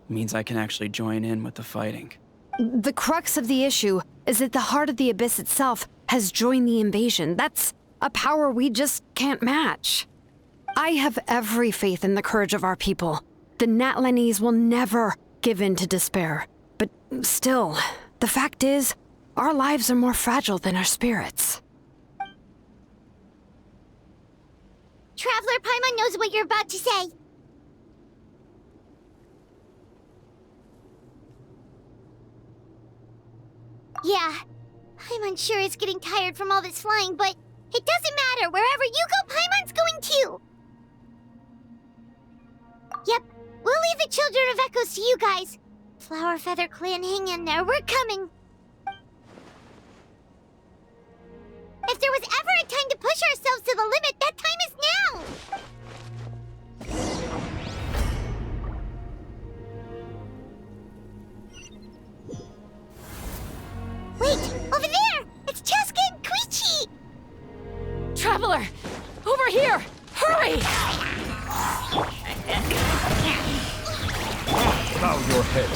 Means I can actually join in with the fighting. The crux of the issue is that the heart of the Abyss itself has joined the invasion. That's a power we just can't match. I have every faith in the courage of our people. The Natlanese will never give in to despair. But still, the fact is, our lives are more fragile than our spirits. Traveler Paimon knows what you're about to say. Yeah, Paimon sure is getting tired from all this flying, but it doesn't matter. Wherever you go, Paimon's going too. Yep, we'll leave the Children of Echoes to you guys. Flower Feather Clan, hang in there. We're coming. If there was ever a time to push ourselves to the limit, that time is now! Wait! Over there! It's Chaska and Koichi! Traveler! Over here! Hurry! Bow your head.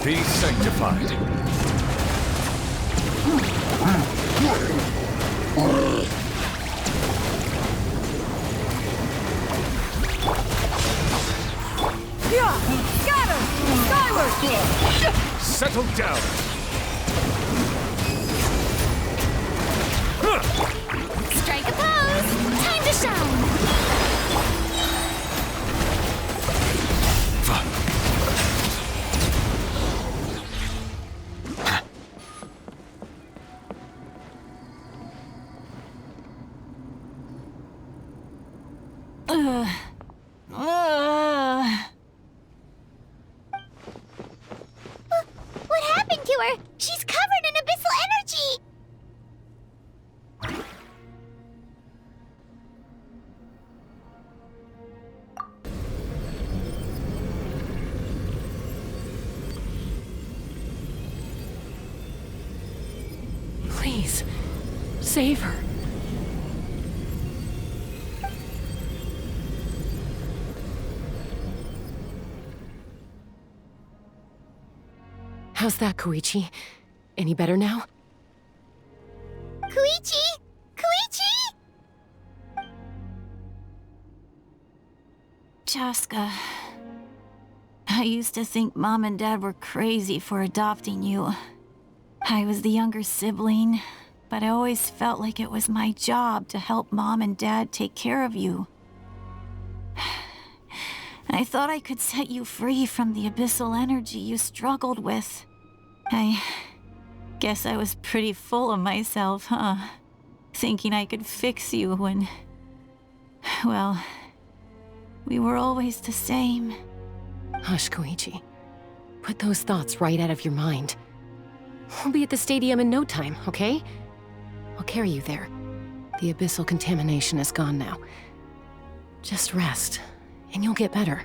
Be sanctified. Yeah! Scatter! Skyward! Settle down. Strike a pose! Time to shine! What happened to her? She's covered in abyssal energy! Please, save her. How's that, Koichi? Any better now? Koichi! Koichi! Chaska, I used to think Mom and Dad were crazy for adopting you. I was the younger sibling, but I always felt like it was my job to help Mom and Dad take care of you. I thought I could set you free from the abyssal energy you struggled with. I guess I was pretty full of myself, huh? Thinking I could fix you when... well, we were always the same. Hush, Koichi. Put those thoughts right out of your mind. We'll be at the stadium in no time, okay? I'll carry you there. The abyssal contamination is gone now. Just rest, and you'll get better.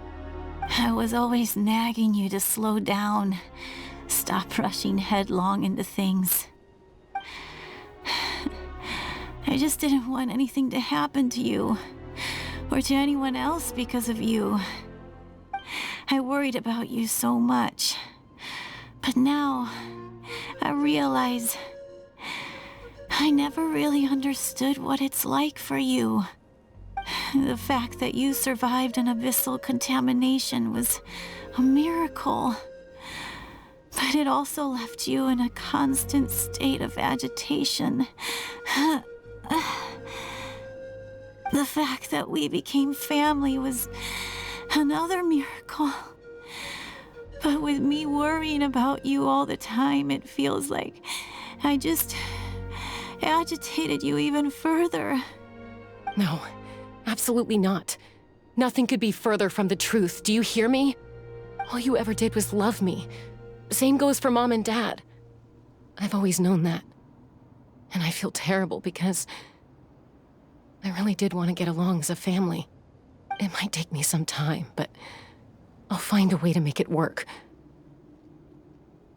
I was always nagging you to slow down. Stop rushing headlong into things. I just didn't want anything to happen to you, or to anyone else because of you. I worried about you so much. But now, I realize I never really understood what it's like for you. The fact that you survived an abyssal contamination was a miracle. But it also left you in a constant state of agitation. The fact that we became family was another miracle. But with me worrying about you all the time, it feels like I just agitated you even further. No, absolutely not. Nothing could be further from the truth. Do you hear me? All you ever did was love me. Same goes for Mom and Dad. I've always known that. And I feel terrible because I really did want to get along as a family. It might take me some time, but I'll find a way to make it work.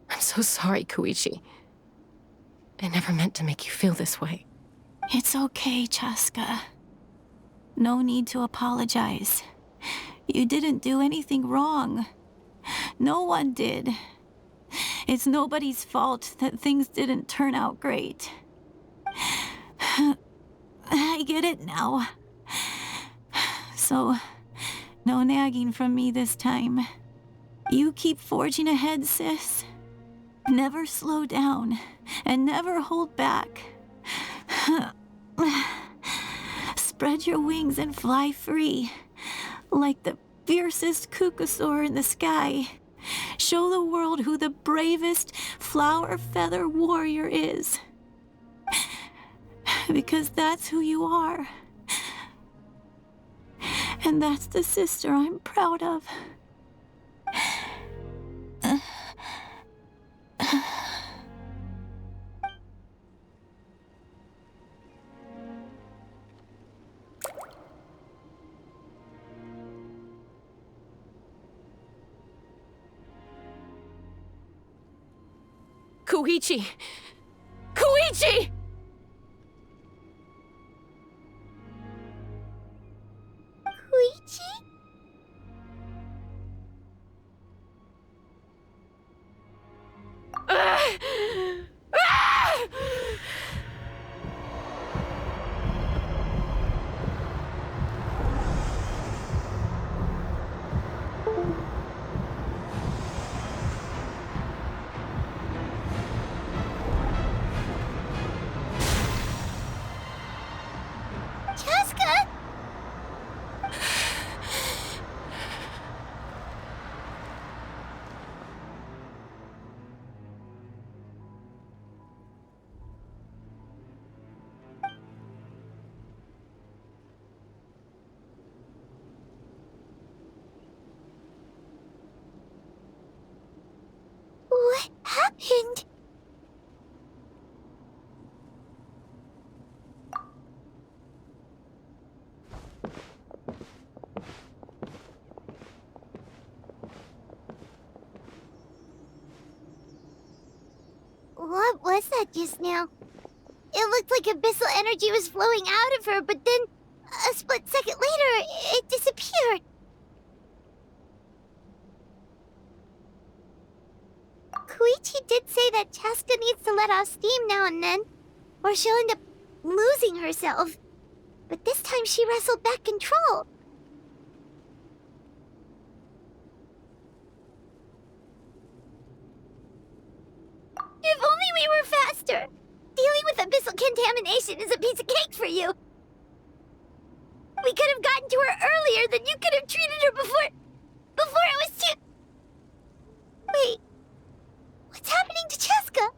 I'm so sorry, Koichi. I never meant to make you feel this way. It's okay, Chaska. No need to apologize. You didn't do anything wrong. No one did. It's nobody's fault that things didn't turn out great. I get it now. So, no nagging from me this time. You keep forging ahead, sis. Never slow down, and never hold back. Spread your wings and fly free, like the fiercest cuckoosaur in the sky. Show the world who the bravest flower feather warrior is. Because that's who you are. And that's the sister I'm proud of. Koichi! Koichi! Koichi? And... What was that just now? It looked like abyssal energy was flowing out of her, but then, a split second later, it disappeared. Koichi did say that Chaska needs to let off steam now and then, or she'll end up losing herself. But this time she wrestled back control. If only we were faster! Dealing with abyssal contamination is a piece of cake for you! We could have gotten to her earlier, then you could have treated her before it was too... Wait... What's happening to Chaska?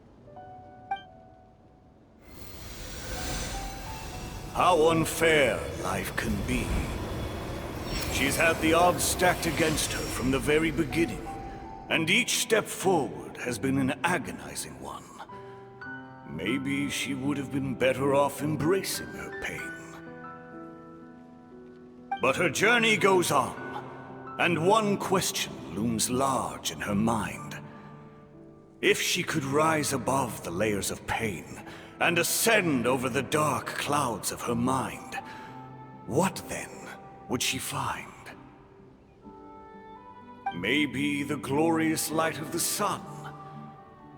How unfair life can be. She's had the odds stacked against her from the very beginning, and each step forward has been an agonizing one. Maybe she would have been better off embracing her pain. But her journey goes on, and one question looms large in her mind. If she could rise above the layers of pain and ascend over the dark clouds of her mind, what then would she find? Maybe the glorious light of the sun,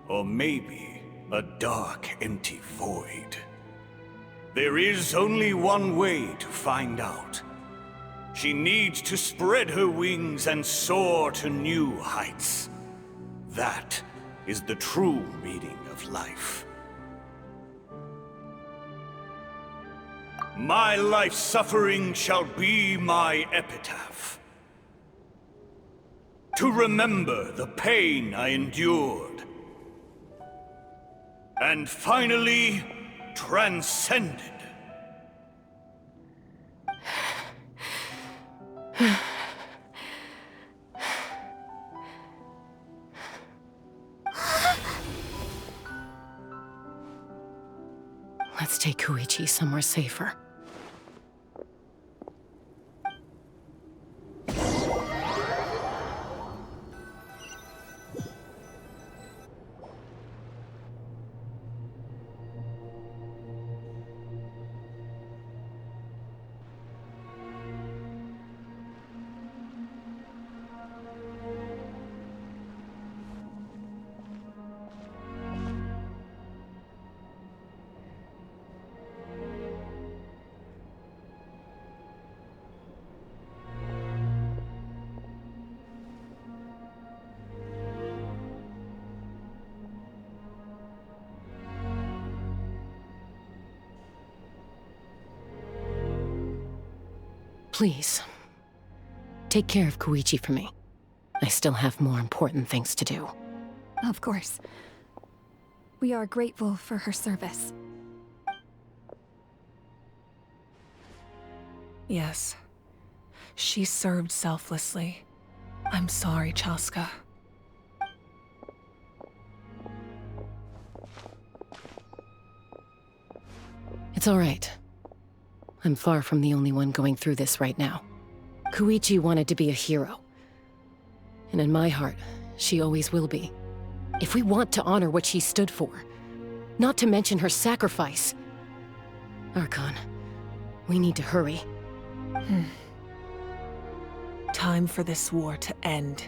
or maybe a dark, empty void. There is only one way to find out. She needs to spread her wings and soar to new heights. That is the true meaning of life. My life's suffering shall be my epitaph. To remember the pain I endured. And finally, transcended. Let's take Koichi somewhere safer. Please, take care of Koichi for me. I still have more important things to do. Of course. We are grateful for her service. Yes. She served selflessly. I'm sorry, Chaska. It's all right. I'm far from the only one going through this right now. Koichi wanted to be a hero. And in my heart, she always will be. If we want to honor what she stood for, not to mention her sacrifice. Archon, we need to hurry. Time for this war to end.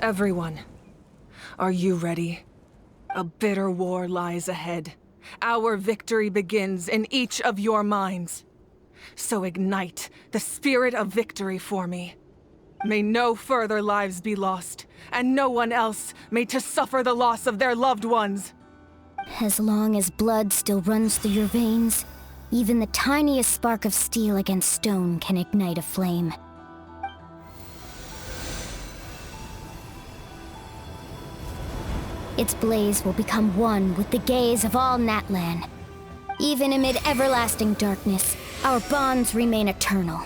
Everyone, are you ready? A bitter war lies ahead. Our victory begins in each of your minds. So ignite the spirit of victory for me. May no further lives be lost, and no one else may to suffer the loss of their loved ones. As long as blood still runs through your veins, even the tiniest spark of steel against stone can ignite a flame. Its blaze will become one with the gaze of all Natlan. Even amid everlasting darkness, our bonds remain eternal.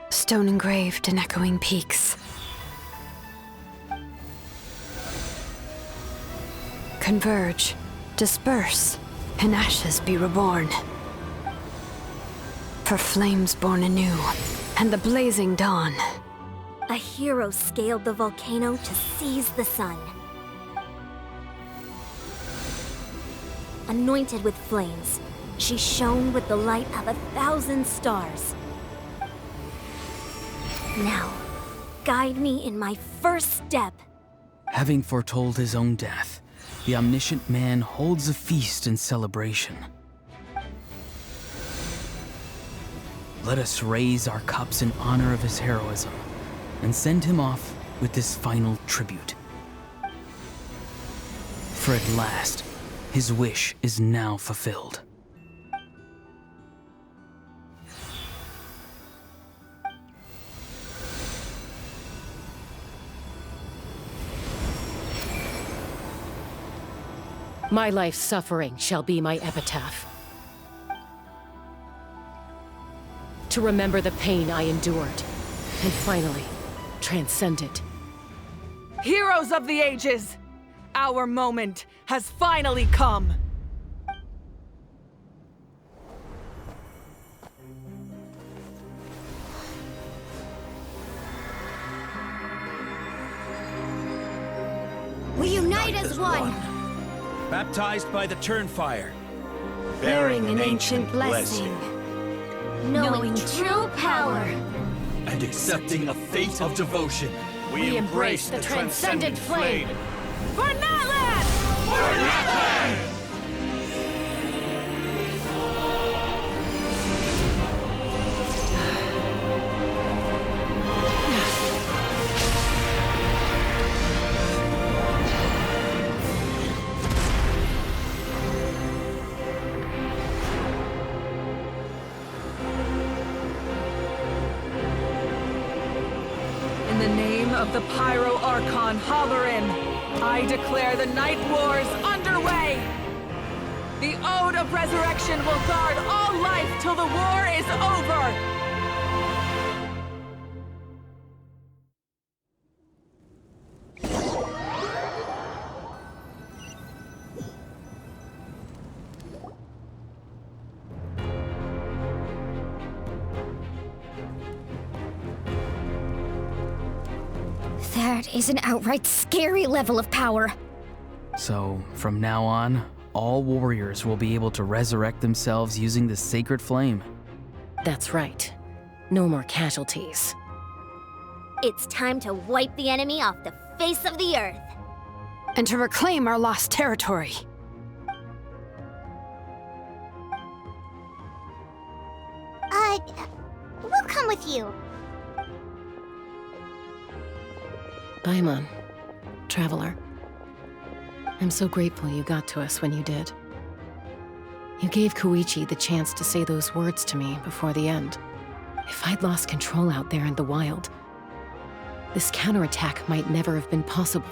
Stone engraved in echoing peaks. Converge, disperse, in ashes be reborn. For flames born anew, and the blazing dawn. A hero scaled the volcano to seize the sun. Anointed with flames, she shone with the light of 1,000 stars. Now, guide me in my first step. Having foretold his own death, the omniscient man holds a feast in celebration. Let us raise our cups in honor of his heroism and send him off with this final tribute. For at last, his wish is now fulfilled. My life's suffering shall be my epitaph. To remember the pain I endured, and finally, transcend it. Heroes of the ages! Our moment has finally come! We unite as one! Baptized by the Turnfire, Bearing an ancient blessing. Knowing true power. and accepting a fate of devotion. We embrace the transcendent flame. For Natlan! For Natlan! In the name of the Pyro Archon Halloran, I declare the Night Wars underway! The Ode of Resurrection will guard all life till the war is over! That is an outright scary level of power. So, from now on, all warriors will be able to resurrect themselves using the sacred flame. That's right. No more casualties. It's time to wipe the enemy off the face of the earth. And to reclaim our lost territory. We'll come with you. Paimon, traveler. I'm so grateful you got to us when you did. You gave Koichi the chance to say those words to me before the end. If I'd lost control out there in the wild, this counterattack might never have been possible.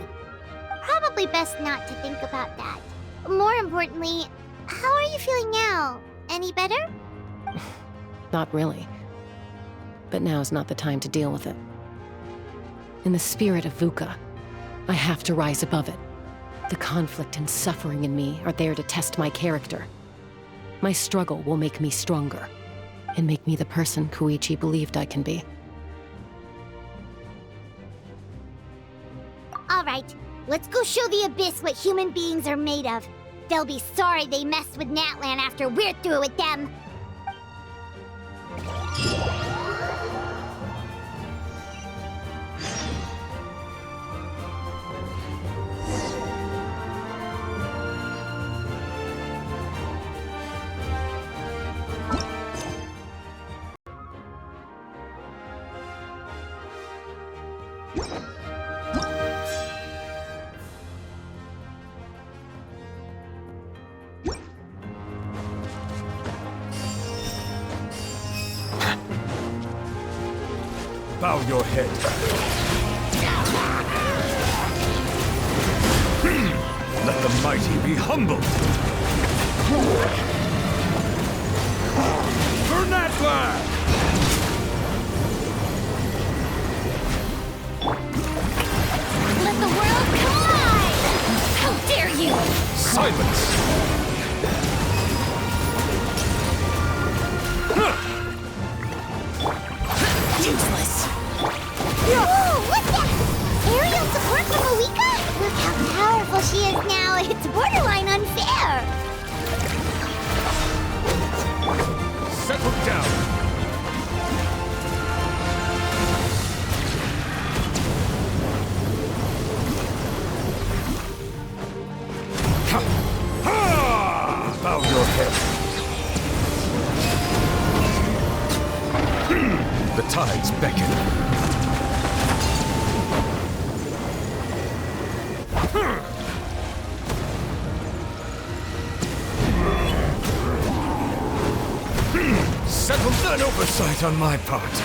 Probably best not to think about that. More importantly, how are you feeling now? Any better? Not really. But now's not the time to deal with it. In the spirit of VUCA, I have to rise above it. The conflict and suffering in me are there to test my character. My struggle will make me stronger, and make me the person Koichi believed I can be. All right, let's go show the Abyss what human beings are made of. They'll be sorry they messed with Natlan after we're through with them. Bow your head. Let the mighty be humbled. For Natlan! Let the world collide! How dare you! Silence! Useless! Whoa, what's that? Aerial support from miHoYo? Look how powerful she is now. It's borderline unfair. Settle down. Bow your head. The tides beckon. Settle an oversight on my part.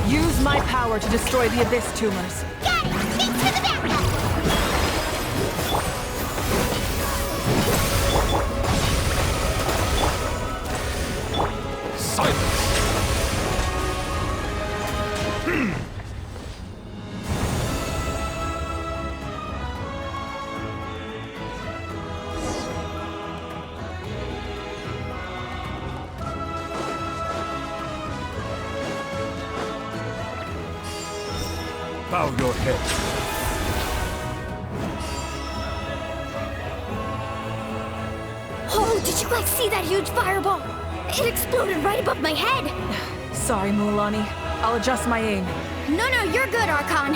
Use my power to destroy the Abyss tumors. Got it! Thanks for the backup! Silence! Bow your head. Oh, did you guys see that huge fireball? It exploded right above my head. Sorry, Mualani. I'll adjust my aim. No, you're good, Archon.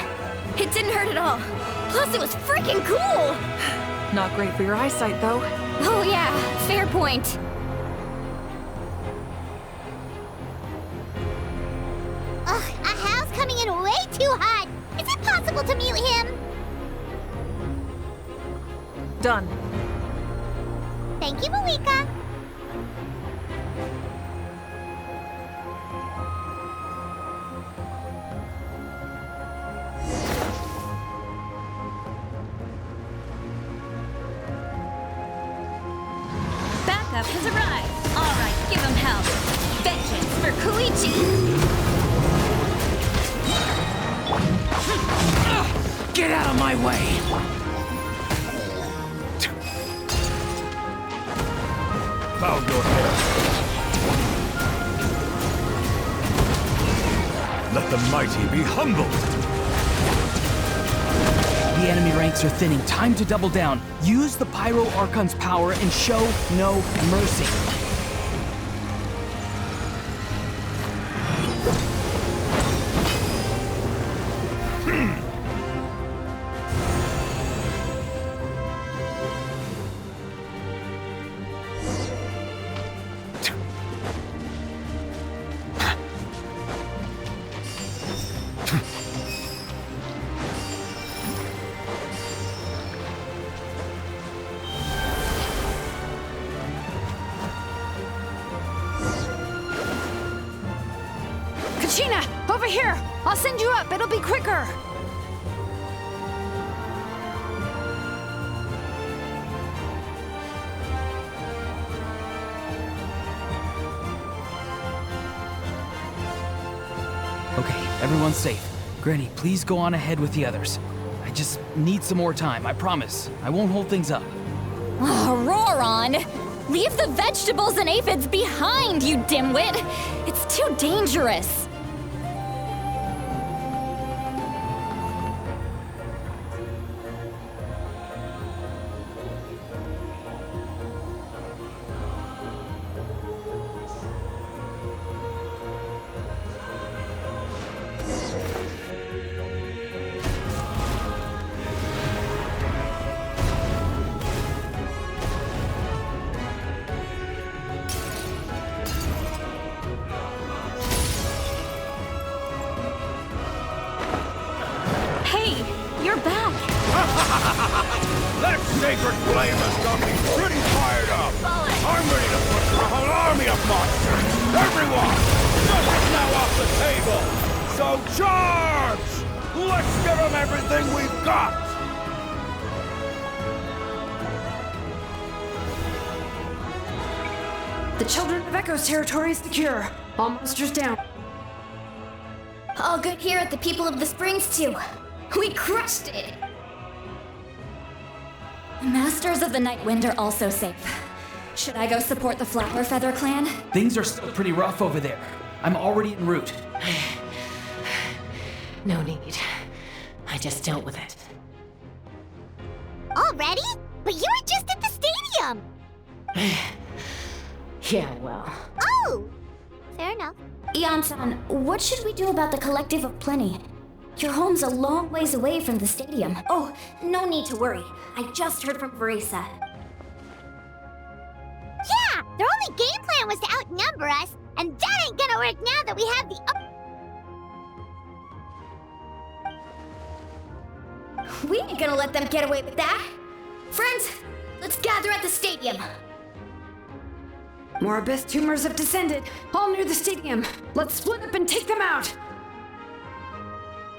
It didn't hurt at all. Plus, it was freaking cool. Not great for your eyesight, though. Oh yeah, fair point. Ugh, Ahal's coming in way too hot. Is it possible to mute him? Done. Thank you, miHoYo. Backup has arrived. All right, give him hell. Vengeance for Koichi. Get out of my way! Bow your head. Let the mighty be humbled. The enemy ranks are thinning. Time to double down. Use the Pyro Archon's power and show no mercy. Kachina, over here! I'll send you up, it'll be quicker! Okay, everyone's safe. Granny, please go on ahead with the others. I just need some more time, I promise. I won't hold things up. Oh, roar on! Leave the vegetables and aphids behind, you dimwit! It's too dangerous! sacred flame has got me pretty fired up. I'm ready to butcher a whole army of monsters. Everyone, nothing's now off the table. So charge! Let's give them everything we've got. The Children of Echo's territory is secure. All monsters down. All good here at the People of the Springs, too. We crushed it! The Masters of the Night Wind are also safe. Should I go support the Flower Feather clan? Things are still pretty rough over there. I'm already en route. No need. I just dealt with it. Already? But you were just at the stadium! Yeah, well. Oh! Fair enough. Ian-san, what should we do about the Collective of Plenty? Your home's a long ways away from the stadium. Oh, no need to worry. I just heard from Verisa. Yeah! Their only game plan was to outnumber us, and that ain't gonna work now that we have the We ain't gonna let them get away with that. Friends, let's gather at the stadium. More abyss tumors have descended, all near the stadium. Let's split up and take them out.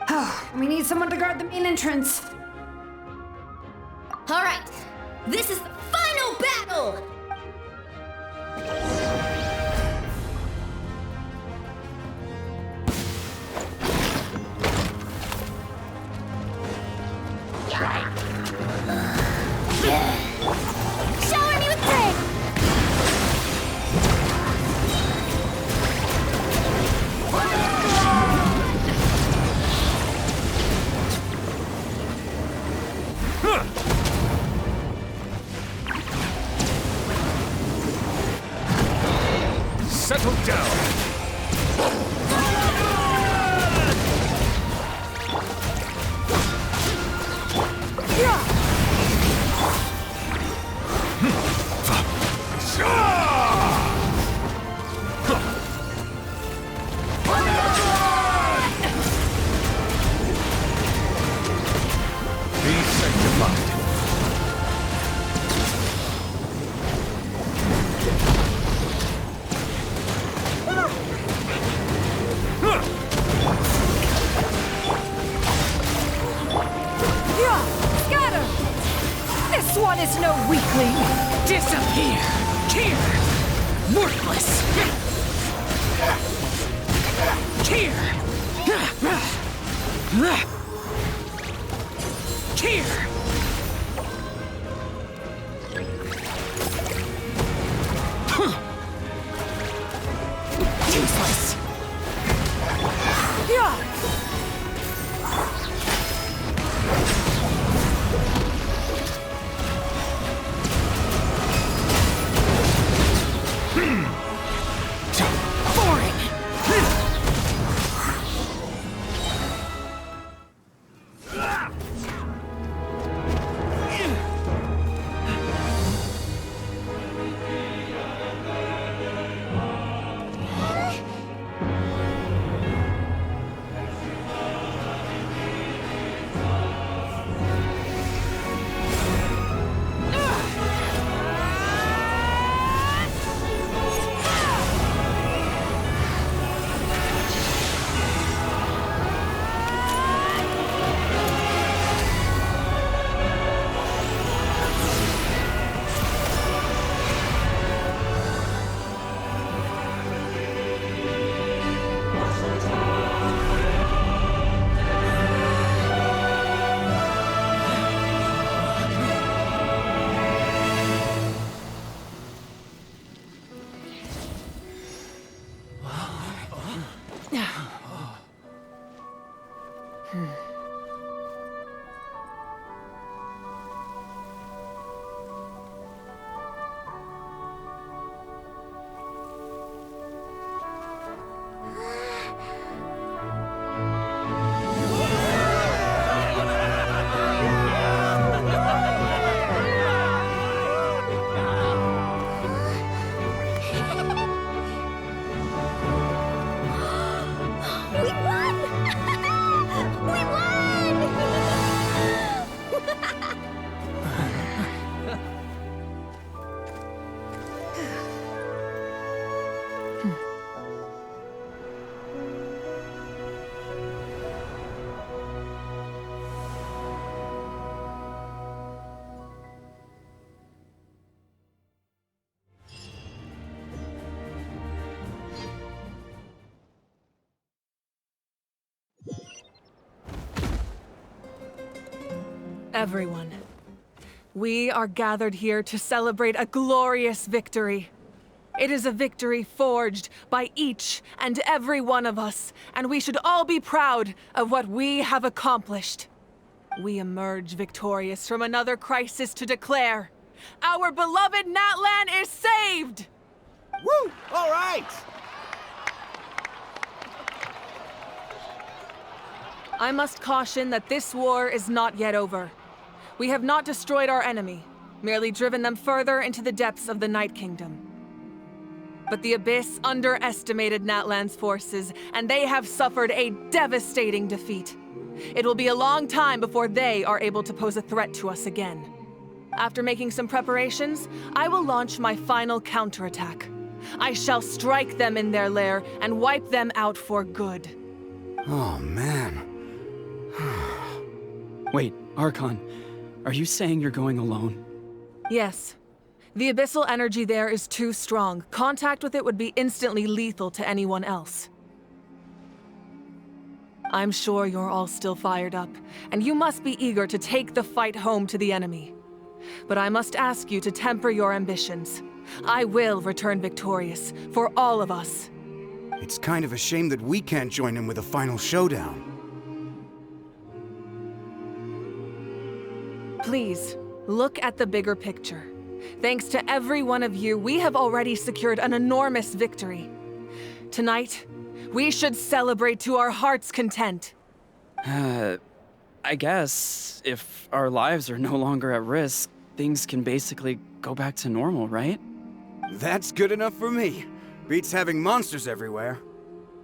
Oh, we need someone to guard the main entrance. All right, this is the final battle! Shower me with praise! Settle down. Be sanctified. Scatter! This one is no weakling! Disappear! Here! Worthless! Here! Here! Useless! Yeah! Everyone, we are gathered here to celebrate a glorious victory. It is a victory forged by each and every one of us, and we should all be proud of what we have accomplished. We emerge victorious from another crisis to declare, our beloved Natlan is saved! Woo! All right! I must caution that this war is not yet over. We have not destroyed our enemy, merely driven them further into the depths of the Night Kingdom. But the Abyss underestimated Natlan's forces, and they have suffered a devastating defeat. It will be a long time before they are able to pose a threat to us again. After making some preparations, I will launch my final counterattack. I shall strike them in their lair and wipe them out for good. Oh, man. Wait, Archon, are you saying you're going alone? Yes. The abyssal energy there is too strong. Contact with it would be instantly lethal to anyone else. I'm sure you're all still fired up, and you must be eager to take the fight home to the enemy. But I must ask you to temper your ambitions. I will return victorious, for all of us. It's kind of a shame that we can't join in with a final showdown. Please, look at the bigger picture. Thanks to every one of you, we have already secured an enormous victory. Tonight, we should celebrate to our heart's content. I guess if our lives are no longer at risk, things can basically go back to normal, right? That's good enough for me. Beats having monsters everywhere.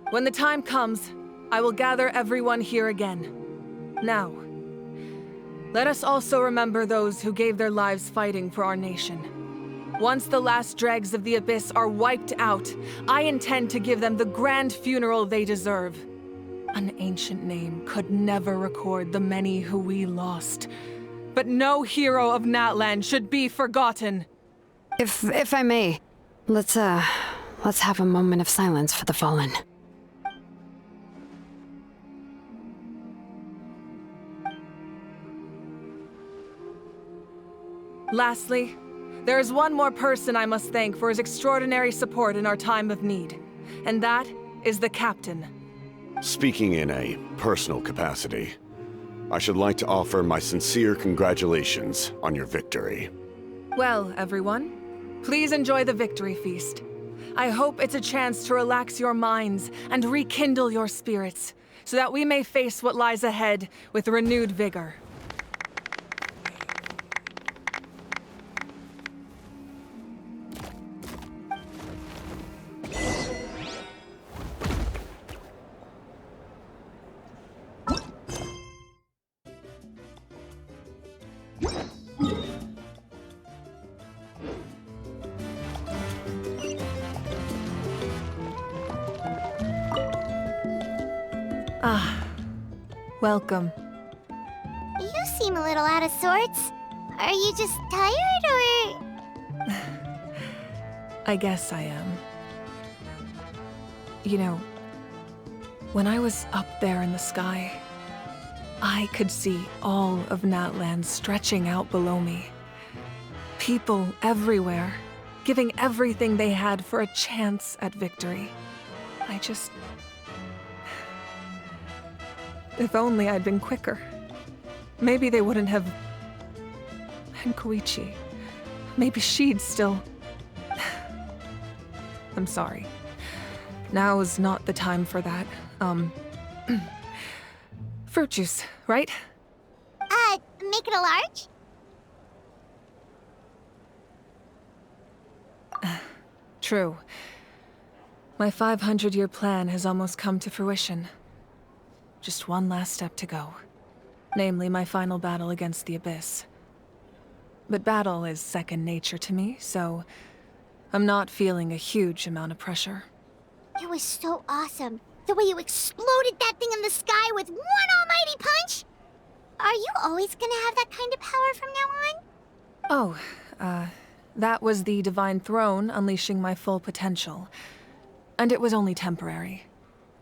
When the time comes, I will gather everyone here again. Now, let us also remember those who gave their lives fighting for our nation. Once the last dregs of the Abyss are wiped out, I intend to give them the grand funeral they deserve. An ancient name could never record the many who we lost. But no hero of Natlan should be forgotten. If I may, let's have a moment of silence for the fallen. Lastly, there is one more person I must thank for his extraordinary support in our time of need, and that is the Captain. Speaking in a personal capacity, I should like to offer my sincere congratulations on your victory. Well, everyone, please enjoy the victory feast. I hope it's a chance to relax your minds and rekindle your spirits, so that we may face what lies ahead with renewed vigor. Welcome. You seem a little out of sorts. Are you just tired, or...? I guess I am. You know, when I was up there in the sky, I could see all of Natlan stretching out below me. People everywhere, giving everything they had for a chance at victory. If only I'd been quicker. Maybe they wouldn't have... And Koichi. Maybe she'd still... I'm sorry. Now is not the time for that. Fruit juice, right? Make it a large? True. My 500-year plan has almost come to fruition. Just one last step to go. Namely, my final battle against the Abyss. But battle is second nature to me, so I'm not feeling a huge amount of pressure. It was so awesome. The way you exploded that thing in the sky with one almighty punch! Are you always gonna have that kind of power from now on? Oh, that was the Divine Throne unleashing my full potential. And it was only temporary.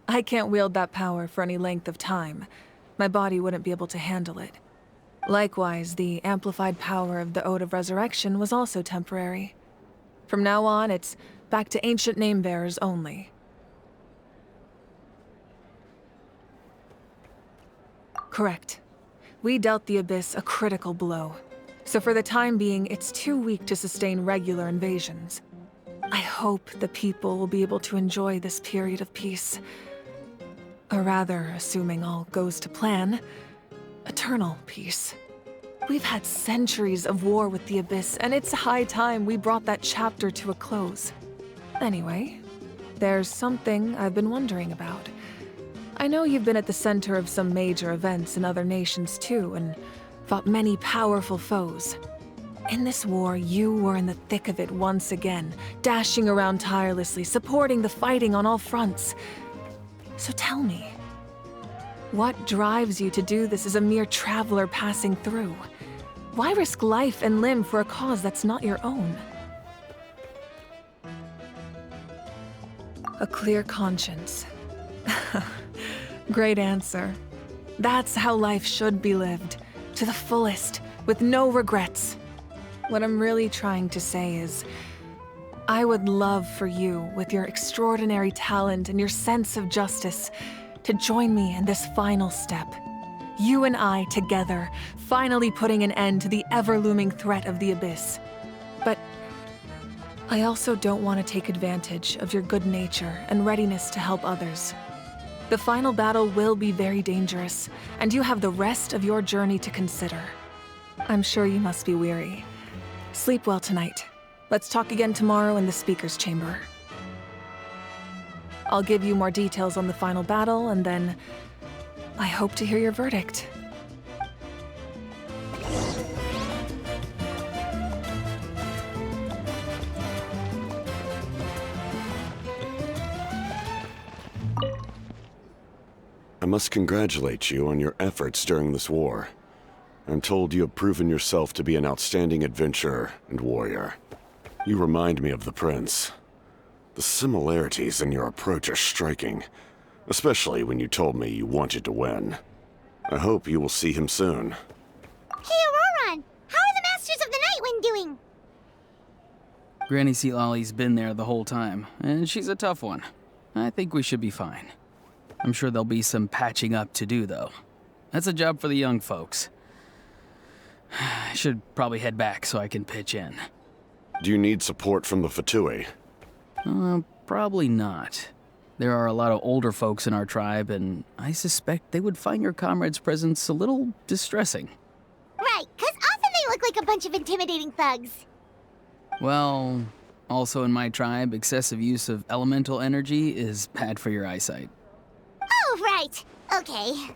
I can't wield that power for any length of time. My body wouldn't be able to handle it. Likewise, the amplified power of the Ode of Resurrection was also temporary. From now on, it's back to ancient name-bearers only. Correct. We dealt the Abyss a critical blow. So for the time being, it's too weak to sustain regular invasions. I hope the people will be able to enjoy this period of peace. Or rather, assuming all goes to plan, eternal peace. We've had centuries of war with the Abyss, and it's high time we brought that chapter to a close. Anyway, there's something I've been wondering about. I know you've been at the center of some major events in other nations too, and fought many powerful foes. In this war, you were in the thick of it once again, dashing around tirelessly, supporting the fighting on all fronts. So tell me, what drives you to do this as a mere traveler passing through? Why risk life and limb for a cause that's not your own? A clear conscience. Great answer. That's how life should be lived. To the fullest, with no regrets. What I'm really trying to say is, I would love for you, with your extraordinary talent and your sense of justice, to join me in this final step. You and I together, finally putting an end to the ever-looming threat of the Abyss. But I also don't want to take advantage of your good nature and readiness to help others. The final battle will be very dangerous, and you have the rest of your journey to consider. I'm sure you must be weary. Sleep well tonight. Let's talk again tomorrow in the speaker's chamber. I'll give you more details on the final battle, and then I hope to hear your verdict. I must congratulate you on your efforts during this war. I'm told you have proven yourself to be an outstanding adventurer and warrior. You remind me of the Prince. The similarities in your approach are striking, especially when you told me you wanted to win. I hope you will see him soon. Hey, Auroron! How are the Masters of the Nightwind doing? Granny Seatlolly's been there the whole time, and she's a tough one. I think we should be fine. I'm sure there'll be some patching up to do, though. That's a job for the young folks. I should probably head back so I can pitch in. Do you need support from the Fatui? Probably not. There are a lot of older folks in our tribe, and I suspect they would find your comrade's presence a little distressing. Right, 'cause often they look like a bunch of intimidating thugs. Well, also in my tribe, excessive use of elemental energy is bad for your eyesight. Oh, right. Okay.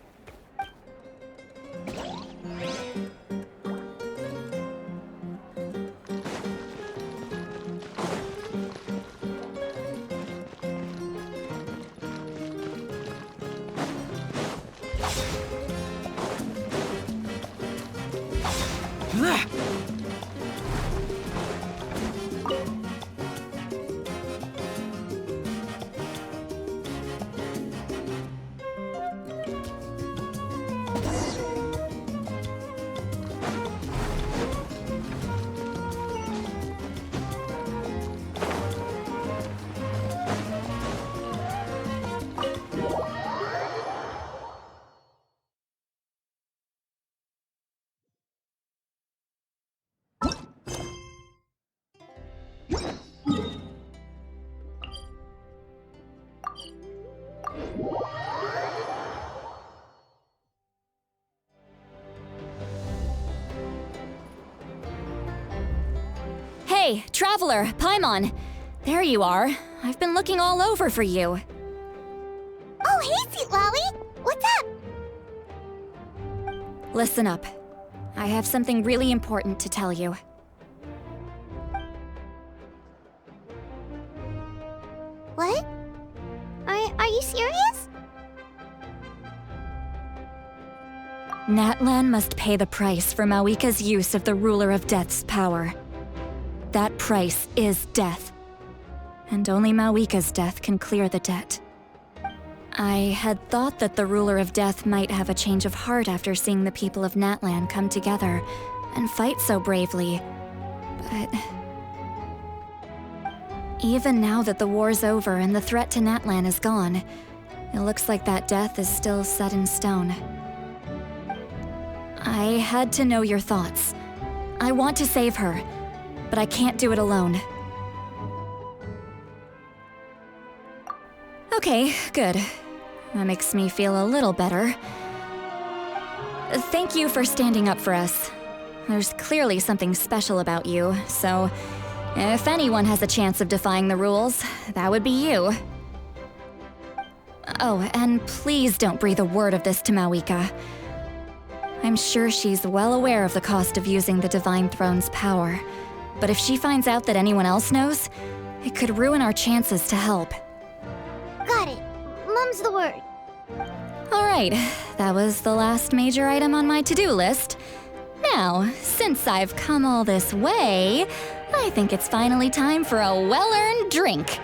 Hey, Traveler, Paimon. There you are. I've been looking all over for you. Oh, hey, Seatlolly! What's up? Listen up. I have something really important to tell you. What? Are you serious? Natlan must pay the price for Mawika's use of the Ruler of Death's power. That price is death. And only Mawika's death can clear the debt. I had thought that the ruler of death might have a change of heart after seeing the people of Natlan come together and fight so bravely. But even now that the war's over and the threat to Natlan is gone, it looks like that death is still set in stone. I had to know your thoughts. I want to save her, but I can't do it alone. Okay, good. That makes me feel a little better. Thank you for standing up for us. There's clearly something special about you, so if anyone has a chance of defying the rules, that would be you. Oh, and please don't breathe a word of this to Mawika. I'm sure she's well aware of the cost of using the Divine Throne's power, but if she finds out that anyone else knows, it could ruin our chances to help. Got it. Mum's the word. Alright, that was the last major item on my to-do list. Now, since I've come all this way, I think it's finally time for a well-earned drink.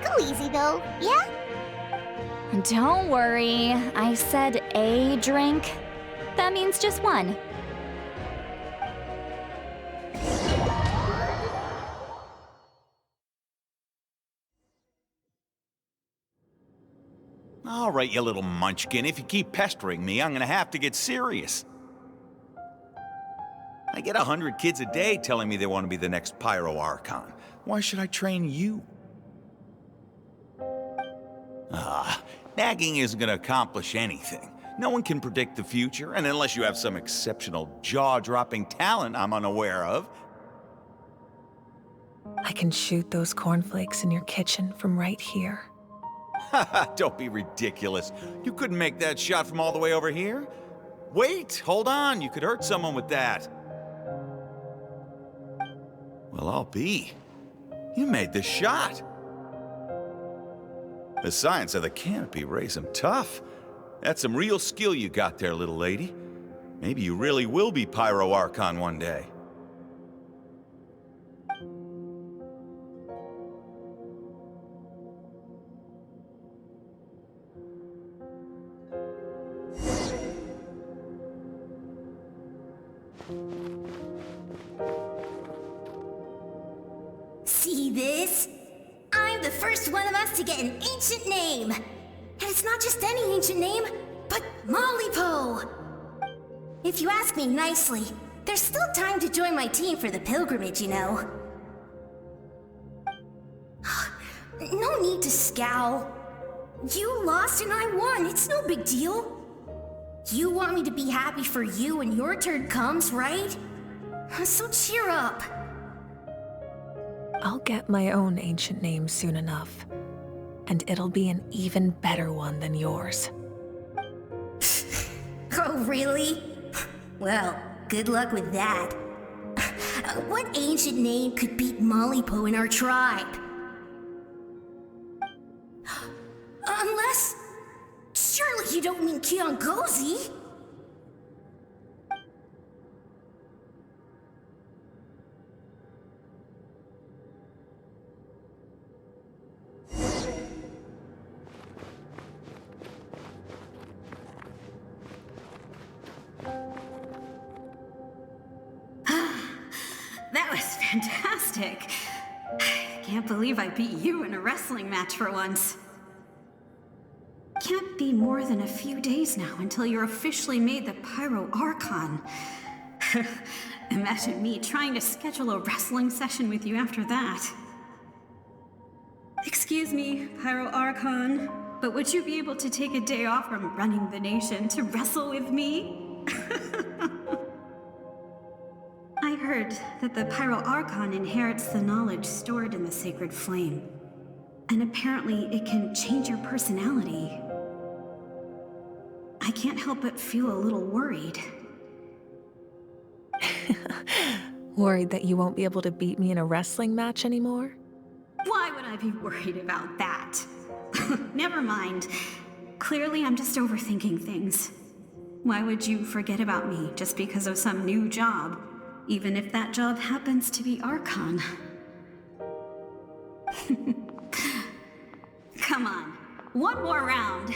Go easy though, yeah? Don't worry, I said a drink. That means just one. All right, you little munchkin. If you keep pestering me, I'm gonna have to get serious. I get 100 kids a day telling me they want to be the next Pyro Archon. Why should I train you? Nagging isn't gonna accomplish anything. No one can predict the future, and unless you have some exceptional jaw-dropping talent I'm unaware of. I can shoot those cornflakes in your kitchen from right here. Don't be ridiculous. You couldn't make that shot from all the way over here? Wait, hold on. You could hurt someone with that. Well, I'll be. You made the shot. The science of the canopy raised him tough. That's some real skill you got there, little lady. Maybe you really will be Pyro Archon one day. See this? I'm the first one of us to get an ancient name. And it's not just any ancient name, but miHoYo. If you ask me nicely, there's still time to join my team for the pilgrimage, you know. No need to scowl. You lost and I won, it's no big deal. You want me to be happy for you when your turn comes, right? So cheer up. I'll get my own ancient name soon enough. And it'll be an even better one than yours. Oh, really? Well, good luck with that. What ancient name could beat miHoYo in our tribe? Unless... surely you don't mean Kiangozi? That was fantastic. Can't believe I beat you in a wrestling match for once. Can't be more than a few days now until you're officially made the Pyro Archon. Imagine me trying to schedule a wrestling session with you after that. Excuse me, Pyro Archon, but would you be able to take a day off from running the nation to wrestle with me? I heard that the Pyro Archon inherits the knowledge stored in the sacred flame. And apparently it can change your personality. I can't help but feel a little worried. Worried that you won't be able to beat me in a wrestling match anymore? Why would I be worried about that? Never mind. Clearly I'm just overthinking things. Why would you forget about me just because of some new job? Even if that job happens to be Archon. Come on, one more round.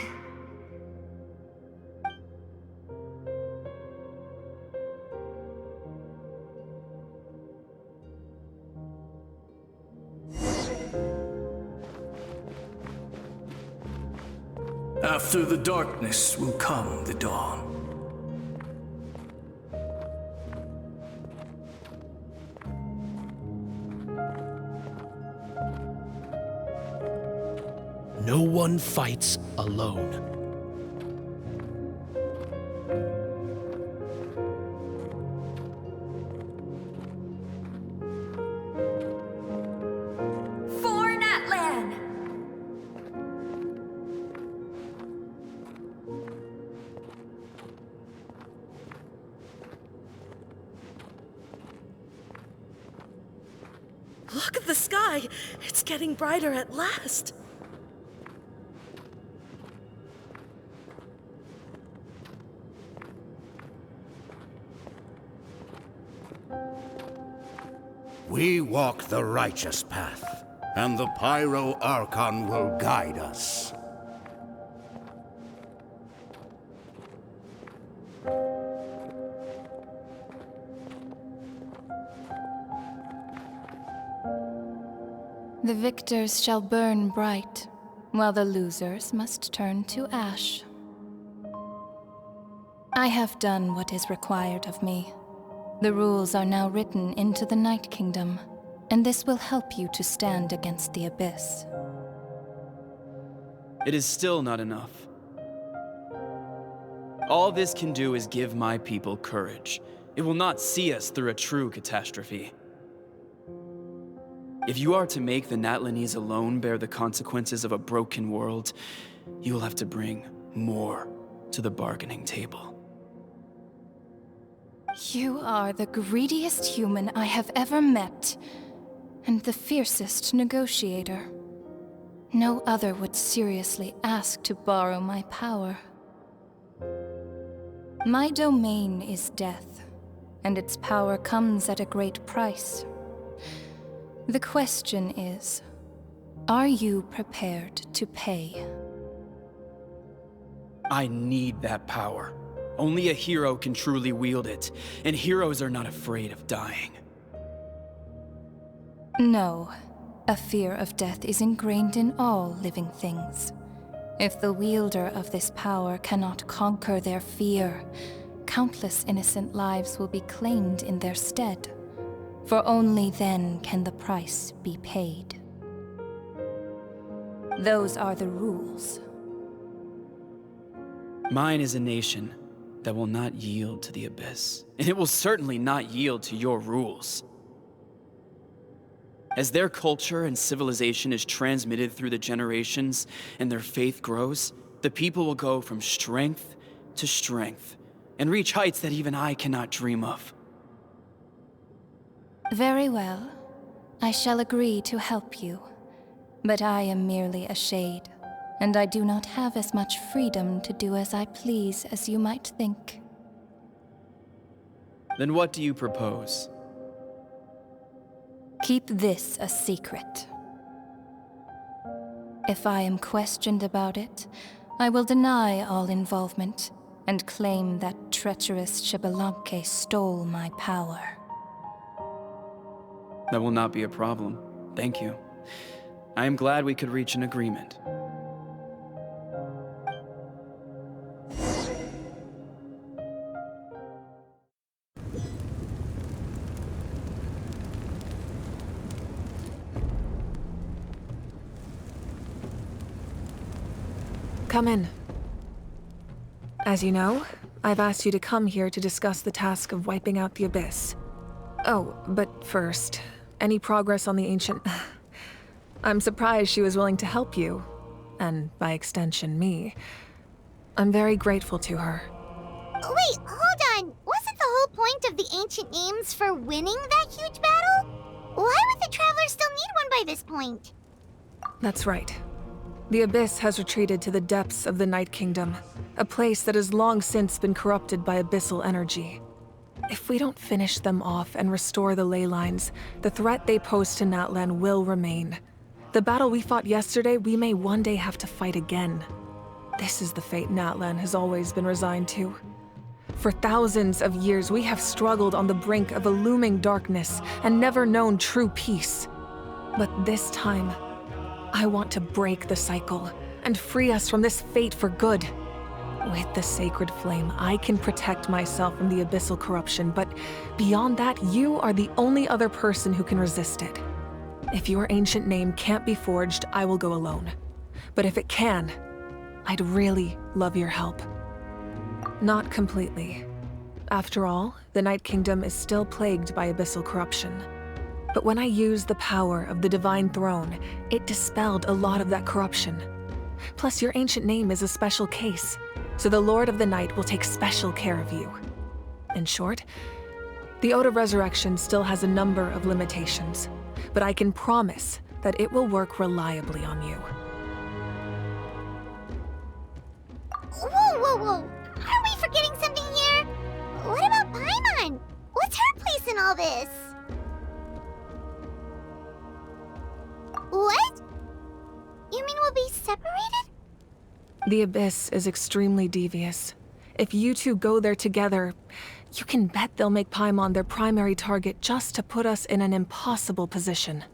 After the darkness will come the dawn. No one fights alone. For Natlan! Look at the sky! It's getting brighter at last! We walk the righteous path, and the Pyro Archon will guide us. The victors shall burn bright, while the losers must turn to ash. I have done what is required of me. The rules are now written into the Night Kingdom, and this will help you to stand against the Abyss. It is still not enough. All this can do is give my people courage. It will not see us through a true catastrophe. If you are to make the Natlanese alone bear the consequences of a broken world, you will have to bring more to the bargaining table. You are the greediest human I have ever met, and the fiercest negotiator. No other would seriously ask to borrow my power. My domain is death, and its power comes at a great price. The question is, are you prepared to pay? I need that power. Only a hero can truly wield it, and heroes are not afraid of dying. No, a fear of death is ingrained in all living things. If the wielder of this power cannot conquer their fear, countless innocent lives will be claimed in their stead. For only then can the price be paid. Those are the rules. Mine is a nation that will not yield to the Abyss, and it will certainly not yield to your rules. As their culture and civilization is transmitted through the generations and their faith grows, the people will go from strength to strength and reach heights that even I cannot dream of. Very well. I shall agree to help you. But I am merely a shade, and I do not have as much freedom to do as I please as you might think. Then what do you propose? Keep this a secret. If I am questioned about it, I will deny all involvement and claim that treacherous Xbalanque stole my power. That will not be a problem. Thank you. I am glad we could reach an agreement. Come in. As you know, I've asked you to come here to discuss the task of wiping out the Abyss. Oh, but first, any progress on the ancient... I'm surprised she was willing to help you, and by extension, me. I'm very grateful to her. Wait, hold on. Wasn't the whole point of the ancient names for winning that huge battle? Why would the Travelers still need one by this point? That's right. The Abyss has retreated to the depths of the Night Kingdom, a place that has long since been corrupted by abyssal energy. If we don't finish them off and restore the ley lines, the threat they pose to Natlan will remain. The battle we fought yesterday, we may one day have to fight again. This is the fate Natlan has always been resigned to. For thousands of years, we have struggled on the brink of a looming darkness and never known true peace. But this time, I want to break the cycle and free us from this fate for good. With the sacred flame, I can protect myself from the abyssal corruption, but beyond that, you are the only other person who can resist it. If your ancient name can't be forged, I will go alone. But if it can, I'd really love your help. Not completely. After all, the Night Kingdom is still plagued by abyssal corruption. But when I used the power of the Divine Throne, it dispelled a lot of that corruption. Plus, your ancient name is a special case, so the Lord of the Night will take special care of you. In short, the Ode of Resurrection still has a number of limitations, but I can promise that it will work reliably on you. Whoa, whoa, whoa! Aren't we forgetting something here? What about Paimon? What's her place in all this? What? You mean we'll be separated? The Abyss is extremely devious. If you two go there together, you can bet they'll make Paimon their primary target just to put us in an impossible position.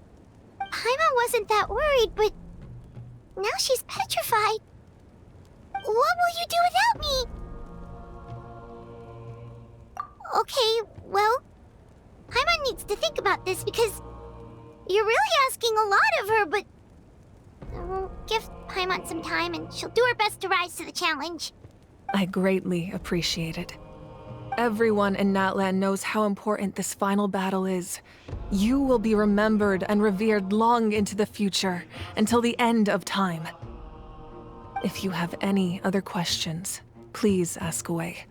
Paimon wasn't that worried, but now she's petrified. What will you do without me? Okay, well, Paimon needs to think about this because you're really asking a lot of her, but we'll give Paimon some time and she'll do her best to rise to the challenge. I greatly appreciate it. Everyone in Natlan knows how important this final battle is. You will be remembered and revered long into the future, until the end of time. If you have any other questions, please ask away.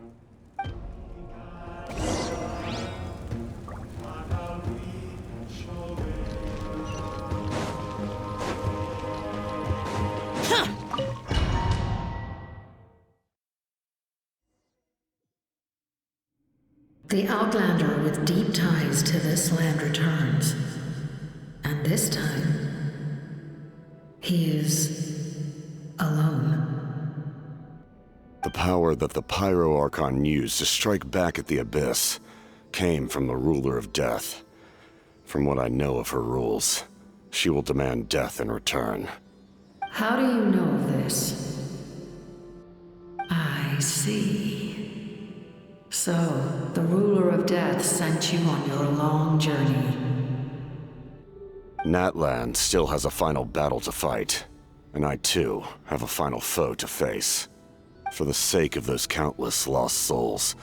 The Outlander with deep ties to this land returns. And this time, he is alone. The power that the Pyro Archon used to strike back at the Abyss came from the Ruler of Death. From what I know of her rules, she will demand death in return. How do you know of this? I see. So, the Ruler of Death sent you on your long journey. Natlan still has a final battle to fight, and I too have a final foe to face. For the sake of those countless lost souls,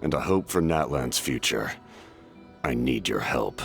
and a hope for Natlan's future, I need your help.